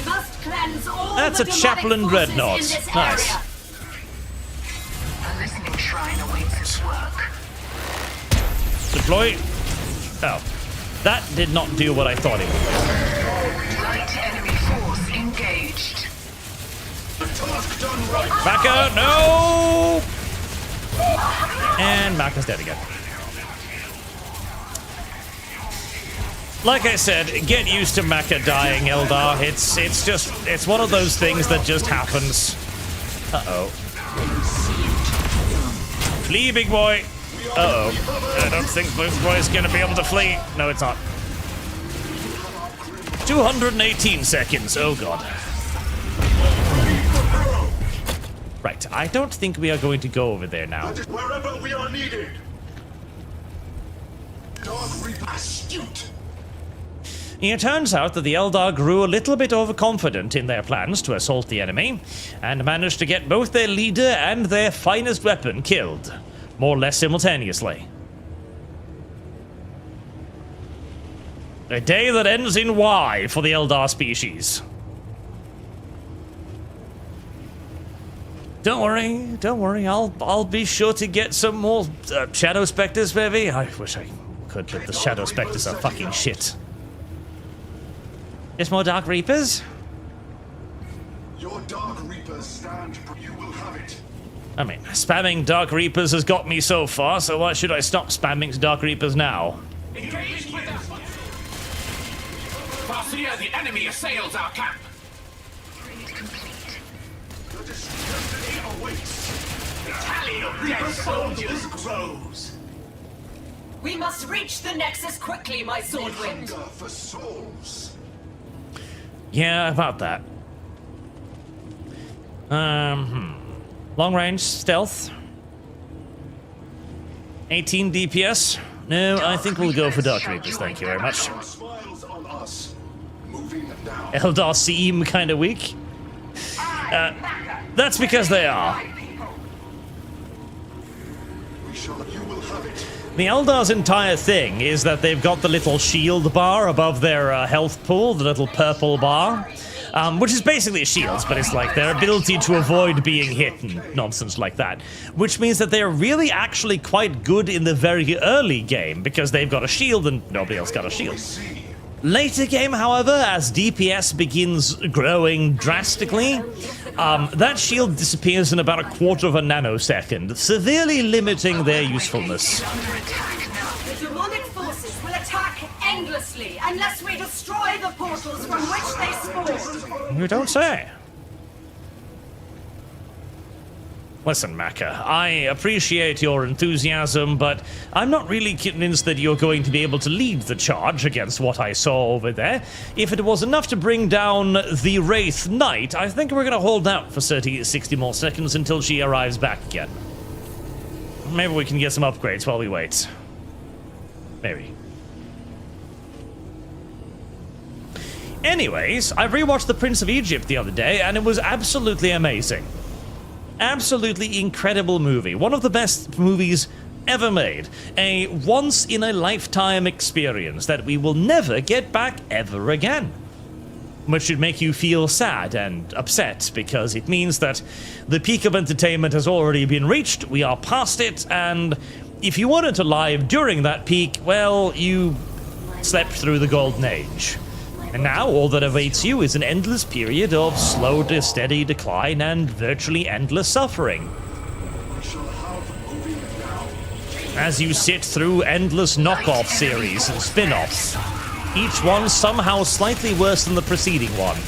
must cleanse all
That's
the
a chaplain
demonic forces
dreadnought.
in this
Nice.
area.
A listening shrine awaits its work.
Deploy. Oh. That did not do what I thought it would.
Light enemy force engaged.
Maka, no! And Maka's dead again. Like I said, get used to Maka dying, Eldar. It's one of those things that just happens. Uh-oh. Flee, big boy! Uh-oh. I don't think Blue Boy's gonna be able to flee. No, it's not. 218 seconds. Oh, God. Right, I don't think we are going to go over there now.
Wherever we are needed. Dark Reaper astute.
It turns out that the Eldar grew a little bit overconfident in their plans to assault the enemy, and managed to get both their leader and their finest weapon killed, more or less simultaneously. A day that ends in Y for the Eldar species. Don't worry, I'll be sure to get some more Shadow Spectres, maybe. I wish I could, but the Shadow Spectres are fucking shit. Just more Dark Reapers?
Your Dark Reapers stand. You will have it.
I mean, spamming Dark Reapers has got me so far, so why should I stop spamming Dark Reapers now?
Engaged with us. Farseer, the enemy assails our camp.
The destiny awaits.
The tally of dead soldiers grows.
We must reach the Nexus quickly, my Swordwind.
Hunger for souls.
Yeah, about that. Long range stealth. 18 DPS. No, I think we'll go for Dark Reapers, thank you very much.
Smiles on us. Moving them down.
Eldar seem kind of weak. That's because they are.
You will have it.
The Eldar's entire thing is that they've got the little shield bar above their health pool, the little purple bar, which is basically shields, but it's like their ability to avoid being hit and nonsense like that, which means that they're really actually quite good in the very early game because they've got a shield and nobody else got a shield. Later game, however, as DPS begins growing drastically, that shield disappears in about a quarter of a nanosecond, severely limiting their usefulness.
The demonic forces will attack endlessly unless we destroy the portals from which they spawn.
You don't say. Listen, Maka, I appreciate your enthusiasm, but I'm not really convinced that you're going to be able to lead the charge against what I saw over there. If it was enough to bring down the Wraith Knight, I think we're going to hold out for 60 more seconds until she arrives back again. Maybe we can get some upgrades while we wait. Maybe. Anyways, I rewatched The Prince of Egypt the other day, and it was absolutely amazing. Absolutely incredible movie. One of the best movies ever made. A once-in-a-lifetime experience that we will never get back ever again. Which should make you feel sad and upset, because it means that the peak of entertainment has already been reached, we are past it, and if you weren't alive during that peak, well, you slept through the golden age. And now all that awaits you is an endless period of slow to steady decline and virtually endless suffering. As you sit through endless knockoff series and spin-offs, each one somehow slightly worse than the preceding one.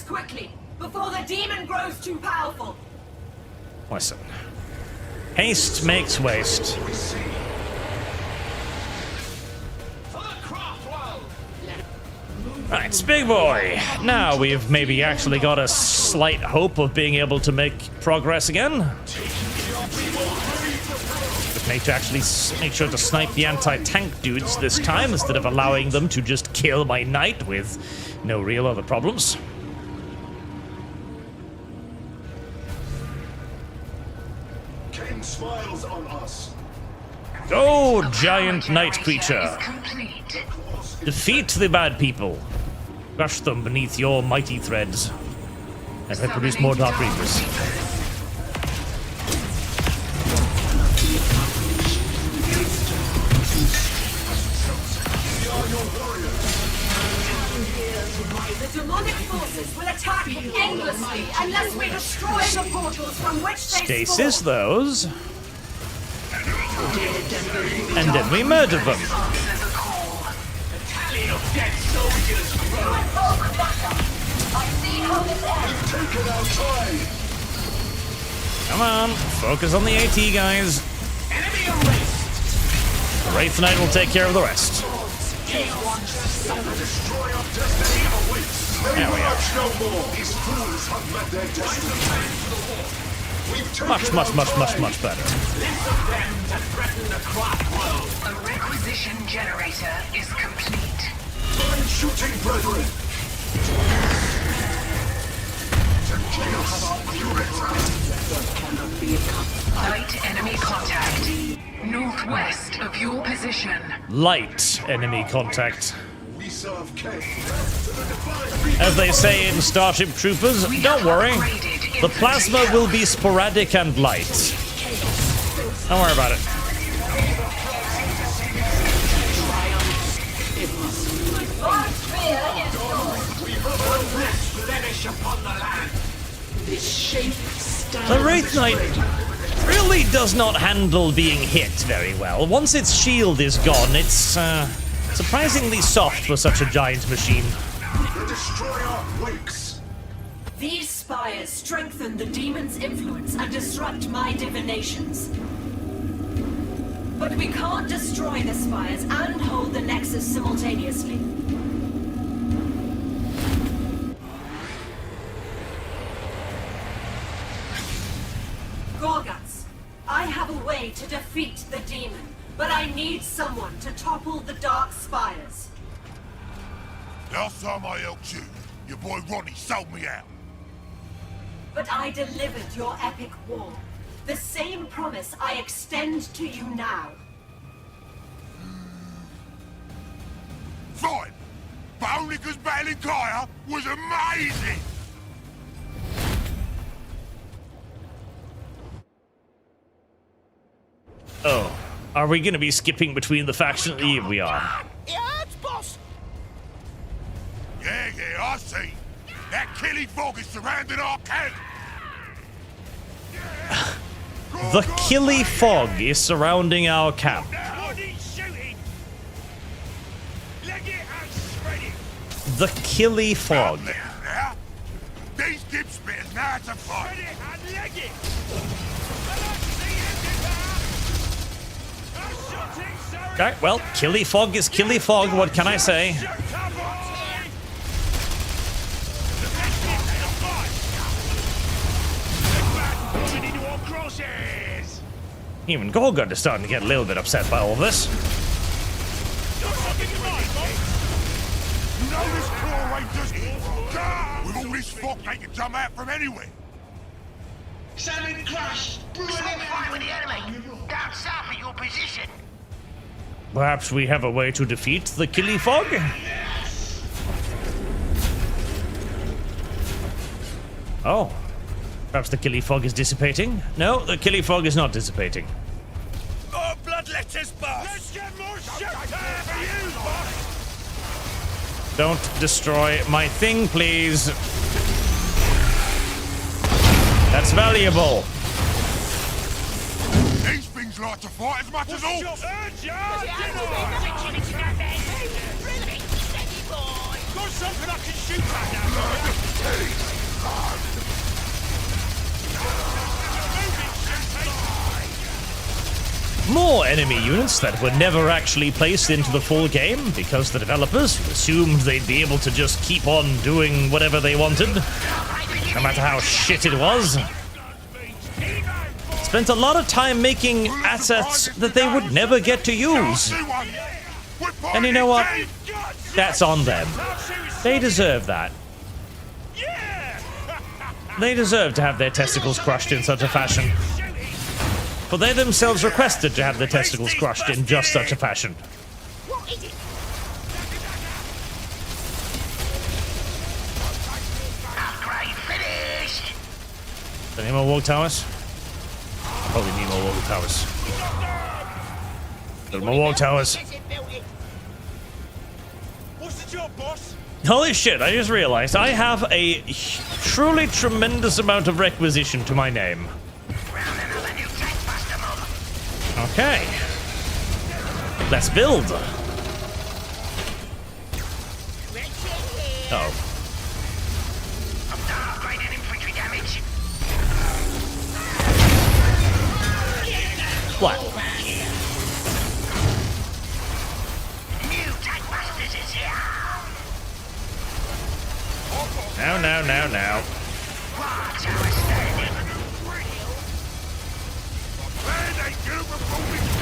quickly, before the demon grows too powerful.
Listen. Haste makes waste. Right, Big Boy. Now we've maybe actually got a slight hope of being able to make progress again. Just make sure to snipe the anti-tank dudes this time instead of allowing them to just kill my knight with no real other problems.
King smiles on us.
Go, giant night creature. Defeat the bad people. Crush them beneath your mighty threads. And I produce more Dark Reapers.
The demonic forces will attack endlessly unless we destroy the portals from which they
Stasis those. And then we murder them. Come on, focus on the AT, guys. Wraith Knight will take care of the rest. There we are. Much better.
A requisition generator is complete.
Mind shooting, brethren!
Light enemy contact. Northwest of your position.
Light enemy contact.
We serve Cain.
As they say in Starship Troopers, don't worry. The plasma will be sporadic and light. Don't worry about it. The Wraith Knight really does not handle being hit very well. Once its shield is gone, it's surprisingly soft for such a giant machine.
The destroyer wakes.
These spires strengthen the demon's influence and disrupt my divinations. But we can't destroy the spires and hold the Nexus simultaneously. Gorguts, I have a way to defeat the demon, but I need someone to topple the dark spires.
Last time I helped you, your boy Ronnie sold me out.
But I delivered your epic war. The same promise I extend to you now.
Fine, but only because battling Kaya was amazing.
Oh, are we gonna be skipping between the factions? Yeah, we are.
It hurts, boss!
Yeah, I see. That killing fog is surrounding our camp.
The Killy Fog is surrounding our camp. The Killy Fog.
These dip spitters now to fight.
Okay, well, Killy Fog is Killy Fog, what can I say? Even Gorgut is starting to get a little bit upset by all of this.
You know this claw ain't just with all this fog they can jump out from anywhere.
Salmon crash! Fight with the enemy! Down south of your position!
Perhaps we have a way to defeat the Killy Fog? Oh. Perhaps the Killy Fog is dissipating? No, the Killy Fog is not dissipating.
More bloodletters, boss!
Let's get more shit for you, boss!
Don't destroy my thing, please. That's valuable.
These things like to fight as much as all.
Got something I can shoot at now.
More enemy units that were never actually placed into the full game because the developers assumed they'd be able to just keep on doing whatever they wanted, no matter how shit it was. Spent a lot of time making assets that they would never get to use. And you know what? That's on them. They deserve that. They deserve to have their testicles crushed in such a fashion. For they themselves requested to have their testicles crushed in just such a fashion. Any more walk towers? Probably need more walk towers. Little more walk towers.
What's the job, boss?
Holy shit, I just realized I have a truly tremendous amount of requisition to my name. Okay. Let's build. Oh. What? Now.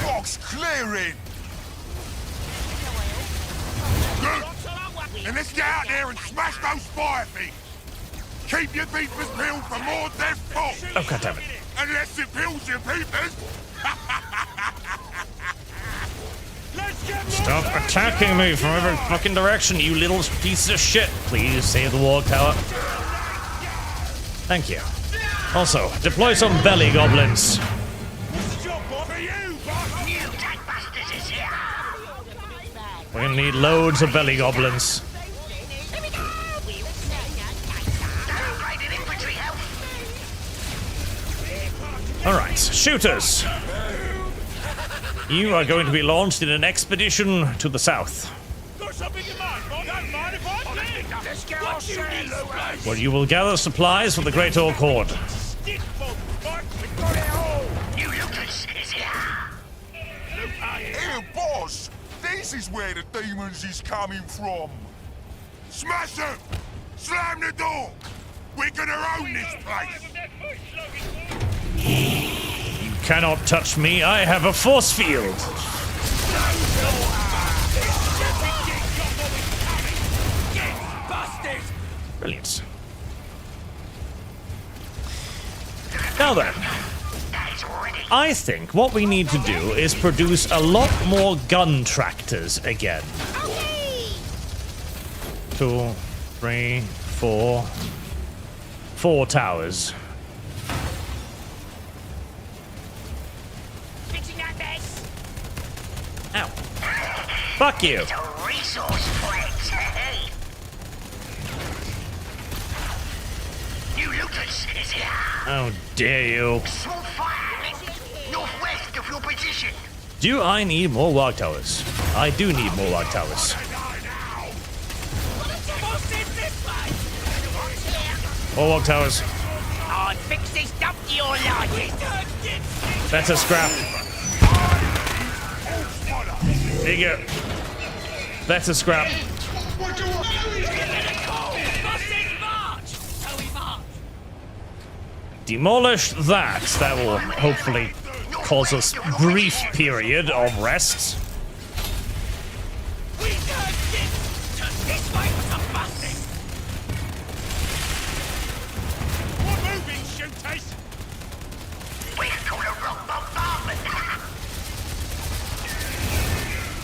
Box clearing. Good. And let's get out there and smash those fire things. Keep your beepers peeled for more death pops.
Oh, God damn it.
Unless it peels your beepers.
Stop attacking me from every fucking direction, you little piece of shit. Please save the wall tower. Thank you. Also, deploy some belly goblins. We're gonna need loads of belly goblins. Alright, shooters. You are going to be launched in an expedition to the south, where you will gather supplies for the Great Orc Horde.
Here, boss! This is where the demons is coming from! Smash them! Slam the door! We're gonna own this place!
You cannot touch me, I have a force field! Brilliant. Now then, I think what we need to do is produce a lot more gun tractors again. 2, 3, 4. 4 towers. Ow. Fuck you. How dare you?
Northwest of your position.
Do I need more log towers? I do need more log towers. More log towers.
I'll fix this dump to your liking.
That's a scrap. There you go. That's a scrap. Demolish that. That will hopefully cause us a brief period of rest.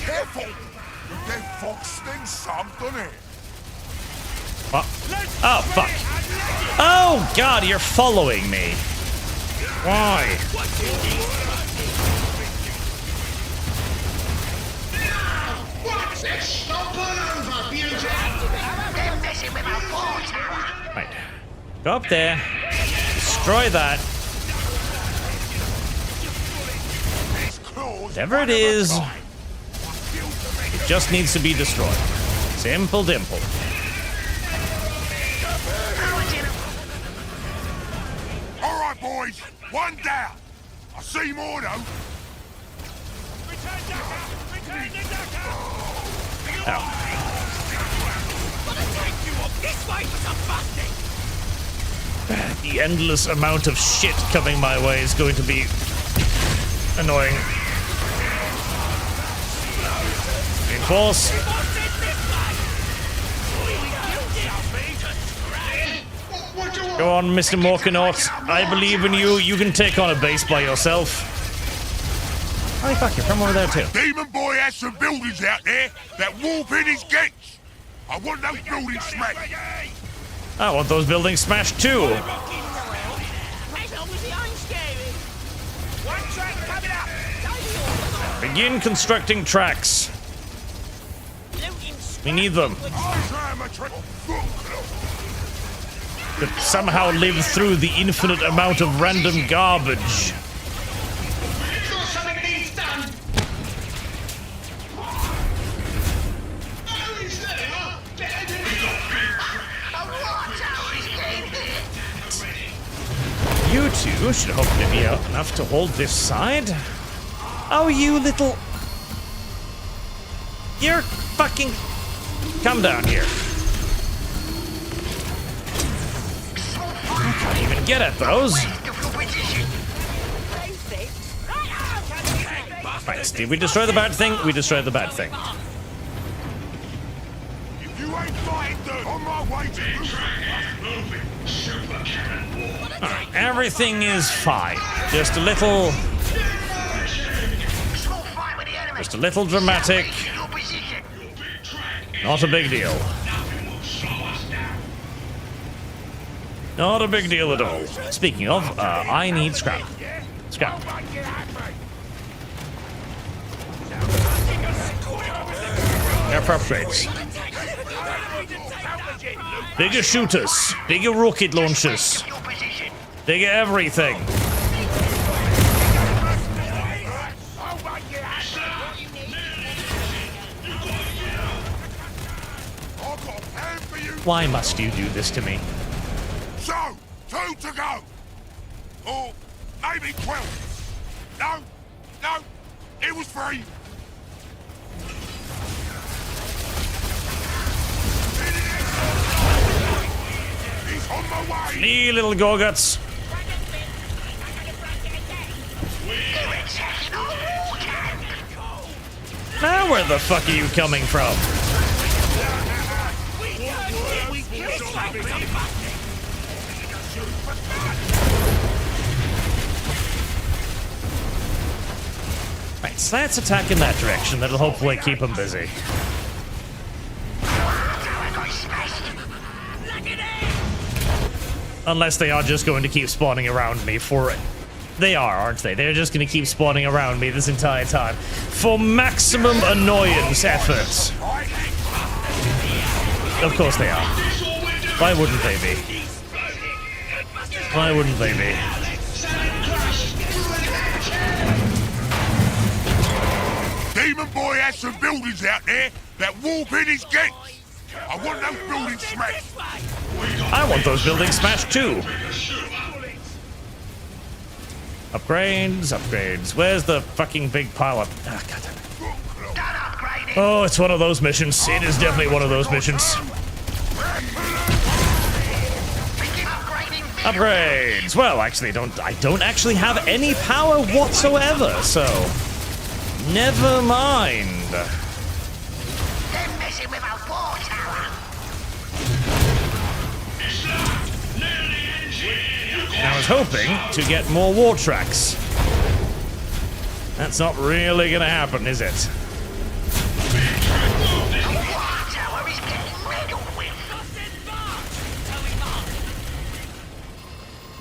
Careful! The dead fox stings some, doesn't it?
What? Oh, fuck. Oh, God, you're following me. Why? Right. Go up there. Destroy that. Whatever it is, it just needs to be destroyed. Simple dimple.
right, boys. One down. I see more, though.
Return Decker! Return the Decker!
Ow.
Gonna take you up this way for some busting!
The endless amount of shit coming my way is going to be annoying. Reinforce. Go on, Mr. Morkanaut. I believe in you. You can take on a base by yourself. Oh, fuck, you're from over there too.
Demon Boy has some buildings out there that warp in his gates. I want those buildings smashed.
I want those buildings smashed too.
One track coming up!
Begin constructing tracks. We need them. To somehow live through the infinite amount of random garbage. You two should hopefully be out enough to hold this side. Oh, you little... You're fucking... Come down here. I can't even get at those. Right, did we destroy the bad thing? We destroyed the bad thing.
If you ain't fighting, dude, on my way to
Alright, everything is fine. Just a little dramatic. Not a big deal. Not a big deal at all. Speaking of, I need scrap. Scrap. Air upgrades. Bigger shooters. Bigger rocket launchers. Bigger everything. Why must you do this to me?
So, 2 to go. Or maybe 12. No, it was 3. He's on my way.
Flee, little Gorguts. Now where the fuck are you coming from? Right, so let's attack in that direction. That'll hopefully keep them busy. Unless they are just going to keep spawning around me for it. They are, aren't they? They're just going to keep spawning around me this entire time. For maximum annoyance efforts. Of course they are. Why wouldn't they be? Why wouldn't they be?
Demon Boy has some buildings out there that warp in his gates. I want those buildings smashed.
I want those buildings smashed too. Upgrades, upgrades. Where's the fucking big pile of... Ah, God damn it. Oh, it's one of those missions. It is definitely one of those missions. Upgrades. Well, actually, I don't actually have any power whatsoever, so never mind. I was hoping to get more war tracks. That's not really gonna happen, is it?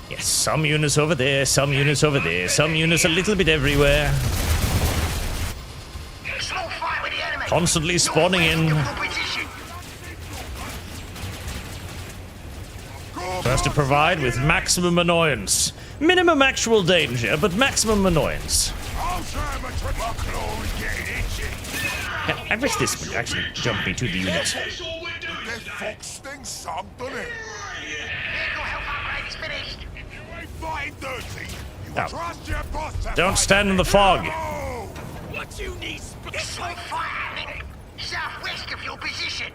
Yes, some units over there, some units over there, some units a little bit everywhere. Constantly spawning in. First to provide with maximum annoyance. Minimum actual danger, but maximum annoyance. Yeah, I wish this would actually jump me to the unit.
fighting dirty, you
No.
trust your boss to
Don't
fight
stand in the fog.
What you need?
This will fight happening southwest of your position.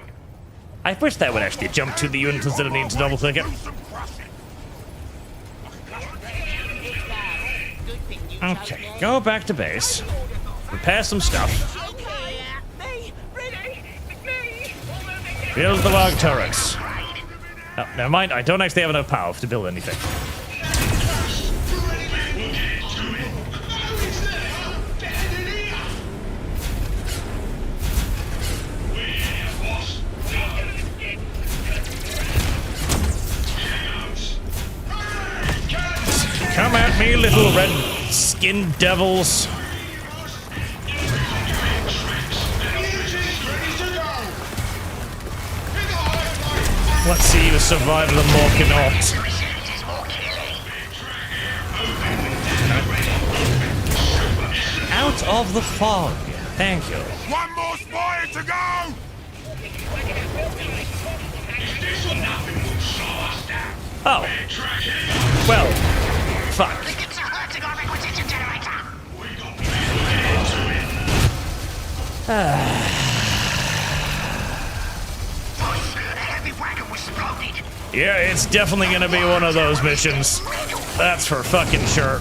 I wish that would actually jump to the unit instead of needing to double click it. Okay, go back to base. Repair some stuff. Build the log turrets. Oh, never mind, I don't actually have enough power to build anything. Come at me, little red-skinned devils. Let's see you survive the Morkanaut. Out of the fog. Thank you.
One more spire to go!
Oh. Well, fuck. Yeah, it's definitely gonna be one of those missions. That's for fucking sure.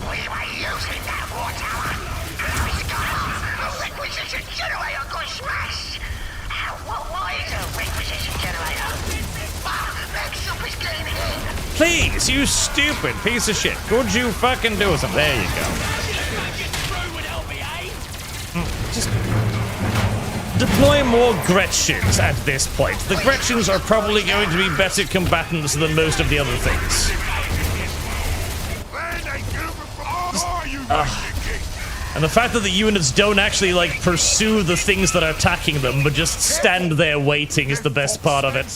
Please, you stupid piece of shit. Could you fucking do something? There you go. Just deploy more Gretchens at this point. The Gretchens are probably going to be better combatants than most of the other things. And the fact that the units don't actually, like, pursue the things that are attacking them, but just stand there waiting is the best part of it.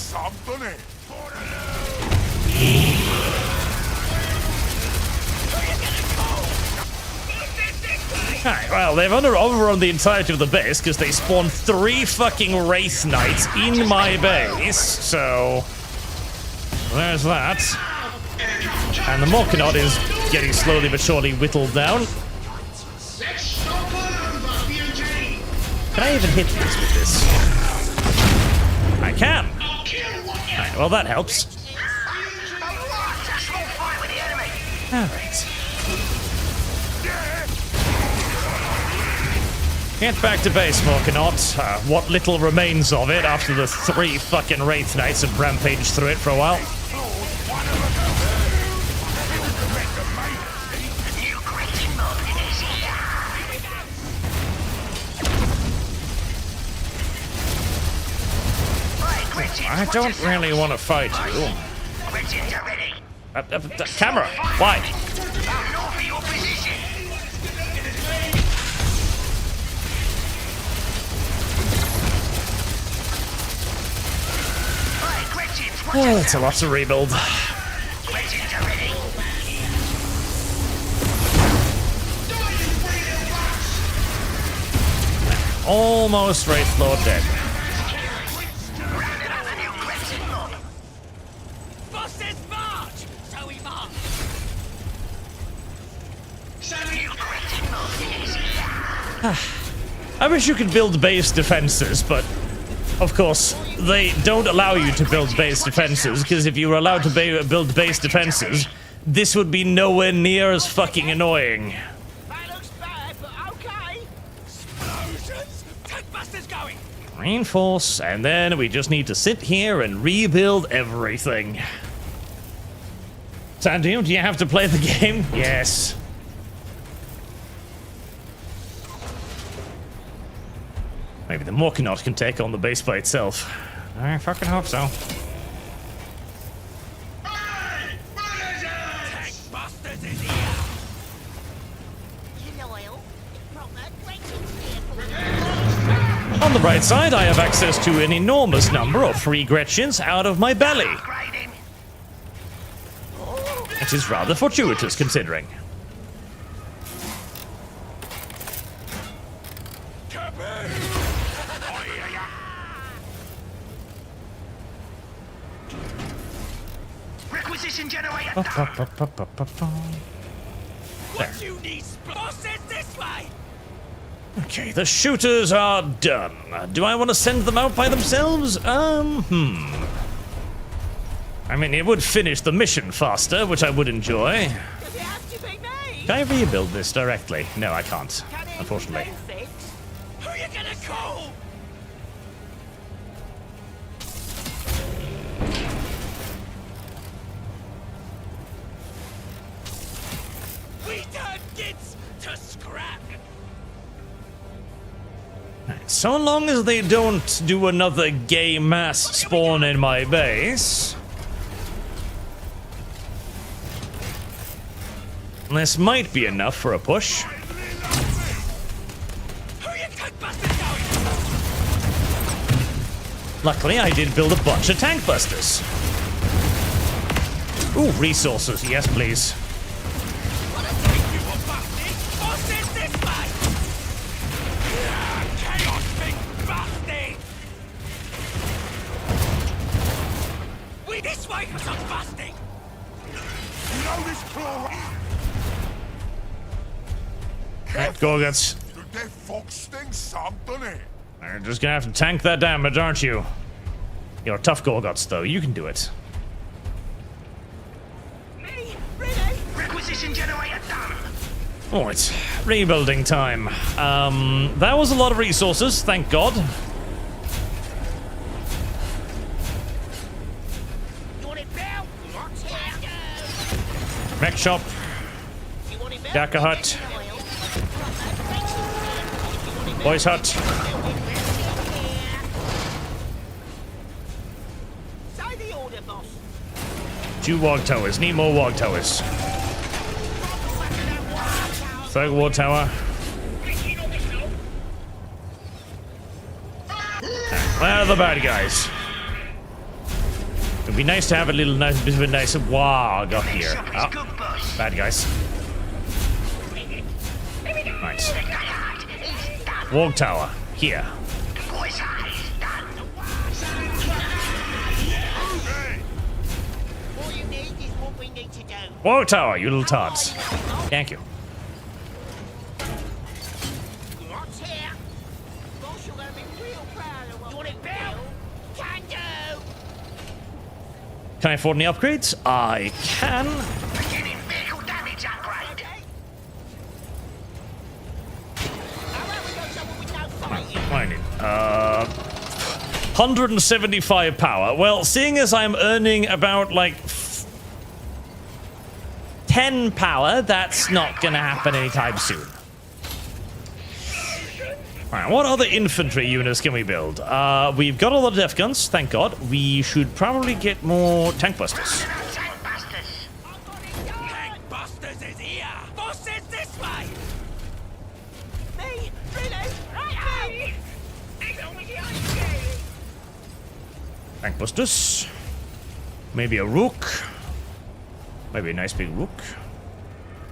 Alright, well, they've overrun the entirety of the base because they spawned 3 fucking Wraith Knights in my base, so there's that. And the Morkanaut is getting slowly but surely whittled down. Can I even hit this with this? I can! Alright, well that helps. Alright. Get back to base, Morkanaut. What little remains of it after the 3 fucking Wraith Knights have rampaged through it for a while. I don't really want to fight you. Camera, why? Oh, that's a lot to rebuild. Almost Wraith Lord dead. I wish you could build base defenses, but of course, they don't allow you to build base defenses, because if you were allowed to build base defenses, this would be nowhere near as fucking annoying.
That looks bad, but okay. Explosions! Tankbusters going!
Reinforce, and then we just need to sit here and rebuild everything. Sandy, do you have to play the game? Yes. Maybe the Morkanaut can take on the base by itself. I fucking hope so. On the bright side, I have access to an enormous number of free Gretchens out of my belly. It is rather fortuitous, considering.
Requisition generator
What you need, bosses this way!
Okay, the shooters are done. Do I want to send them out by themselves? I mean, it would finish the mission faster, which I would enjoy.
Does it have to be me?
Can I rebuild this directly? No, I can't, unfortunately.
Who are you gonna call? We turn kids to scrap.
So long as they don't do another gay mass spawn in my base. This might be enough for a push. Luckily, I did build a bunch of tank busters. Ooh, resources. Yes, please.
This way for some busting!
You know this claw?
Alright, Gorguts.
The dead fox stings some, doesn't it?
You're just gonna have to tank that damage, aren't you? You're tough Gorguts, though. You can do it.
Me? Really?
Requisition generator done.
Oh, it's rebuilding time. That was a lot of resources, thank God. Mech shop. Daka hut. Boys hut. 2 wog towers. Need more wog towers. 3rd war tower. Where are the bad guys? It'd be nice to have a little bit of a nice wog up here. Oh, bad guys. Nice. Wog tower, here. Wog tower, you little tots. Thank you. Can I afford any upgrades? I can.
Beginning vehicle damage upgrade.
I need 175 power. Well, seeing as I'm earning about like 10 power, that's not gonna happen anytime soon. Alright, what other infantry units can we build? We've got a lot of def guns, thank God. We should probably get more tank busters.
Tank busters is here! Bosses this way! Me? Really? Right.
Tank busters. Maybe a rook. Maybe a nice big rook.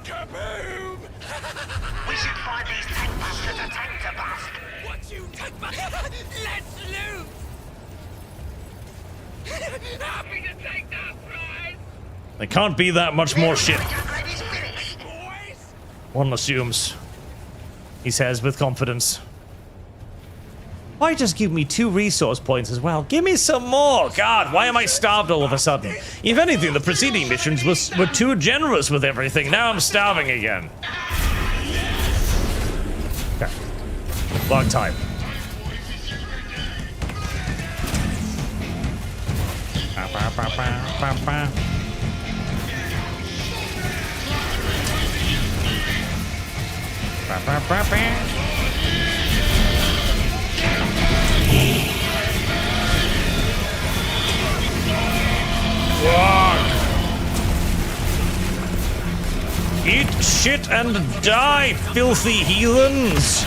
Kaboom!
We should find these tank busters a tank to bust.
What you tank busters? Let's loot! Happy to take that prize!
There can't be that much more shit. One assumes. He says with confidence. Why just give me 2 resource points as well? Give me some more! God, why am I starved all of a sudden? If anything, the preceding missions were too generous with everything. Now I'm starving again. Okay. Long time. Eat shit and die, filthy heathens!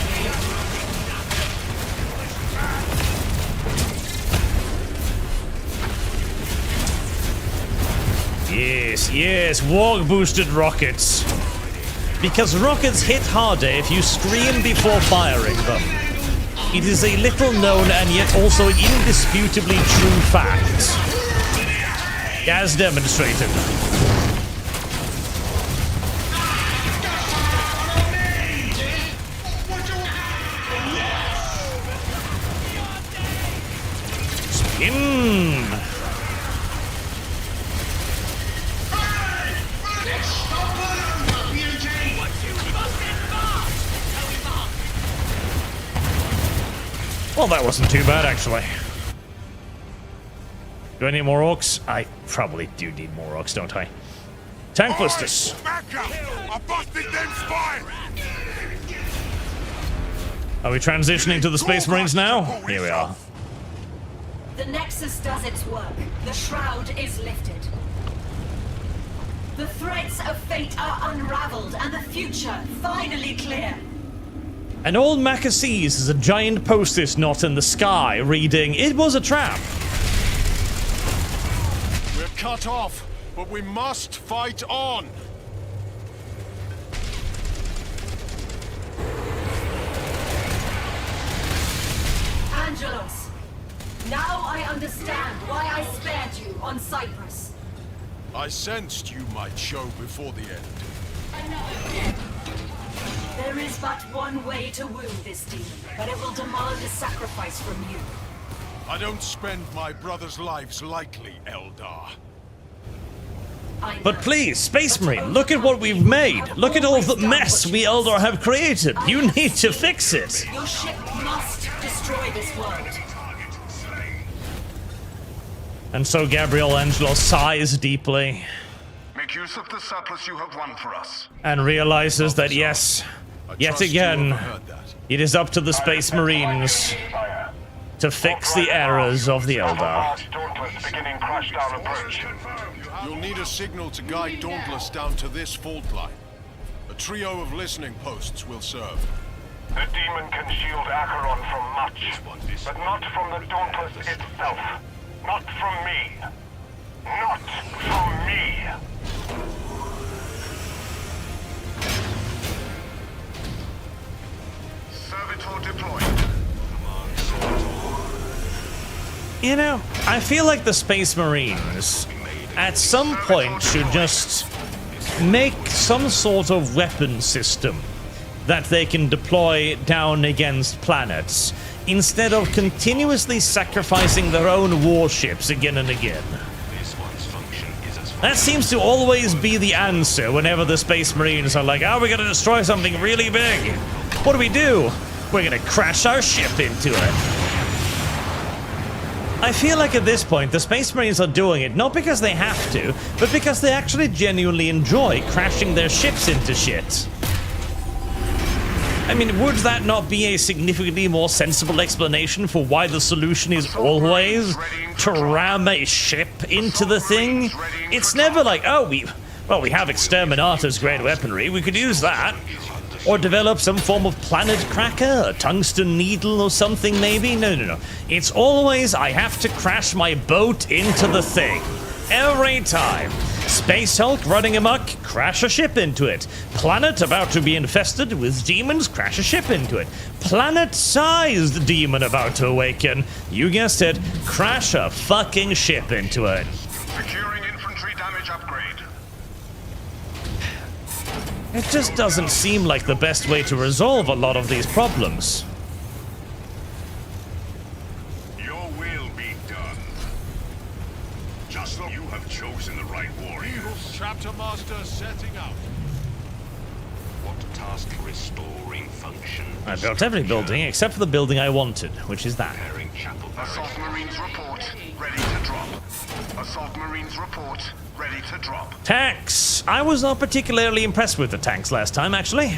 Yes, yes, warg-boosted rockets. Because rockets hit harder if you scream before firing them. It is a little known and yet also indisputably true fact. as demonstrated. Spin. Well, that wasn't too bad, actually. Do I need more orcs? I probably do need more orcs, don't I? Tank blisters.
I busted them spine!
Are we transitioning to the Space Marines now? Here we are.
The Nexus does its work. The Shroud is lifted. The threads of fate are unraveled and the future finally clear.
And all Maka sees is a giant post-it note in the sky reading, "It was a trap."
We're cut off, but we must fight on.
Angelos, now I understand why I spared you on Cyprus.
I sensed you might show before the end.
There is but one way to wound this demon, but it will demand a sacrifice from you.
I don't spend my brother's lives lightly, Eldar.
But please, Space Marine, look at what we've made. Look at all the mess we Eldar have created. You need to fix it.
Your ship must destroy this world.
And so Gabriel Angelo sighs deeply.
Make use of the surplus you have won for us.
And realizes that yes, yet again, it is up to the Space Marines to fix the errors of the Eldar.
Beginning crash down approach.
You'll need a signal to guide Dauntless down to this fault line. A trio of listening posts will serve.
The demon can shield Acheron from much, but not from the Dauntless itself. Not from me. Not from me. Servitor deployed.
You know, I feel like the Space Marines at some point should just make some sort of weapon system that they can deploy down against planets, instead of continuously sacrificing their own warships again and again. That seems to always be the answer whenever the Space Marines are like, oh, we're gonna destroy something really big. What do? We're gonna crash our ship into it. I feel like at this point, the Space Marines are doing it not because they have to, but because they actually genuinely enjoy crashing their ships into shit. I mean, would that not be a significantly more sensible explanation for why the solution is always to ram a ship into the thing? It's never like, oh, we have Exterminator's great weaponry, we could use that. Or develop some form of planet cracker, a tungsten needle or something maybe? No. It's always, I have to crash my boat into the thing. Every time. Space Hulk running amok, crash a ship into it. Planet about to be infested with demons, crash a ship into it. Planet-sized demon about to awaken, you guessed it, crash a fucking ship into it.
Securing infantry damage upgrade.
It just doesn't seem like the best way to resolve a lot of these problems.
Your will be done. Just so you have chosen the right warrior.
Eagle's chapter master setting out.
What task restoring function?
I built every building except for the building I wanted, which is that.
Assault Marines report. Ready to drop. Assault Marines report. Ready to drop.
Tanks! I was not particularly impressed with the tanks last time, actually.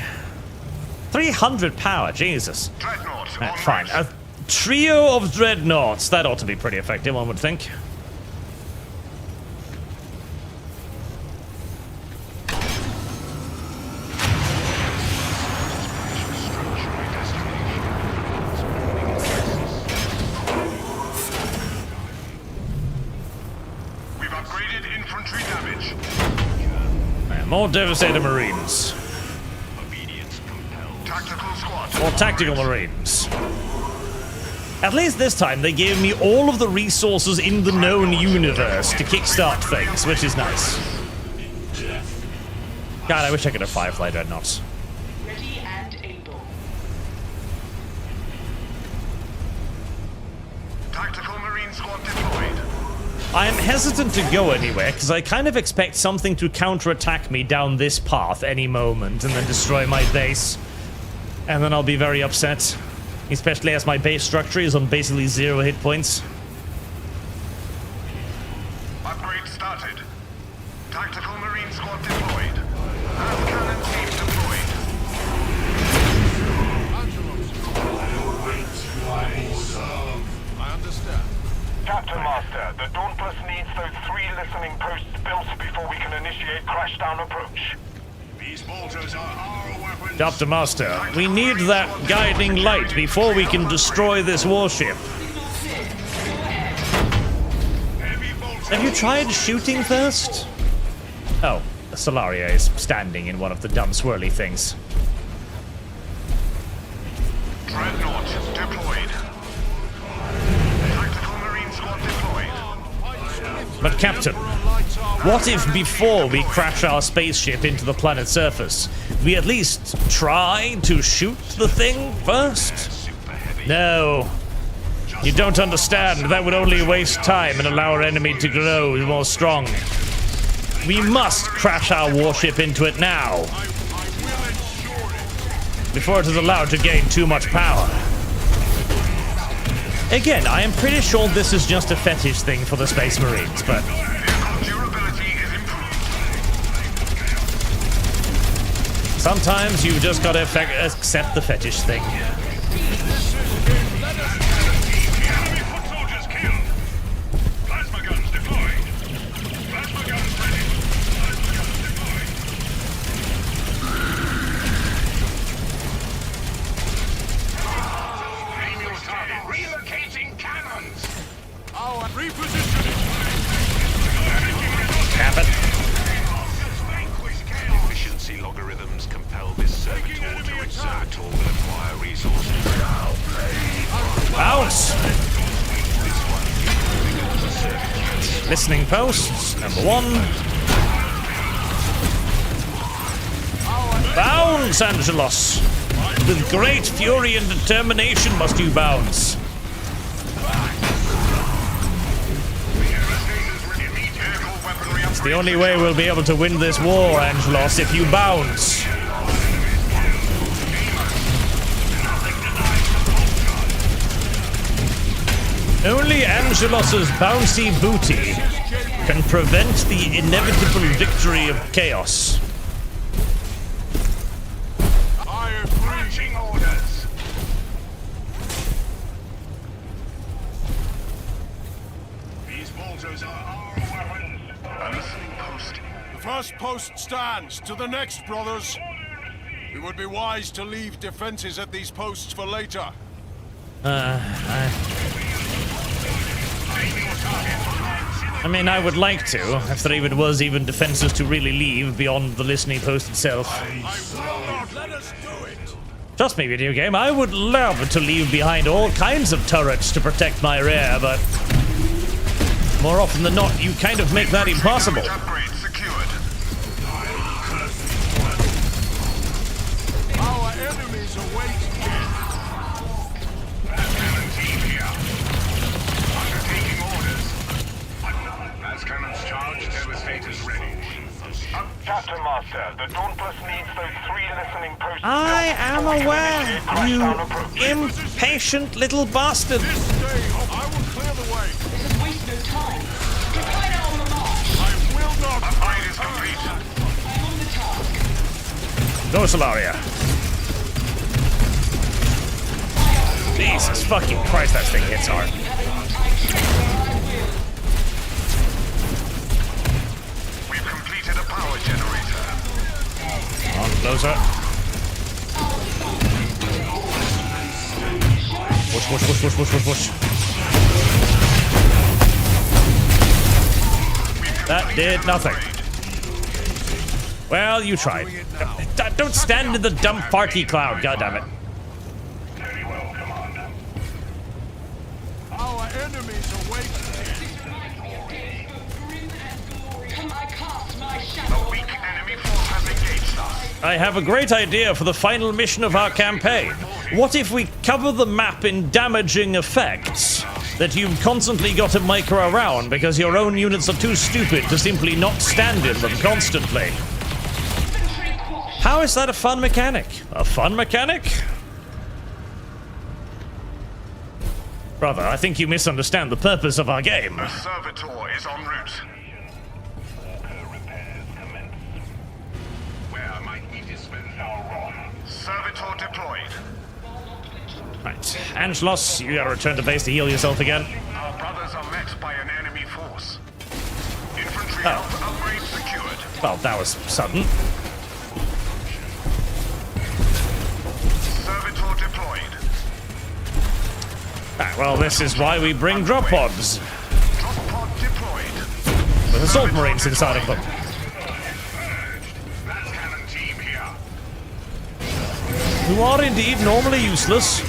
300 power, Jesus. Fine. A trio of dreadnoughts. That ought to be pretty effective, one would think. More Devastator Marines.
Tactical squad.
More Tactical Marines. At least this time they gave me all of the resources in the known universe to kickstart things, which is nice. God, I wish I could have Firefly Dreadnoughts.
Ready and able.
Tactical Marine Squad deployed.
I am hesitant to go anywhere because I kind of expect something to counterattack me down this path any moment and then destroy my base. And then I'll be very upset. Especially as my base structure is on basically 0 hit points.
Upgrade started. Tactical Marine Squad deployed. Earth cannon team deployed.
I understand.
Captain Master, the Dauntless needs those 3 listening posts built before we can initiate crashdown approach.
These bolters are our weapons.
Doctor Master, we need that guiding light before we can destroy this warship. Have you tried shooting first? Oh, Solaria is standing in one of the dumb swirly things.
Dreadnought deployed. Tactical Marine Squad deployed.
But Captain, what if before we crash our spaceship into the planet's surface, we at least try to shoot the thing first? No. You don't understand. That would only waste time and allow our enemy to grow more strong. We must crash our warship into it now, before it is allowed to gain too much power. Again, I am pretty sure this is just a fetish thing for the Space Marines, but... sometimes you've just got to accept the fetish thing.
Enemy foot soldiers killed. Plasma guns deployed. Plasma guns ready. Plasma guns deployed. Aim your target. Relocating cannons.
Our repositioning.
Cap it.
Efficiency logarithms compel this servitor to exert or will acquire resources.
Bounce! Listening posts, number 1. Bounce, Angelos! With great fury and determination must you bounce. It's the only way we'll be able to win this war, Angelos, if you bounce. Only Angelos's bouncy booty can prevent the inevitable victory of chaos.
Marching orders. These bolters are our weapons. A listening post.
The first post stands. To the next, brothers. It would be wise to leave defenses at these posts for later.
I mean, I would like to, if there even was defenses to really leave beyond the listening post itself.
Let us do it.
Trust me, video game, I would love to leave behind all kinds of turrets to protect my rear, but more often than not, you kind of make that impossible.
Upgrade secured.
Our enemies await.
Cannon team here. Undertaking orders. As cannons charged, devastators ready. Captain Master, the Dauntless needs those 3 listening posts.
I am aware, you impatient little bastard.
This day, I will clear the way.
This is waste no time. Deploy now on the march.
I will not.
Upgrade is complete.
I'm on the task.
Go, Solaria. Jesus fucking Christ, that thing hits hard.
We've completed a power generator.
On, closer. Push, push, push, push, push, push, push. That did nothing. Well, you tried. Don't stand in the dumb party cloud, goddammit.
Enemies await.
A weak enemy force has engaged us.
I have a great idea for the final mission of our campaign. What if we cover the map in damaging effects that you've constantly got to micro around because your own units are too stupid to simply not stand in them constantly? How is that a fun mechanic? A fun mechanic? Brother, I think you misunderstand the purpose of our game.
The servitor is en route. Where might we dispense our wrong? Servitor deployed.
Right. Angelos, you gotta return to base to heal yourself again.
Our brothers are met by an enemy force. Infantry health upgrade secured.
Well, that was sudden.
Servitor deployed.
Ah, well, this is why we bring drop pods.
Drop pod deployed.
With assault marines inside of them.
That's cannon team here.
Who are indeed normally useless.
We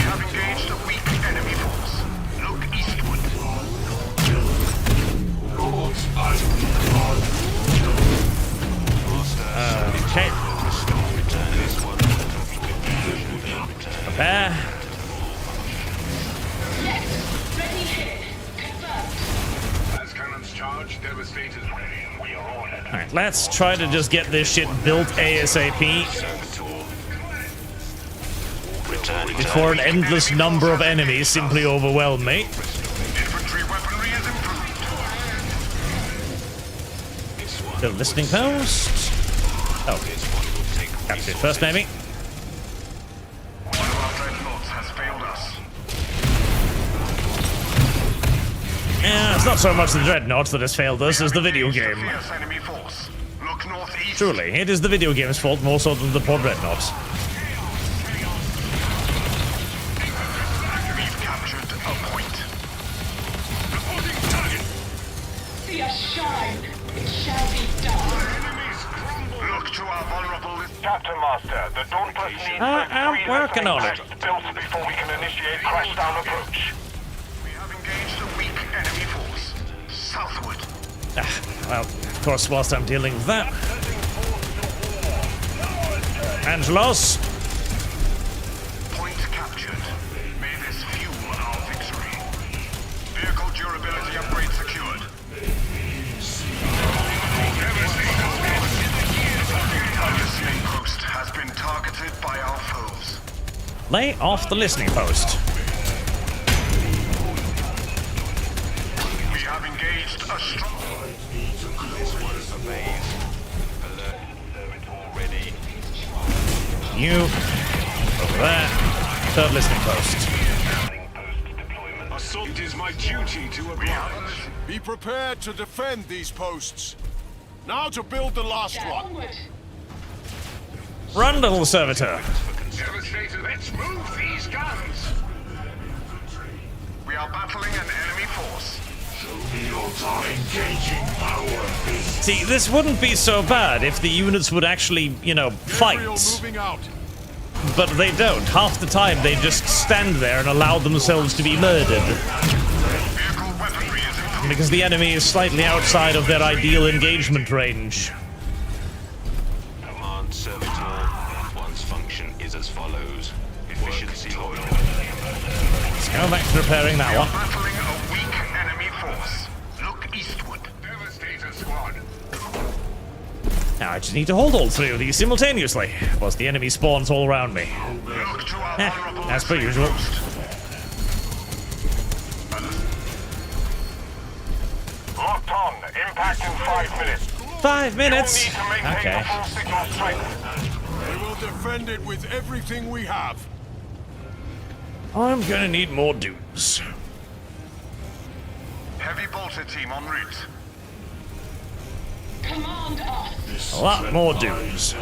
have engaged a weak enemy force. Look eastward.
Okay. Prepare.
As cannons charge, devastators ready, and we are ordered.
Alright, let's try to just get this shit built ASAP before an endless number of enemies simply overwhelm me.
Infantry weaponry is improved.
The listening post. Oh. Capture it first, maybe.
One of our dreadnoughts has failed us.
Yeah, it's not so much the dreadnought that has failed us as the video game.
Fierce enemy force. Look northeast.
Truly, it is the video game's fault more so than the poor dreadnoughts.
We've captured a point.
See us shine. It shall be done.
Look to our vulnerable list. Captain Master, the Dauntless needs
I'm working on it.
built before we can initiate crashdown approach. We have engaged a weak enemy force. Southward.
Well, of course, whilst I'm dealing with that. Angelos.
Point captured. May this fuel our victory. Vehicle durability upgrade secured. Our listening post has been targeted by our foes.
Lay off the listening post.
We have engaged a strong...
You. Over there. Third listening post.
Assault is my duty to oblige.
Be prepared to defend these posts. Now to build the last one.
Run, little servitor.
Devastator, let's move these guns. We are battling an enemy force.
See, this wouldn't be so bad if the units would actually, you know, fight. But they don't. Half the time they just stand there and allow themselves to be murdered. Because the enemy is slightly outside of their ideal engagement range.
Command Servitor. One's function is as follows. Efficiency loyal.
Let's go back to repairing that one.
Battling a weak enemy force. Look eastward. Devastator squad.
Now I just need to hold all three of these simultaneously, whilst the enemy spawns all around me. As per usual.
Locked on. Impact in 5 minutes.
5 minutes?
You'll need to maintain
Okay.
the full signal strength.
We will defend it with everything we have.
I'm gonna need more dudes.
Heavy bolter team en route.
Command us.
A lot more dudes.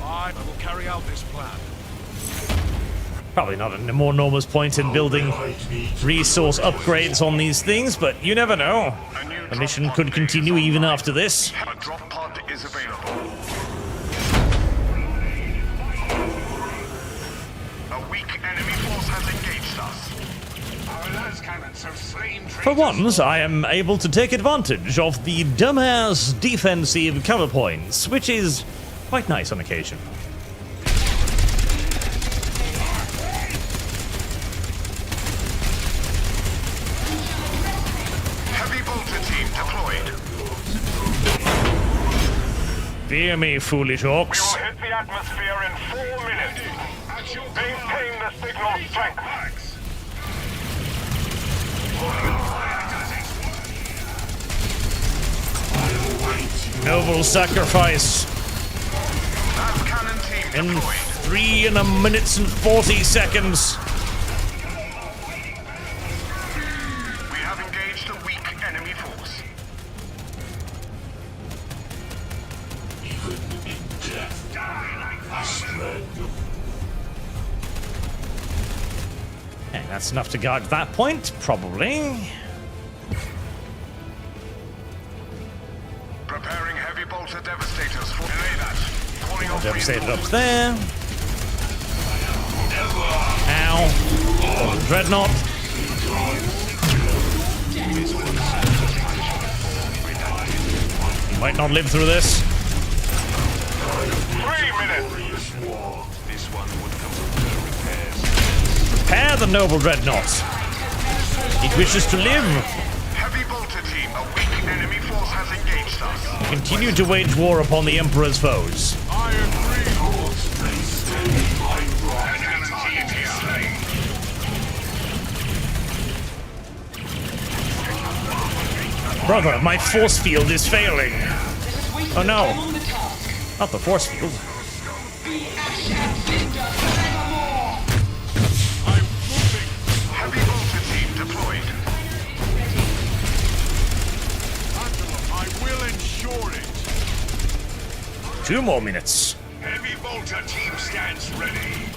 I will carry out this plan.
Probably not an enormous point in building resource upgrades on these things, but you never know. The mission could continue even after this.
A drop pod is available. A weak enemy force has engaged us. Our lascannons have slain
For once, I am able to take advantage of the dumbass defensive cover points, which is quite nice on occasion.
Heavy bolter team deployed.
Fear me, foolish orcs.
We will hit the atmosphere in 4 minutes. Maintain the signal strength.
Noble sacrifice. In 3 minutes and 40 seconds.
We have engaged a weak enemy force.
Even in death, I strength.
And that's enough to guard that point, probably.
Preparing heavy bolter devastators for delay that. Calling off
Devastated up there. Ow. Dreadnought. You might not live through this.
3 minutes.
This one would come with repairs.
Prepare the noble dreadnought. It wishes to live.
Heavy bolter team, a weak enemy force has engaged us.
Continue to wage war upon the Emperor's foes. Brother, my force field is failing. Oh no. Not the force field.
Heavy bolter team deployed. I will ensure it.
2 more minutes.
Heavy bolter team stands ready.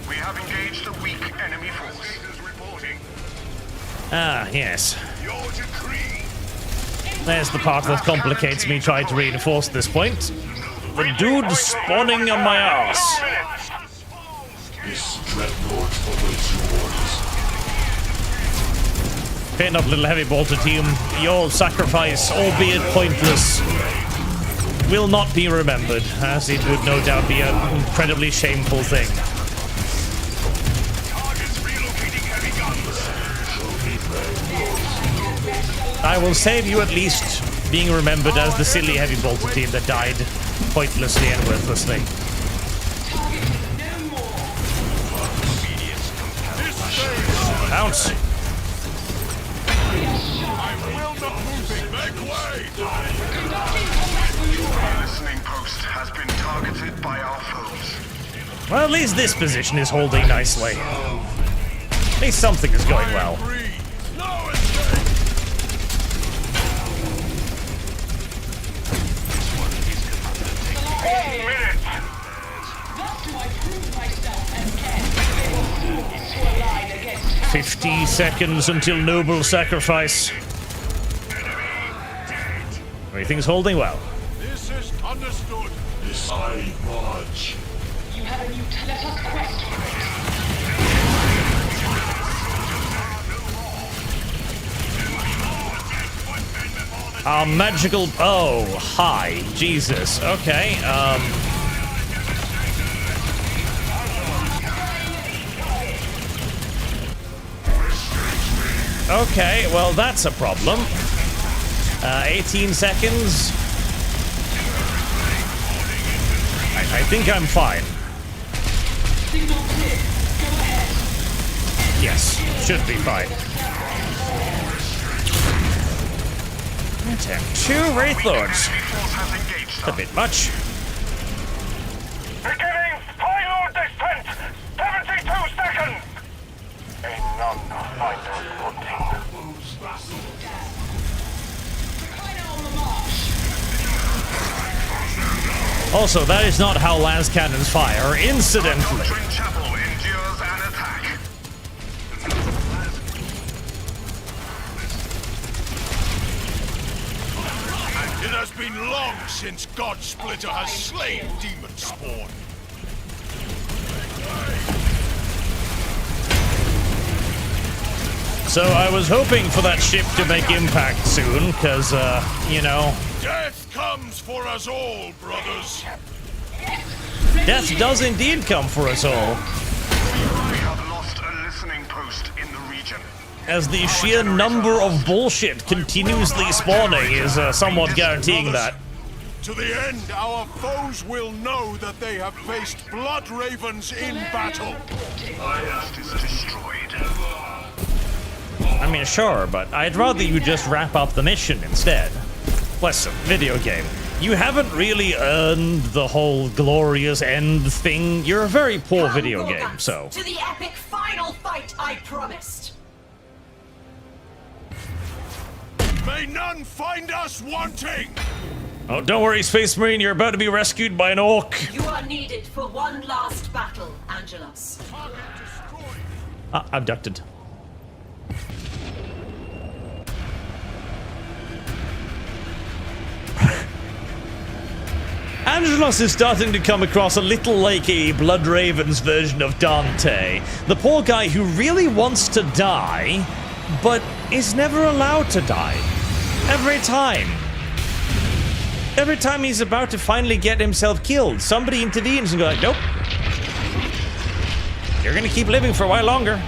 We have engaged a weak enemy force. Reporting.
Ah, yes.
Your decree.
There's the part that complicates me trying to reinforce this point. The dude spawning on my ass.
This dreadnought awaits your orders.
Fair enough, little heavy bolter team. Your sacrifice, albeit pointless, will not be remembered, as it would no doubt be an incredibly shameful thing. I will save you at least being remembered as the silly heavy bolter team that died pointlessly and worthlessly. Bounce!
Our listening post has been targeted by our foes.
Well, at least this position is holding nicely. At least something is going well.
1 minute.
50 seconds until noble sacrifice. Everything's holding well.
This is understood.
Decide march.
You have a new let us quest for it.
Our magical... Oh, hi. Jesus. Okay, Okay, well, that's a problem. 18 seconds. I think I'm fine. Yes, should be fine. 2 Wraith Lords. A bit much.
Beginning final descent. 72 seconds. A non-final footing.
Also, that is not how las cannons fire, incidentally.
Chapel in
been long since God Splitter has slain Demon Spawn.
So I was hoping for that ship to make impact soon, because, you know...
Death comes for us all, brothers.
Death does indeed come for us all.
We have lost a listening post in the region.
As the sheer number of bullshit continuously spawning is somewhat guaranteeing that.
To the end, our foes will know that they have faced blood ravens in battle.
Nest is destroyed.
I mean, sure, but I'd rather you just wrap up the mission instead. Listen, video game. You haven't really earned the whole glorious end thing. You're a very poor video game, so...
To the epic final fight I promised!
May none find us wanting!
Oh, don't worry, Space Marine, you're about to be rescued by an orc.
You are needed for one last battle, Angelos.
Abducted. Angelos is starting to come across a little like a Blood Raven's version of Dante. The poor guy who really wants to die, but is never allowed to die. Every time. Every time he's about to finally get himself killed, somebody intervenes and goes like, nope. You're gonna keep living for a while longer.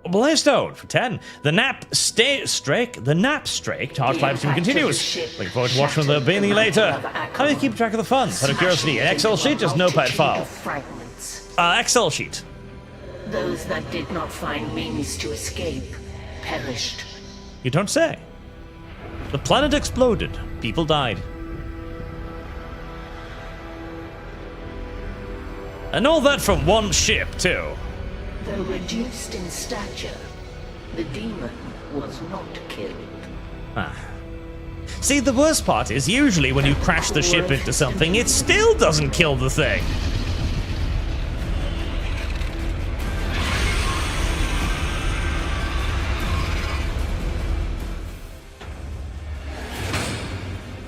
Blaystone for 10. The nap strake charge live stream continues. Looking forward to watching the beginning later. How do you keep track of the funds? Out of curiosity, an Excel sheet, just notepad file. Excel sheet.
Those that did not find means to escape perished.
You don't say. The planet exploded. People died. And all that from one ship, too.
Though reduced in stature, the demon was not killed.
See, the worst part is usually when you crash the ship into something, it still doesn't kill the thing.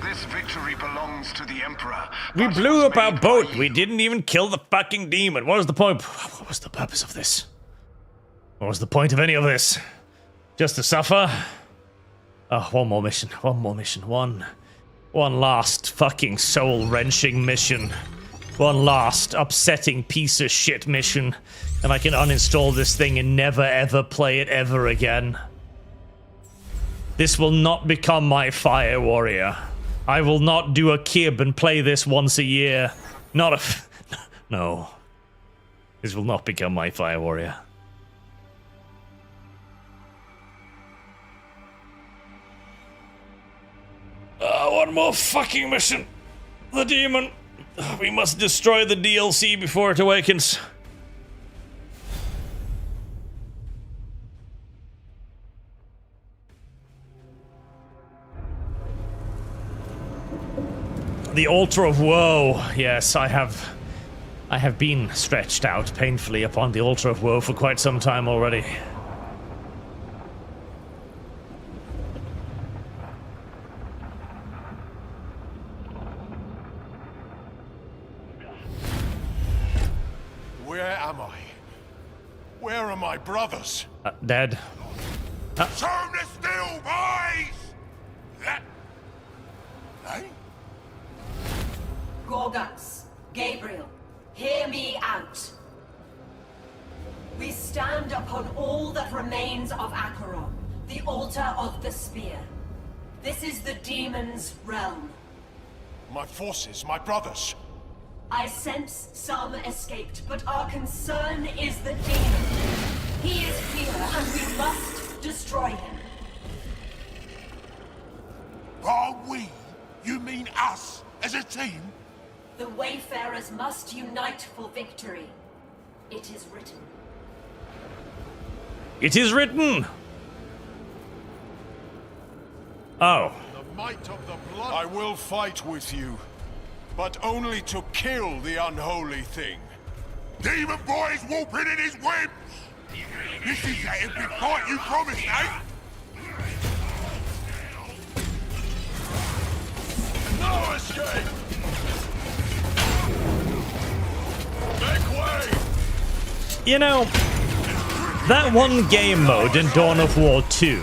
This victory belongs to the Emperor.
We blew up our boat. We didn't even kill the fucking demon. What was the point? What was the purpose of this? What was the point of any of this? Just to suffer? Oh, one more mission. One more mission. One last fucking soul-wrenching mission. One last upsetting piece of shit mission. And I can uninstall this thing and never ever play it ever again. This will not become my Fire Warrior. I will not do a kib and play this once a year. No. This will not become my Fire Warrior. One more fucking mission. The demon. We must destroy the DLC before it awakens. The altar of woe. Yes, I have been stretched out painfully upon the altar of woe for quite some time already.
Where am I? Where are my brothers?
Dead.
Show the still, boys! That... Hey?
Gorguts, Gabriel, hear me out. We stand upon all that remains of Acheron, the altar of the spear. This is the demon's realm.
My forces, my brothers.
I sense some escaped, but our concern is the demon. He is here, and we must destroy him.
Are we? You mean us, as a team?
The Wayfarers must unite for victory. It is written.
It is written! Oh.
The might of the blood. I will fight with you, but only to kill the unholy thing. Demon boys whooping in his whims! This is that epic fight you promised, eh?
You know, that one game mode in Dawn of War 2,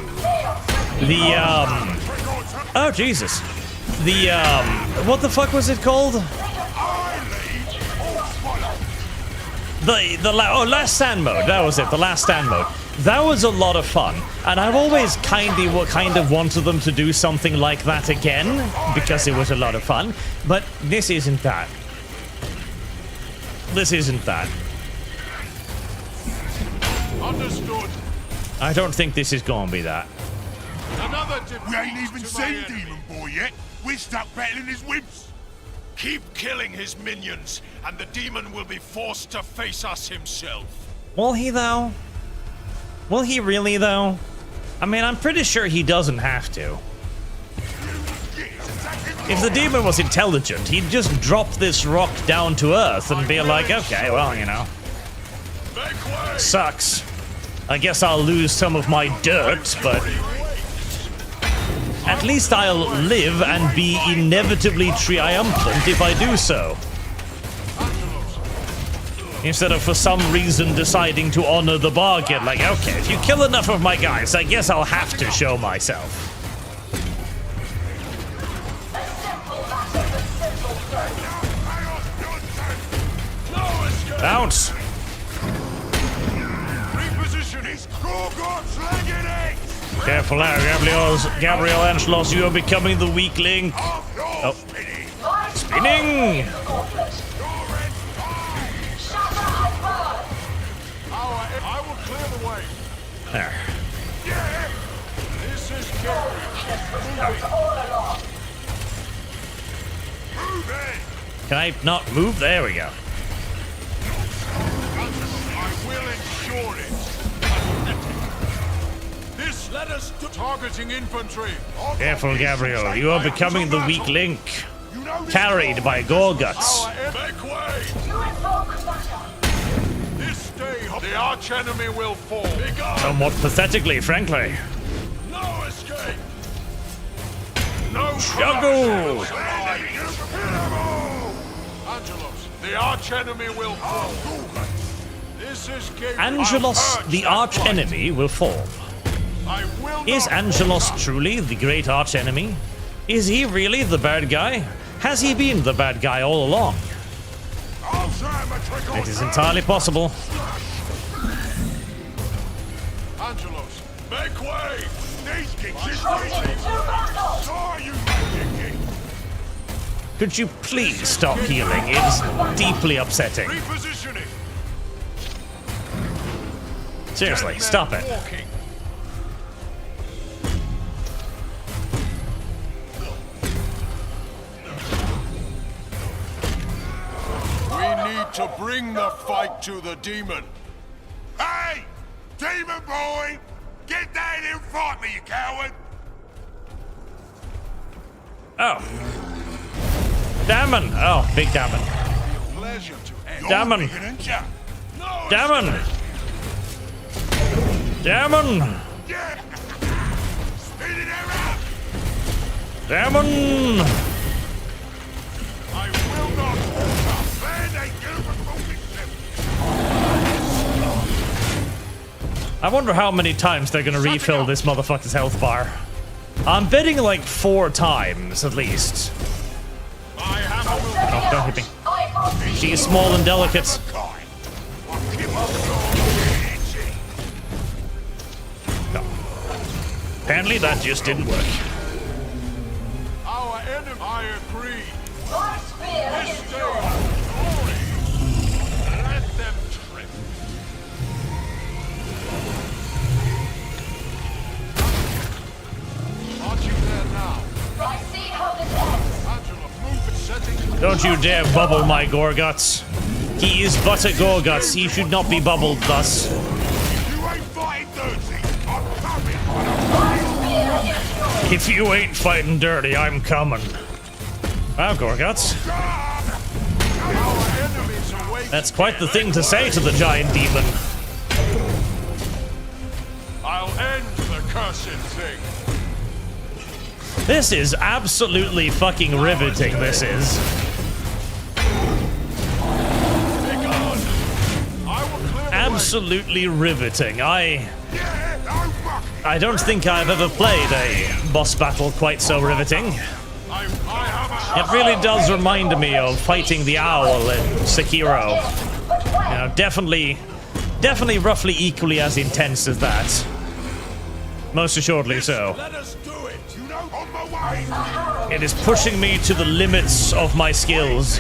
oh Jesus, what the fuck was it called? Last Stand mode, that was it, the Last Stand mode. That was a lot of fun, and I've always kind of wanted them to do something like that again, because it was a lot of fun, but this isn't that. This isn't that.
Understood.
I don't think this is gonna be that.
We ain't even seen Demon Boy yet. We're stuck battling his wimps. Keep killing his minions, and the demon will be forced to face us himself.
Will he, though? Will he really, though? I mean, I'm pretty sure he doesn't have to. If the demon was intelligent, he'd just drop this rock down to Earth and be like, okay, well, you know. Sucks. I guess I'll lose some of my dirt, but at least I'll live and be inevitably triumphant if I do so. Instead of for some reason deciding to honor the bargain, like, okay, if you kill enough of my guys, I guess I'll have to show myself. Bounce! Careful now, Gabriel Angelos, you are becoming the weak link. Oh. Spinning!
I will clear the way.
There.
This is
Can I not move? There we go.
I will ensure it. This led us to targeting infantry.
Careful, Gabriel. You are becoming the weak link. Carried by Gorguts.
Make way! This day, the archenemy will fall.
Somewhat pathetically, frankly.
No escape! No
Struggle!
Angelos, the archenemy will fall. This is
Angelos, the arch-enemy, will fall. Is Angelos truly the great arch-enemy? Is he really the bad guy? Has he been the bad guy all along? It is entirely possible.
Angelos, make way! These kicks is
Could you please stop healing? It's deeply upsetting. Seriously, stop it.
We need to bring the fight to the demon. Hey! Demon boy! Get down here and fight me, you coward!
Oh. Damon! Oh, big Damon. Damon! Damon! Damon! Damon! I wonder how many times they're gonna refill this motherfucker's health bar. I'm betting like 4 times, at least. Oh, don't hit me. She is small and delicate. No. Apparently that just didn't work.
Our enemy, I agree. This day, let them trip. Aren't you there now? Angela, move it, setting.
Don't you dare bubble my Gorguts. He is but a Gorguts. He should not be bubbled thus.
You ain't fighting dirty. I'm coming.
If you ain't fighting dirty, I'm coming. Wow, Gorguts. That's quite the thing to say to the giant demon.
I'll end the cursed thing.
This is absolutely fucking riveting, this is. absolutely riveting. I don't think I've ever played a boss battle quite so riveting. It really does remind me of fighting the owl in Sekiro. You know, definitely roughly equally as intense as that. Most assuredly so. It is pushing me to the limits of my skills.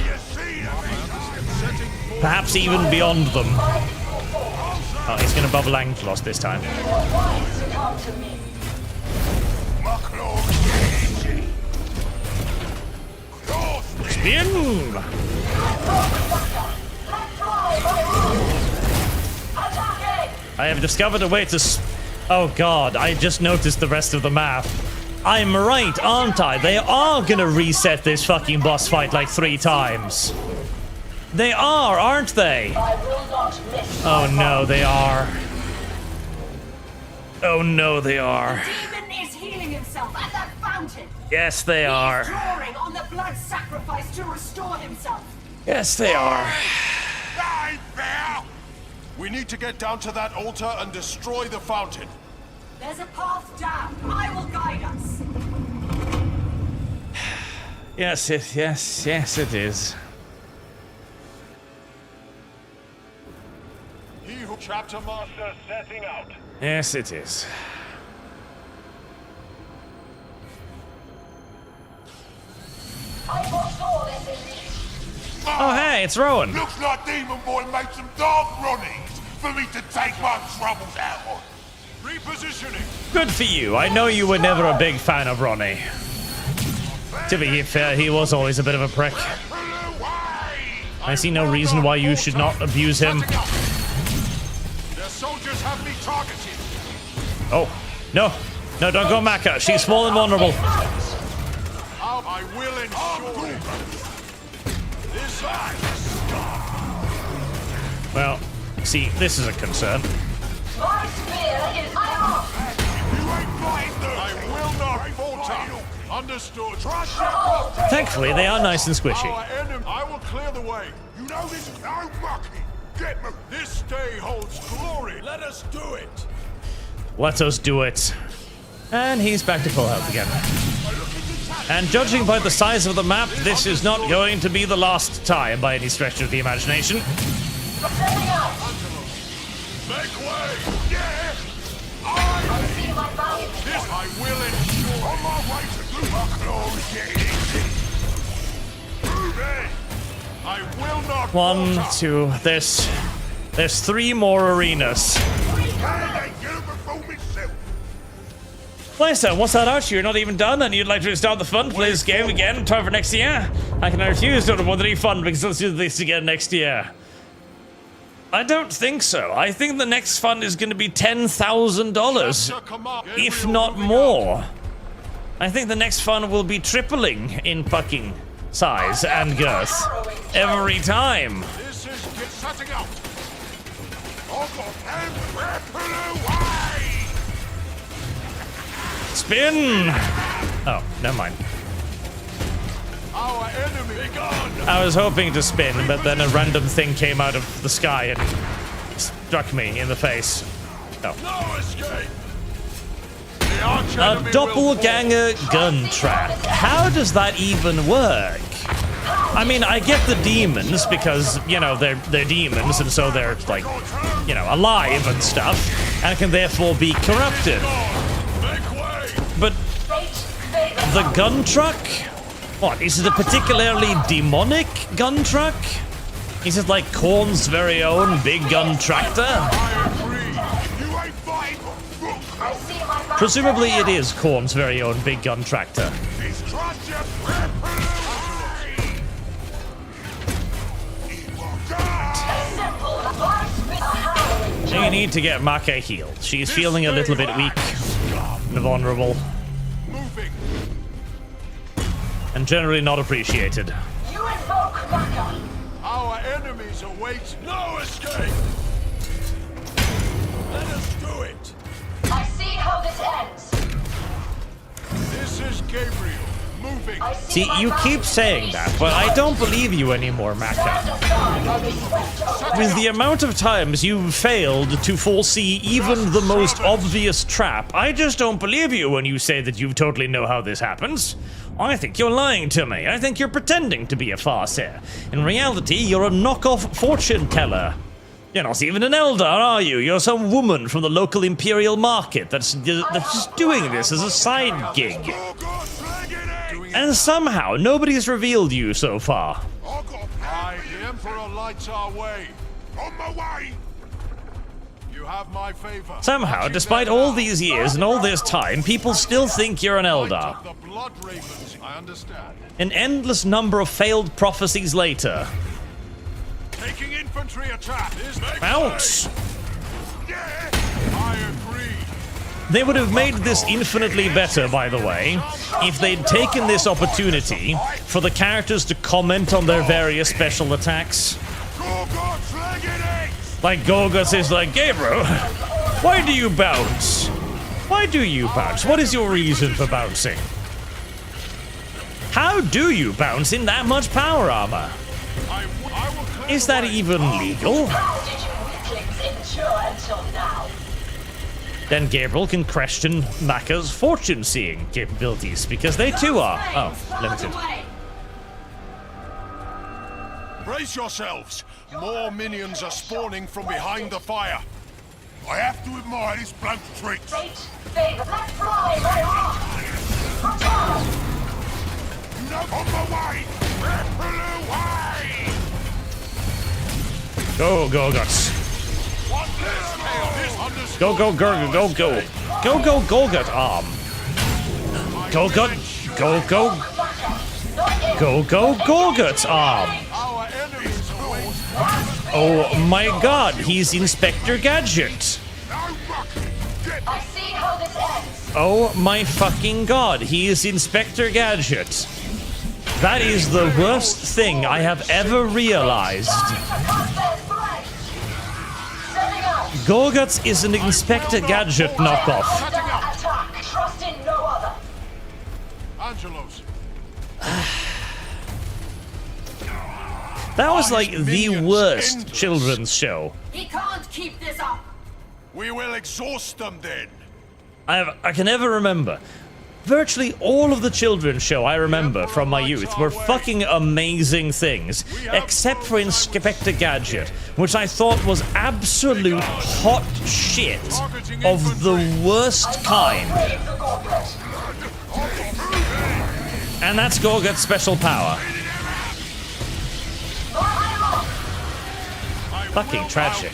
Perhaps even beyond them. Oh, he's gonna bubble Anglos this time. Spin! I have discovered a way to oh god, I just noticed the rest of the map. I'm right, aren't I? They are gonna reset this fucking boss fight like 3 times. They are, aren't they? Oh no, they are. Oh no, they are.
The demon is healing himself at that fountain.
Yes, they are.
He is drawing on the blood sacrifice to restore himself.
Yes, they are.
We need to get down to that altar and destroy the fountain.
There's a path down. I will guide us.
Yes, it is.
He who chapter master setting out.
Yes, it is. Oh, hey, it's Rowan.
Looks like Demon Boy made some dark Ronnies for me to take my troubles out on.
Repositioning.
Good for you. I know you were never a big fan of Ronnie. To be fair, he was always a bit of a prick. I see no reason why you should not abuse him.
Their soldiers have me targeted.
Oh, no. No, don't go Maka. She's small and vulnerable.
I will ensure it. This
Well, see, this is a concern.
My spear is off.
I will not falter. Understood. Trust your
Thankfully, they are nice and squishy.
Our enemy. I will clear the way.
You know this is no mucking. Get me.
This day holds glory. Let us do it.
Let us do it. And he's back to full health again. And judging by the size of the map, this is not going to be the last time by any stretch of the imagination.
Make way. Yeah. This I will ensure.
On my way to do my clothes, get easy. Move in.
I will not
1,
falter.
2, there's 3 more arenas. Playstone, what's that out? You're not even done and you'd like to restart the fund? Play this game again, time for next year? I can refuse to order more than refund because let's do this again next year. I don't think so. I think the next fund is going to be $10,000, if not more. I think the next fund will be tripling in fucking size and girth every time.
This is setting out.
Spin! Oh, never mind.
Our enemy gone.
I was hoping to spin, but then a random thing came out of the sky and struck me in the face. Oh.
No escape.
A doppelganger gun trap. How does that even work? I mean, I get the demons because, you know, they're demons and so they're like, you know, alive and stuff and can therefore be corrupted. But the gun truck? What, is it a particularly demonic gun truck? Is it like Korn's very own big gun tractor? Presumably it is Korn's very own big gun tractor. You need to get Maka healed. She's feeling a little bit weak and vulnerable. And generally not appreciated.
You invoke Maka.
Our enemies await no escape. Let us do it.
I see how this ends.
This is Gabriel.
See, you keep saying that, but I don't believe you anymore, Maka. With the amount of times you've failed to foresee even the most obvious trap, I just don't believe you when you say that you totally know how this happens. I think you're lying to me. I think you're pretending to be a Farseer. In reality, you're a knockoff fortune teller. You're not even an Eldar, are you? You're some woman from the local Imperial market that's just doing this as a side gig. And somehow, nobody's revealed you so far.
Aye, the Emperor lights our way. On my way! You have my favor.
Somehow, despite all these years and all this time, people still think you're an Eldar.
The Blood Ravens, I understand.
An endless number of failed prophecies later.
Taking infantry attack is
Bounce!
Yeah, I agree.
They would have made this infinitely better, by the way, if they'd taken this opportunity for the characters to comment on their various special attacks. Like Gorgoth is like, Gabriel, why do you bounce? Why do you bounce? What is your reason for bouncing? How do you bounce in that much power armor? Is that even legal? Then Gabriel can question Maka's fortune-seeing capabilities, because they too are, limited.
Brace yourselves! More minions are spawning from behind the fire. I have to admire this bloke's tricks. On my way!
Go, Gorgoth. Go, Gorgoth arm. Go, Gorgoth arm. Oh my god, he's Inspector Gadget. Oh my fucking god, he is Inspector Gadget. That is the worst thing I have ever realized. Gorguts is an Inspector Gadget knockoff. That was like the worst children's show.
He can't keep this up.
We will exhaust them then.
I can never remember. Virtually all of the children's show I remember from my youth were fucking amazing things, except for Inspector Gadget, which I thought was absolute hot shit of the worst kind. And that's Gorguth's special power. Fucking tragic.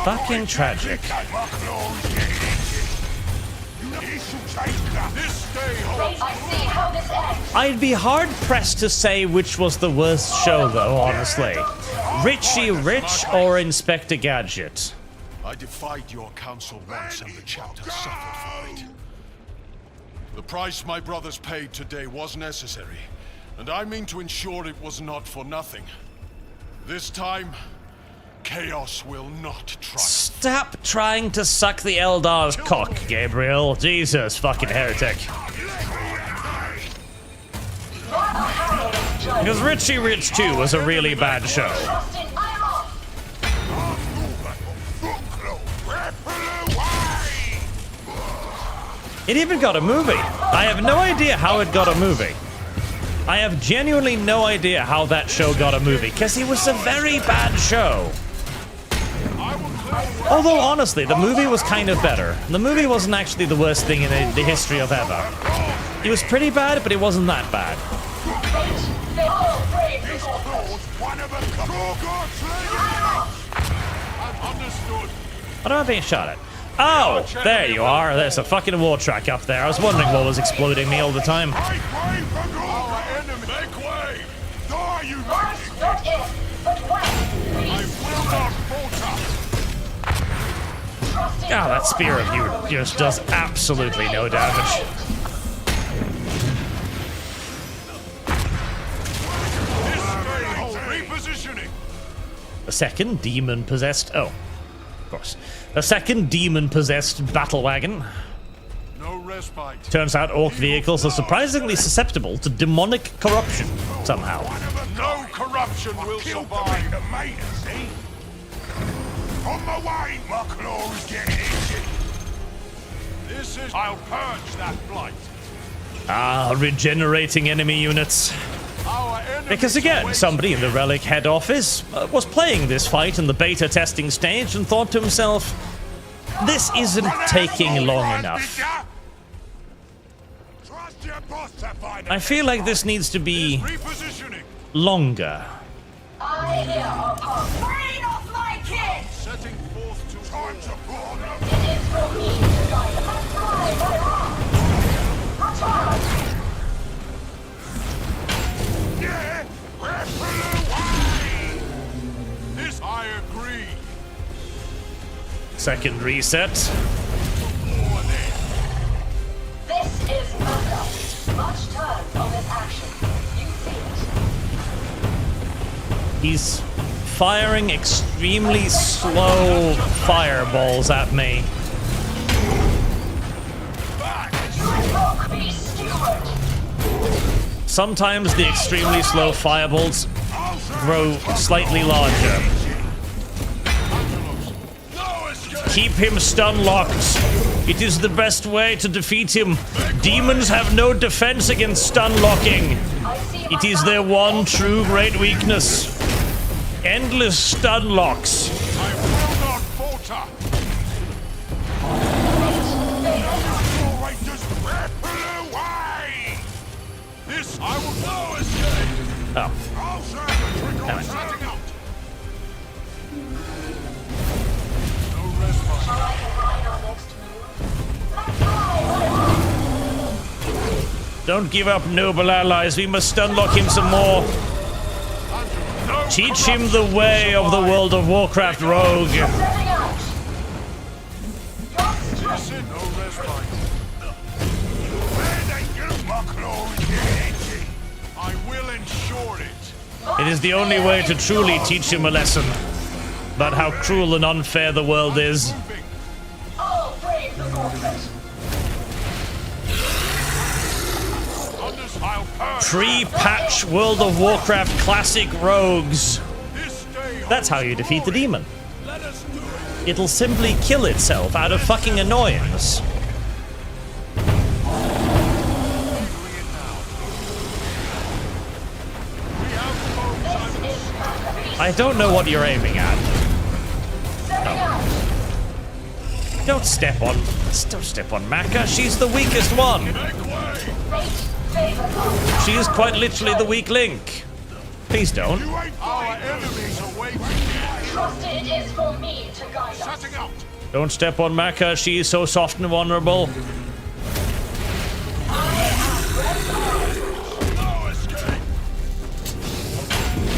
Fucking tragic. I'd be hard pressed to say which was the worst show though, honestly. Richie Rich or Inspector Gadget?
I defied your counsel once and the chapter suffered for it. The price my brothers paid today was necessary, and I mean to ensure it was not for nothing. This time, chaos will not triumph.
Stop trying to suck the Eldar's cock, Gabriel. Jesus, fucking heretic. Because Richie Rich 2 was a really bad show. It even got a movie. I have no idea how it got a movie. I have genuinely no idea how that show got a movie, because it was a very bad show. Although, honestly, the movie was kind of better. The movie wasn't actually the worst thing in the history of ever. It was pretty bad, but it wasn't that bad. What am I being shot at? Oh, there you are. There's a fucking war track up there. I was wondering what was exploding me all the time. God, that spear of you just does absolutely no damage. The a second demon-possessed... Oh, of course. A second demon-possessed battle wagon.
No respite.
Turns out orc vehicles are surprisingly susceptible to demonic corruption, somehow.
No corruption will survive.
On my way, my claw is getting itchy.
This is... I'll purge that blight.
Ah, regenerating enemy units. Because again, somebody in the Relic head office was playing this fight in the beta testing stage and thought to himself, this isn't taking long enough. I feel like this needs to be longer.
I hear upon brain off my kid!
Setting forth to time to burn them.
It is for me to guide them.
Yeah, ripple away. This I agree.
Second reset.
This is murder. Much turn on this action. You see it.
He's firing extremely slow fireballs at me. Sometimes the extremely slow fireballs grow slightly larger. Keep him stun locked. It is the best way to defeat him. Demons have no defense against stun locking. It is their one true great weakness. Endless stun locks.
I will not falter. This I will know escape.
Oh.
Damn it.
Don't give up, noble allies. We must unlock him some more. Teach him the way of the World of Warcraft rogue.
I will ensure it.
It is the only way to truly teach him a lesson about how cruel and unfair the world is. Pre-patch World of Warcraft classic rogues. That's how you defeat the demon. It'll simply kill itself out of fucking annoyance. I don't know what you're aiming at. Oh. Don't step on Maka. She's the weakest one. She is quite literally the weak link. Please don't.
Our enemies are waiting.
Trust it is for me to guide us.
Setting out.
Don't step on Maka. She is so soft and vulnerable.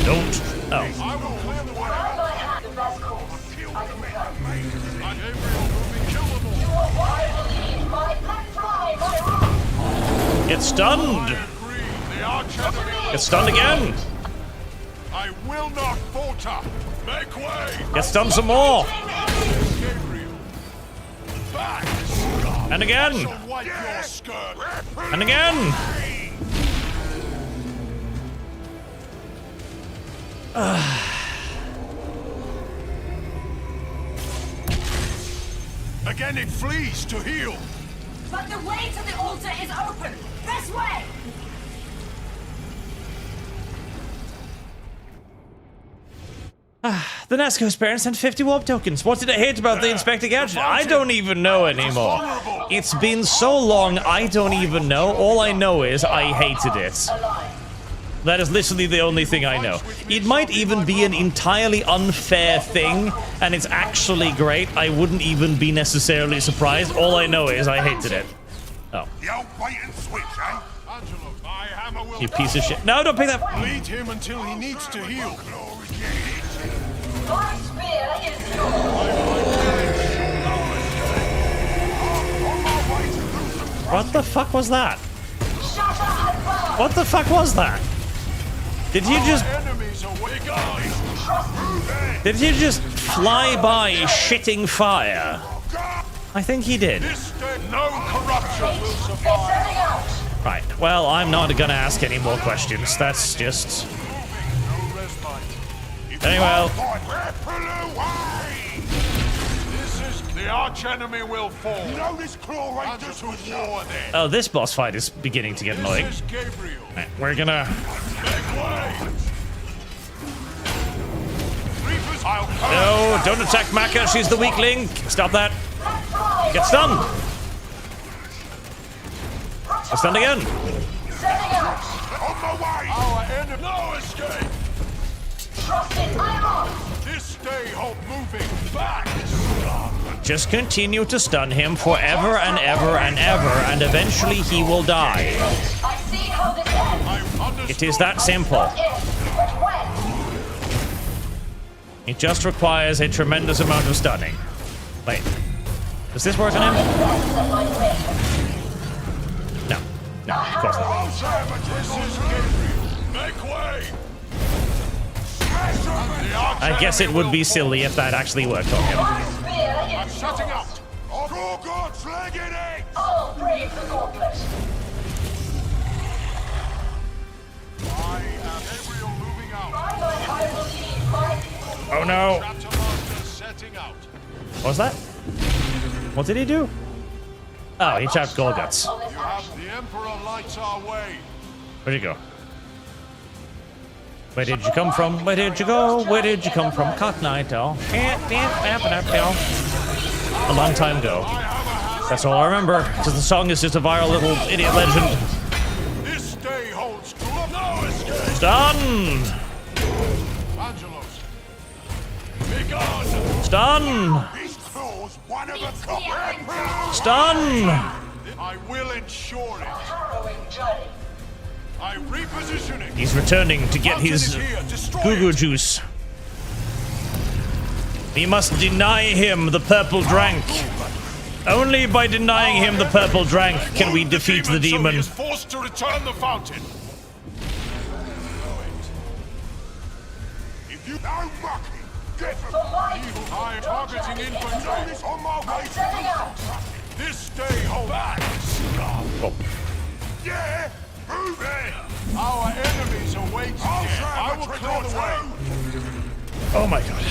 Don't. Oh.
I will clear the way.
I have the best course. I can come.
Gabriel will be killable.
You are why I believe my pet fly, my rock.
Get stunned. Get stunned again.
I will not falter. Make way.
Get stunned some more.
Gabriel. Back.
And again.
Wipe your skirt.
And again.
Again it flees to heal.
But the way to the altar is open. This way.
The Nasco's parents sent 50 warp tokens. What did I hate about the Inspector Gadget? I don't even know anymore. It's been so long, I don't even know. All I know is I hated it. That is literally the only thing I know. It might even be an entirely unfair thing, and it's actually great. I wouldn't even be necessarily surprised. All I know is I hated it. Oh.
The old bait and switch, eh?
Angelo, my hammer will...
You piece of shit. No, don't pick that.
Lead him until he needs to heal.
My spear is
What the fuck was that? What the fuck was that? Did you just...
Enemies away, guys.
Did he just fly by shitting fire? I think he did.
No corruption will survive.
Right, well, I'm not gonna ask any more questions. That's just... Very well.
The archenemy will fall. You know this claw rangers to war there.
Oh, this boss fight is beginning to get annoying. Right, we're gonna... No, don't attack Maka, she's the weak link. Stop that. Get stunned. Get stunned again.
On my way. Our enemy. No escape. This stay hold moving back.
Just continue to stun him forever and ever and ever, and eventually he will die. It is that simple. It just requires a tremendous amount of stunning. Wait, does this work on him? No, no, of course not.
Make way.
I guess it would be silly if that actually worked on him.
I'm shutting out. Gorgon's legging it.
I'll brave the gauntlet.
I am Gabriel moving out.
I will lead my people.
Oh no!
Setting out.
What was that? What did he do? Oh, he trapped Golguts.
You have the Emperor lights our way.
Where'd you go? Where did you come from? Where did you go? Where did you come from? Cocknight, a long time ago. That's all I remember, because the song is just a viral little idiot legend.
This day holds true. No escape.
Stun!
Angelos. Be gone.
Stun!
These claws, one of a kind.
Stun!
I will ensure it. Harrowing journey. I repositioning.
He's returning to get his goo juice. We must deny him the purple drank. Only by denying him the purple drank can we defeat the demon.
So he is forced to return the fountain. If you are mucky, get him. I am targeting infantry. On my way. This day hold back.
Oh.
Yeah. Move in! Our enemies are waiting here. I will clear the way.
Oh my god.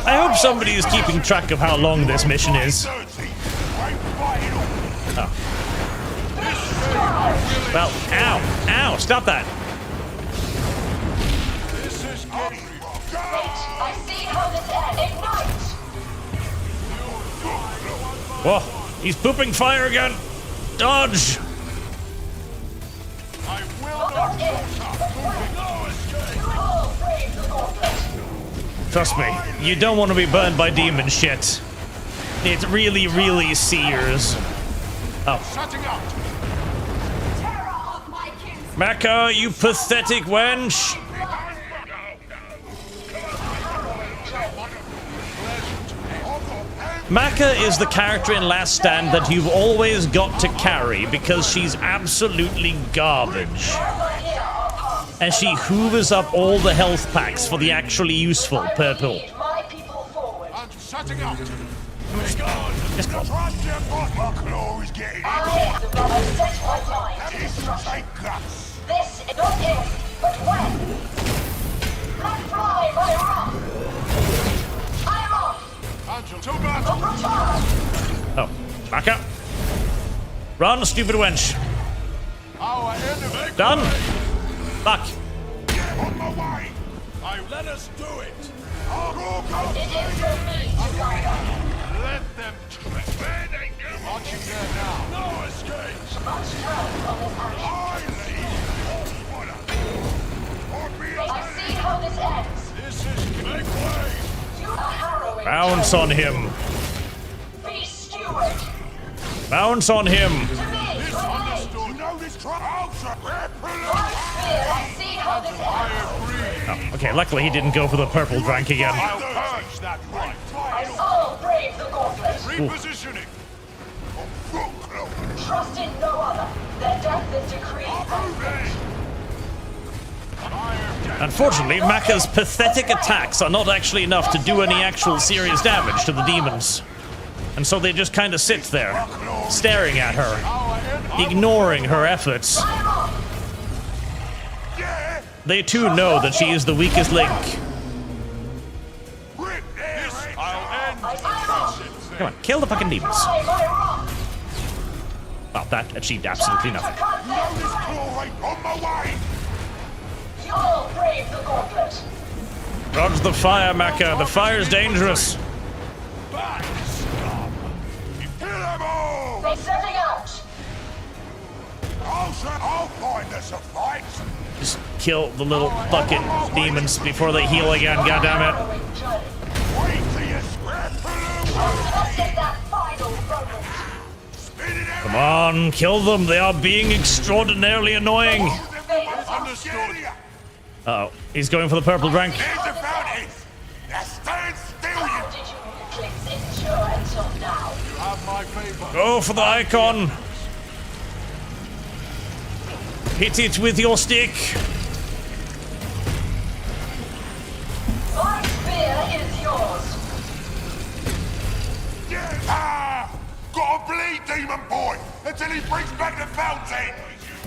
I hope somebody is keeping track of how long this mission is. Oh. Well, ow! Ow! Stop that!
This is Gabriel.
I see how this ends. Ignite!
Whoa! He's pooping fire again! Dodge!
I will not
Trust me, you don't want to be burned by demon shit. It really, really sears. Oh. Maka, you pathetic wench! Maka is the character in Last Stand that you've always got to carry because she's absolutely garbage. And she hoovers up all the health packs for the actually useful purple. Just go.
This is not if, but when. Let fly my wrath. I am off.
Oh, back up. Run, stupid wench. Done. Fuck.
on my way. Let us do it. Let them trip. Where they go? Watching there now. No escape.
I see how this ends.
This is make way.
Bounce on him.
Be steward.
Bounce on him.
You know this
I see how this ends.
Oh, okay, luckily he didn't go for the purple drank again.
I'll purge that right.
I'll brave the gauntlet.
Repositioning.
Trust in no other. Their death is decreed.
Fire death.
Unfortunately, Maka's pathetic attacks are not actually enough to do any actual serious damage to the demons. And so they just kind of sit there, staring at her, ignoring her efforts. They too know that she is the weakest link. Come on, kill the fucking demons. Well, that achieved absolutely nothing. Dodge the fire, Maka. The fire's dangerous.
They're setting out.
I'll find us a fight.
Just kill the little fucking demons before they heal again, goddammit. Come on, kill them. They are being extraordinarily annoying. Uh-oh, he's going for the purple rank. Go for the icon. Hit it with your stick.
My spear is yours.
Gotta bleed, demon boy, until he brings back the fountain.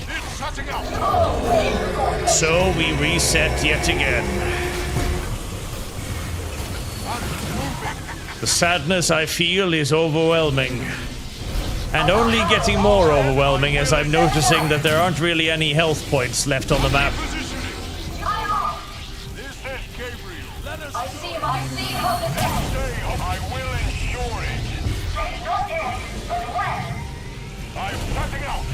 It's shutting up.
So we reset yet again. The sadness I feel is overwhelming. And only getting more overwhelming as I'm noticing that there aren't really any health points left on the map.
I will ensure it. I'm shutting out.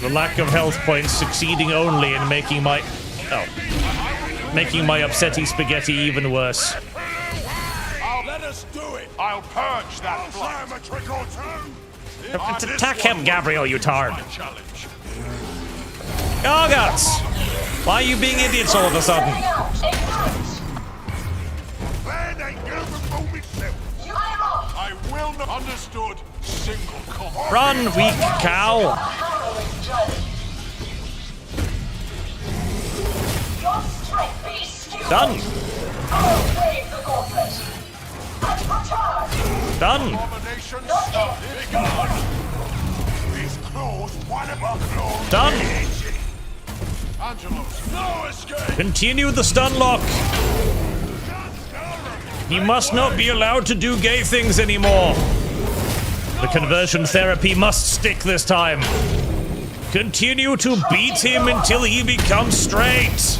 The lack of health points succeeding only in making my upsetty spaghetti even worse.
Let us do it. I'll purge that flight. A trick or two.
Attack him, Gabriel, you tard. Gargots! Why are you being idiots all of a sudden?
I will not. Understood. Single combat.
Run, weak cow! Done! Done! Done! Continue the stun lock! He must not be allowed to do gay things anymore! The conversion therapy must stick this time! Continue to beat him until he becomes straight!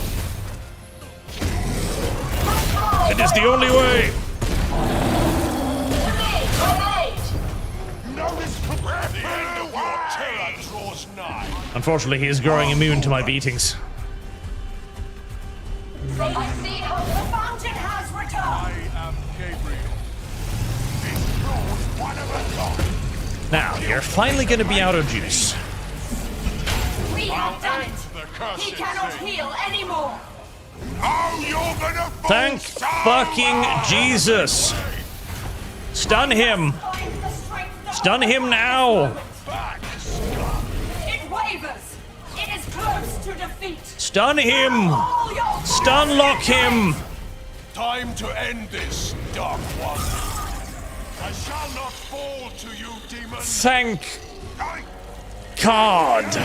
It is the only way! Unfortunately, he is growing immune to my beatings.
I see how the fountain has returned.
I am Gabriel.
Now, you're finally gonna be out of juice.
We have done it. He cannot heal anymore.
Oh, you're gonna
Thank fucking Jesus! Stun him! Stun him now!
It wavers. It is close to defeat.
Stun him! Stun lock him!
Time to end this, Dark One. I shall not fall to you, demon.
Thank God!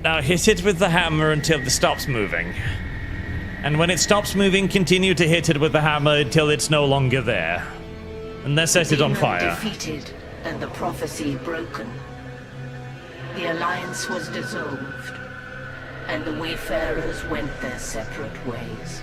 Now hit it with the hammer until it stops moving. And when it stops moving, continue to hit it with the hammer until it's no longer there. And then set it on fire.
Defeated and the prophecy broken. The alliance was dissolved, and the Wayfarers went their separate ways.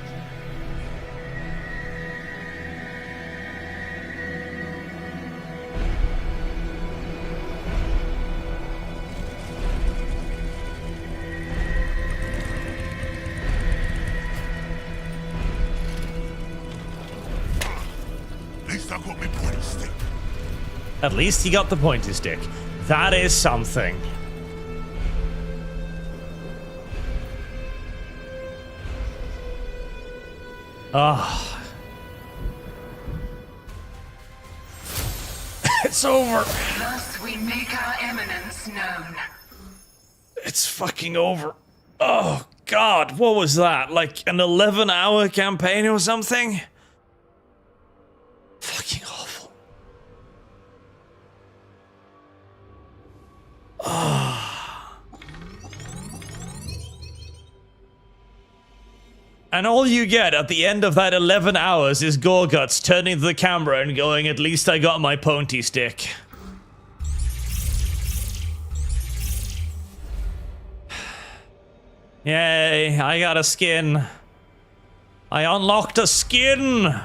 At least he got the pointy stick. That is something. Ah. It's over.
Thus we make our eminence known.
It's fucking over. Oh, God. What was that? Like an 11-hour campaign or something? Fucking awful. Ah. And all you get at the end of that 11 hours is Gorguts turning to the camera and going, "At least I got my Ponty stick." Yay, I got a skin. I unlocked a skin!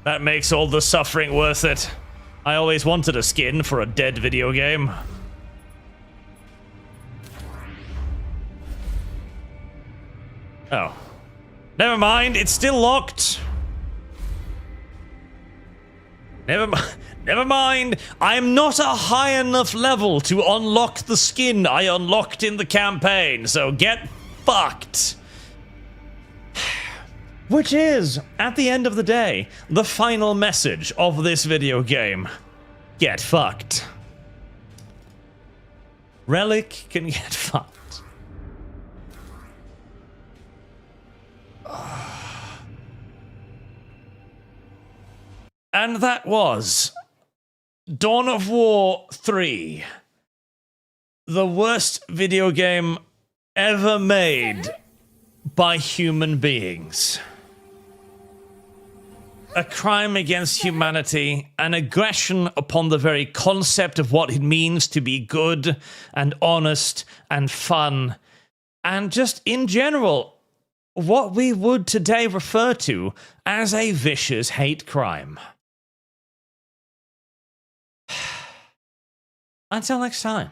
That makes all the suffering worth it. I always wanted a skin for a dead video game. Oh. Never mind, it's still locked. Never mind. I am not a high enough level to unlock the skin I unlocked in the campaign, so get fucked. Which is, at the end of the day, the final message of this video game. Get fucked. Relic can get fucked. And that was Dawn of War 3. The worst video game ever made by human beings. A crime against humanity, an aggression upon the very concept of what it means to be good and honest and fun, and just in general, what we would today refer to as a vicious hate crime. Until next time,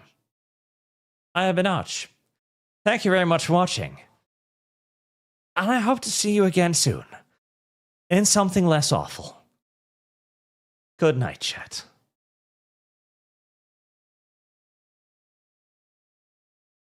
I have been Arch. Thank you very much for watching. And I hope to see you again soon. In something less awful. Good night, chat.